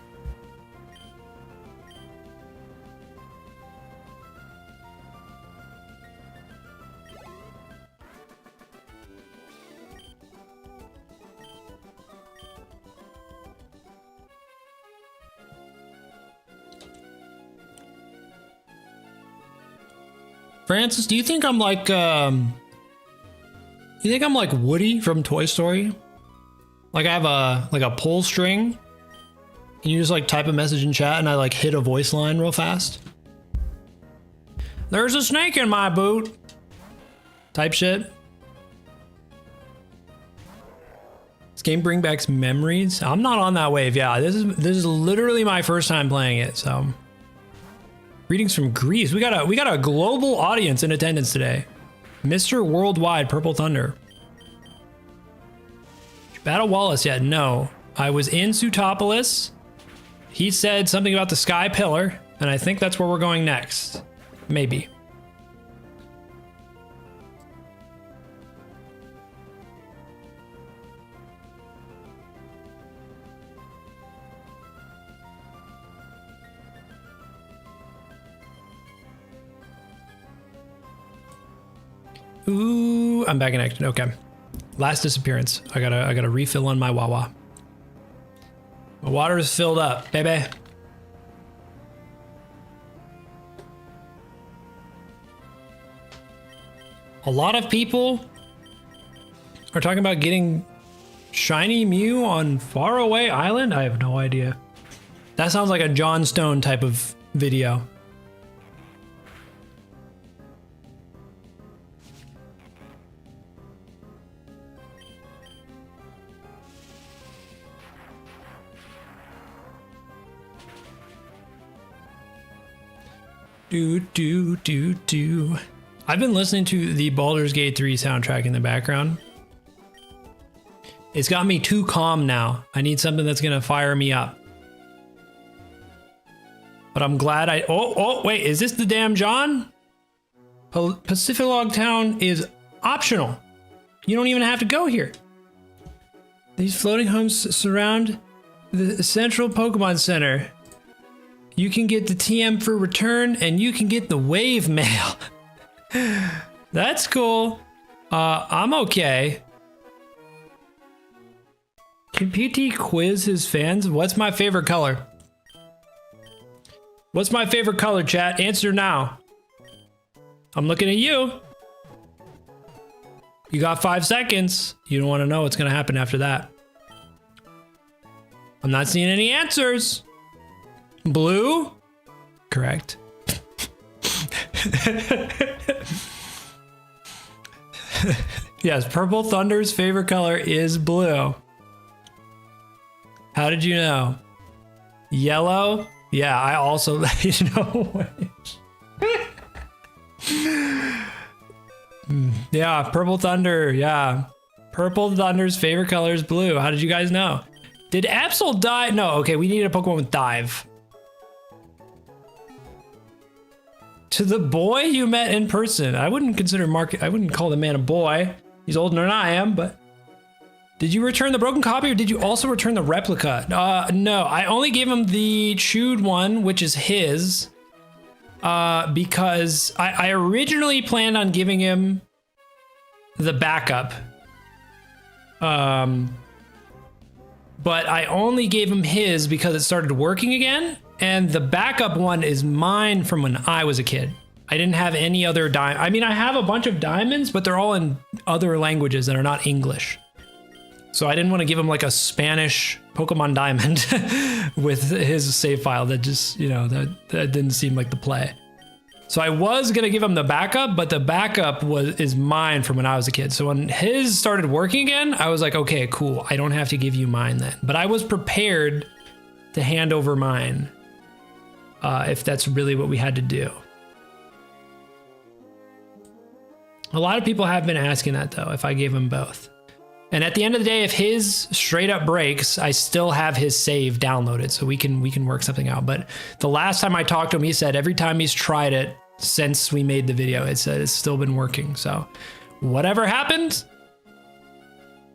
Francis, do you think I'm like Woody from Toy Story? Like I have a pull string and you just like type a message in chat and I like hit a voice line real fast. There's a snake in my boot. Type shit. This game bring back memories. I'm not on that wave. Yeah, this is literally my first time playing it, so. Greetings from Greece. We got a global audience in attendance today. Mr. Worldwide Purple Thunder. Battle Wallace yet? No. I was in Sutopolis. He said something about the Sky Pillar, and I think that's where we're going next. Maybe. Ooh, I'm back in action. Okay. Last disappearance. I gotta refill on my Wawa. My water is filled up, baby. A lot of people are talking about getting Shiny Mew on Faraway Island. I have no idea. That sounds like a John Stone type of video. Do. I've been listening to the Baldur's Gate 3 soundtrack in the background. It's got me too calm now. I need something that's gonna fire me up. But I'm glad wait, is this the damn John? Pacific Log Town is optional. You don't even have to go here. These floating homes surround the central Pokemon Center. You can get the TM for return, and you can get the wave mail. That's cool. I'm okay. Can PT quiz his fans? What's my favorite color? What's my favorite color, chat? Answer now. I'm looking at you. You got 5 seconds. You don't want to know what's going to happen after that. I'm not seeing any answers. Blue? Correct. Yes, Purple Thunder's favorite color is blue. How did you know? Yellow? Yeah, I also know. Yeah, Purple Thunder. Yeah. Purple Thunder's favorite color is blue. How did you guys know? Did Absol die? No, okay, we need a Pokemon with dive. To the boy you met in person. I wouldn't consider I wouldn't call the man a boy. He's older than I am, but. Did you return the broken copy or did you also return the replica? No, I only gave him the chewed one, which is his. Because I originally planned on giving him the backup. But I only gave him his because it started working again. And the backup one is mine from when I was a kid. I didn't have any other I mean, I have a bunch of diamonds, but they're all in other languages that are not English. So I didn't want to give him like a Spanish Pokemon Diamond with his save file that just, you know, that didn't seem like the play. So I was gonna give him the backup, but the backup is mine from when I was a kid. So when his started working again, I was like, okay, cool. I don't have to give you mine then. But I was prepared to hand over mine if that's really what we had to do. A lot of people have been asking that though, if I gave him both. And at the end of the day, if his straight up breaks, I still have his save downloaded, so we can work something out. But the last time I talked to him, he said every time he's tried it since we made the video, it said it's still been working. So whatever happened,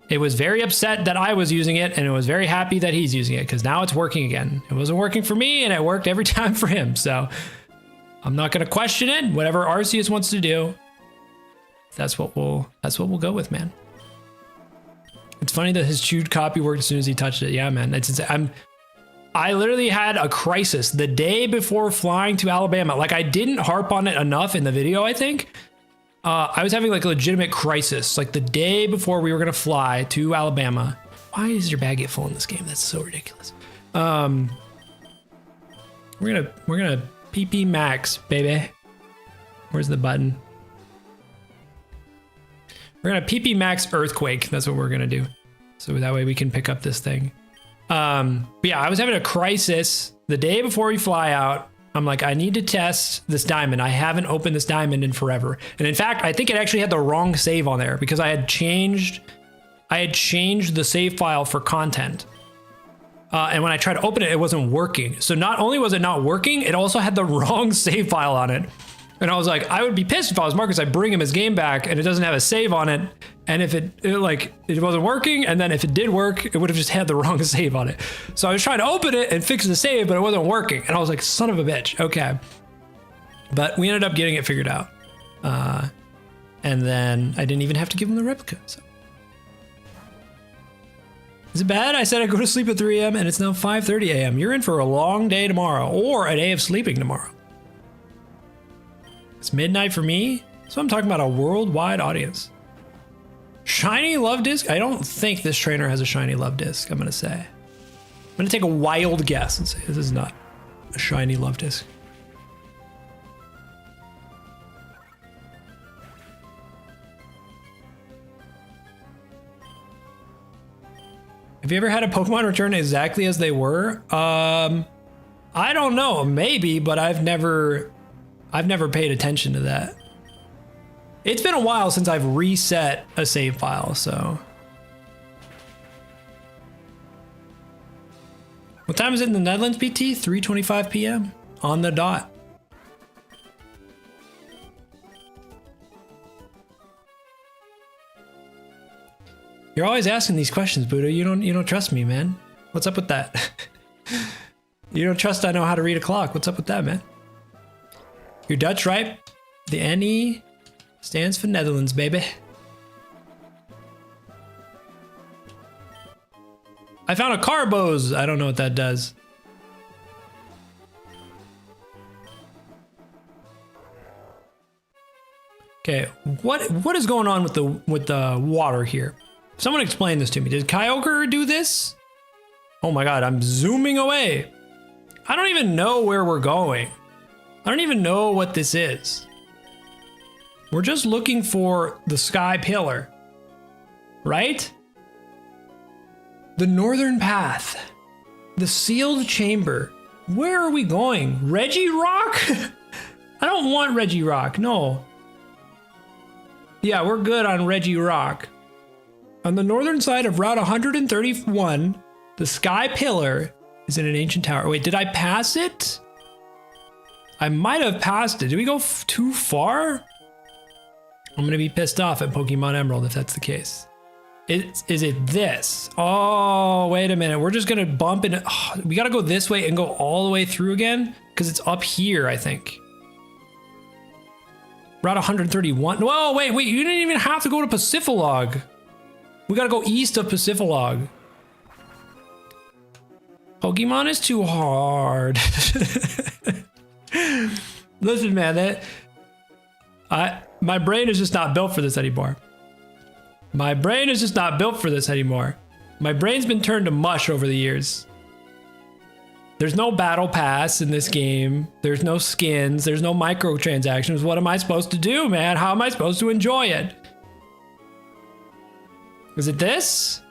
it was very upset that I was using it, and it was very happy that he's using it because now it's working again. It wasn't working for me, and it worked every time for him. So I'm not gonna question it. Whatever Arceus wants to do, that's what we'll go with, man. It's funny that his chewed copy worked as soon as he touched it. Yeah, man. I literally had a crisis the day before flying to Alabama. Like, I didn't harp on it enough in the video, I think. I was having like a legitimate crisis, like the day before we were gonna fly to Alabama. Why does your bag get full in this game? That's so ridiculous. We're gonna PP max, baby. Where's the button? We're gonna PP max earthquake. That's what we're gonna do. So that way we can pick up this thing. But yeah, I was having a crisis the day before we fly out. I'm like, I need to test this diamond. I haven't opened this diamond in forever. And in fact, I think it actually had the wrong save on there because I had changed the save file for content. And when I tried to open it, it wasn't working. So not only was it not working, it also had the wrong save file on it. And I was like, I would be pissed if I was Marcus. I bring him his game back and it doesn't have a save on it. And if it wasn't working, and then if it did work, it would have just had the wrong save on it. So I was trying to open it and fix the save, but it wasn't working. And I was like, son of a bitch. Okay. But we ended up getting it figured out. And then I didn't even have to give him the replica. So. Is it bad? I said I'd go to sleep at 3 a.m. and it's now 5:30 a.m. You're in for a long day tomorrow, or a day of sleeping tomorrow. It's midnight for me, so I'm talking about a worldwide audience. Shiny love disc? I don't think this trainer has a shiny love disc, I'm gonna say. I'm gonna take a wild guess and say this is not a shiny love disc. Have you ever had a Pokemon return exactly as they were? I don't know, maybe, but I've never paid attention to that. It's been a while since I've reset a save file, so. What time is it in the Netherlands, PT? 3:25 p.m. on the dot. You're always asking these questions, Buddha. You don't trust me, man. What's up with that? You don't trust I know how to read a clock. What's up with that, man? You're Dutch, right? The NE stands for Netherlands, baby. I found a Carbos. I don't know what that does. Okay, what is going on with the water here? Someone explain this to me. Did Kyogre do this? Oh my god, I'm zooming away. I don't even know where we're going. I don't even know what this is. We're just looking for the sky pillar, right? The northern path, the sealed chamber. Where are we going? Reggie Rock? I don't want Reggie Rock, no. Yeah, we're good on Reggie Rock. On the northern side of Route 131, the sky pillar is in an ancient tower. Wait, did I pass it? I might have passed it. Did we go too far? I'm gonna be pissed off at Pokemon Emerald if that's the case. Is it this? Oh, wait a minute. We're just gonna bump in. Oh, we gotta go this way and go all the way through again because it's up here, I think. Route 131. Whoa, wait. You didn't even have to go to Pacifilog. We gotta go east of Pacifilog. Pokemon is too hard. Listen, man, my brain is just not built for this anymore. My brain is just not built for this anymore. My brain's been turned to mush over the years. There's no battle pass in this game. There's no skins. There's no microtransactions. What am I supposed to do, man? How am I supposed to enjoy it? Is it this?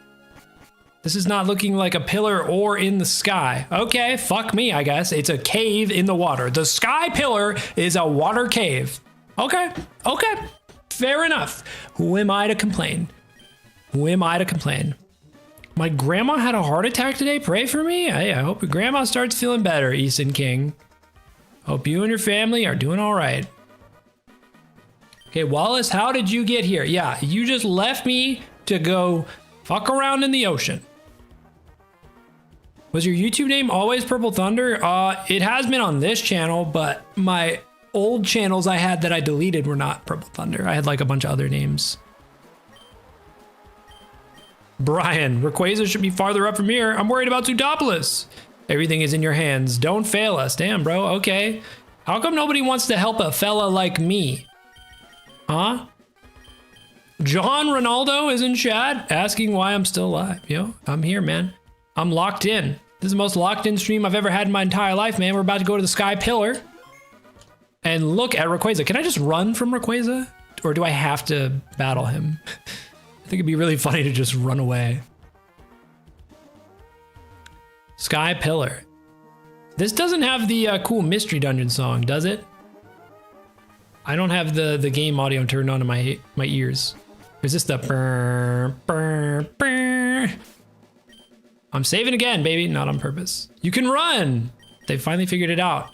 This is not looking like a pillar or in the sky. Okay, fuck me, I guess. It's a cave in the water. The sky pillar is a water cave. Okay, okay. Fair enough. Who am I to complain? Who am I to complain? My grandma had a heart attack today. Pray for me. I hope your grandma starts feeling better, Easton King. Hope you and your family are doing all right. Okay, Wallace, how did you get here? Yeah, you just left me to go fuck around in the ocean. Was your YouTube name always Purple Thunder? It has been on this channel, but my old channels I had that I deleted were not Purple Thunder. I had like a bunch of other names. Brian, Rayquaza should be farther up from here. I'm worried about Zootopolis. Everything is in your hands. Don't fail us. Damn, bro. Okay. How come nobody wants to help a fella like me? Huh? John Ronaldo is in chat asking why I'm still alive. Yo, I'm here, man. I'm locked in. This is the most locked in stream I've ever had in my entire life, man. We're about to go to the Sky Pillar and look at Rayquaza. Can I just run from Rayquaza? Or do I have to battle him? I think it'd be really funny to just run away. Sky Pillar. This doesn't have the cool Mystery Dungeon song, does it? I don't have the game audio turned on in my ears. Is this the burr, burr, burr? I'm saving again, baby. Not on purpose. You can run. They finally figured it out.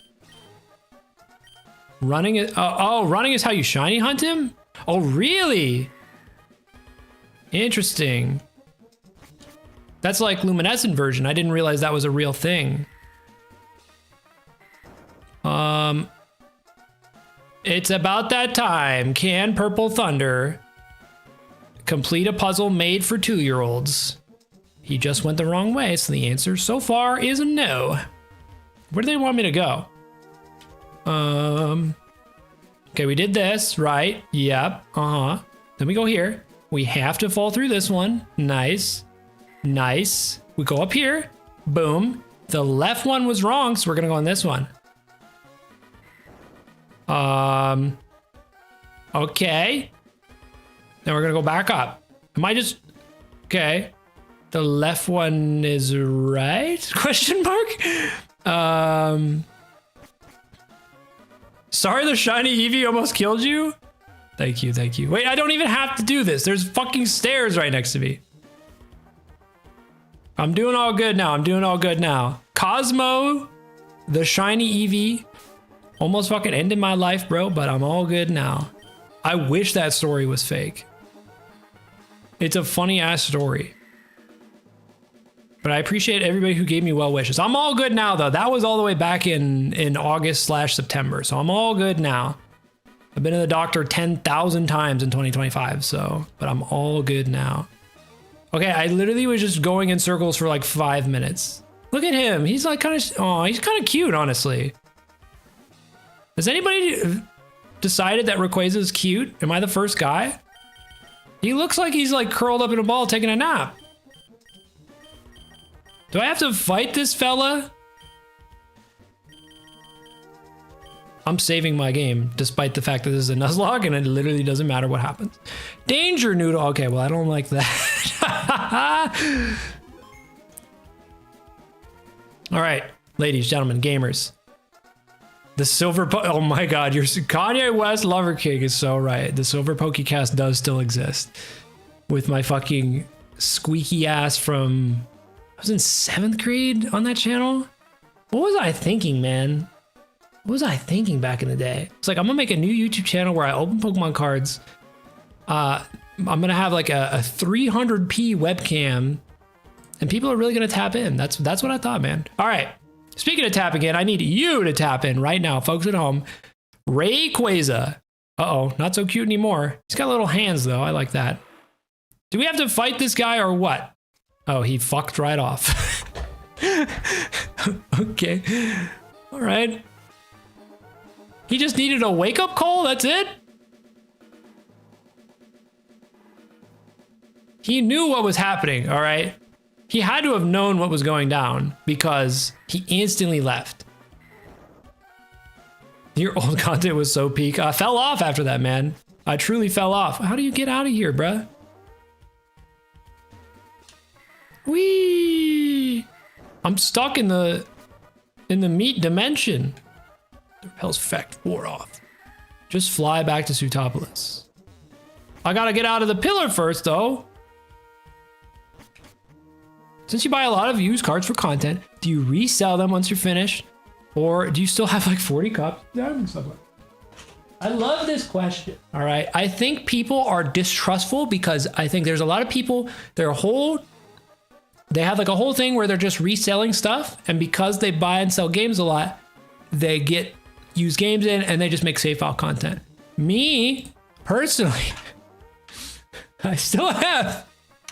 Running is, running is how you shiny hunt him? Oh, really? Interesting. That's like luminescent version. I didn't realize that was a real thing. It's about that time. Can Purple Thunder complete a puzzle made for 2-year-olds? He just went the wrong way, so the answer so far is a no. Where do they want me to go? Okay, we did this, right? Yep, Then we go here. We have to fall through this one. Nice. Nice. We go up here. Boom. The left one was wrong, so we're gonna go on this one. Okay. Then we're gonna go back up. Am I just... Okay. The left one is right? Question mark? Sorry the shiny Eevee almost killed you? Thank you, thank you. Wait, I don't even have to do this. There's fucking stairs right next to me. I'm doing all good now. I'm doing all good now. Cosmo, the shiny Eevee, almost fucking ended my life, bro, but I'm all good now. I wish that story was fake. It's a funny ass story. But I appreciate everybody who gave me well wishes. I'm all good now, though. That was all the way back in August/September, so I'm all good now. I've been to the doctor 10,000 times in 2025, so, but I'm all good now. Okay, I literally was just going in circles for like 5 minutes. Look at him. He's like kind of, oh, he's kind of cute, honestly. Has anybody decided that Rayquaza is cute? Am I the first guy? He looks like he's like curled up in a ball taking a nap. Do I have to fight this fella? I'm saving my game, despite the fact that this is a Nuzlocke and it literally doesn't matter what happens. Danger Noodle. Okay, well, I don't like that. All right, ladies, gentlemen, gamers. The silver oh my God, your Kanye West Lover King is so right. The silver Pokecast does still exist. With my fucking squeaky ass from, I was in 7th grade on that channel. What was I thinking, man? What was I thinking back in the day? It's like, I'm gonna make a new YouTube channel where I open Pokemon cards. I'm gonna have like a 300p webcam and people are really gonna tap in. That's what I thought, man. All right. Speaking of tapping in, I need you to tap in right now, folks at home. Rayquaza. Uh-oh, not so cute anymore. He's got little hands, though. I like that. Do we have to fight this guy or what? Oh, he fucked right off. Okay. All right. He just needed a wake-up call? That's it? He knew what was happening, all right? He had to have known what was going down because he instantly left. Your old content was so peak. I fell off after that, man. I truly fell off. How do you get out of here, bruh? Whee! I'm stuck in the meat dimension. The repels effect wore off. Just fly back to Sutopolis. I gotta get out of the pillar first, though. Since you buy a lot of used cards for content, do you resell them once you're finished? Or do you still have like 40 cups? I love this question. All right. I think people are distrustful because I think there's a lot of people, they have like a whole thing where they're just reselling stuff. And because they buy and sell games a lot, they get used games in and they just make save file content. Me, personally, I still have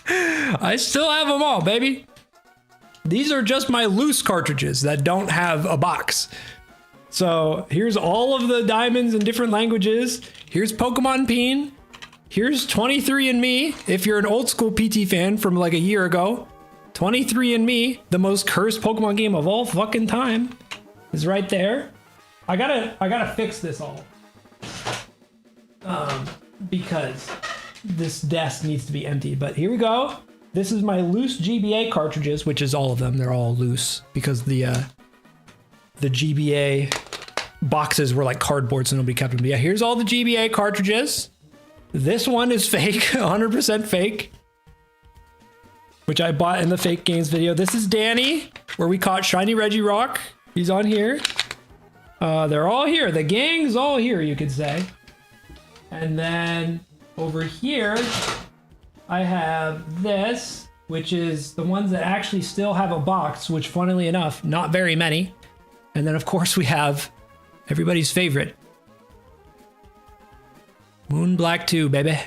them all, baby. These are just my loose cartridges that don't have a box. So here's all of the diamonds in different languages. Here's Pokemon Peen. Here's 23andMe. If you're an old school PT fan from like a year ago, 23andMe, the most cursed Pokemon game of all fucking time, is right there. I gotta fix this all. Because this desk needs to be empty, but here we go. This is my loose GBA cartridges, which is all of them. They're all loose because the GBA boxes were like cardboard, so nobody kept them. But yeah, here's all the GBA cartridges. This one is fake, 100% fake, which I bought in the fake games video. This is Danny, where we caught Shiny Regirock. He's on here. They're all here. The gang's all here, you could say. And then over here, I have this, which is the ones that actually still have a box, which funnily enough, not very many. And then of course we have everybody's favorite, Moon Black 2, baby.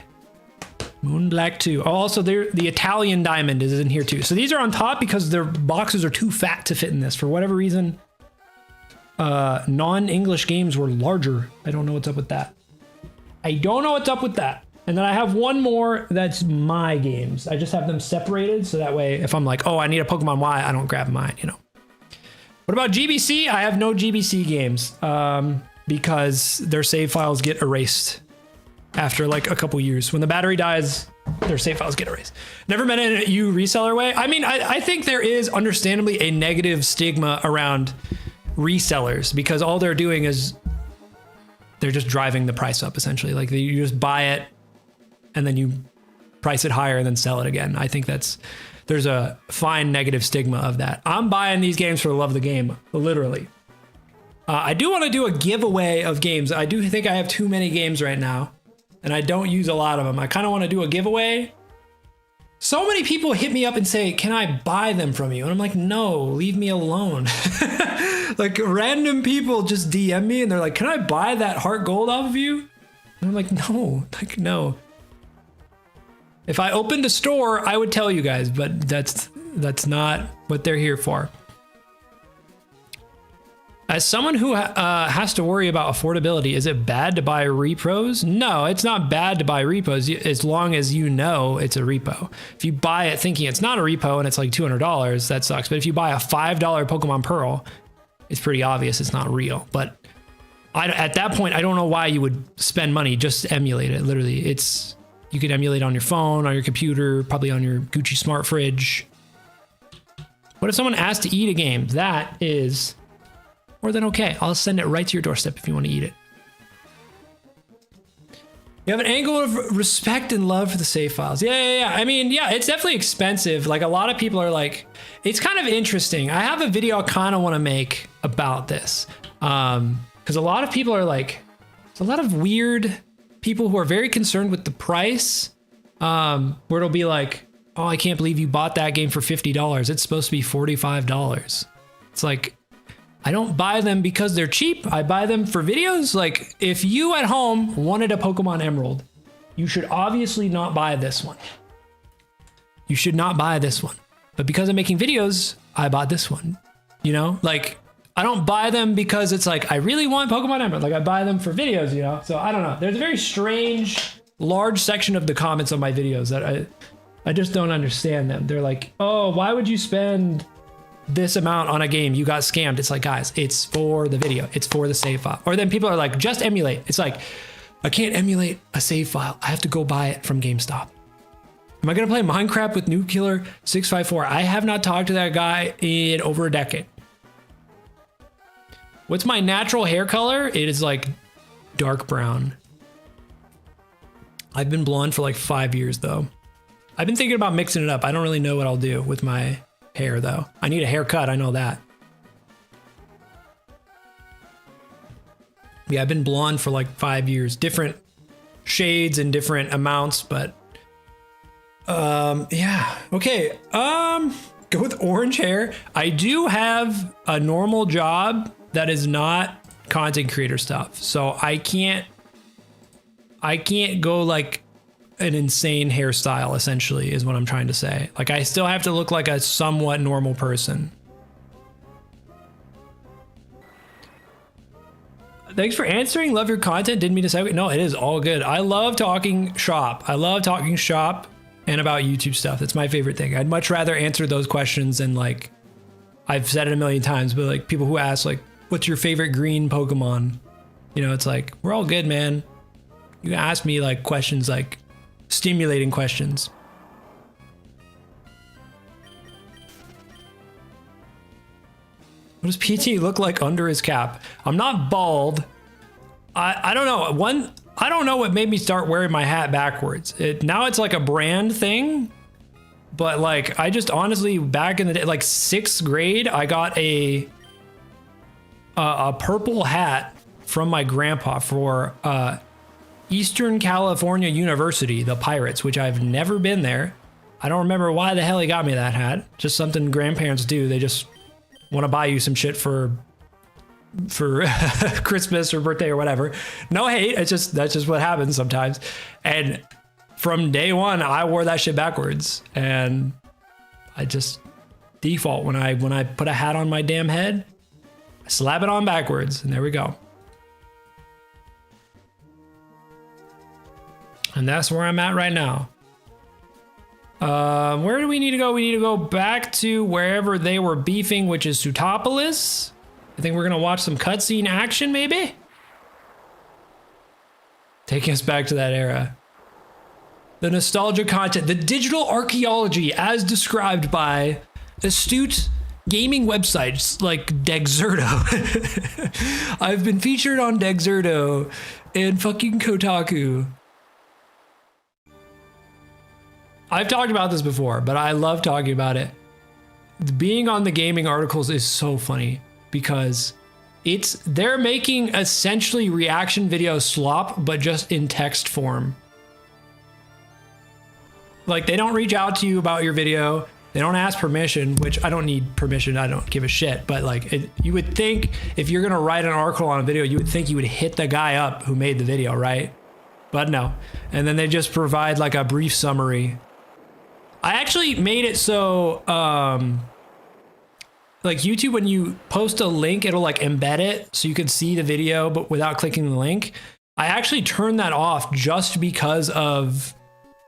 Moon Black 2. Oh, also the Italian Diamond is in here too. So these are on top because their boxes are too fat to fit in this. For whatever reason, non-English games were larger. I don't know what's up with that. And then I have one more that's my games. I just have them separated so that way if I'm like, oh, I need a Pokemon Y, I don't grab mine, you know. What about GBC? I have no GBC games because their save files get erased after like a couple years. When the battery dies, their save files get erased. Never met in a reseller way. I mean, I think there is understandably a negative stigma around resellers because all they're doing is they're just driving the price up essentially. Like you just buy it and then you price it higher and then sell it again. I think there's a fine negative stigma of that. I'm buying these games for the love of the game, literally. I do want to do a giveaway of games. I do think I have too many games right now and I don't use a lot of them. I kind of want to do a giveaway. So many people hit me up and say, can I buy them from you? And I'm like, no, leave me alone. Like random people just DM me and they're like, can I buy that heart gold off of you? And I'm like, no. If I opened a store, I would tell you guys, but that's not what they're here for. As someone who has to worry about affordability, is it bad to buy repros? No, it's not bad to buy repos as long as you know it's a repo. If you buy it thinking it's not a repo and it's like $200, that sucks. But if you buy a $5 Pokemon Pearl, it's pretty obvious it's not real. But at that point, I don't know why you would spend money just to emulate it. Literally, you can emulate on your phone, on your computer, probably on your Gucci smart fridge. What if someone asks to eat a game? That is more than okay. I'll send it right to your doorstep if you want to eat it. You have an angle of respect and love for the save files. Yeah. I mean, yeah, it's definitely expensive. Like a lot of people are like, it's kind of interesting. I have a video I kind of want to make about this. Because a lot of people are like, there's a lot of weird people who are very concerned with the price, where it'll be like, oh, I can't believe you bought that game for $50. It's supposed to be $45. It's like, I don't buy them because they're cheap. I buy them for videos. Like if you at home wanted a Pokemon Emerald, you should obviously not buy this one. You should not buy this one. But because I'm making videos, I bought this one. You know, like I don't buy them because it's like, I really want Pokemon Emerald. Like I buy them for videos, you know? So I don't know. There's a very strange, large section of the comments on my videos that I just don't understand them. They're like, oh, why would you spend this amount on a game? You got scammed. It's like, guys, it's for the video. It's for the save file. Or then people are like, just emulate. It's like, I can't emulate a save file. I have to go buy it from GameStop. Am I going to play Minecraft with Nuclear 654? I have not talked to that guy in over a decade. What's my natural hair color? It is like dark brown. I've been blonde for like 5 years though. I've been thinking about mixing it up. I don't really know what I'll do with my hair though. I need a haircut, I know that. Yeah, I've been blonde for like 5 years. Different shades and different amounts, but yeah. Okay, go with orange hair. I do have a normal job that is not content creator stuff. So I can't go like an insane hairstyle, essentially, is what I'm trying to say. Like, I still have to look like a somewhat normal person. Thanks for answering. Love your content. Didn't mean to say. No, it is all good. I love talking shop. I love talking shop and about YouTube stuff. That's my favorite thing. I'd much rather answer those questions than, like, I've said it a million times, but like people who ask like, what's your favorite green Pokemon? You know, it's like, we're all good, man. You can ask me like questions, like stimulating questions. What does PT look like under his cap? I'm not bald. I don't know. I don't know what made me start wearing my hat backwards. Now it's like a brand thing, but like, I just honestly, back in the day, like 6th grade, I got a purple hat from my grandpa for Eastern California University, the Pirates, which I've never been there. I don't remember why the hell he got me that hat. Just something grandparents do. They just want to buy you some shit for Christmas or birthday or whatever. No hate. That's just what happens sometimes. And from day one, I wore that shit backwards, and I just default when I put a hat on my damn head, I slap it on backwards, and there we go. And that's where I'm at right now. Where do we need to go? We need to go back to wherever they were beefing, which is Sutopolis. I think we're gonna watch some cutscene action, maybe? Taking us back to that era. The nostalgia content, the digital archaeology as described by astute gaming websites like Dexerto. I've been featured on Dexerto and fucking Kotaku. I've talked about this before, but I love talking about it. Being on the gaming articles is so funny because they're making essentially reaction video slop, but just in text form. Like, they don't reach out to you about your video. They don't ask permission, which I don't need permission. I don't give a shit. But like, you would think if you're gonna write an article on a video, you would think you would hit the guy up who made the video, right? But no. And then they just provide like a brief summary. I actually made it so, like YouTube, when you post a link, it'll like embed it so you can see the video, but without clicking the link. I actually turned that off just because of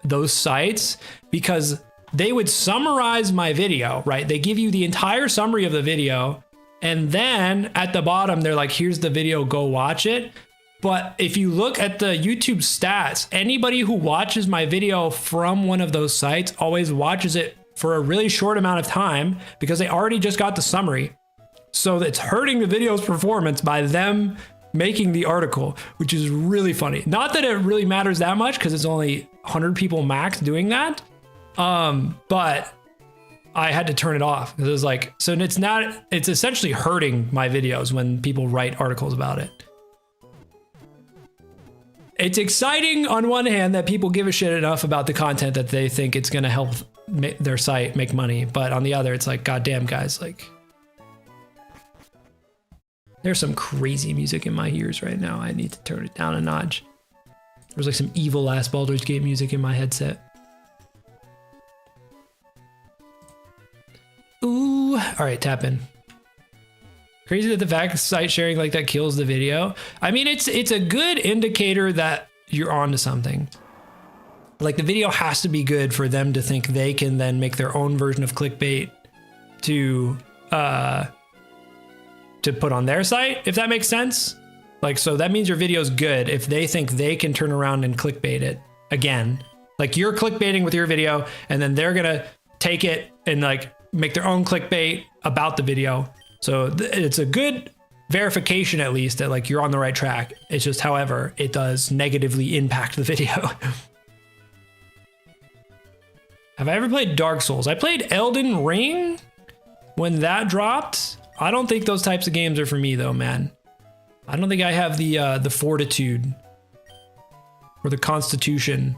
those sites, because they would summarize my video, right? They give you the entire summary of the video, and then at the bottom, they're like, here's the video, go watch it. But if you look at the YouTube stats, anybody who watches my video from one of those sites always watches it for a really short amount of time because they already just got the summary. So it's hurting the video's performance by them making the article, which is really funny. Not that it really matters that much because it's only 100 people max doing that. But I had to turn it off because it was like, so it's essentially hurting my videos when people write articles about it. It's exciting on one hand that people give a shit enough about the content that they think it's going to help their site make money. But on the other, it's like, goddamn guys, like, there's some crazy music in my ears right now. I need to turn it down a notch. There's like some evil ass Baldur's Gate music in my headset. Ooh, all right, tap in. Crazy that the fact site sharing like that kills the video. I mean, it's a good indicator that you're onto something. Like the video has to be good for them to think they can then make their own version of clickbait to put on their site, if that makes sense. Like, so that means your video is good if they think they can turn around and clickbait it again. Like you're clickbaiting with your video and then they're gonna take it and like make their own clickbait about the video. So it's a good verification at least that like you're on the right track. It's just, however, it does negatively impact the video. Have I ever played Dark Souls? I played Elden Ring when that dropped. I don't think those types of games are for me though, man. I don't think I have the fortitude or the constitution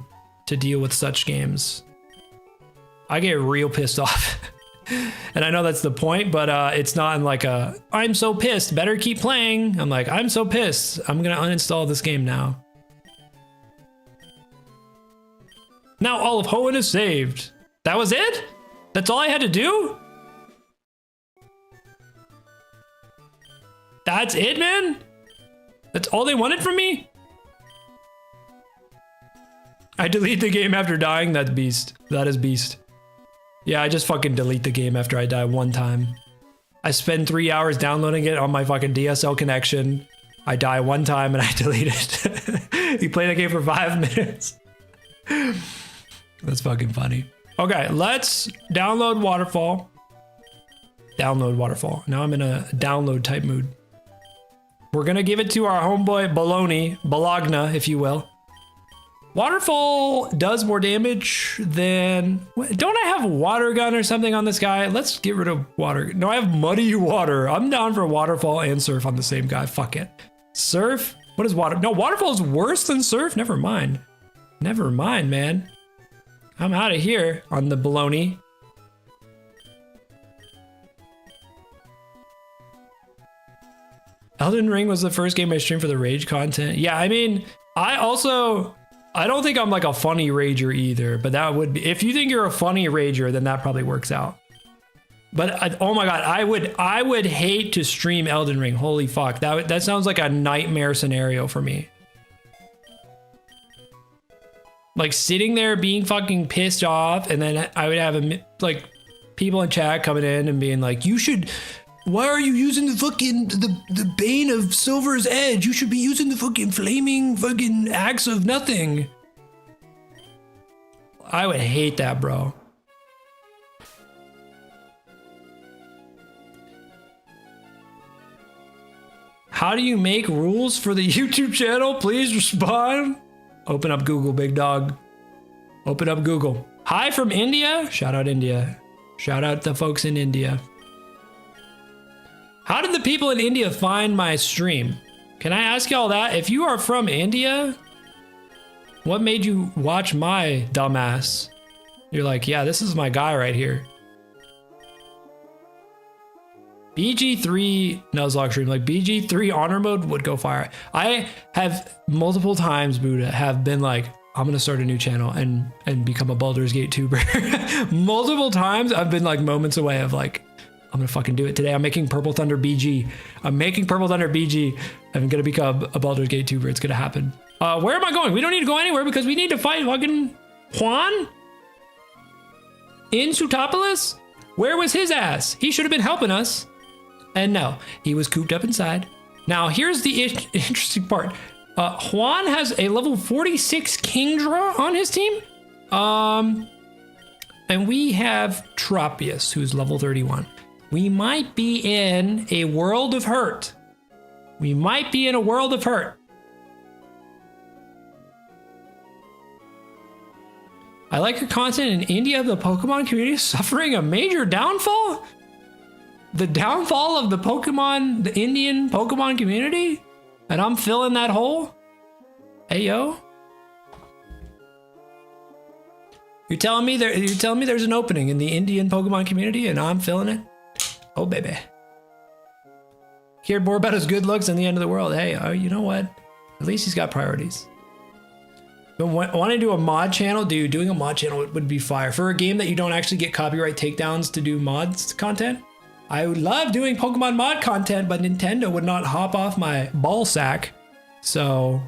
to deal with such games. I get real pissed off. And I know that's the point, but it's not in like a, I'm so pissed, better keep playing. I'm like, I'm so pissed, I'm gonna uninstall this game now. Now all of Hoenn is saved. That was it? That's all I had to do? That's it, man? That's all they wanted from me? I delete the game after dying? That's beast. That is beast. Yeah, I just fucking delete the game after I die one time. I spend 3 hours downloading it on my fucking DSL connection. I die one time and I delete it. You play the game for 5 minutes. That's fucking funny. Okay, let's download Waterfall. Download Waterfall. Now I'm in a download type mood. We're gonna give it to our homeboy Bologna, Bologna, if you will. Waterfall does more damage than... Don't I have water gun or something on this guy? Let's get rid of water. No, I have muddy water. I'm down for waterfall and surf on the same guy. Fuck it. Surf? What is water? No, waterfall is worse than surf? Never mind. Never mind, man. I'm out of here on the baloney. Elden Ring was the first game I streamed for the rage content. Yeah, I mean, I don't think I'm like a funny rager either, but that would be, if you think you're a funny rager, then that probably works out. But oh my God, I would hate to stream Elden Ring. Holy fuck. That sounds like a nightmare scenario for me. Like sitting there being fucking pissed off, and then I would have like people in chat coming in and being like, you should, why are you using the fucking, the Bane of Silver's Edge? You should be using the fucking flaming fucking axe of nothing. I would hate that, bro. How do you make rules for the YouTube channel? Please respond. Open up Google, big dog. Open up Google. Hi from India. Shout out India. Shout out the folks in India. How did the people in India find my stream? Can I ask y'all that? If you are from India, what made you watch my dumbass? You're like, yeah, this is my guy right here. BG3 Nuzlocke stream, like BG3 honor mode would go fire. I have multiple times, Buddha, have been like, I'm gonna start a new channel and become a Baldur's Gate tuber. Multiple times I've been like moments away of like, I'm gonna fucking do it today. I'm making Purple Thunder BG. I'm making Purple Thunder BG. I'm gonna become a Baldur's Gate tuber. It's gonna happen. Where am I going? We don't need to go anywhere because we need to fight fucking Juan in Sutapolis. Where was his ass? He should have been helping us. And no, he was cooped up inside. Now, here's the interesting part. Juan has a level 46 Kingdra on his team. And we have Tropius, who's level 31. We might be in a world of hurt. We might be in a world of hurt. I like your content in India. The Pokemon community is suffering a major downfall. The downfall of the Indian Pokemon community? And I'm filling that hole? Hey, yo. You're telling me there's an opening in the Indian Pokemon community and I'm filling it? Oh, baby. Cared more about his good looks than the end of the world. Hey, you know what? At least he's got priorities. But wanting to do a mod channel, dude, doing a mod channel would be fire. For a game that you don't actually get copyright takedowns to do mods content, I would love doing Pokemon mod content, but Nintendo would not hop off my ball sack. So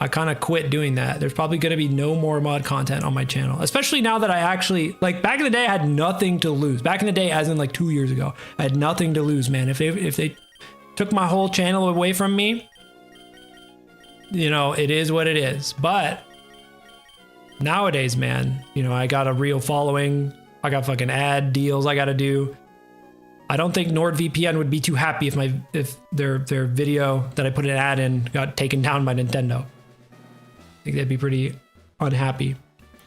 I kind of quit doing that. There's probably going to be no more mod content on my channel, especially now that I actually, like back in the day, I had nothing to lose. Back in the day, as in like 2 years ago, I had nothing to lose, man. If they took my whole channel away from me, you know, it is what it is. But nowadays, man, you know, I got a real following. I got fucking ad deals I got to do. I don't think NordVPN would be too happy if their video that I put an ad in got taken down by Nintendo. I think they'd be pretty unhappy.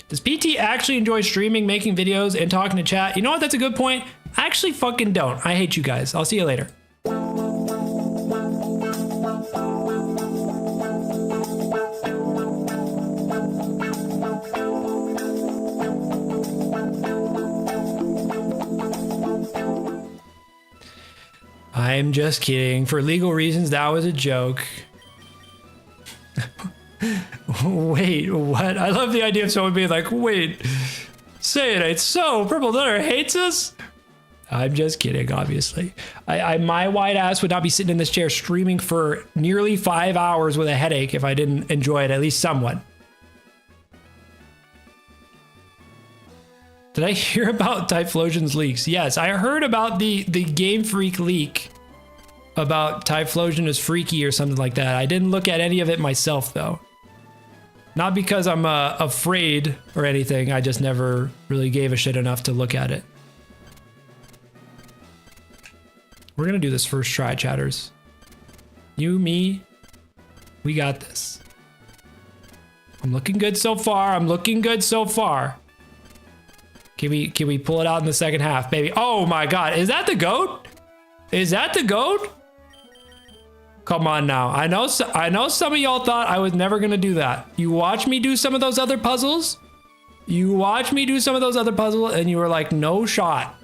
Does PT actually enjoy streaming, making videos, and talking to chat? You know what? That's a good point. I actually fucking don't. I hate you guys. I'll see you later. I'm just kidding. For legal reasons, that was a joke. Wait, what? I love the idea of someone being like, wait, say it ain't so. Purple Thunder hates us? I'm just kidding, obviously. My white ass would not be sitting in this chair streaming for nearly 5 hours with a headache if I didn't enjoy it at least somewhat. Did I hear about Typhlosion's leaks? Yes, I heard about the Game Freak leak about Typhlosion is freaky or something like that. I didn't look at any of it myself, though. Not because I'm afraid or anything. I just never really gave a shit enough to look at it. We're gonna do this first try, chatters. You, me, we got this. I'm looking good so far. I'm looking good so far. Can we pull it out in the second half, baby? Oh my God, is that the GOAT? Is that the GOAT? Come on now. I know some of y'all thought I was never gonna do that. You watch me do some of those other puzzles. You watch me do some of those other puzzles and you were like, no shot.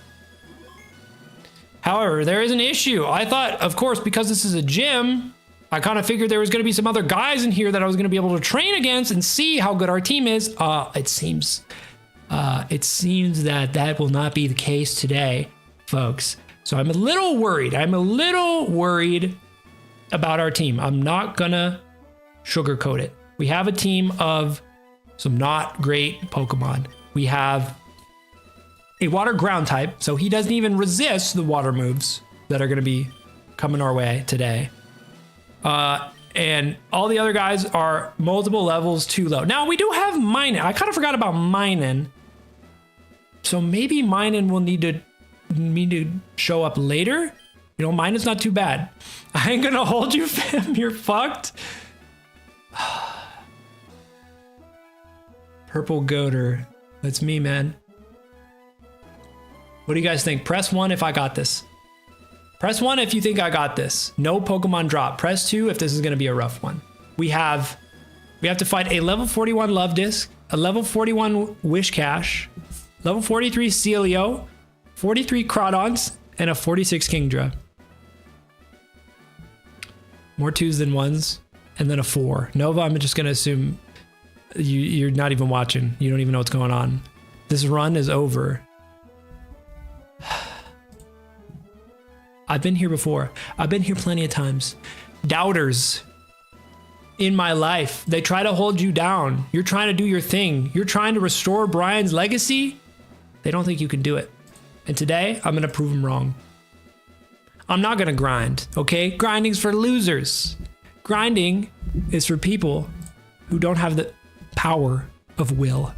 However, there is an issue. I thought, of course, because this is a gym, I kind of figured there was gonna be some other guys in here that I was gonna be able to train against and see how good our team is. It seems that will not be the case today, folks. So I'm a little worried. About our team. I'm not gonna sugarcoat it. We have a team of some not great Pokemon. We have a water ground type, so he doesn't even resist the water moves that are gonna be coming our way today. And all the other guys are multiple levels too low. Now we do have Minun. I kind of forgot about Minun. So maybe Minun will need to show up later. You know, Minun's not too bad. I ain't gonna hold you, fam. You're fucked. Purple Goater. That's me, man. What do you guys think? Press 1 if I got this. Press 1 if you think I got this. No Pokemon drop. Press 2 if this is gonna be a rough one. We have to fight a level 41 Love Disc, a level 41 Wish Cash, level 43 Celio, 43 Crawdons, and a 46 Kingdra. More 2s than 1s, and then a 4. Nova, I'm just gonna assume you're not even watching. You don't even know what's going on. This run is over. I've been here before. I've been here plenty of times. Doubters in my life, they try to hold you down. You're trying to do your thing. You're trying to restore Brian's legacy. They don't think you can do it. And today, I'm gonna prove them wrong. I'm not gonna grind, okay? Grinding's for losers. Grinding is for people who don't have the power of will.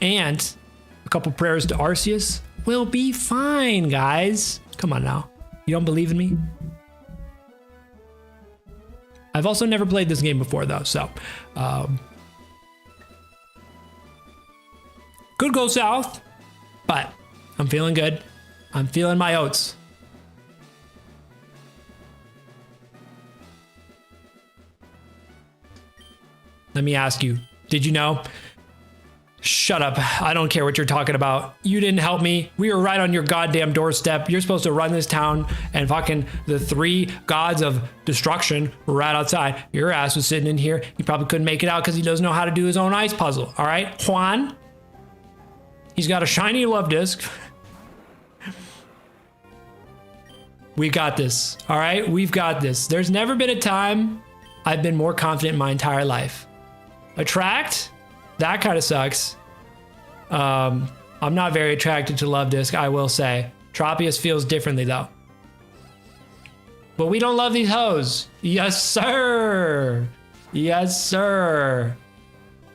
And a couple prayers to Arceus. We'll be fine, guys. Come on now. You don't believe in me? I've also never played this game before, though, so. Could go south, but I'm feeling good. I'm feeling my oats. Let me ask you, did you know? Shut up. I don't care what you're talking about. You didn't help me. We were right on your goddamn doorstep. You're supposed to run this town and fucking the 3 gods of destruction were right outside. Your ass was sitting in here. He probably couldn't make it out because he doesn't know how to do his own ice puzzle. All right, Juan? He's got a shiny love disc. We got this. All right, we've got this. There's never been a time I've been more confident in my entire life. Attract? That kind of sucks. I'm not very attracted to Love Disc, I will say. Tropius feels differently though. But we don't love these hoes. Yes, sir. Yes, sir.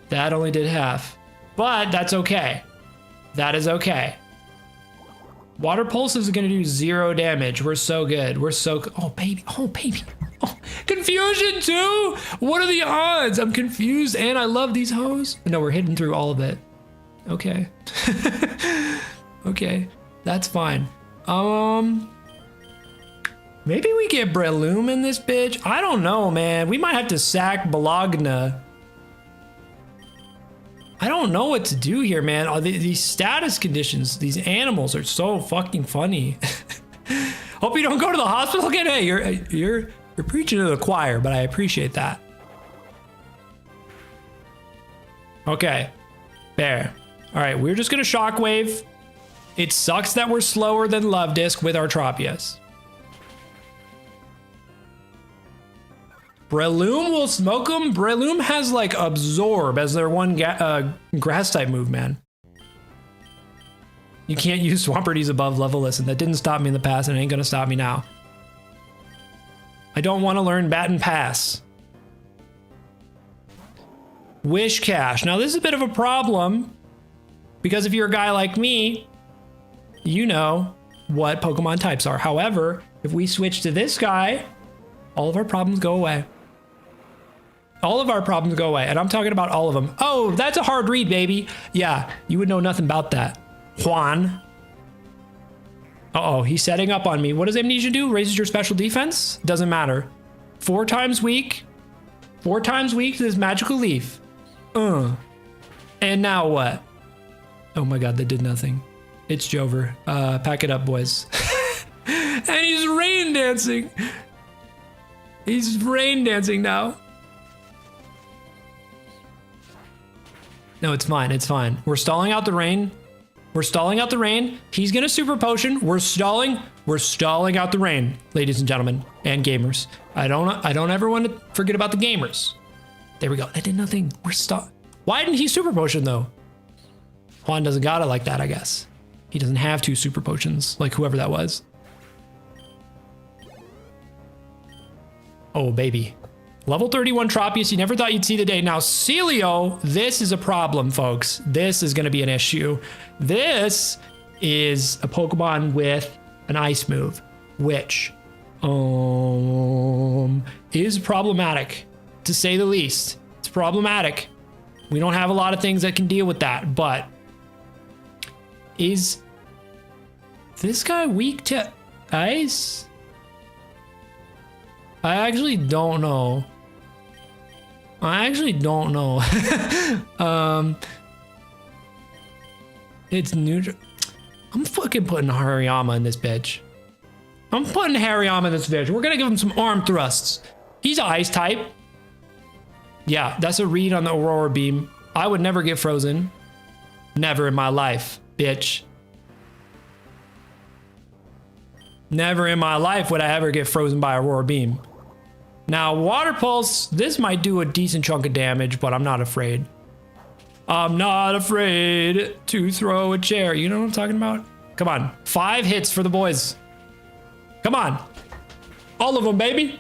That only did half. But that's okay. That is okay. Water Pulse is gonna do 0 damage. We're so good. We're so, oh baby, oh baby. Oh, confusion too? What are the odds? I'm confused and I love these hoes. No, we're hidden through all of it. Okay. Okay, that's fine. Maybe we get Breloom in this bitch. I don't know, man. We might have to sack Bologna. I don't know what to do here, man. These status conditions, these animals are so fucking funny. Hope you don't go to the hospital again. Hey, you're preaching to the choir, but I appreciate that. Okay, fair. All right, we're just gonna Shockwave. It sucks that we're slower than Love Disc with our Tropius. Breloom will smoke them. Breloom has like Absorb as their one grass type move, man. You can't use Swamperdies above level. Listen, that didn't stop me in the past and it ain't gonna stop me now. I don't want to learn Baton Pass. Wish Cash. Now this is a bit of a problem because if you're a guy like me, you know what Pokemon types are. However, if we switch to this guy, all of our problems go away. All of our problems go away, and I'm talking about all of them. Oh, that's a hard read, baby. Yeah, you would know nothing about that. Juan. Uh-oh, he's setting up on me. What does Amnesia do? Raises your special defense? Doesn't matter. 4 times weak. 4 times weak to this magical leaf. And now what? Oh my god, that did nothing. It's Jover. Pack it up, boys. And he's rain dancing. He's rain dancing now. No, it's fine. It's fine. We're stalling out the rain. We're stalling out the rain. He's gonna Super Potion. We're stalling. We're stalling out the rain, ladies and gentlemen, and gamers. I don't ever want to forget about the gamers. There we go. That did nothing. We're stuck. Why didn't he Super Potion though? Juan doesn't got it like that, I guess. He doesn't have 2 Super Potions, like whoever that was. Oh, baby. Level 31 Tropius, you never thought you'd see the day. Now, Celio, this is a problem, folks. This is going to be an issue. This is a Pokemon with an ice move, which is problematic, to say the least. It's problematic. We don't have a lot of things that can deal with that, but is this guy weak to ice? I actually don't know. It's neutral. I'm fucking putting Hariyama in this bitch. I'm putting Hariyama in this bitch. We're gonna give him some arm thrusts. He's a ice type. Yeah, that's a read on the Aurora Beam. I would never get frozen. Never in my life, bitch. Never in my life would I ever get frozen by Aurora Beam. Now, Water Pulse, this might do a decent chunk of damage, but I'm not afraid. I'm not afraid to throw a chair. You know what I'm talking about? Come on. 5 hits for the boys. Come on. All of them, baby.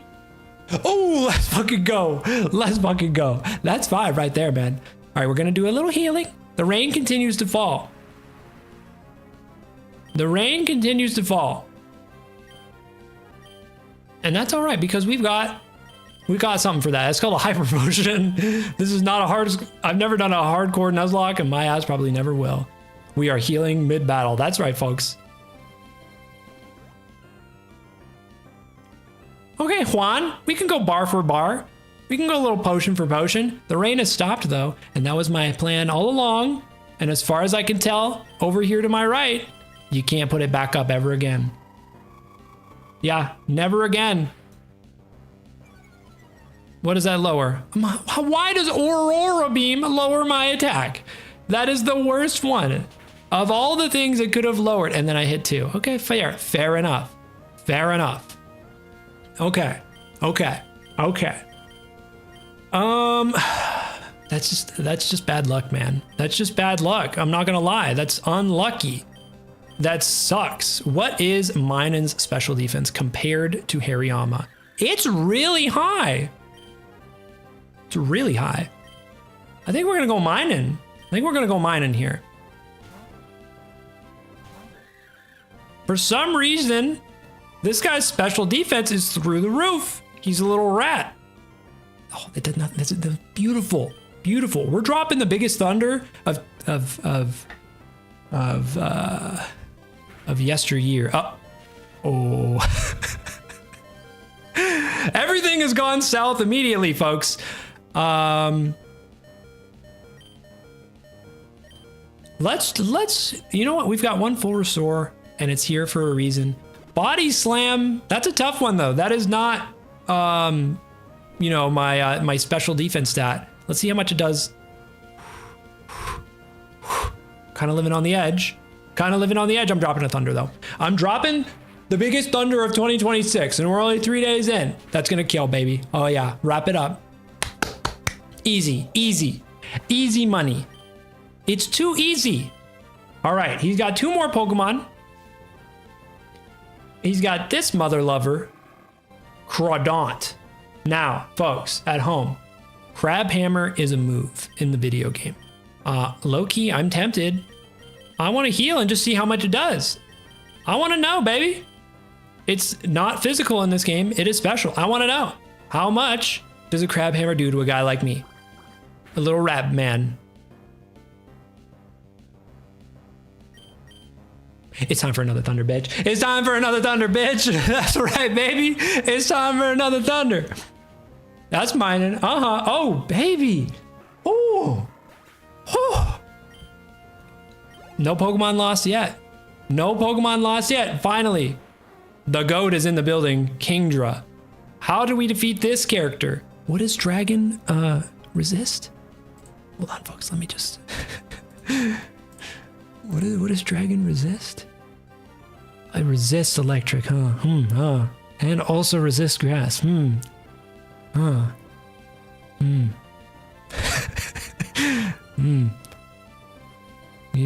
Oh, let's fucking go. Let's fucking go. That's 5 right there, man. All right, we're going to do a little healing. The rain continues to fall. The rain continues to fall. And that's all right because we got something for that. It's called a hyper potion. This is not a hard, I've never done a hardcore Nuzlocke and my ass probably never will. We are healing mid-battle. That's right, folks. Okay, Juan, we can go bar for bar. We can go a little potion for potion. The rain has stopped though, and that was my plan all along. And as far as I can tell, over here to my right, you can't put it back up ever again. Yeah, never again. What does that lower? Why does Aurora Beam lower my attack? That is the worst one. Of all the things it could have lowered, and then I hit 2. Okay, fair enough. Fair enough. Okay. That That's just bad luck, man. That's just bad luck. I'm not gonna lie. That's unlucky. That sucks. What is Minon's special defense compared to Hariyama? It's really high. It's really high. I think we're gonna go Minon. I think we're gonna go Minon here. For some reason, this guy's special defense is through the roof. He's a little rat. Oh, that did nothing. That's beautiful, beautiful. We're dropping the biggest thunder of yesteryear. Oh. Everything has gone south immediately, folks. Let's. You know what? We've got one full restore, and it's here for a reason. Body slam. That's a tough one, though. That is not, you know, my special defense stat. Let's see how much it does. Kind of living on the edge. Kind of living on the edge. I'm dropping a thunder, though. I'm dropping the biggest thunder of 2026, and we're only 3 days in. That's gonna kill, baby. Oh yeah, wrap it up. Easy, easy, easy money. It's too easy. All right, he's got 2 more Pokemon. He's got this mother lover, Crawdaunt. Now, folks, at home, Crabhammer is a move in the video game. Low-key, I'm tempted. I want to heal and just see how much it does. I want to know, baby. It's not physical in this game. It is special. I want to know. How much does a Crabhammer do to a guy like me? A little rat man. It's time for another thunder, bitch. It's time for another thunder, bitch. That's right, baby. It's time for another thunder. That's mine. Uh-huh. Oh, baby. Oh. Oh. No Pokemon lost yet. No Pokemon lost yet. Finally. The GOAT is in the building. Kingdra. How do we defeat this character? What does Dragon resist? Hold on, folks. Let me just... What does Dragon resist? I resist electric, huh? And also resist grass. He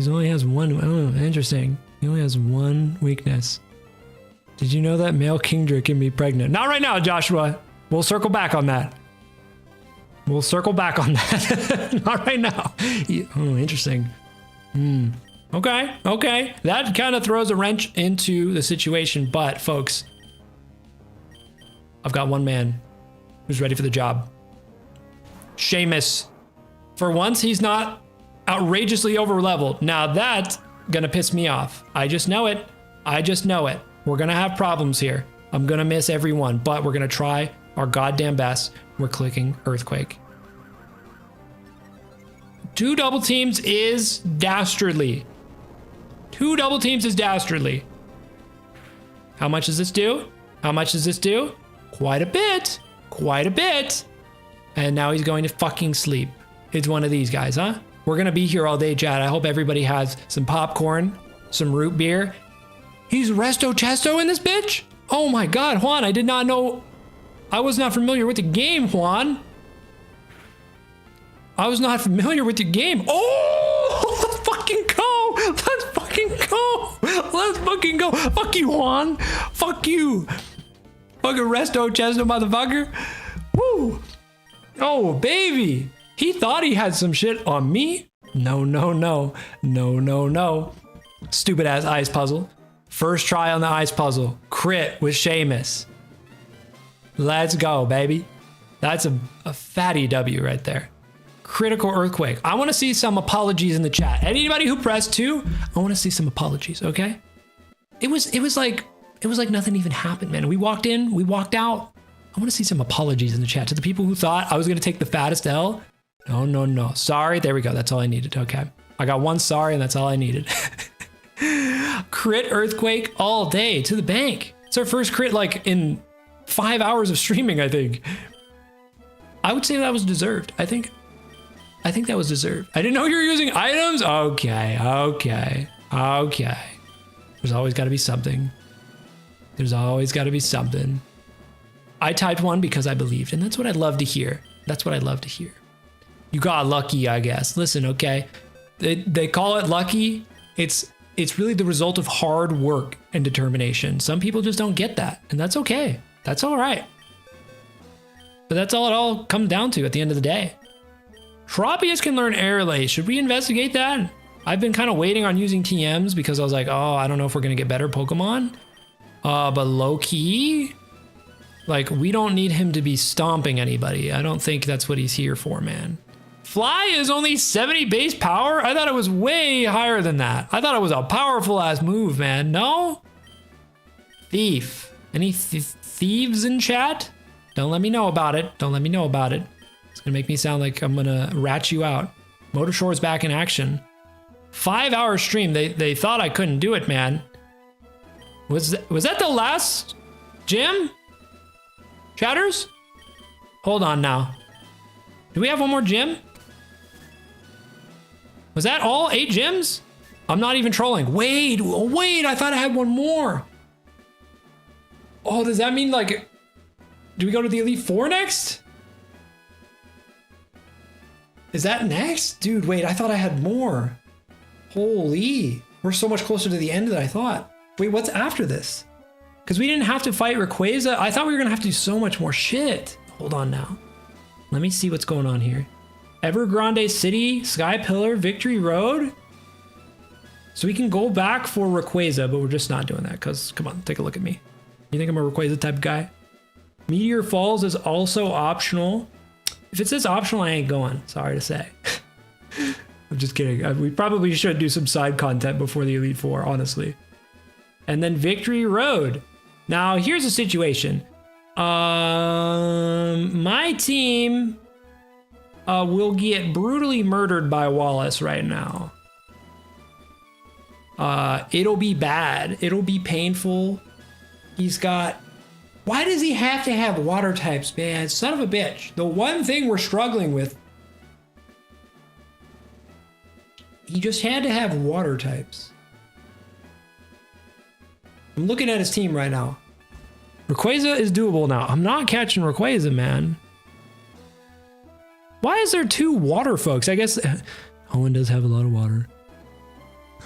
only has one. Oh, interesting. He only has one weakness. Did you know that male Kingdra can be pregnant? Not right now, Joshua. We'll circle back on that. We'll circle back on that. Not right now. Oh, interesting. Okay, okay. That kind of throws a wrench into the situation, but folks, I've got one man who's ready for the job. Seamus. For once, he's not outrageously over leveled. Now that's gonna piss me off. I just know it. I just know it. We're gonna have problems here. I'm gonna miss everyone, but we're gonna try our goddamn best. We're clicking Earthquake. 2 double teams is dastardly. 2 double teams is dastardly. How much does this do? How much does this do? Quite a bit. Quite a bit. And now he's going to fucking sleep. It's one of these guys, huh? We're gonna be here all day, chat. I hope everybody has some popcorn, some root beer. He's Resto Chesto in this bitch? Oh my God, Juan, I did not know. I was not familiar with the game, Juan. I was not familiar with the game. Oh, let's fucking go. Let's fucking go. Let's fucking go. Fuck you, Juan. Fuck you. Fucking Resto Chesto motherfucker. Woo. Oh, baby. He thought he had some shit on me. No, no, no. No, no, no. Stupid ass ice puzzle. First try on the ice puzzle. Crit with Seamus. Let's go, baby. That's a fatty W right there. Critical Earthquake. I want to see some apologies in the chat. Anybody who pressed 2, I want to see some apologies, okay? It was like nothing even happened, man. We walked in, we walked out. I want to see some apologies in the chat to the people who thought I was going to take the fattest L. No, no, no. Sorry. There we go. That's all I needed. Okay. I got one sorry and that's all I needed. Crit Earthquake all day to the bank. It's our first crit like in 5 hours of streaming, I think. I would say that was deserved. I think that was deserved. I didn't know you were using items. Okay, okay, okay. There's always got to be something. There's always got to be something. I typed 1 because I believed, and that's what I'd love to hear. That's what I'd love to hear. You got lucky, I guess. Listen, okay. They call it lucky. It's really the result of hard work and determination. Some people just don't get that, and that's okay. That's all right. But that's all it all comes down to at the end of the day. Tropius can learn air lace. Should we investigate that? I've been kind of waiting on using TMs because I was like, oh, I don't know if we're going to get better Pokemon. But low key, like, we don't need him to be stomping anybody. I don't think that's what he's here for, man. Fly is only 70 base power? I thought it was way higher than that. I thought it was a powerful ass move, man. No? Thief. Any thieves in chat? Don't let me know about it. Don't let me know about it. It's gonna make me sound like I'm gonna rat you out. Motorshore's back in action. 5-hour stream. They thought I couldn't do it, man. Was that the last gym? Chatters? Hold on now. Do we have one more gym? Was that all 8 gyms? I'm not even trolling. Wait, I thought I had one more. Oh, does that mean like, do we go to the Elite Four next? Is that next? Dude, wait, I thought I had more. Holy, we're so much closer to the end than I thought. Wait, what's after this? Because we didn't have to fight Rayquaza. I thought we were gonna have to do so much more shit. Hold on now. Let me see what's going on here. Evergrande City, Sky Pillar, Victory Road. So we can go back for Rayquaza, but we're just not doing that because, come on, take a look at me. You think I'm a Rayquaza type guy? Meteor Falls is also optional. If it says optional, I ain't going. Sorry to say. I'm just kidding. We probably should do some side content before the Elite Four, honestly. And then Victory Road. Now, here's the situation. My team will get brutally murdered by Wallace right now. It'll be bad. It'll be painful. He's got... Why does he have to have water types, man? Son of a bitch. The one thing we're struggling with... He just had to have water types. I'm looking at his team right now. Rayquaza is doable now. I'm not catching Rayquaza, man. Why is there 2 water folks? I guess Owen does have a lot of water.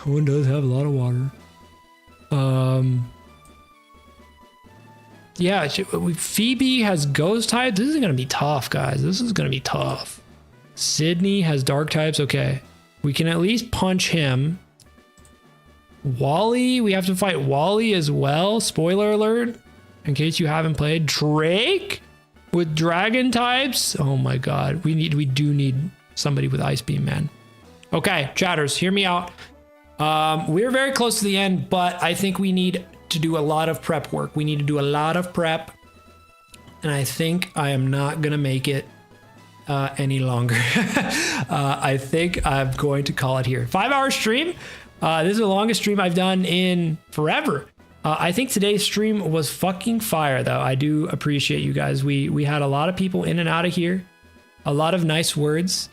Owen does have a lot of water. Yeah, Phoebe has ghost types. This is gonna be tough, guys. This is gonna be tough. Sydney has dark types. Okay, we can at least punch him. Wally, we have to fight Wally as well. Spoiler alert, in case you haven't played. Drake with dragon types. Oh my god, we do need somebody with Ice Beam, man. Okay, chatters, hear me out. We're very close to the end, but I think we need to do a lot of prep work. We need to do a lot of prep, and I think I am not gonna make it any longer. I think I'm going to call it here. 5-hour stream. This is the longest stream I've done in forever. I think today's stream was fucking fire, though. I do appreciate you guys. We had a lot of people in and out of here. A lot of nice words.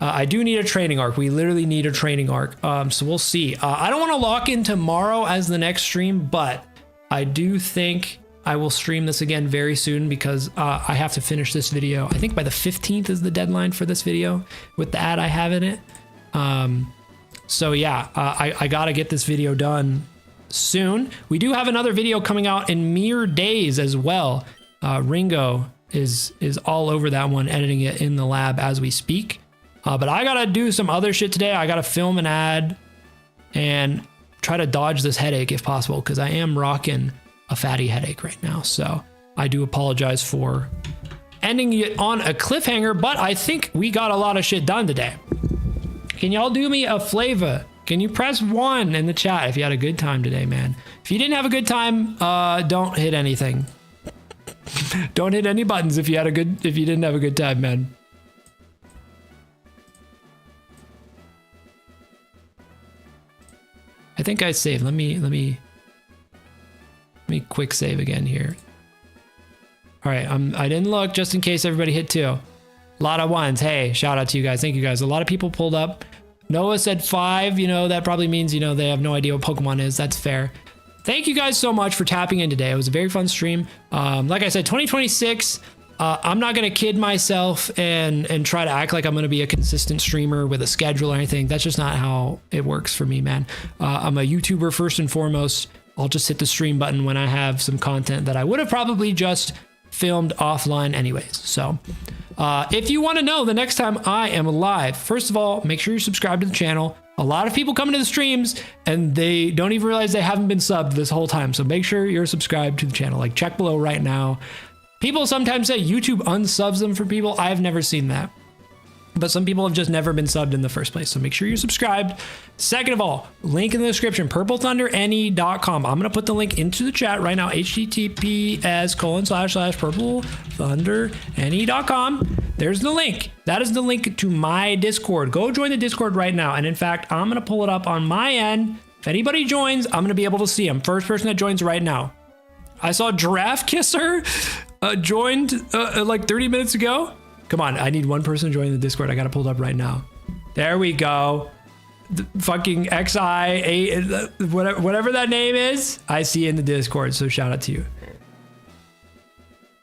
I do need a training arc. We literally need a training arc. So we'll see. I don't want to lock in tomorrow as the next stream, but I do think I will stream this again very soon because I have to finish this video. I think by the 15th is the deadline for this video with the ad I have in it. So yeah, I gotta get this video done soon. We do have another video coming out in mere days as well. Ringo is all over that one, editing it in the lab as we speak. But I gotta do some other shit today. I gotta film an ad and try to dodge this headache if possible, because I am rocking a fatty headache right now. So I do apologize for ending it on a cliffhanger, but I think we got a lot of shit done today. Can y'all do me a flavor? Can you press 1 in the chat if you had a good time today, man? If you didn't have a good time, don't hit anything. Don't hit any buttons if you didn't have a good time, man. I think I saved. Let me quick save again here. All right, I didn't look just in case everybody hit 2. A lot of 1s. Hey, shout out to you guys. Thank you guys. A lot of people pulled up. Noah said 5. You know, that probably means, you know, they have no idea what Pokemon is. That's fair. Thank you guys so much for tapping in today. It was a very fun stream. Like I said, 2026, I'm not going to kid myself and try to act like I'm going to be a consistent streamer with a schedule or anything. That's just not how it works for me, man. I'm a YouTuber first and foremost. I'll just hit the stream button when I have some content that I would have probably just filmed offline anyways. So if you want to know the next time I am live, first of all, make sure you're subscribed to the channel. A lot of people come into the streams and they don't even realize they haven't been subbed this whole time. So make sure you're subscribed to the channel. Like, check below right now. People sometimes say YouTube unsubs them for people. I've never seen that. But some people have just never been subbed in the first place. So make sure you're subscribed. Second of all, link in the description, purplethunderne.com. I'm going to put the link into the chat right now, https://purplethunderne.com. There's the link. That is the link to my Discord. Go join the Discord right now. And in fact, I'm going to pull it up on my end. If anybody joins, I'm going to be able to see them. First person that joins right now. I saw Giraffe Kisser joined like 30 minutes ago. Come on, I need one person to join the Discord. I got it pulled up right now. There we go. The fucking XI, whatever that name is, I see in the Discord, so shout out to you.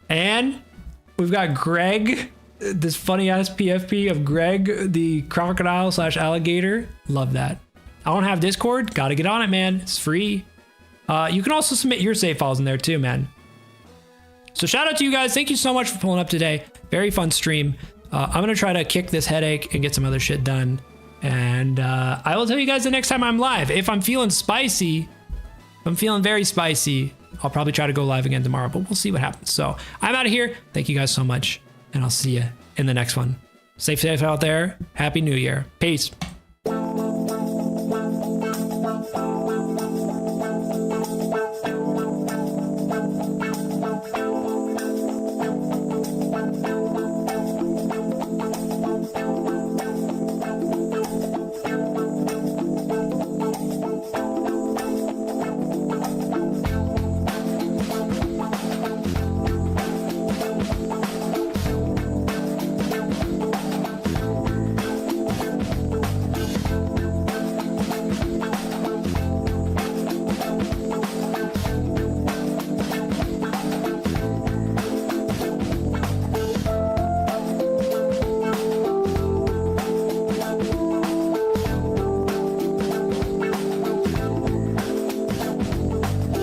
And we've got Greg, this funny ass PFP of Greg, the crocodile/alligator. Love that. I don't have Discord. Got to get on it, man. It's free. You can also submit your save files in there too, man. So shout out to you guys. Thank you so much for pulling up today. Very fun stream. I'm going to try to kick this headache and get some other shit done. And I will tell you guys the next time I'm live. If I'm feeling spicy, if I'm feeling very spicy, I'll probably try to go live again tomorrow, but we'll see what happens. So I'm out of here. Thank you guys so much. And I'll see you in the next one. Stay safe out there. Happy New Year. Peace.